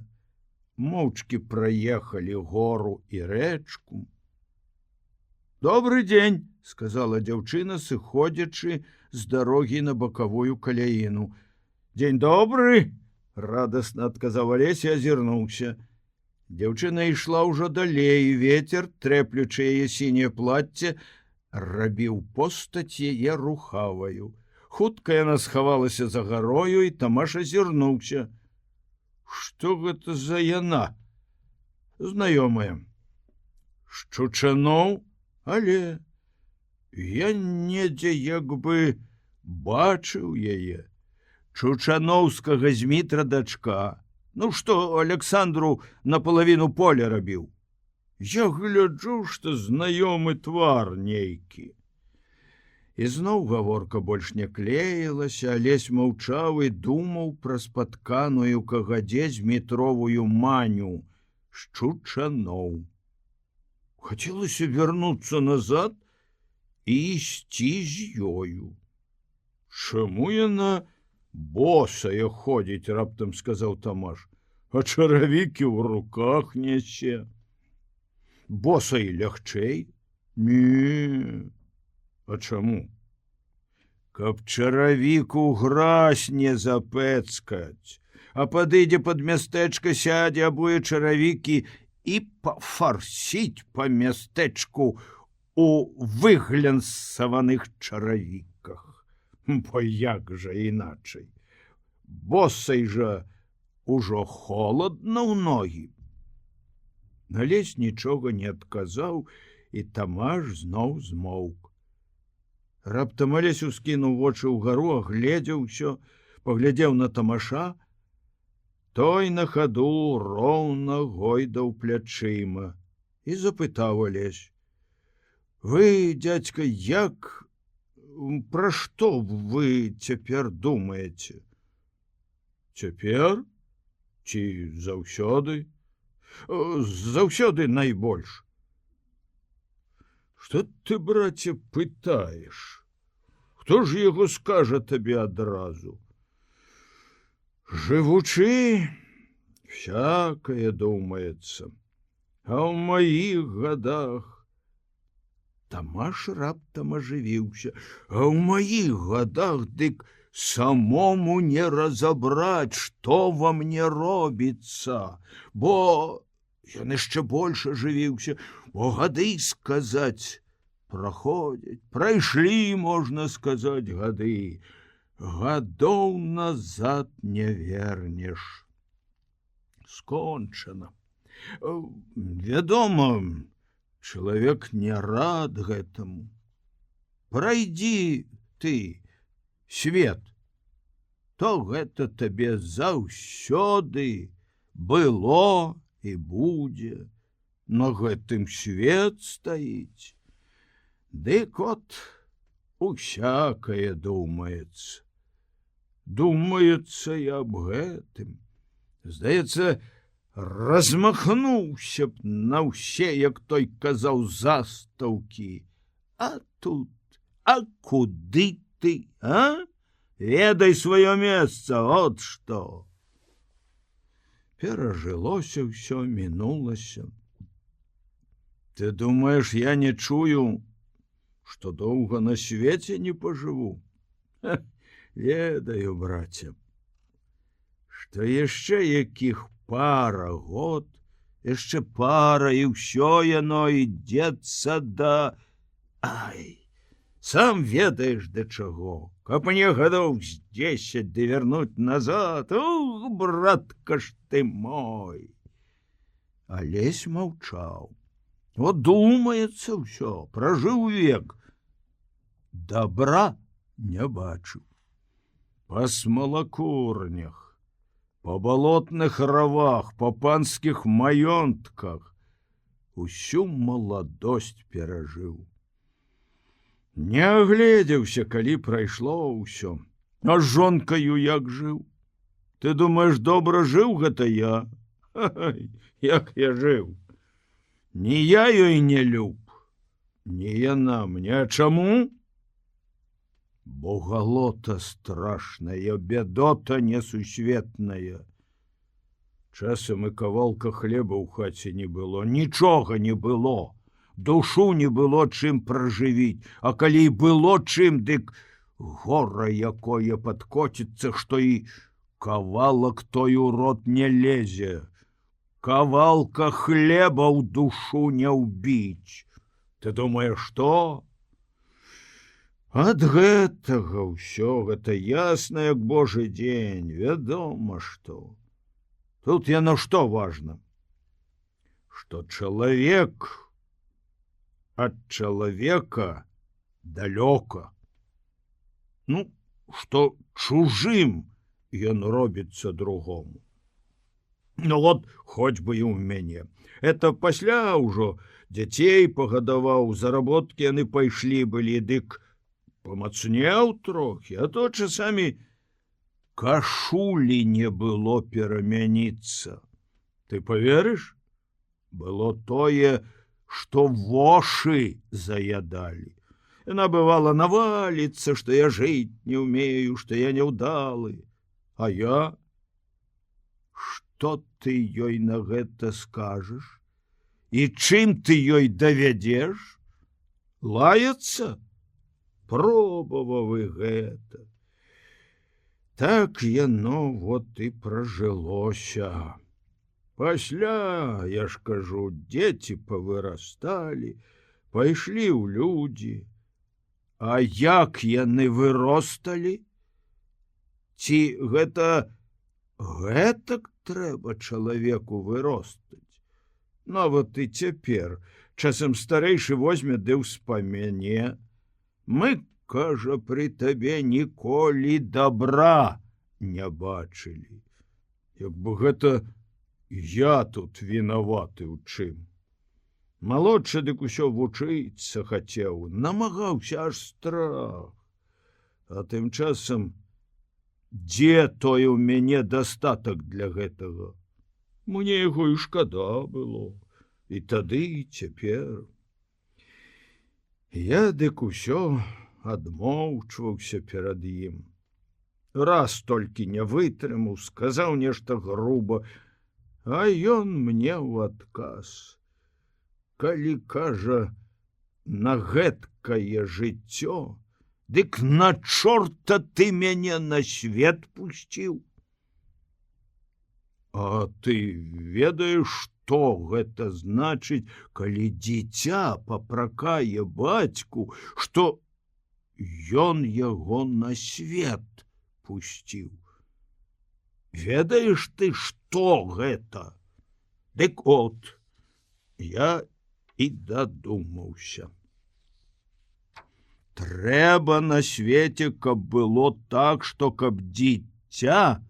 Моўчкі праехалі гору і рэчку. Добрый дзень, сказала дзяўчына, сыходзячы з дарогі на бакавую каляіну. Дзень добры, радасна адказаў Алесь і азірнуўся. Дзяўчына ішла ўжо далей, ветер, трэплючы яе сіняе плацце, рабіў постаць яе рухаваю. Хутка яна схавалася за гарою, і Тамаш азірнуўся. Што гэта за яна? Знаёмая. Шчучаноў, але я недзе як бы бачыў яе. Чучаноўскага Змітра дачка. Ну што, Александру напалавіну поля рабіў. Я гляджу, што знаёмы твар нейкі. І зноў гаворка больш не клеілася, Алесь маўчаў і думаў пра спатканую кагадзе Змітровую маню Шчучаноў. Хацелася вярнуцца назад і ісці з ёю. Чаму яна босая ходзіць, раптам сказаў Тамаш, а чаравікі ў руках нясе. Босай лягчэй? Не. А чаму? Каб чаравік у гразь не запэцкаць, а падыдзе пад мястэчка, сядзе абое чаравікі і пафарсіць па мястэчку у выглянцаваных чаравіках. Бо як жа іначай? Босай жа ужо холадна ў ногі. Алесь нічога не адказаў, і Тамаш зноў змоўк. Раптам Алесь ускінуў вочы ўгару, агледзеў усё, паглядзеў на Тамаша. Той на хаду роўна гойдаў плячыма і запытаў Алесь: вы, дзядзька, як... Пра што вы цяпер думаеце? Цяпер? Ці заўсёды? Заўсёды найбольш. Што ты, браце, пытаеш? Хто ж яго скажа табе адразу? Жывучы, всякае думаецца. А ў маіх гадах... Тамаш раптам ажывіўся. А ў маіх гадах дык самому не разабраць, што во мне робіцца, бо ён яшчэ больш ажывіўся, бо гады сказаць праходзяць, прайшлі, можна сказаць, гады. Гадоў назад не вернеш. Скончана. Вядома, чалавек не рад гэтаму. Прайдзі ты свет, то гэта табе заўсёды было і будзе. На гэтым свет стаіць. Дык от усякае думаецца. Думаецца і аб гэтым. Здаецца, размахнуўся б на ўсе, як той казаў, застаўкі. А тут, а куды ты, а? Ведай сваё месца, от што. Перажылося ўсё, мінулася. Ты думаеш, я не чую, што доўга на свеце не пажыву? Ведаю, браце, што яшчэ якіх пара год, яшчэ пара, і ўсё яно ідзецца да... Ай, сам ведаеш да чаго. Каб мне гадоў з 10 ды вярнуць назад, ух, братка ж ты мой. Алесь маўчаў. Вот думаецца ўсё, пражыў век. Добра не бачыў. Па смалакурнях, па балотных равах, па панскіх маёнтках усю маладосць перажыў. Не агледзеўся, калі прайшло ўсё. А з жонкаю як жыў? Ты думаеш, добра жыў гэта я? Ай, як я жыў? Ні я ёй не люб, ні яна мне. А чаму? Бо галота страшная, бядота несусветная. Часам і кавалка хлеба ў хаце не было, нічога не было. Душу не было чым пражывіць, а калі і было чым, дык гора якое падкоціцца, што і кавалак той у рот не лезе. кавалка хлеба ў душу не ўбіць. Ты думаеш, што? Ад гэтага ўсё гэта ясна, як Божы дзень, вядома, што. Тут яно што важна? Што чалавек ад чалавека далёка. Ну, што чужым ён робіцца другому. Ну вот, хоць бы і ў мяне. Это пасля ўжо дзяцей пагадаваў, заработкі яны пайшлі былі, дык памацнеў трохі, а то часамі кашулі не было перамяніцца. Ты поверыш? Было тое, што вошы заядалі. Яна бывала наваліцца, што я жыць не ўмею, што я няўдалы. А я? Што ты ёй на гэта скажаш? І чым ты ёй давядзеш? Лаяцца? Пробаваў і гэта. Так яно вот і пражылося. Пасля, я ж кажу, дзеці павырасталі, пайшлі ў людзі. А як яны выросталі? Ці гэта гэтак трэба чалавеку выростаць? Нават і цяпер часам старэйшы возьме ды ўспамяне. Мы, кажа, пры табе ніколі добра не бачылі. Як бы гэта я тут вінаваты ў чым. Малодшы дык усё вучыцца хацеў, намагаўся аж страх. А тым часам, дзе тое ў мяне дастатак для гэтага? Мне яго і шкада было. І тады, і цяпер. Я дык усё адмоўчваўся перад ім. Раз толькі не вытрымаў, сказаў нешта груба, а ён мне ў адказ. Калі, кажа, на гэткае жыццё, дык на чорта ты мяне на свет пусціў. А ты ведаеш, што гэта значыць, калі дзіця папракае бацьку, што ён яго на свет пусціў? Ведаеш ты, што гэта? Дык от, я і дадумаўся. Трэба на свеце, каб было так, што каб дзіця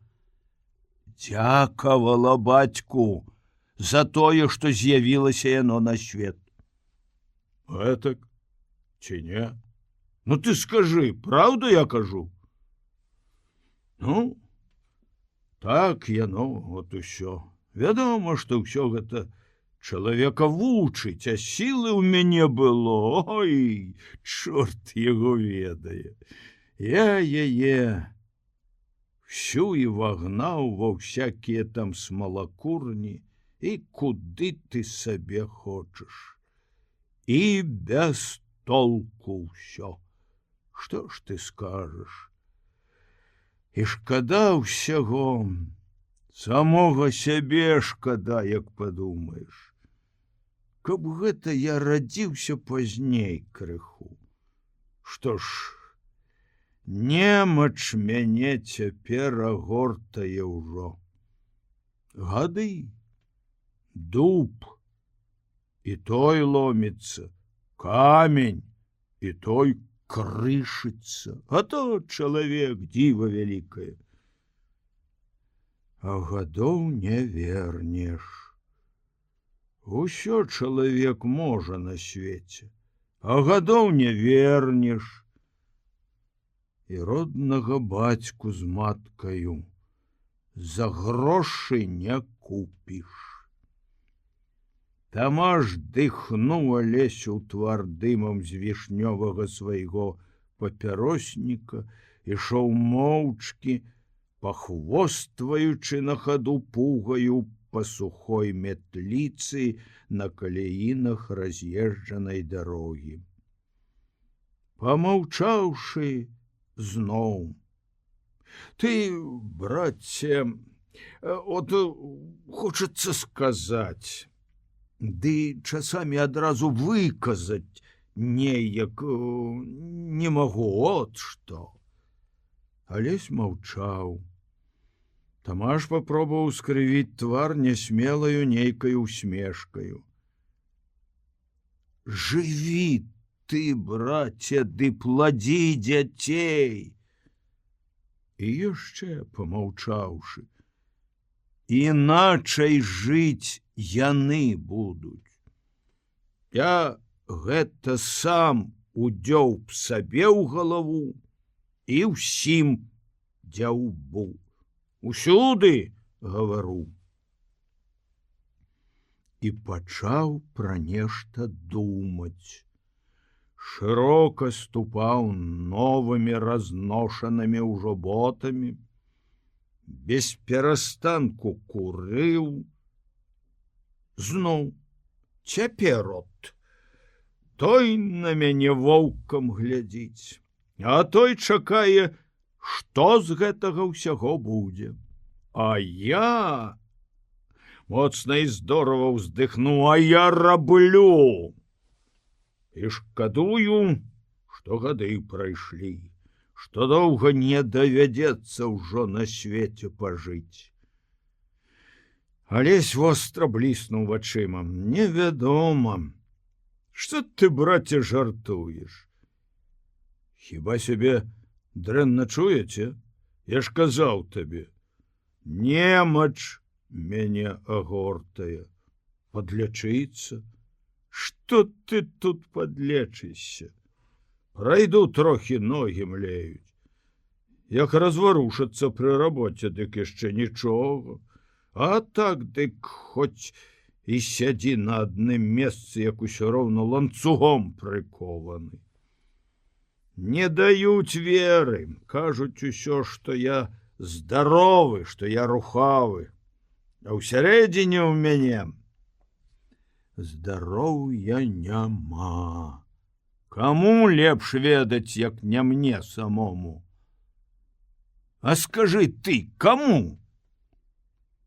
дзякавала бацьку за тое, што з'явілася яно на свет. Гэтак ці не? Ну ты скажы, праўду я кажу? Ну, так яно, от усё. Вядома, што ўсё гэта чалавека вучыць, а сілы ў мяне было. Ой, чорт яго ведае. Я яе всю і вагнаў ва всякія там смалакурні, і куды ты сабе хочаш. І без толку ўсё. Што ж ты скажаш? І шкада ўсяго, самога сябе шкада, як падумаеш. Каб гэта я радзіўся пазней крыху. Што ж, немач мяне цяпер агортае ўжо. Гады, дуб, і той ломіцца, камень, і той крышыцца, а то чалавек дзіва вялікае. А гадоў не вернеш. Усё чалавек можа на свеце, а гадоў не вернеш. І роднага бацьку з маткаю за грошы не купіш. Там аж дыхнула Лесю ў твар дымам з вішнёвага свайго папяросніка, ішоў моўчкі, пахвостваючы на хаду пугаю па сухой метліцы на каляінах раз'езджанай дарогі. Памаўчаўшы зноў: ты, братце, От хочацца сказаць, ды часамі адразу выказаць неяк не магу, от што. Алесь маўчаў. Тамаш папробаваў скрывіць твар нясмелаю нейкай усмешкаю. Жыві ты, браце, ды пладзі дзяцей. І яшчэ помаўчаўшы, іначай жыць яны будуць. Я гэта сам удзёў б сабе ў галаву і ўсім дзяўбу. Усюды гавару. І пачаў пра нешта думаць. Шырока ступаў новымі разношанымі ўжо ботамі, без перастанку курыў. Зноў цяпер от той на мяне воўкам глядзіць, а той чакае, што з гэтага ўсяго будзе. А я моцна і здорава ўздыхну, а я раблю. І шкадую, што гады прайшлі, што доўга не давядзецца ўжо на свеце пажыць. Алесь востра бліснуў вачыма. Невядома, што ты, браце, жартуеш? Хіба сябе дрэнна чуеце? Я ж казаў табе, немач мяне агортае. Падлячыцца? Што ты тут падлечышся? Прайду трохі, ногі млеюць. Як разварушацца пры рабоце, дык яшчэ нічога. А так, дык хоць і сядзі на адным месцы, як усё роўна ланцугом прыкованы. Не даюць веры, кажуць усё, што я здаровы, што я рухавы. А ўсярэдзіне ў мяне здароўя няма. Каму лепш ведаць, як не мне самому? А скажы ты, каму?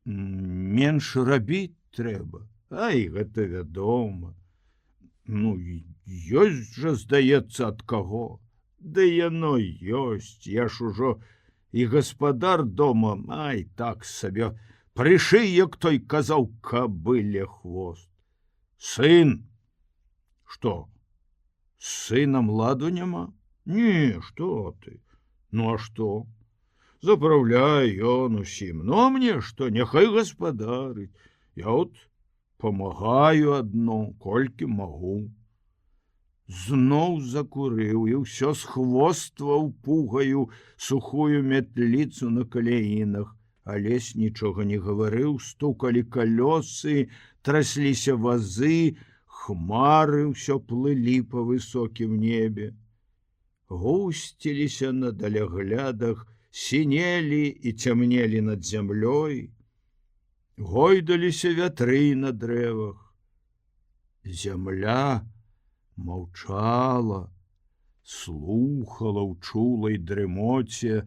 Менш рабіць трэба. Ай, гэта вядома. Ну, ёсць жа, здаецца, ад каго. Да яно ёсць. Я ж ужо і гаспадар дома, ай, так сабе, прышы, як той казаў, кабыле хвост. Сын. Што? З сынам ладу няма? Не, што ты? Ну, а што? Запраўляй ён усім. Ну, а мне што? Няхай гаспадарыць. Я от памагаю адно, колькі магу. Зноў закурыў і ўсё схвостваў пугаю сухую мятліцу на каляінах. Алесь нічога не гаварыў, стукалі калёсы, трасліся вазы, хмары ўсё плылі па высокім небе. Гусціліся на даляглядах, сінелі і цямнелі над зямлёй. Гойдаліся вятры на дрэвах. Зямля маўчала, слухала ў чулай дрымоце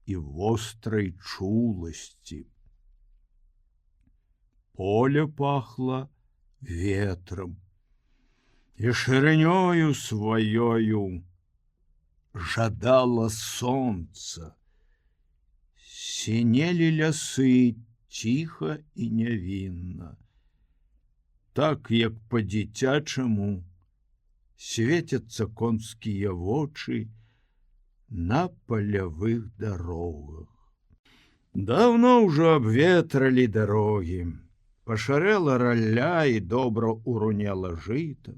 і вострай чуласці. Поле пахло ветром, і шырынёю сваёю жадала сонца. Сінелі лясы ціха і нявінна. Так, як па-дзіцячаму, светяцца конскія вочы на палявых дарогах. Даўно ўжо абветралі дарогі. Пашарэла ралля і добра урунела жыта.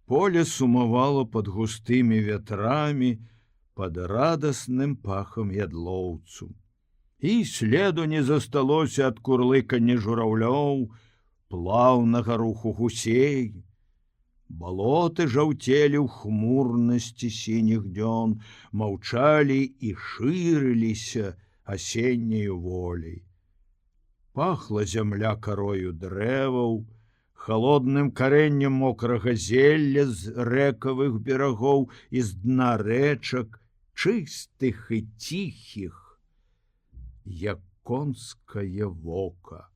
Поле сумавала пад густымі вятрамі, пад радасным пахам ядлоўцу. І следу не засталося ад курлыкання жураўлёў, плаўнага руху гусей. Балоты жаўцелі ў хмурнасці сініх дзён, маўчалі і шырыліся асенняю волей. Пахла зямля карою дрэваў, холодным карэннем мокрага зелля з рэкавых берагоў і з дна рэчак, чыстых і ціхіх, як конскае вока.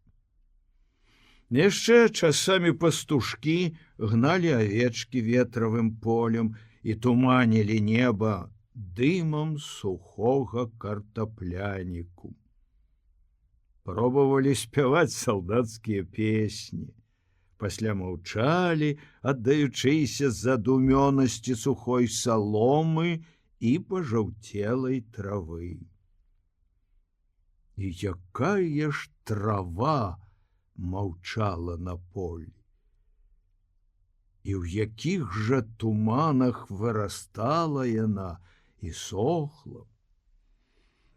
Яшчэ часамі пастушкі гналі авечкі ветравым полем і туманілі неба дымам сухога картапляніку. Пробавалі спяваць салдацкія песні. Пасля маўчалі, аддаючыся задумёнасці сухой саломы і пажаўцелай травы. І якая ж трава маўчала на полі. І ў якіх жа туманах вырастала яна і сохла.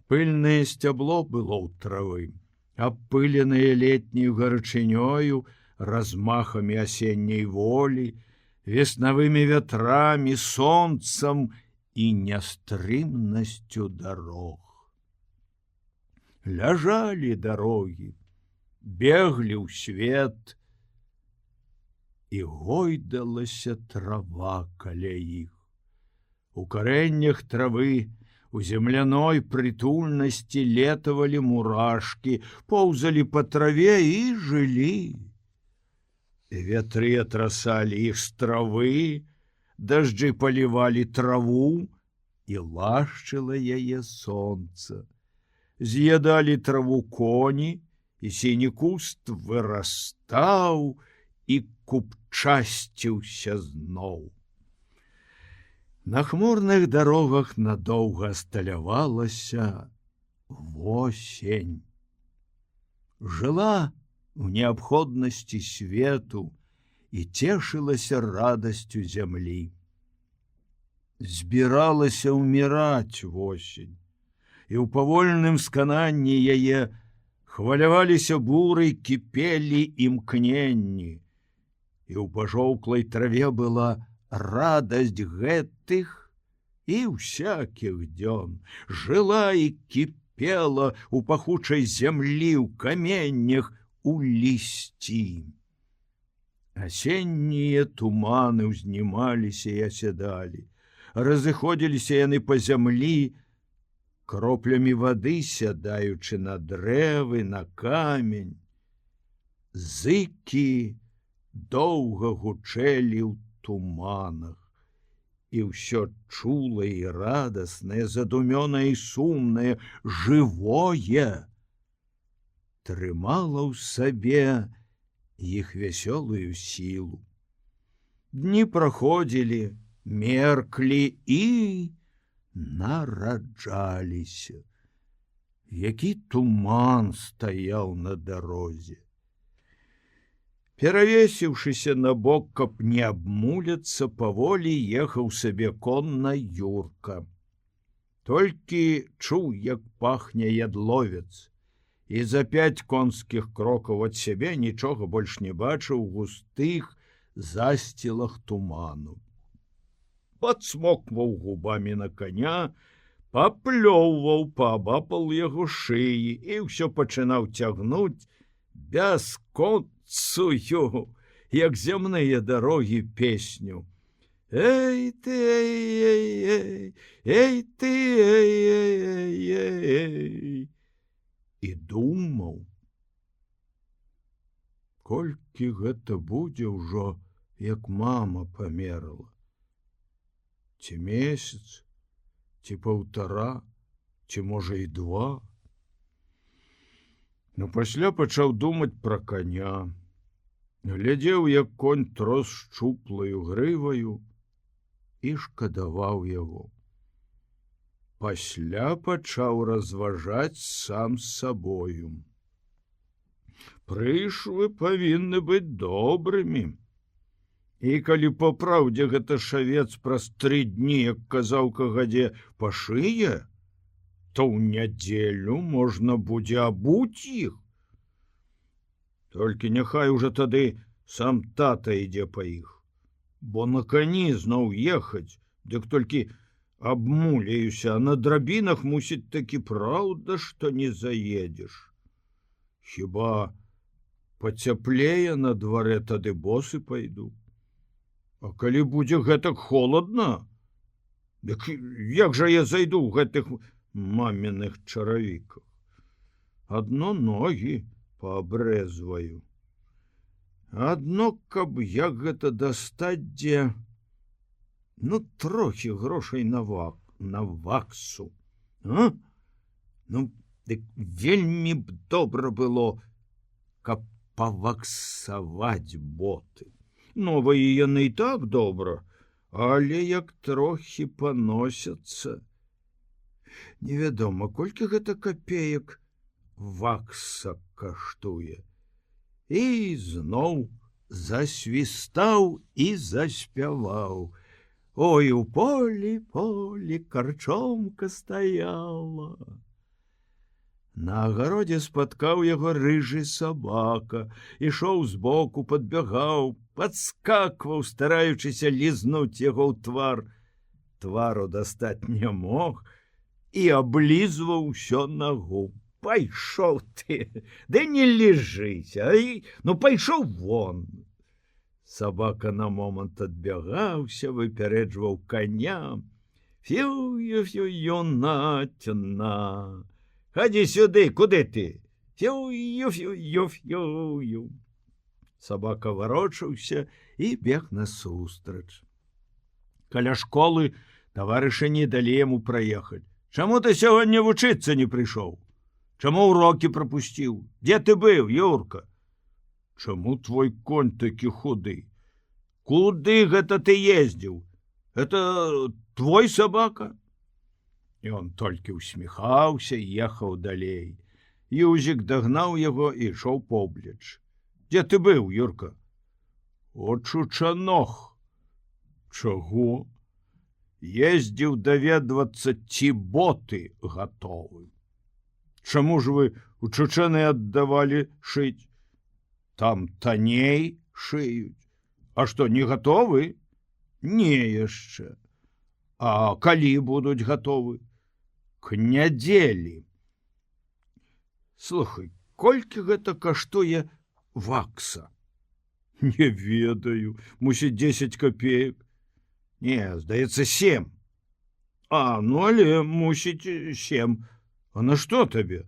Пыльнае сцябло было ў травы, абпыленае летняю гарачынёю, размахамі асенняй волі, веснавымі вятрамі, сонцам і нястрымнасцю дарог. Ляжалі дарогі, беглі ў свет, і гойдалася трава каля іх. У карэннях травы, у земляной прытульнасці летавалі мурашкі, поўзалі па траве і жылі. Вятры атрасалі іх з травы, дажджы палівалі траву, і лашчыла яе сонца. З'ядалі траву коні, і сіні куст вырастаў і купчасціўся зноў. На хмурных дарогах надоўга асталявалася восень. Жыла у неабходнасці свету і цешылася радасцю зямлі. Збіралася ўміраць восень, і ў павольным скананні яе хваляваліся буры, кіпелі імкненні, і ў пажоўклай траве была радасць гэтых і ўсякіх дзён. Жыла і кіпела у пахучай зямлі, ў каменнях, у лісці. Асеннія туманы ўзнімаліся і асядалі. Разыходзіліся яны па зямлі, кроплямі вады сядаючы на дрэвы, на камень. Зыкі доўга гучэлі ў туманах, і ўсё чулае і радаснае, задумёнае і сумнае, жывое трымала ў сабе іх вясёлую сілу. Дні праходзілі, мерклі і нараджаліся. Які туман стаяў на дарозе. Перавесіўшыся на бок, каб не абмуляцца, паволі ехаў сабе конна Юрка. Толькі чуў, як пахне ядловец, і за 5 конскіх крокаў ад сябе нічога больш не бачыў у густых засцілах туману. Падсмокваў губамі на коня, паплёўваў паабапал яго шыі і ўсё пачынаў цягнуць бясконцую, як зямныя дарогі, песню. Эй ты, эй, эй ты, эй. І думаў, колькі гэта будзе ўжо, як мама памерла. Ці месяц, ці 1,5, ці можа і 2. Но пасля пачаў думаць пра коня. Глядзеў, як конь трос шчуплаю грываю, і шкадаваў яго. Пасля пачаў разважаць сам з сабою. Прышлы павінны быць добрымі. І калі па праўдзе гэта шавец праз 3 дні, як казаў кагадзе, пашые, то ў нядзелю можна будзе абуць іх. Толькі няхай уже тады сам тата ідзе па іх, бо на кані зноў ехаць, дык толькі абмуляюся, а на драбінах мусіць такі праўда, што не заедзеш. Хіба пацяплее на дварэ, тады босы пайду. А калі будзе гэтак холадна, дык як жа я зайду ў гэтых маміных чаравіках? адно ногі паабрэзваю. Адно, каб як гэта дастаць, дзе, ну, трохі грошай на ваксу. А? Ну, дык вельмі б добра было, каб паваксаваць боты. Новыя яны і так добра, але як трохі паносяцца. Невядома, колькі гэта капеек вакса каштуе. І зноў засвістаў і заспяваў. Ой, у полі карчомка стаяла. На агародзе спаткаў яго рыжы сабака, ішоў збоку, падбягаў, падскакваў, стараючыся лізнуць яго ў твар. Твару дастаць не мог і аблізваў усё нагу. Пайшоў ты, ды не лежыся, ну пайшоў вон. Сабака на момант адбягаўся, выпярэджваў коня. Фью-фью-фью, Натя-на. Хадзі сюды, куды ты? Фью-фью-фью-фью. Сабака варочаўся і бег насустрач. Каля школы таварышы не далі яму праехаць. Чаму ты сёння вучыцца не прыйшоў? Чаму урокі прапусціў? Дзе ты быў, Юрка? Чаму твой конь такі худы? Куды гэта ты ездзіў? Это твой сабака? І он толькі усміхаўся і ехаў далей. Юзік дагнаў яго і ішоў побліч. Дзе ты быў, Юрка? От Чучанох. Чаго? Ездзіў даведвацца, ці боты гатовы. Чаму ж вы у Чучаны аддавалі шыць? Там танней шыюць. А што, не гатовы? Не яшчэ. А калі будуць гатовы? К нядзелі. Слухай, колькі гэта каштуе вакса? Не ведаю, мусіць 10 копеек. Не, здаецца, 7. А, ну але мусіць 7. А на што табе?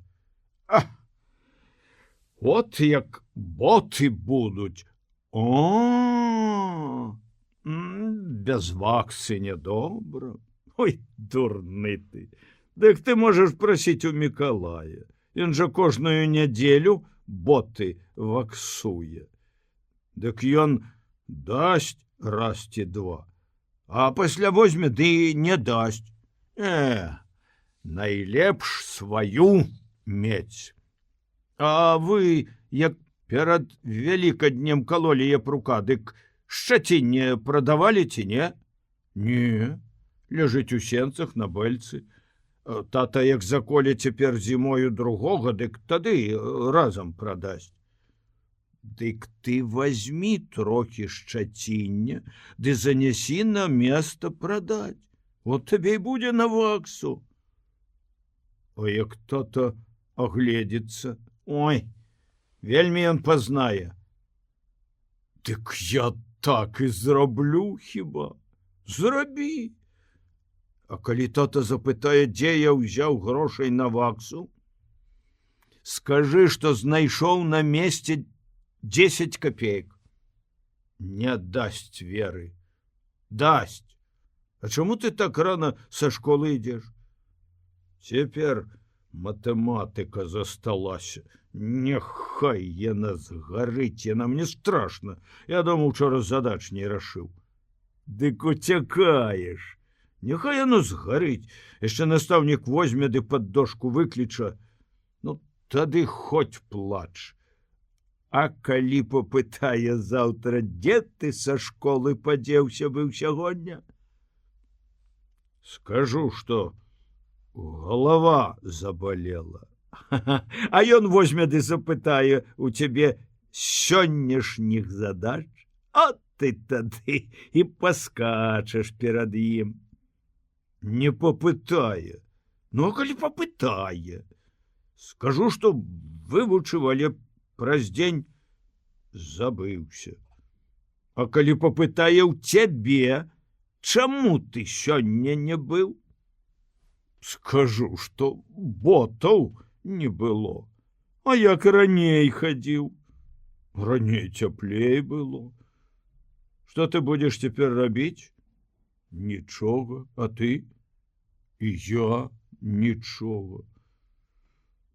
От як боты будуць. О, без ваксы нядобра. Ой, дурны ты. Дык ты можаш прасіць у Мікалая. Ён жа кожную нядзелю боты ваксуе. Дык ён дасць раз ці два. А пасля возьме ды не дасць. Найлепш сваю мець. А вы, як перад вялікаднем калолі япрука, дык шчацінне прадавалі ці не? Не, ляжыць у сенцах на бэльцы. Тата, як заколе цяпер зімою другога, дык тады разам прадасць. Дык ты возьмі трохі шчаціння, ды занясі на место прадаць. Вот табе і будзе на ваксу. А як тата огледзецца, ой, вельмі ён пазнае. Дык я так і зраблю хіба. Зрабі. А калі тата запытае, дзе я ўзяў грошай на ваксу, скажы, што знайшоў на месте 10 копеек. Не дасць веры. Дасць. А чаму ты так рана са школы ідзеш? Цяпер матэматыка засталася. Няхай яна згарыць, яна мне страшна. Я дома учора задач не рашыў. Дык уцякаеш. Няхай яно згарыць. Яшчэ настаўнік возьме ды пад дошку выкліча. Ну, тады хоць плач. А калі попытае заўтра, дзе ты са школы падзеўся быў сягоння? Скажу, што голова заболела. А ён возьме ды запытае у цябе сённяшніх задач, а ты тады і паскачаш перад ім. Не попытае. Ну, а калі попытае? Скажу, што вывучыў, але праз дзень забыўся. А калі попытае ў цябе, чаму ты сёння не быў? Скажу, што ботаў не было. А як раней хадзіў? Раней цяплей было. Што ты будзеш цяпер рабіць? Нічога, а ты? І я нічога.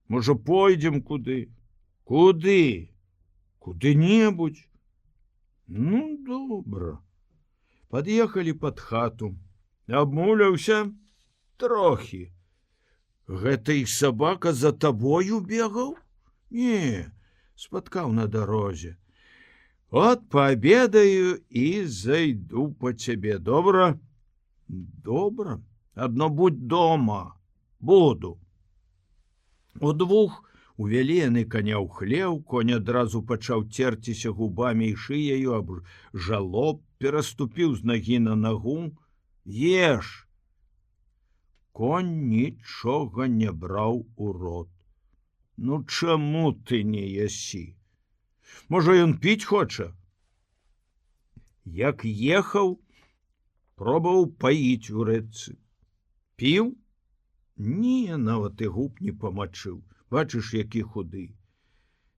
Можа, пойдзем куды? Куды? Куды-небудзь? Ну, добра. Пад'ехалі пад хату. Абмуляўся трохі. Гэта і сабака за табою бегаў? Не, спаткаў на дарозе. От паабедаю і зайду па цябе. Добра? Добра. Адно будь дома. Буду. Удвух увялі яны коня ў хлеў, конь адразу пачаў церціся губамі і шыяю, аб жалоб пераступіў з нагі на нагу. Еш! Конь нічога не браў у рот. Ну чаму ты не ясі? Можа, ён піць хоча? Як ехаў, пробаваў паіць у рэчцы. Піў? Не, нават і губ не памачыў. Бачыш, які худы.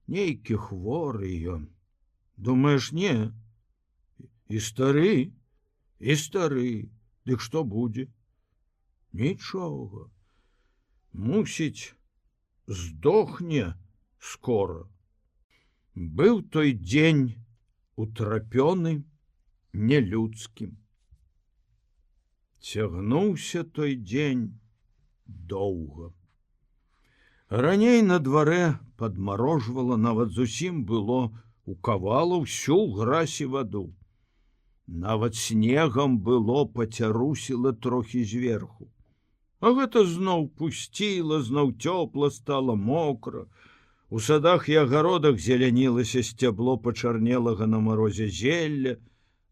Нейкі хворы ён. Думаеш, не? І стары? І стары. Дык што будзе? Нічога. Мусіць, здохне скора. Быў той дзень утрапёны нелюдскім. Цягнуўся той дзень доўга. Раней на дварэ падмарожвала, нават зусім было укавала ўсю гразь і ваду. Нават снегам было пацярусіла трохі зверху. А гэта зноў пусціла, зноў цёпла стала, мокра. У садах і агародах зелянілася сцябло пачарнелага на марозе зелля,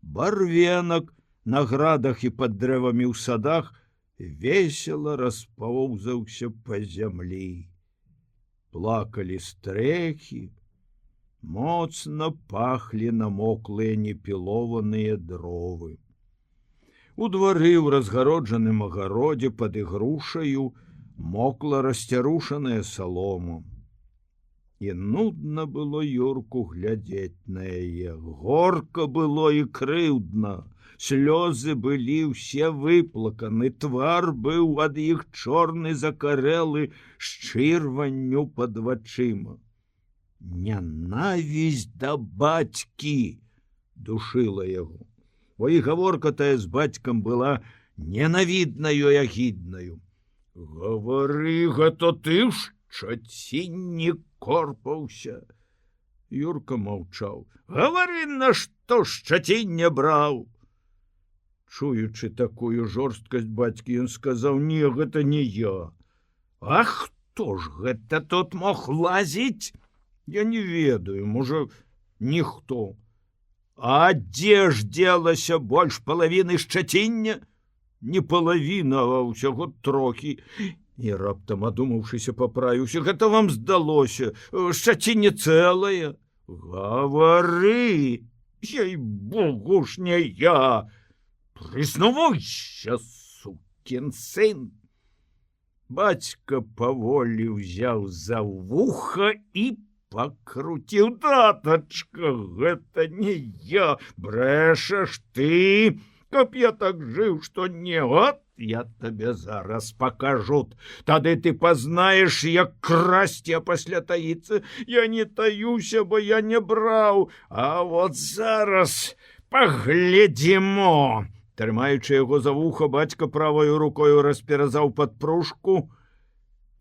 барвенак на градах і пад дрэвамі ў садах весела распоўзаўся па зямлі. Плакалі стрэхі, моцна пахлі намоклыя непілованыя дровы. У двары ў разгароджаным агародзе пад ігрушаю мокла расцярушаная салома. І нудна было Юрку глядзець на яе. Горка было і крыўдна. Слёзы былі ўсе выплаканы, твар быў ад іх чорны закарэлы з чырванню пад вачыма. Нянавісць да бацькі душыла яго. Бо і гаворка тая з бацькам была ненавіднаю і агіднаю. Гавары, гэта ты ж чацінні корпаўся. Юрка маўчаў. Гавары, на што шчаціння браў? Чуючы такую жорсткасць бацькі, ён сказаў: не, гэта не я. А хто ж гэта тут мог лазіць? Я не ведаю, можа, ніхто. А дзе ж дзелася больш палавіны шчаціння? Не палавіна, а ўсяго трохі. І раптам, адумаўшыся, паправіўся: гэта вам здалося, шчацінне цэлае. Гавары, ей-богу ж не я. Прызнавайся, сукін сын. Бацька паволі ўзяў за вуха і пакруціў. Татачка, гэта не я. Брэшаш ты, каб я так жыў, што не. От я табе зараз пакажу. Тады ты пазнаеш, як красці, а пасля таіцца. Я не таюся, бо я не браў. А вот зараз паглядзімо. Трымаючы яго за вуха, бацька праваю рукою расперазаў падпружку,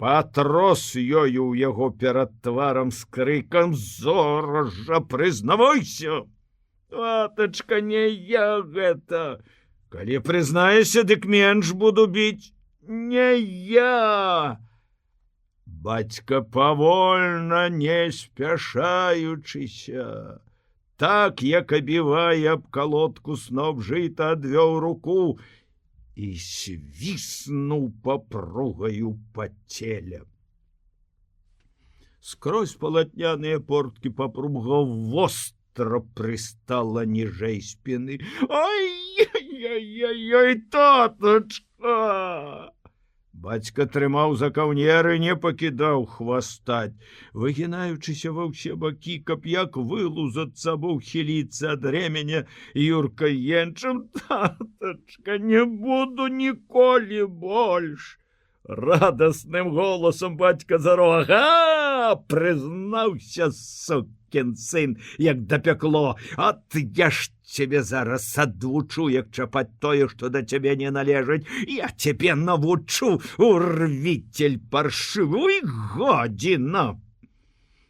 патрос ёю ў яго перад тварам з крыкам: зараз жа прызнавайся! Татачка, не я гэта. Калі прызнаешся, дык менш буду біць. Не я. Бацька павольна, не спяшаючыся, так, як абівае аб калодку сноп жыта, адвёў руку і свіснуў папругаю па целе. Скрозь палатняныя порткі папруга востра прыстала ніжэй спіны. Ай-яй-яй-яй, татачка! Бацька трымаў за каўнеры, не пакідаў хвастаць, выгінаючыся ва ўсе бакі, каб як вылузацца або ўхіліцца ад рэменя, Юрка енчым: «Татачка, не буду ніколі больш!» Радасным голасам бацька зарог: «Ага!» — прызнаўся сукін сын, як дапякло. «От я ж цябе зараз адвучу, як чапаць тое, што да цябе не належыць. Я цябе навучу, урвіцель паршывы, годзіна!»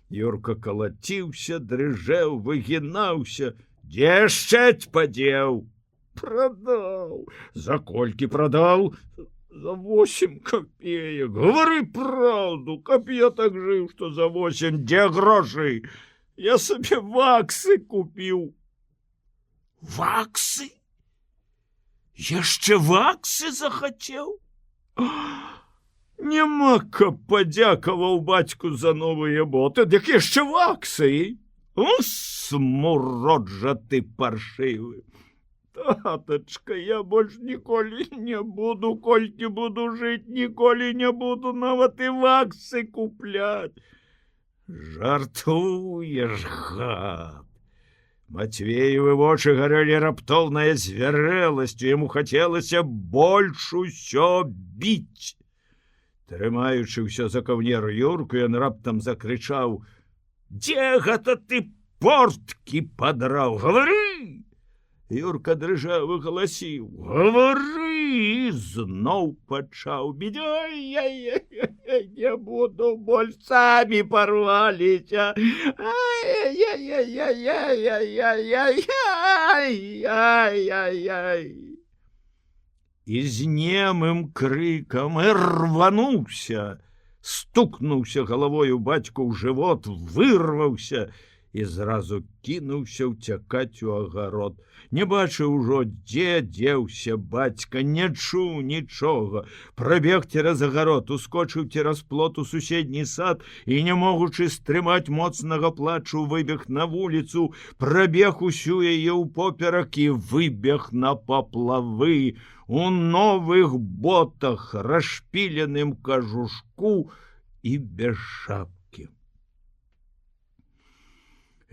Юрка калаціўся, дрыжэў, выгінаўся. «Дзе шчэць падзеў?» «Прадаў». «За колькі прадаў?» «За 8 копеек. Гавары праўду, каб я так жыў, што за 8. Дзе грошы? Я сабе ваксы купіў». «Ваксы? Яшчэ ваксы захацеў?» «Няма, каб падзякаваў бацьку за новыя боты, дык яшчэ ваксы? Смурод жа ты паршывы! Татачка, я больш ніколі не буду, колькі буду жыць, ніколі не буду нават і ваксы купляць». «Жартуеш, гад!» Матвеевы вочы гарэлі раптоўнай звярэласцю, яму хацелася больш усё біць. Трымаючы ўсё за каўнер Юрку, ён раптам закрычаў: «Дзе гэта ты порткі падраў? Гавары!» Юрка дрыжаў і галасіў: «Гавары!» Зноў пачаў біць: «Ай-яй-яй, не буду больш, самі парваліся! Ай-яй-яй-яй-яй-яй-яй-яй-яй-яй!» І з немым крыкам рвануўся, стукнуўся галавою бацьку ў жывот, вырваўся і зразу кінуўся ўцякаць у агарод. Не бачыў ужо, дзе дзеўся бацька, не чуў нічога. Прабег цераз агарод, ускочыў цераз плот у суседні сад і, не могучы стрымаць моцнага плачу, выбег на вуліцу, прабег усю яе ўпоперак і выбег на паплавы у новых ботах, расшпіленым кажушку і без шапкі.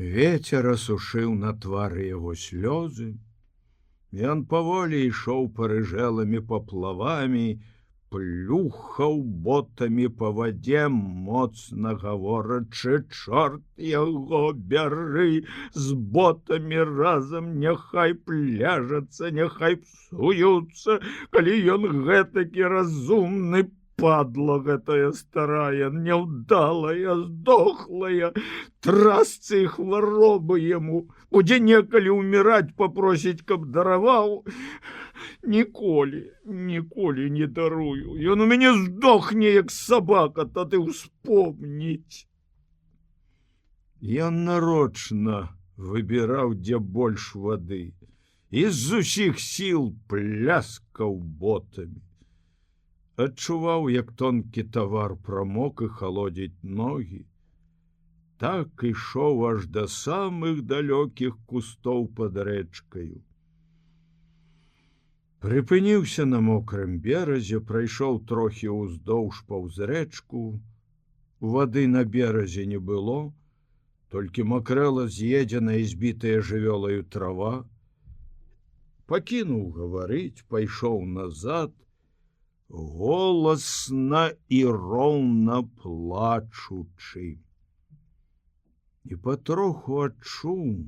Вецер асушыў на твары яго слёзы. Ён паволі ішоў парыжэлымі паплавамі, плюхаў ботамі па вадзе, моцна гаворачы: «Чорт яго бяры, з ботамі разам няхай пляжацца, няхай псуюцца, калі ён гэтакі разумны, падла гэтая старая, няўдалая, здохлая, трасцы і хваробы яму, будзе некалі ўміраць, папросіць, каб дараваў. Ніколі, ніколі не дарую. Ён у мяне здохне, як сабака, тады ўспомніць». Ён нарочна выбіраў, дзе больш вады, і з усіх сіл пляскаў ботамі. Адчуваў, як тонкі тавар прамок і халодзіць ногі. Так ішоў аж да самых далёкіх кустоў пад рэчкаю. Прыпыніўся на мокрым беразе, прайшоў трохі ўздоўж паўз рэчку. Вады на беразе не было, толькі макрэла з'едзеная і збітая жывёлаю трава. Пакінуў гаварыць, пайшоў назад, голасна і роўна плачучы. І патроху адчуў,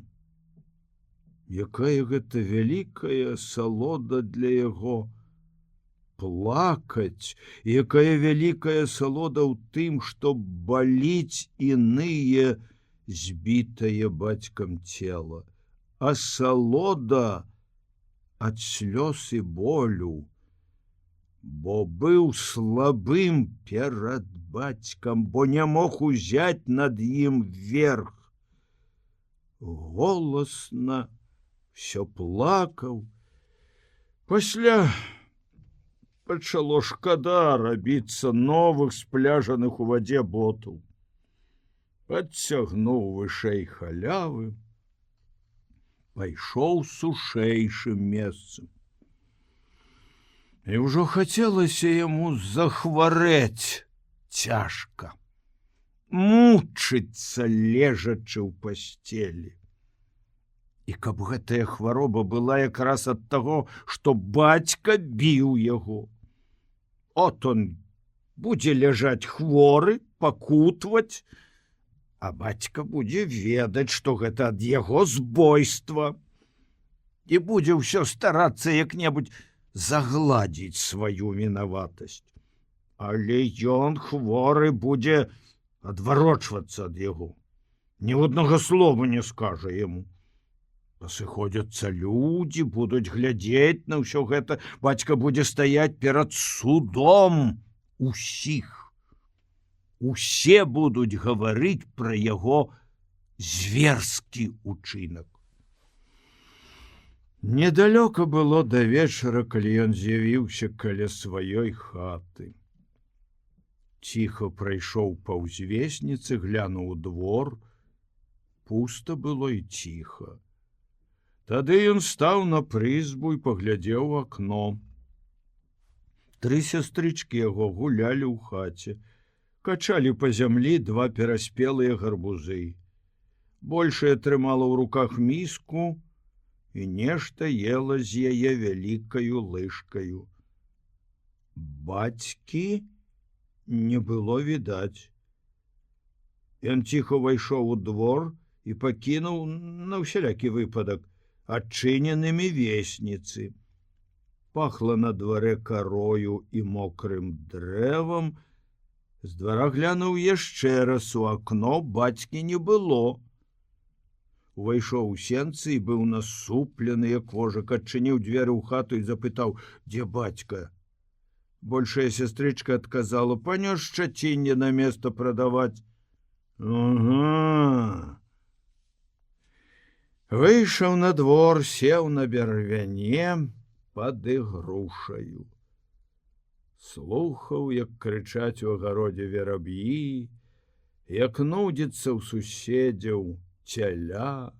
якая гэта вялікая асалода для яго плакаць, якая вялікая асалода ў тым, што баліць іныя збітае бацькам цела. Асалода ад слёз і болю, бо быў слабым перад бацькам, бо не мог узяць над ім верх. Голасна всё плакаў. Пасля пачало шкада рабіцца новых спляжаных у вадзе ботаў. Падцягнуў вышэй халявы, пайшоў сушэйшым месцам. І ўжо хацелася яму захварэць цяжка, мучыцца лежачы ў пасцелі. І каб гэтая хвароба была якраз ад таго, што бацька біў яго. От он будзе ляжаць хворы, пакутваць, а бацька будзе ведаць, што гэта ад яго збойства. І будзе ўсё старацца як-небудзь загладзіць сваю вінаватасць. Але ён хворы будзе адварочвацца ад яго. Ні аднага слова не скажа яму. Пасыходзяцца людзі, будуць глядзець на ўсё гэта. Бацька будзе стаяць перад судом усіх. Усе будуць гаварыць пра яго зверскі учынак. Недалёка было да вечара, калі ён з'явіўся каля сваёй хаты. Ціха прайшоў паўз весніцы, глянуў у двор. Пуста было і ціха. Тады ён стаў на прызбу і паглядзеў у акно. 3 сястрычкі яго гулялі ў хаце, качалі па зямлі 2 пераспелыя гарбузы. Большая трымала ў руках міску і нешта ела з яе вялікаю лыжкаю. Бацькі не было відаць. Ён ціха ўвайшоў у двор і пакінуў на ўсялякі выпадак адчыненымі весніцы. Пахла на дварэ карою і мокрым дрэвам. З двара глянуў яшчэ раз, у акно бацькі не было. Увайшоў у сенцы і быў насуплены, як вожак, адчыніў дзверы ў хату і запытаў: «Дзе бацька?» Большая сястрычка адказала: «Панёс Шчацінне на место прадаваць». Ага. Выйшаў на двор, сеў на бервяне пад ігрушаю. Слухаў, як крычаць у агародзе вераб'і, як нудзіцца ў суседзяў цяля.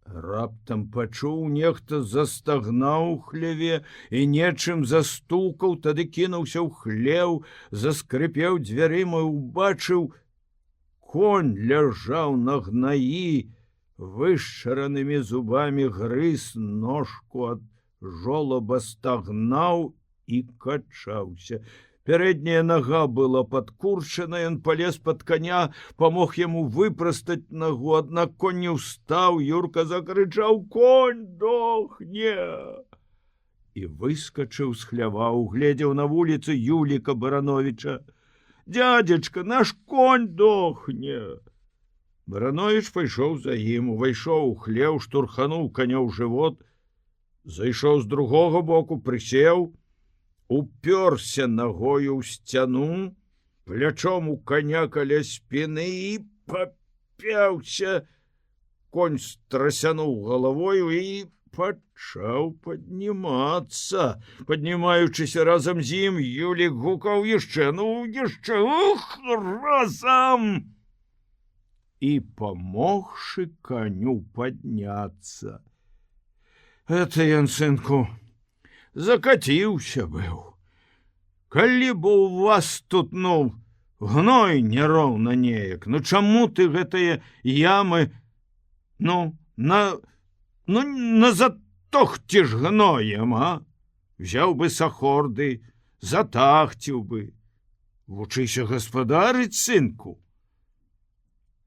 Раптам пачуў, нехта застагнаў у хляве і нечым застукаў, тады кінуўся ў хлеў, заскрыпеў дзвярыма і убачыў, конь ляжаў на гнаі, вышчаранымі зубамі грыз ножку ад жолаба, стагнаў і качаўся. Пярэдняя нага была падкурчана, ён палез пад коня, памог яму выпрастаць нагу, аднак конь не ўстаў. Юрка закрычаў: «Конь дохне!» І выскачыў з хлява, угледзеў на вуліцы Юліка Барановича. «Дядзечка, наш конь дохне!» Баранович пайшоў за ім, увайшоў у хлеў, штурхануў каня ў жывот, зайшоў з другога боку, прысеў, упёрся ногою ў сцяну, плячом у коня каля спіны і папяўся. Конь страсянуў галавою і пачаў паднімацца. Паднімаючыся разам з ім, Юлік гукаў яшчэ, яшчэ, разам! І памогшы коню падняцца. Это ён, сынку, закаціўся быў. Калі б у вас тут, гной няроўна неяк, чаму ты гэтыя ямы, затохці ж гноем, а? Взяў бы сахорды, затахціў бы. Вучыся гаспадарыць, сынку.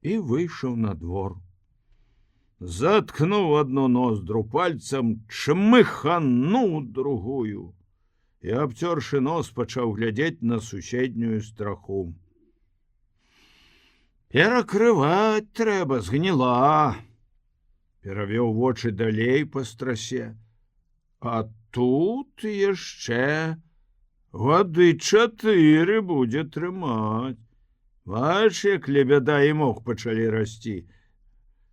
І выйшаў на двор. Заткнуў одну ноздру пальцам, чмыхануў другую і, абцёршы нос, пачаў глядзець на суседнюю страху. Перакрываць трэба, згніла. Перавёў вочы далей па страсе. А тут яшчэ гады 4 будзе трымаць. Бач, як лебяда і мох пачалі расці.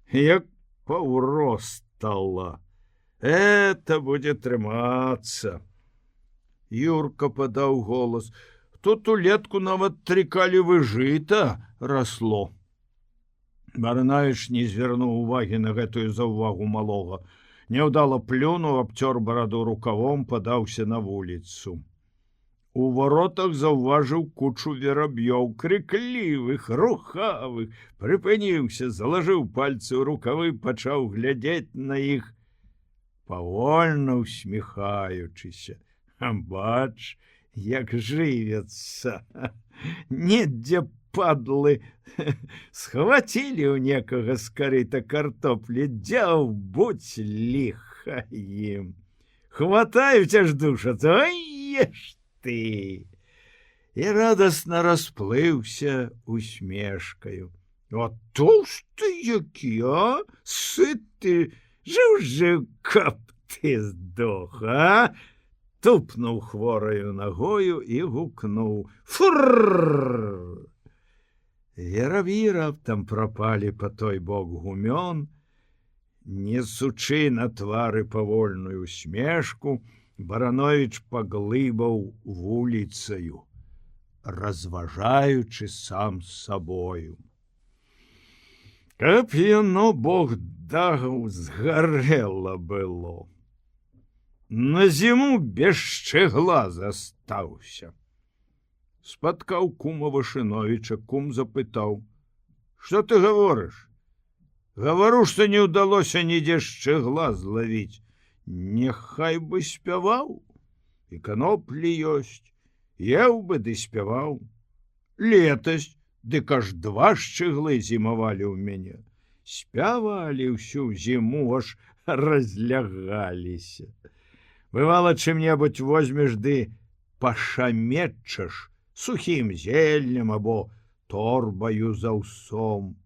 Як паўростала. Это будзе трымацца. Юрка падаў голас. Тут улетку нават 3 калівы жыта расло. Баранович не звярнуў увагі на гэтую заўвагу малога. Няўдала плюнуў, абцёр бараду рукавом, падаўся на вуліцу. У варотах заўважыў кучу вераб'ёў, крыклівых, рухавых, прыпыніўся, залажыў пальцы ў рукавы, пачаў глядзець на іх, павольна усміхаючыся. Бач, як жывецца. Недзе падлы схвацілі ў некага з карыта картоплі, дзяў, будзь ліха ім. Хватаюць аж душацца, ой, еш ты. І радасна расплыўся усмешкаю. А тоўсты які, а? Сыты, жыў, каб ты здох, а? Тупнуў хвораю нагою і гукнуў: фурр! Вераб'і раптам прапалі па той бок гумён, несучы на твары павольную усмешку, Барановіч паглыбаў вуліцаю, разважаючы сам з сабою. Каб яно, Бог даў, згарэла было. На зіму без шчыгла застаўся. Спаткаў кума Вашыновіча, кум запытаў: «Што ты гаворыш? Гавару, што не ўдалося нідзе шчыгла злавіць. Няхай бы спяваў, і каноплі ёсць, еў бы ды спяваў. Летась, дык аж 2 шчыглы зімавалі ў мяне. Спявалі ўсю зіму, аж разлягаліся. Бывала, чым-небудзь возьмеш ды пашаметчаш сухім зеллем або торбаю з аўсом.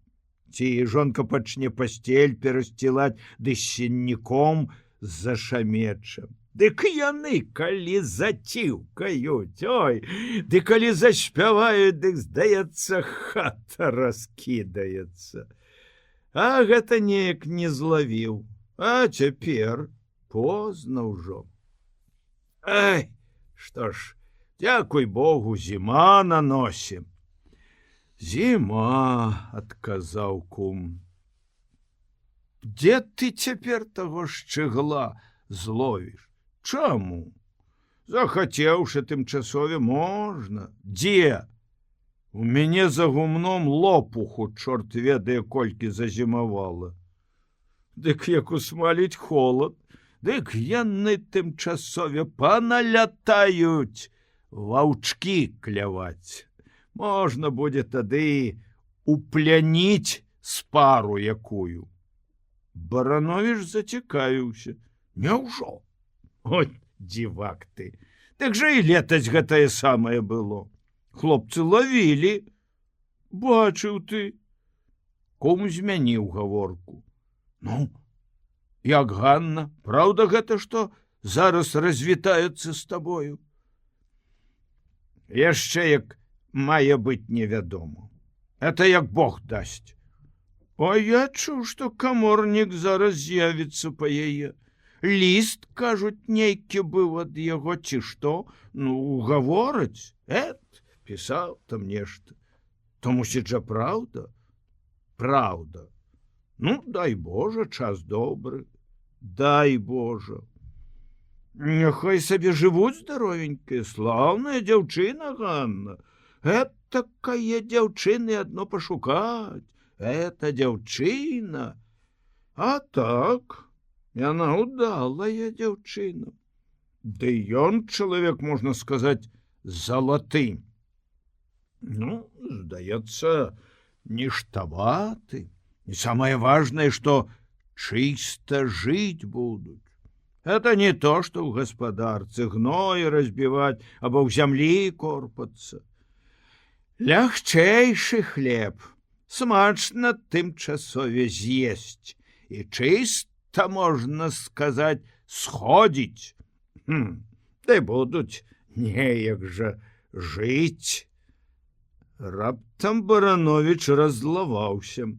Ці жонка пачне пасцель перасцілаць ды сенніком зашаметчам. Дык яны, калі заціўкаюць, ой, ды калі заспяваюць, дык, здаецца, хата раскідаецца. А гэта неяк не злавіў. А цяпер позна ўжо. Ай, што ж, дзякуй Богу, зіма на носе. Зіма, адказаў кум. Дзе ты цяпер таго шчыгла зловіш? Чаму? Захацеўшы тымчасове можна. Дзе? У мяне за гумном лопуху, чорт ведае, колькі зазімавала. Дык як усмаліць холад, дык яны тымчасове паналятаюць, ваўчкі кляваць. Можна будзе тады упляніць спару якую. Барановіч зацікавіўся. Няўжо? Ой, дзівак ты! Так жа і летась гэтае самае было. Хлопцы лавілі. Бачыў ты. Кум змяніў гаворку. Ну, як Ганна, праўда гэта, што зараз развітаецца з табою? Яшчэ як мае быць невядома. Это як Бог дасць. А я чуў, што каморнік зараз з'явіцца па яе. Ліст, кажуць, нейкі быў ад яго, ці што? Ну, гавораць. Пісаў там нешта. То мусіць жа праўда? Праўда. Ну, дай Божа, час добры. Дай Божа. Няхай сабе жывуць здаровенькая, слаўная дзяўчына Ганна. Этакая дзяўчыны адно пашукаць. Это дзяўчына. А так, яна удалая дзяўчына. Ды ён чалавек, можна сказаць, залаты. Ну, здаецца, ніштаваты. І самае важнае, што чыста жыць будуць. Это не то, што ў гаспадарцы гной разбіваць або ў зямлі корпацца. Лягчэйшы хлеб. Смачна тымчасове з'есць і чыста, можна сказаць, сходзіць. Ды будуць неяк жа жыць. Раптам Барановіч раззлаваўся.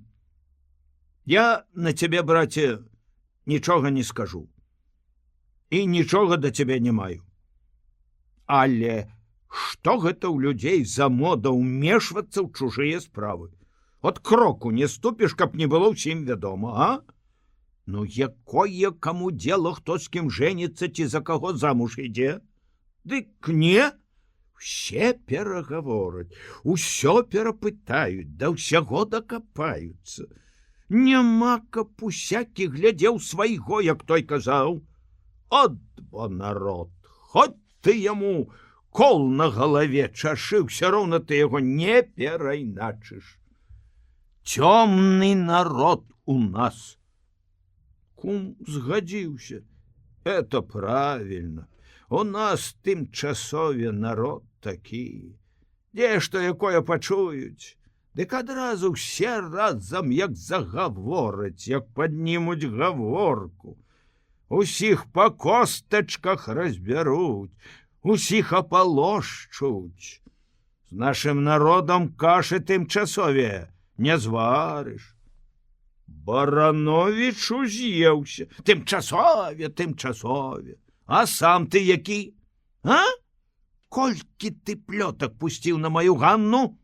Я на цябе, браце, нічога не скажу. І нічога да цябе не маю. Але што гэта ў людзей за мода ўмешвацца ў чужыя справы? От кроку не ступіш, каб не было ўсім вядома, а? Ну, якое каму дело, хто з кім жэніцца ці за каго замуж ідзе? Дык не, все перагавораць, усё перапытаюць, да ўсяго дакапаюцца. Няма, каб усякі глядзеў свайго, як той казаў. От бо народ, хоць ты яму кол на галаве чашы, ўсё роўна ты яго не перайначыш. Цёмны народ у нас. Кум згадзіўся. Это правильно. У нас тымчасове народ такі. Дзе што якое пачуюць? Дык адразу все разам як загавораць, як паднімуць гаворку. Усіх па костачках разбяруць, усіх апалошчуць. З нашым народам кашы тымчасове не зварыш. Барановіч уз'еўся. Тымчасове. А сам ты які? А? Колькі ты плётак пусціў на маю Ганну?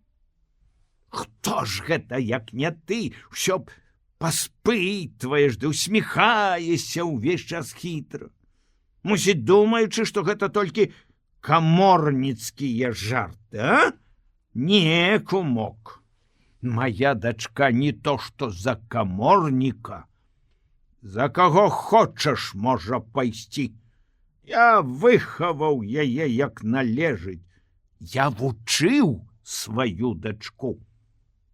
Хто ж гэта, як не ты? Усё б паспытваеш, ды усміхаешся ўвесь час хітра. Мусіць, думаючы, што гэта толькі каморніцкія жарты, а? Не, кумок. Моя дачка не то, што за каморніка. За каго хочаш можа пайсці. Я выхаваў яе як належыць. Я вучыў сваю дачку.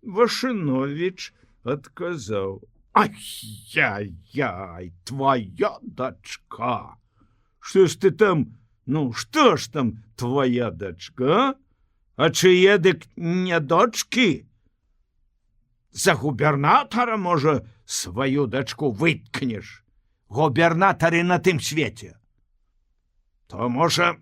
Вашыновіч адказаў: ай-яй-яй, твоя дачка. Што ж ты там, ну, што ж там твоя дачка? А чые дык не дочкі? За губернатара, можа, сваю дачку выткнеш. Губернатары на тым свеце. То, можа,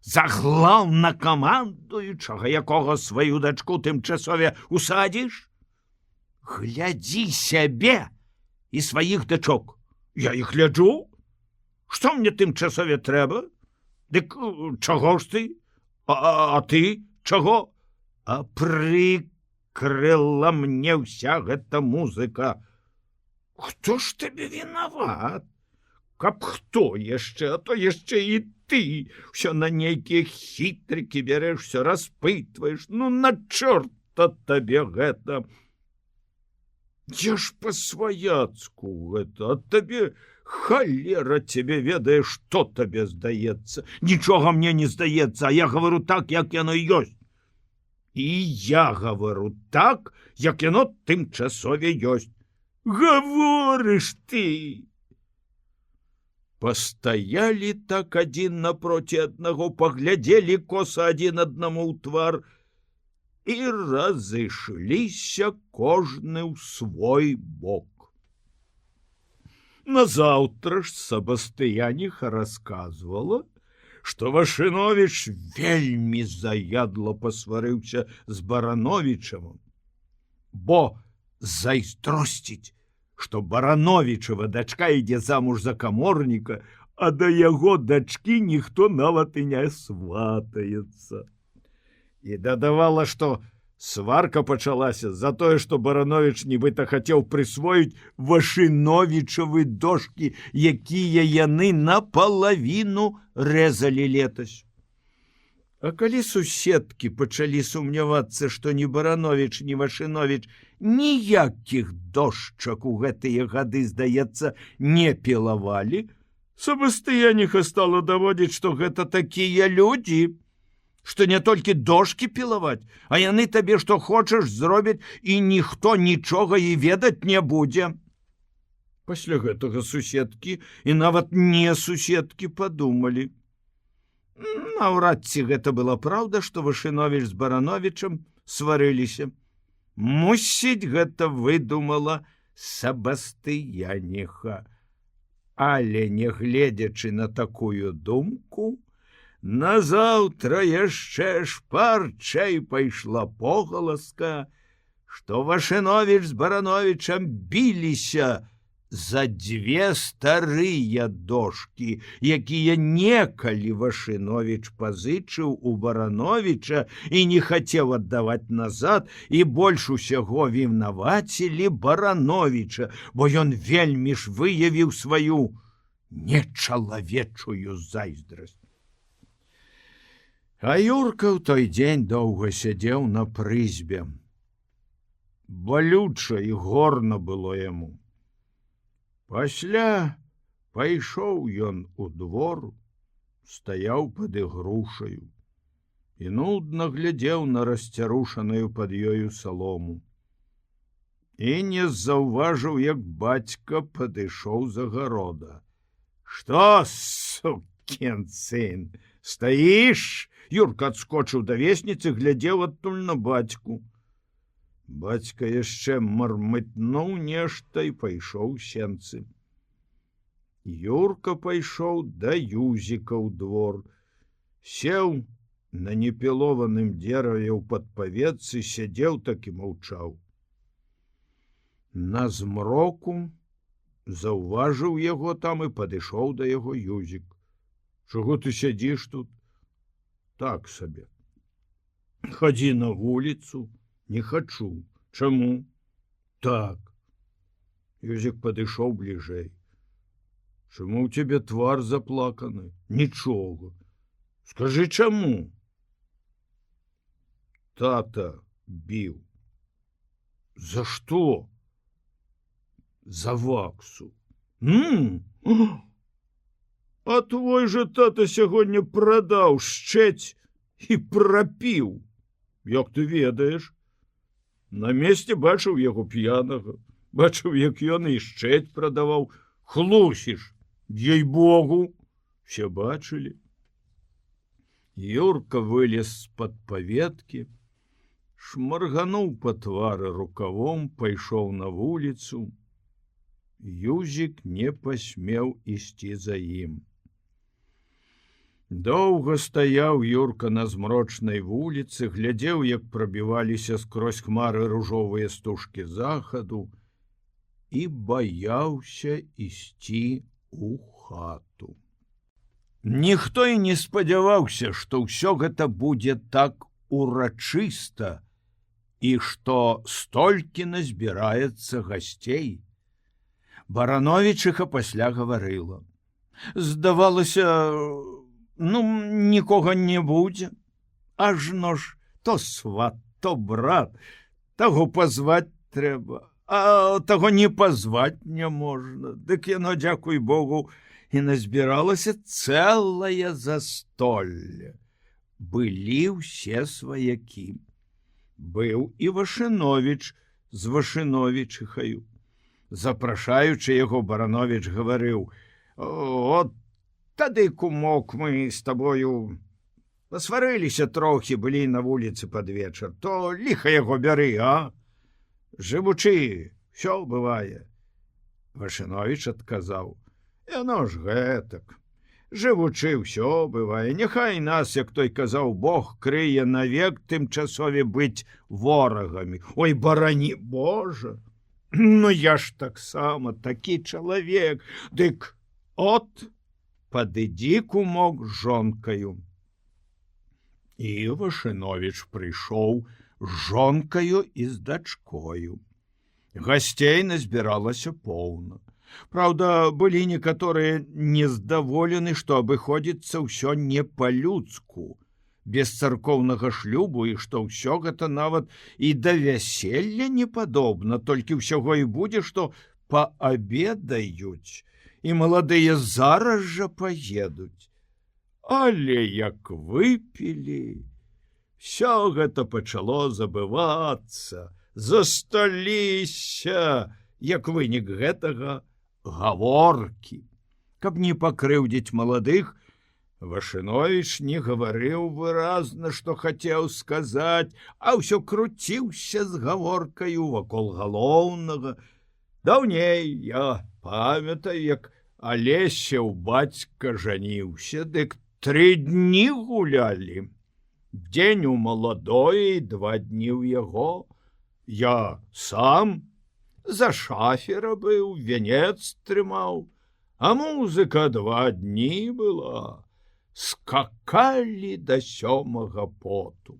за глаўнакамандуючага, якога сваю дачку тымчасове усадзіш? Глядзі сябе і сваіх дачок. Я іх гляджу. Што мне тымчасове трэба? Дык чаго ж ты? А ты чаго? А прыкрыла мне ўся гэта музыка. Хто ж табе вінават? Каб хто яшчэ, а то яшчэ і ты ўсё на нейкія хітрыкі бярэш, усё распытваеш. Ну, на чорта табе гэта. Я ж па-сваяцку гэта, а табе халера цябе ведае, што табе здаецца. Нічога мне не здаецца, а я гавару так, як яно ёсць. І я гавару так, як яно тымчасове ёсць. Гаворыш ты! Пастаялі так адзін напроці аднаго, паглядзелі коса адзін аднаму ў твар і разышліся кожны ў свой бок. Назаўтра ж Сабастыяніха расказвала, што Вашыновіч вельмі заядла пасварыўся з Барановічавым, бо зайздросціць, што Барановічава дачка ідзе замуж за каморніка, а да яго дачкі ніхто нават і не сватаецца. І дадавала, што сварка пачалася за тое, што Барановіч нібыта хацеў прысвоіць Вашыновічавы дошкі, якія яны напалавіну рэзалі летась. А калі суседкі пачалі сумнявацца, што ні Барановіч, ні Вашыновіч ніякіх дошчак у гэтыя гады, здаецца, не пілавалі, Сабастыяніха стала даводзіць, што гэта такія людзі, што не толькі дошкі пілаваць, а яны табе што хочаш зробяць, і ніхто нічога і ведаць не будзе. Пасля гэтага суседкі і нават не суседкі падумалі. Наўрад ці гэта была праўда, што Вашыновіч з Барановічам сварыліся. Мусіць, гэта выдумала Сабастыяніха. Але, не гледзячы на такую думку, назаўтра яшчэ шпарчэй пайшла погаласка, што Вашыновіч з Барановічам біліся за 2 старыя дошкі, якія некалі Вашыновіч пазычыў у Барановіча і не хацеў аддаваць назад, і больш усяго вінавацілі Барановіча, бо ён вельмі ж выявіў сваю нечалавечую зайздрасць. А Юрка ў той дзень доўга сядзеў на прызбе. Балюча і горна было яму. Пасля пайшоў ён у двор, стаяў пад ігрушаю і нудна глядзеў на расцярушаную пад ёю салому. І не заўважыў, як бацька падышоў з агарода. «Што, сукін сын, стаіш?» Юрка адскочыў да весніцы, глядзеў адтуль на бацьку. Бацька яшчэ мармытнуў нешта і пайшоў у сенцы. Юрка пайшоў да Юзіка ў двор, сеў на непілованым дзераве ў падпаветцы, сядзеў так і маўчаў. На змроку заўважыў яго там і падышоў да яго Юзік. «Чаго ты сядзіш тут?» «Так сабе». «Хадзі на вуліцу». «Не хачу». «Чаму?» «Так». Юзік падышоў бліжэй. «Чаму ў цябе твар заплаканы?» «Нічога». «Скажы, чаму?» «Тата біў». «За што?» «За ваксу». «А твой жа тата сягоння прадаў шчэць і прапіў». «Як ты ведаеш?» «На месте бачыў яго п'янага, бачыў, як ён і шчэць прадаваў. Хлусіш, ей-богу, все бачылі». Юрка вылез з-пад паветкі, шмаргануў па твары рукавом, пайшоў на вуліцу. Юзік не пасмеў ісці за ім. Доўга стаяў Юрка на змрочнай вуліцы, глядзеў, як прабіваліся скрозь хмары ружовыя стужкі захаду і баяўся ісці ў хату. Ніхто і не спадзяваўся, што ўсё гэта будзе так урачыста і што столькі назбіраецца гасцей. Барановічиха пасля гаварыла. Здавалася, нікога не будзе. Ажно ж то сват, то брат. Таго пазваць трэба, а таго не пазваць не можна. Дык яно, дзякуй Богу, і назбіралася цэлае застолле. Былі ўсе сваякі. Быў і Вашыновіч з Вашыновічихаю. Запрашаючы яго, Барановіч гаварыў: «От тады, кумок, мы з табою пасварыліся трохі, былі на вуліцы пад вечар, то ліха яго бяры, а? Жывучы, ўсё бывае». Вашыновіч адказаў: «Яно ж гэтак. Жывучы, ўсё бывае. Няхай нас, як той казаў, Бог крые навек тымчасове быць ворагамі. Ой, барані Божа! Ну я ж таксама такі чалавек. Дык от, падыдзі, кумок, з жонкаю». І Вашыновіч прыйшоў з жонкаю і з дачкою. Гасцей назбіралася поўна. Праўда, былі некаторыя нездаволены, што абыходзіцца ўсё не па-людску, без царкоўнага шлюбу, і што ўсё гэта нават і да вяселля не падобна, толькі ўсяго і будзе, што паабедаюць, і маладыя зараз жа паедуць. Але як выпілі, ўсё гэта пачало забывацца, засталіся, як вынік гэтага, гаворкі. Каб не пакрыўдзіць маладых, Вашыновіч не гаварыў выразна, што хацеў сказаць, а ўсё круціўся з гаворкаю вакол галоўнага. Даўней я памятаю, як Алесяў бацька жаніўся, дык 3 дні гулялі. Дзень у маладое і 2 дні ў яго. Я сам за шафера быў, вянец трымаў, а музыка 2 дні была. Скакалі да 7-га поту.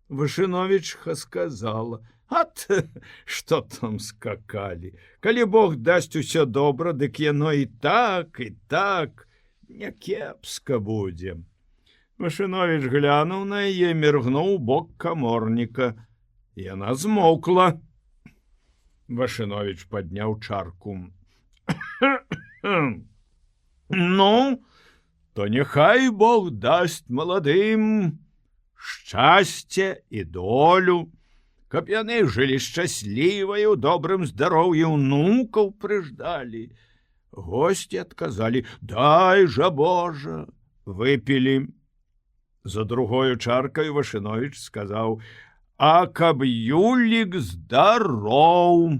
Вышыновічха сказала: «Ат, што там скакалі? Калі Бог дасць усё добра, дык яно і так, някепска будзе». Вышыновіч глянуў на яе, міргнуў бок каморніка. Яна змоўкла. Вышыновіч падняў чарку. «Ну, то няхай Бог дасць маладым шчасце і долю, каб яны жылі шчаслівыя, у добрым здароўі, унукаў прыждалі». Госці адказалі: «Дай жа Божа». Выпілі. За другою чаркаю Вышыновіч сказаў: «А каб Юлік здароў,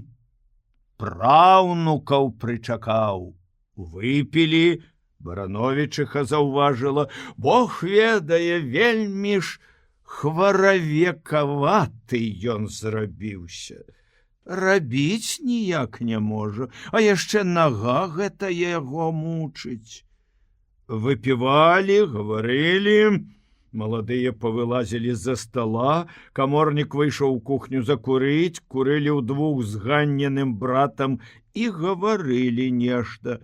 праўнукаў прычакаў». Выпілі. Барановічыха заўважыла: «Бог ведае, вельмі ж хваравекаваты ён зрабіўся. Рабіць ніяк не можа, а яшчэ нага гэта яго мучыць». Выпівалі, гаварылі. Маладыя павылазілі з-за стола, каморнік выйшаў у кухню закурыць, курылі ўдвух з Ганніным братам і гаварылі нешта.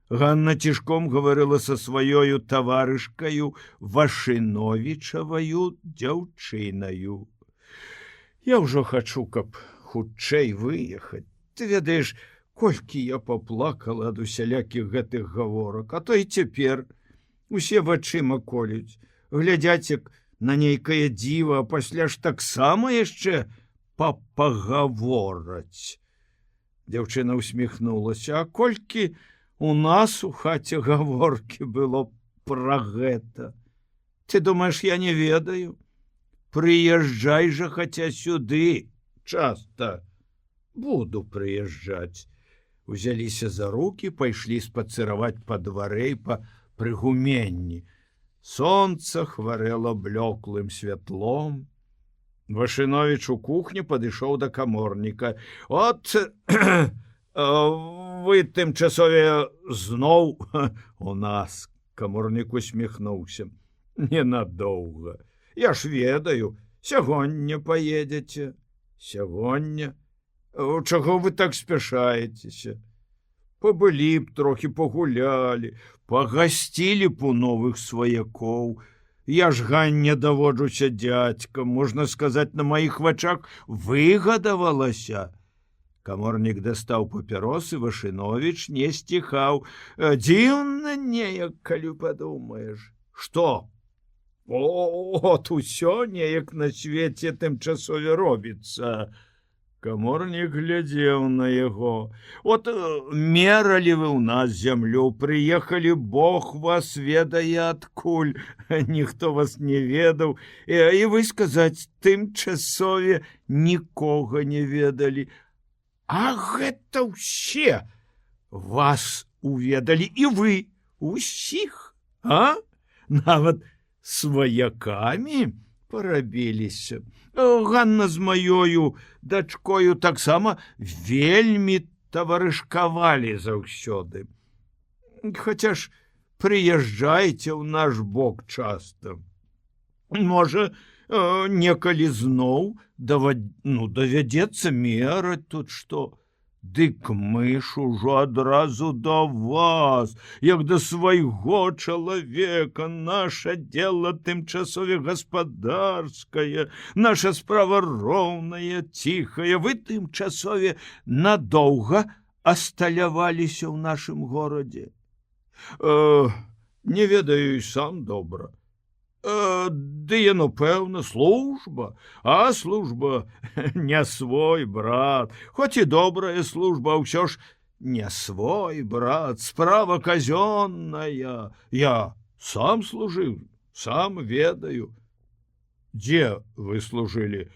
Ганна цішком гаварыла са сваёю таварышкаю, Вышыновічаваю дзяўчынаю. «Я ўжо хачу, каб хутчэй выехаць. Ты ведаеш, колькі я паплакала ад усялякіх гэтых гаворак, а то і цяпер усе вачыма колюць, глядзяць як на нейкае дзіва, а пасля ж таксама яшчэ пагавораць». Дзяўчына усміхнулася: «А колькі у нас у хаце гаворкі было пра гэта. Ты думаеш, я не ведаю? Прыязджай жа хаця сюды часта». «Буду прыязджаць». Узяліся за рукі, пайшлі спацыраваць па дварэ і па прыгуменні. Сонца хварэла блёклым святлом. Вышыновіч у кухні падышоў да каморніка. «От вы тымчасове зноў у нас». Каморнік усміхнуўся: «Ненадоўга. Я ж ведаю, сягоння паедзеце». «Сягоння? Чаго вы так спяшаецеся? Пабылі б трохі, пагулялі, пагасцілі б у новых сваякоў. Я ж Ганне даводжуся дзядзькам, можна сказаць, на маіх вачах выгадавалася». Каморнік дастаў папіросы, Вышыновіч не сціхаў: «Дзіўна неяк, калі падумаеш». «Што?» «От усё неяк на свеце тымчасове робіцца». Каморнік глядзеў на яго. «От мералі вы ў нас зямлю, прыехалі, Бог вас ведае адкуль, ніхто вас не ведаў, і вы сказаць, тымчасове нікога не ведалі. А гэта ўсе вас уведалі, і вы усіх, а? Нават сваякамі парабіліся. Ганна з маёю дачкою таксама вельмі таварышкавалі заўсёды. Хаця ж прыязджайце ў наш бок часта. Можа, некалі зноў давядзецца мераць тут што. Дык мы ж ужо адразу да вас, як да свайго чалавека, наша дело тымчасове гаспадарскае, наша справа роўная, ціхая, вы тымчасове надоўга асталяваліся ў нашым горадзе. Не ведаю і сам добра. Ды яно, пэўна, служба, а служба не свой брат, хоць і добрая служба, ўсё ж не свой брат, справа казённая. Я сам служыў, сам ведаю. Дзе вы служылі?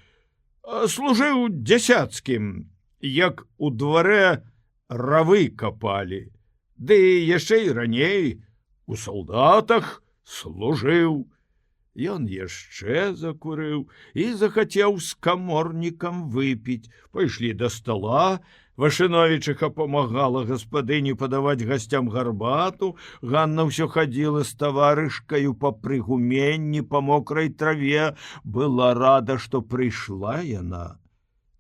Служыў дзясяцкім, як у дварэ равы капалі, ды яшчэ і раней у салдатах служыў. Ён яшчэ закурыў і захацеў з каморнікам выпіць. Пайшлі да стола, Вашыновічыха памагала гаспадыні падаваць гасцям гарбату. Ганна ўсё хадзіла з таварышкаю па прыгуменні, па мокрай траве. Была рада, што прыйшла яна.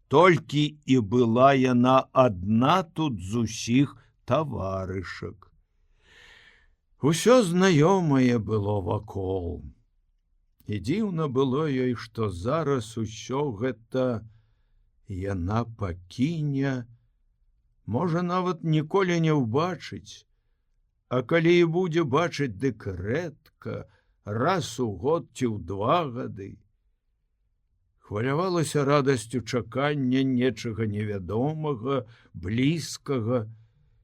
Толькі і была яна адна тут з усіх таварышак. Усё знаёмае было вакол. І дзіўна было ёй, што зараз усё гэта яна пакіне, можа, нават ніколі не ўбачыць, а калі і будзе бачыць, дык рэдка, раз у год ці ў 2 гады. Хвалявалася радасцю чакання нечага невядомага, блізкага,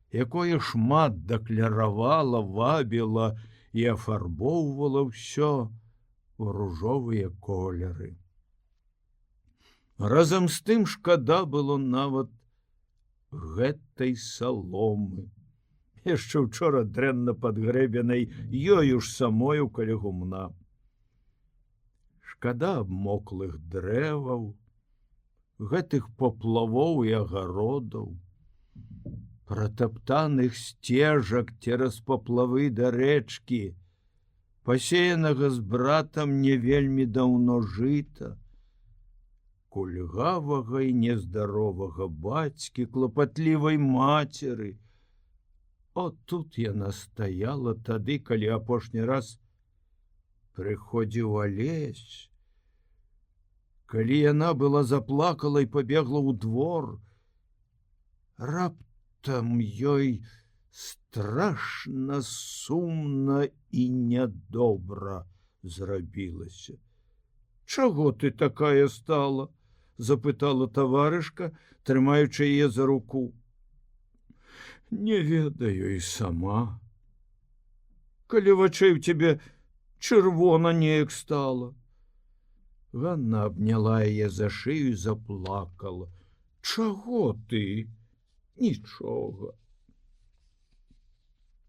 якое шмат дакляравала, вабіла і афарбоўвала ўсё у ружовыя колеры. Разам з тым шкада было нават гэтай саломы, яшчэ учора дрэнна падгрэбенай ёю ж самою каля гумна. Шкада абмоклых дрэваў, гэтых поплавоў і агародаў, пратаптаных сцежак цераз поплавы да рэчкі, пасеянага з братам не вельмі даўно жыта, кульгавага і нездаровага бацькі, клапатлівай мацеры. О, тут яна стаяла тады, калі апошні раз прыходзіў Алесь. Калі яна была заплакала і пабегла ў двор, раптам ёй страшна сумна і нядобра зрабілася. «Чаго ты такая стала?» — запытала таварышка, трымаючы яе за руку. «Не ведаю і сама. Калі вачэй у цябе чырвона неяк стала». Ганна абняла яе за шыю і заплакала. «Чаго ты?» «Нічога.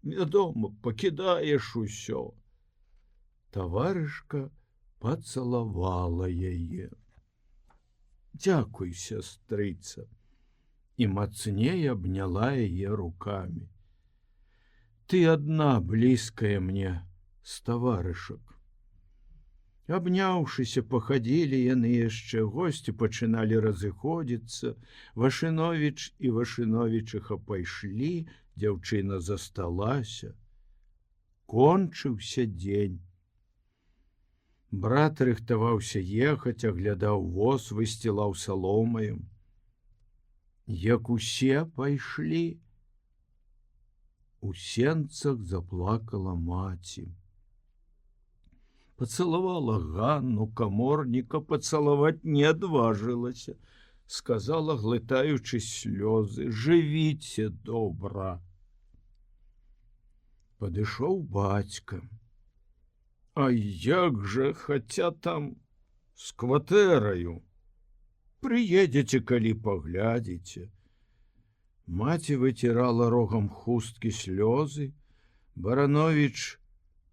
Вядома, пакідаеш усё». Таварышка пацалавала яе. «Дзякуй, сястрыца», і мацней абняла яе рукамі. «Ты адна блізкая мне з таварышак». Абняўшыся, пахадзілі яны яшчэ, госці пачыналі разыходзіцца. Вашыновіч і Вашыновічыха пайшлі, дзяўчына засталася. Кончыўся дзень. Брат рыхтаваўся ехаць, аглядаў воз, высцілаў саломаю. Як усе пайшлі, у сенцах заплакала маці. Пацалавала Ганну, каморніка пацалаваць не адважылася, сказала, глытаючы слёзы: «Жывіце добра». Падышоў бацька. «А як жа, хаця там з кватэраю. Прыедзеце, калі паглядзіце». Маці выцірала рогам хусткі слёзы. Барановіч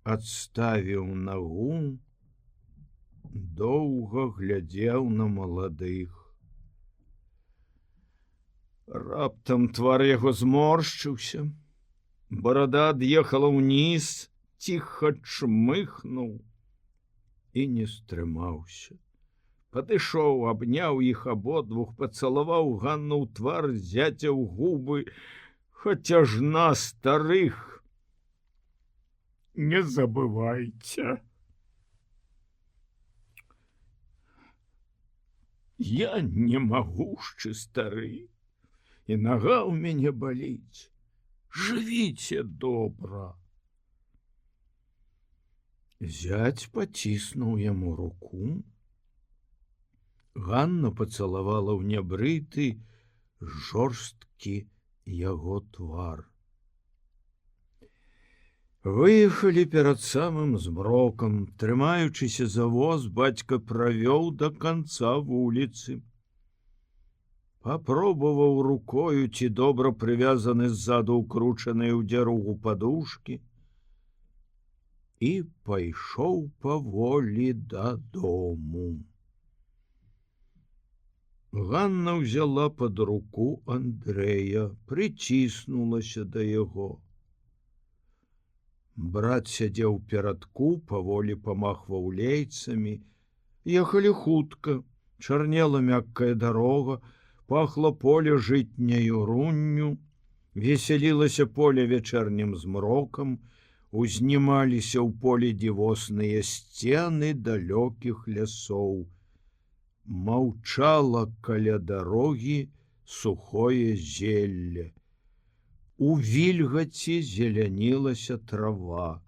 адставіў нагу, доўга глядзеў на маладых. Раптам твар яго зморшчыўся, барада ад'ехала ўніз, ціха чмыхнуў і не стрымаўся. Падышоў, абняў іх абодвух, пацалаваў Ганну ў твар, зяця ў губы. «Хаця ж на старых не забывайте. Я не магушчы стары, і нага ў мяне баліць. Жывіце добра». Зяць паціснуў яму руку. Ганна пацалавала ў нябрыты, жорсткі яго твар. Выехалі перад самым змрокам. Трымаючыся за воз, бацька правёў да канца вуліцы. Папробаваў рукою, ці добра прывязаны ззаду ўкручаныя ў дзяругу падушкі, і пайшоў паволі дадому. Ганна ўзяла пад руку Андрэя, прыціснулася да яго. Брат сядзеў перадку, паволі памахваў лейцамі. Ехалі хутка, чарнела мяккая дарога, пахло поле жытняю рунню, весялілася поле вечэрнім змрокам, узнімаліся ў поле дзівосныя сцены далёкіх лясоў. Маўчала каля дарогі сухое зелле. У вільгаці зелянілася трава.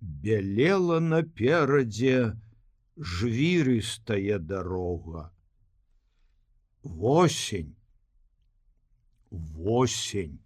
Бялела наперадзе жвірыстая дарога. Восень. Восень.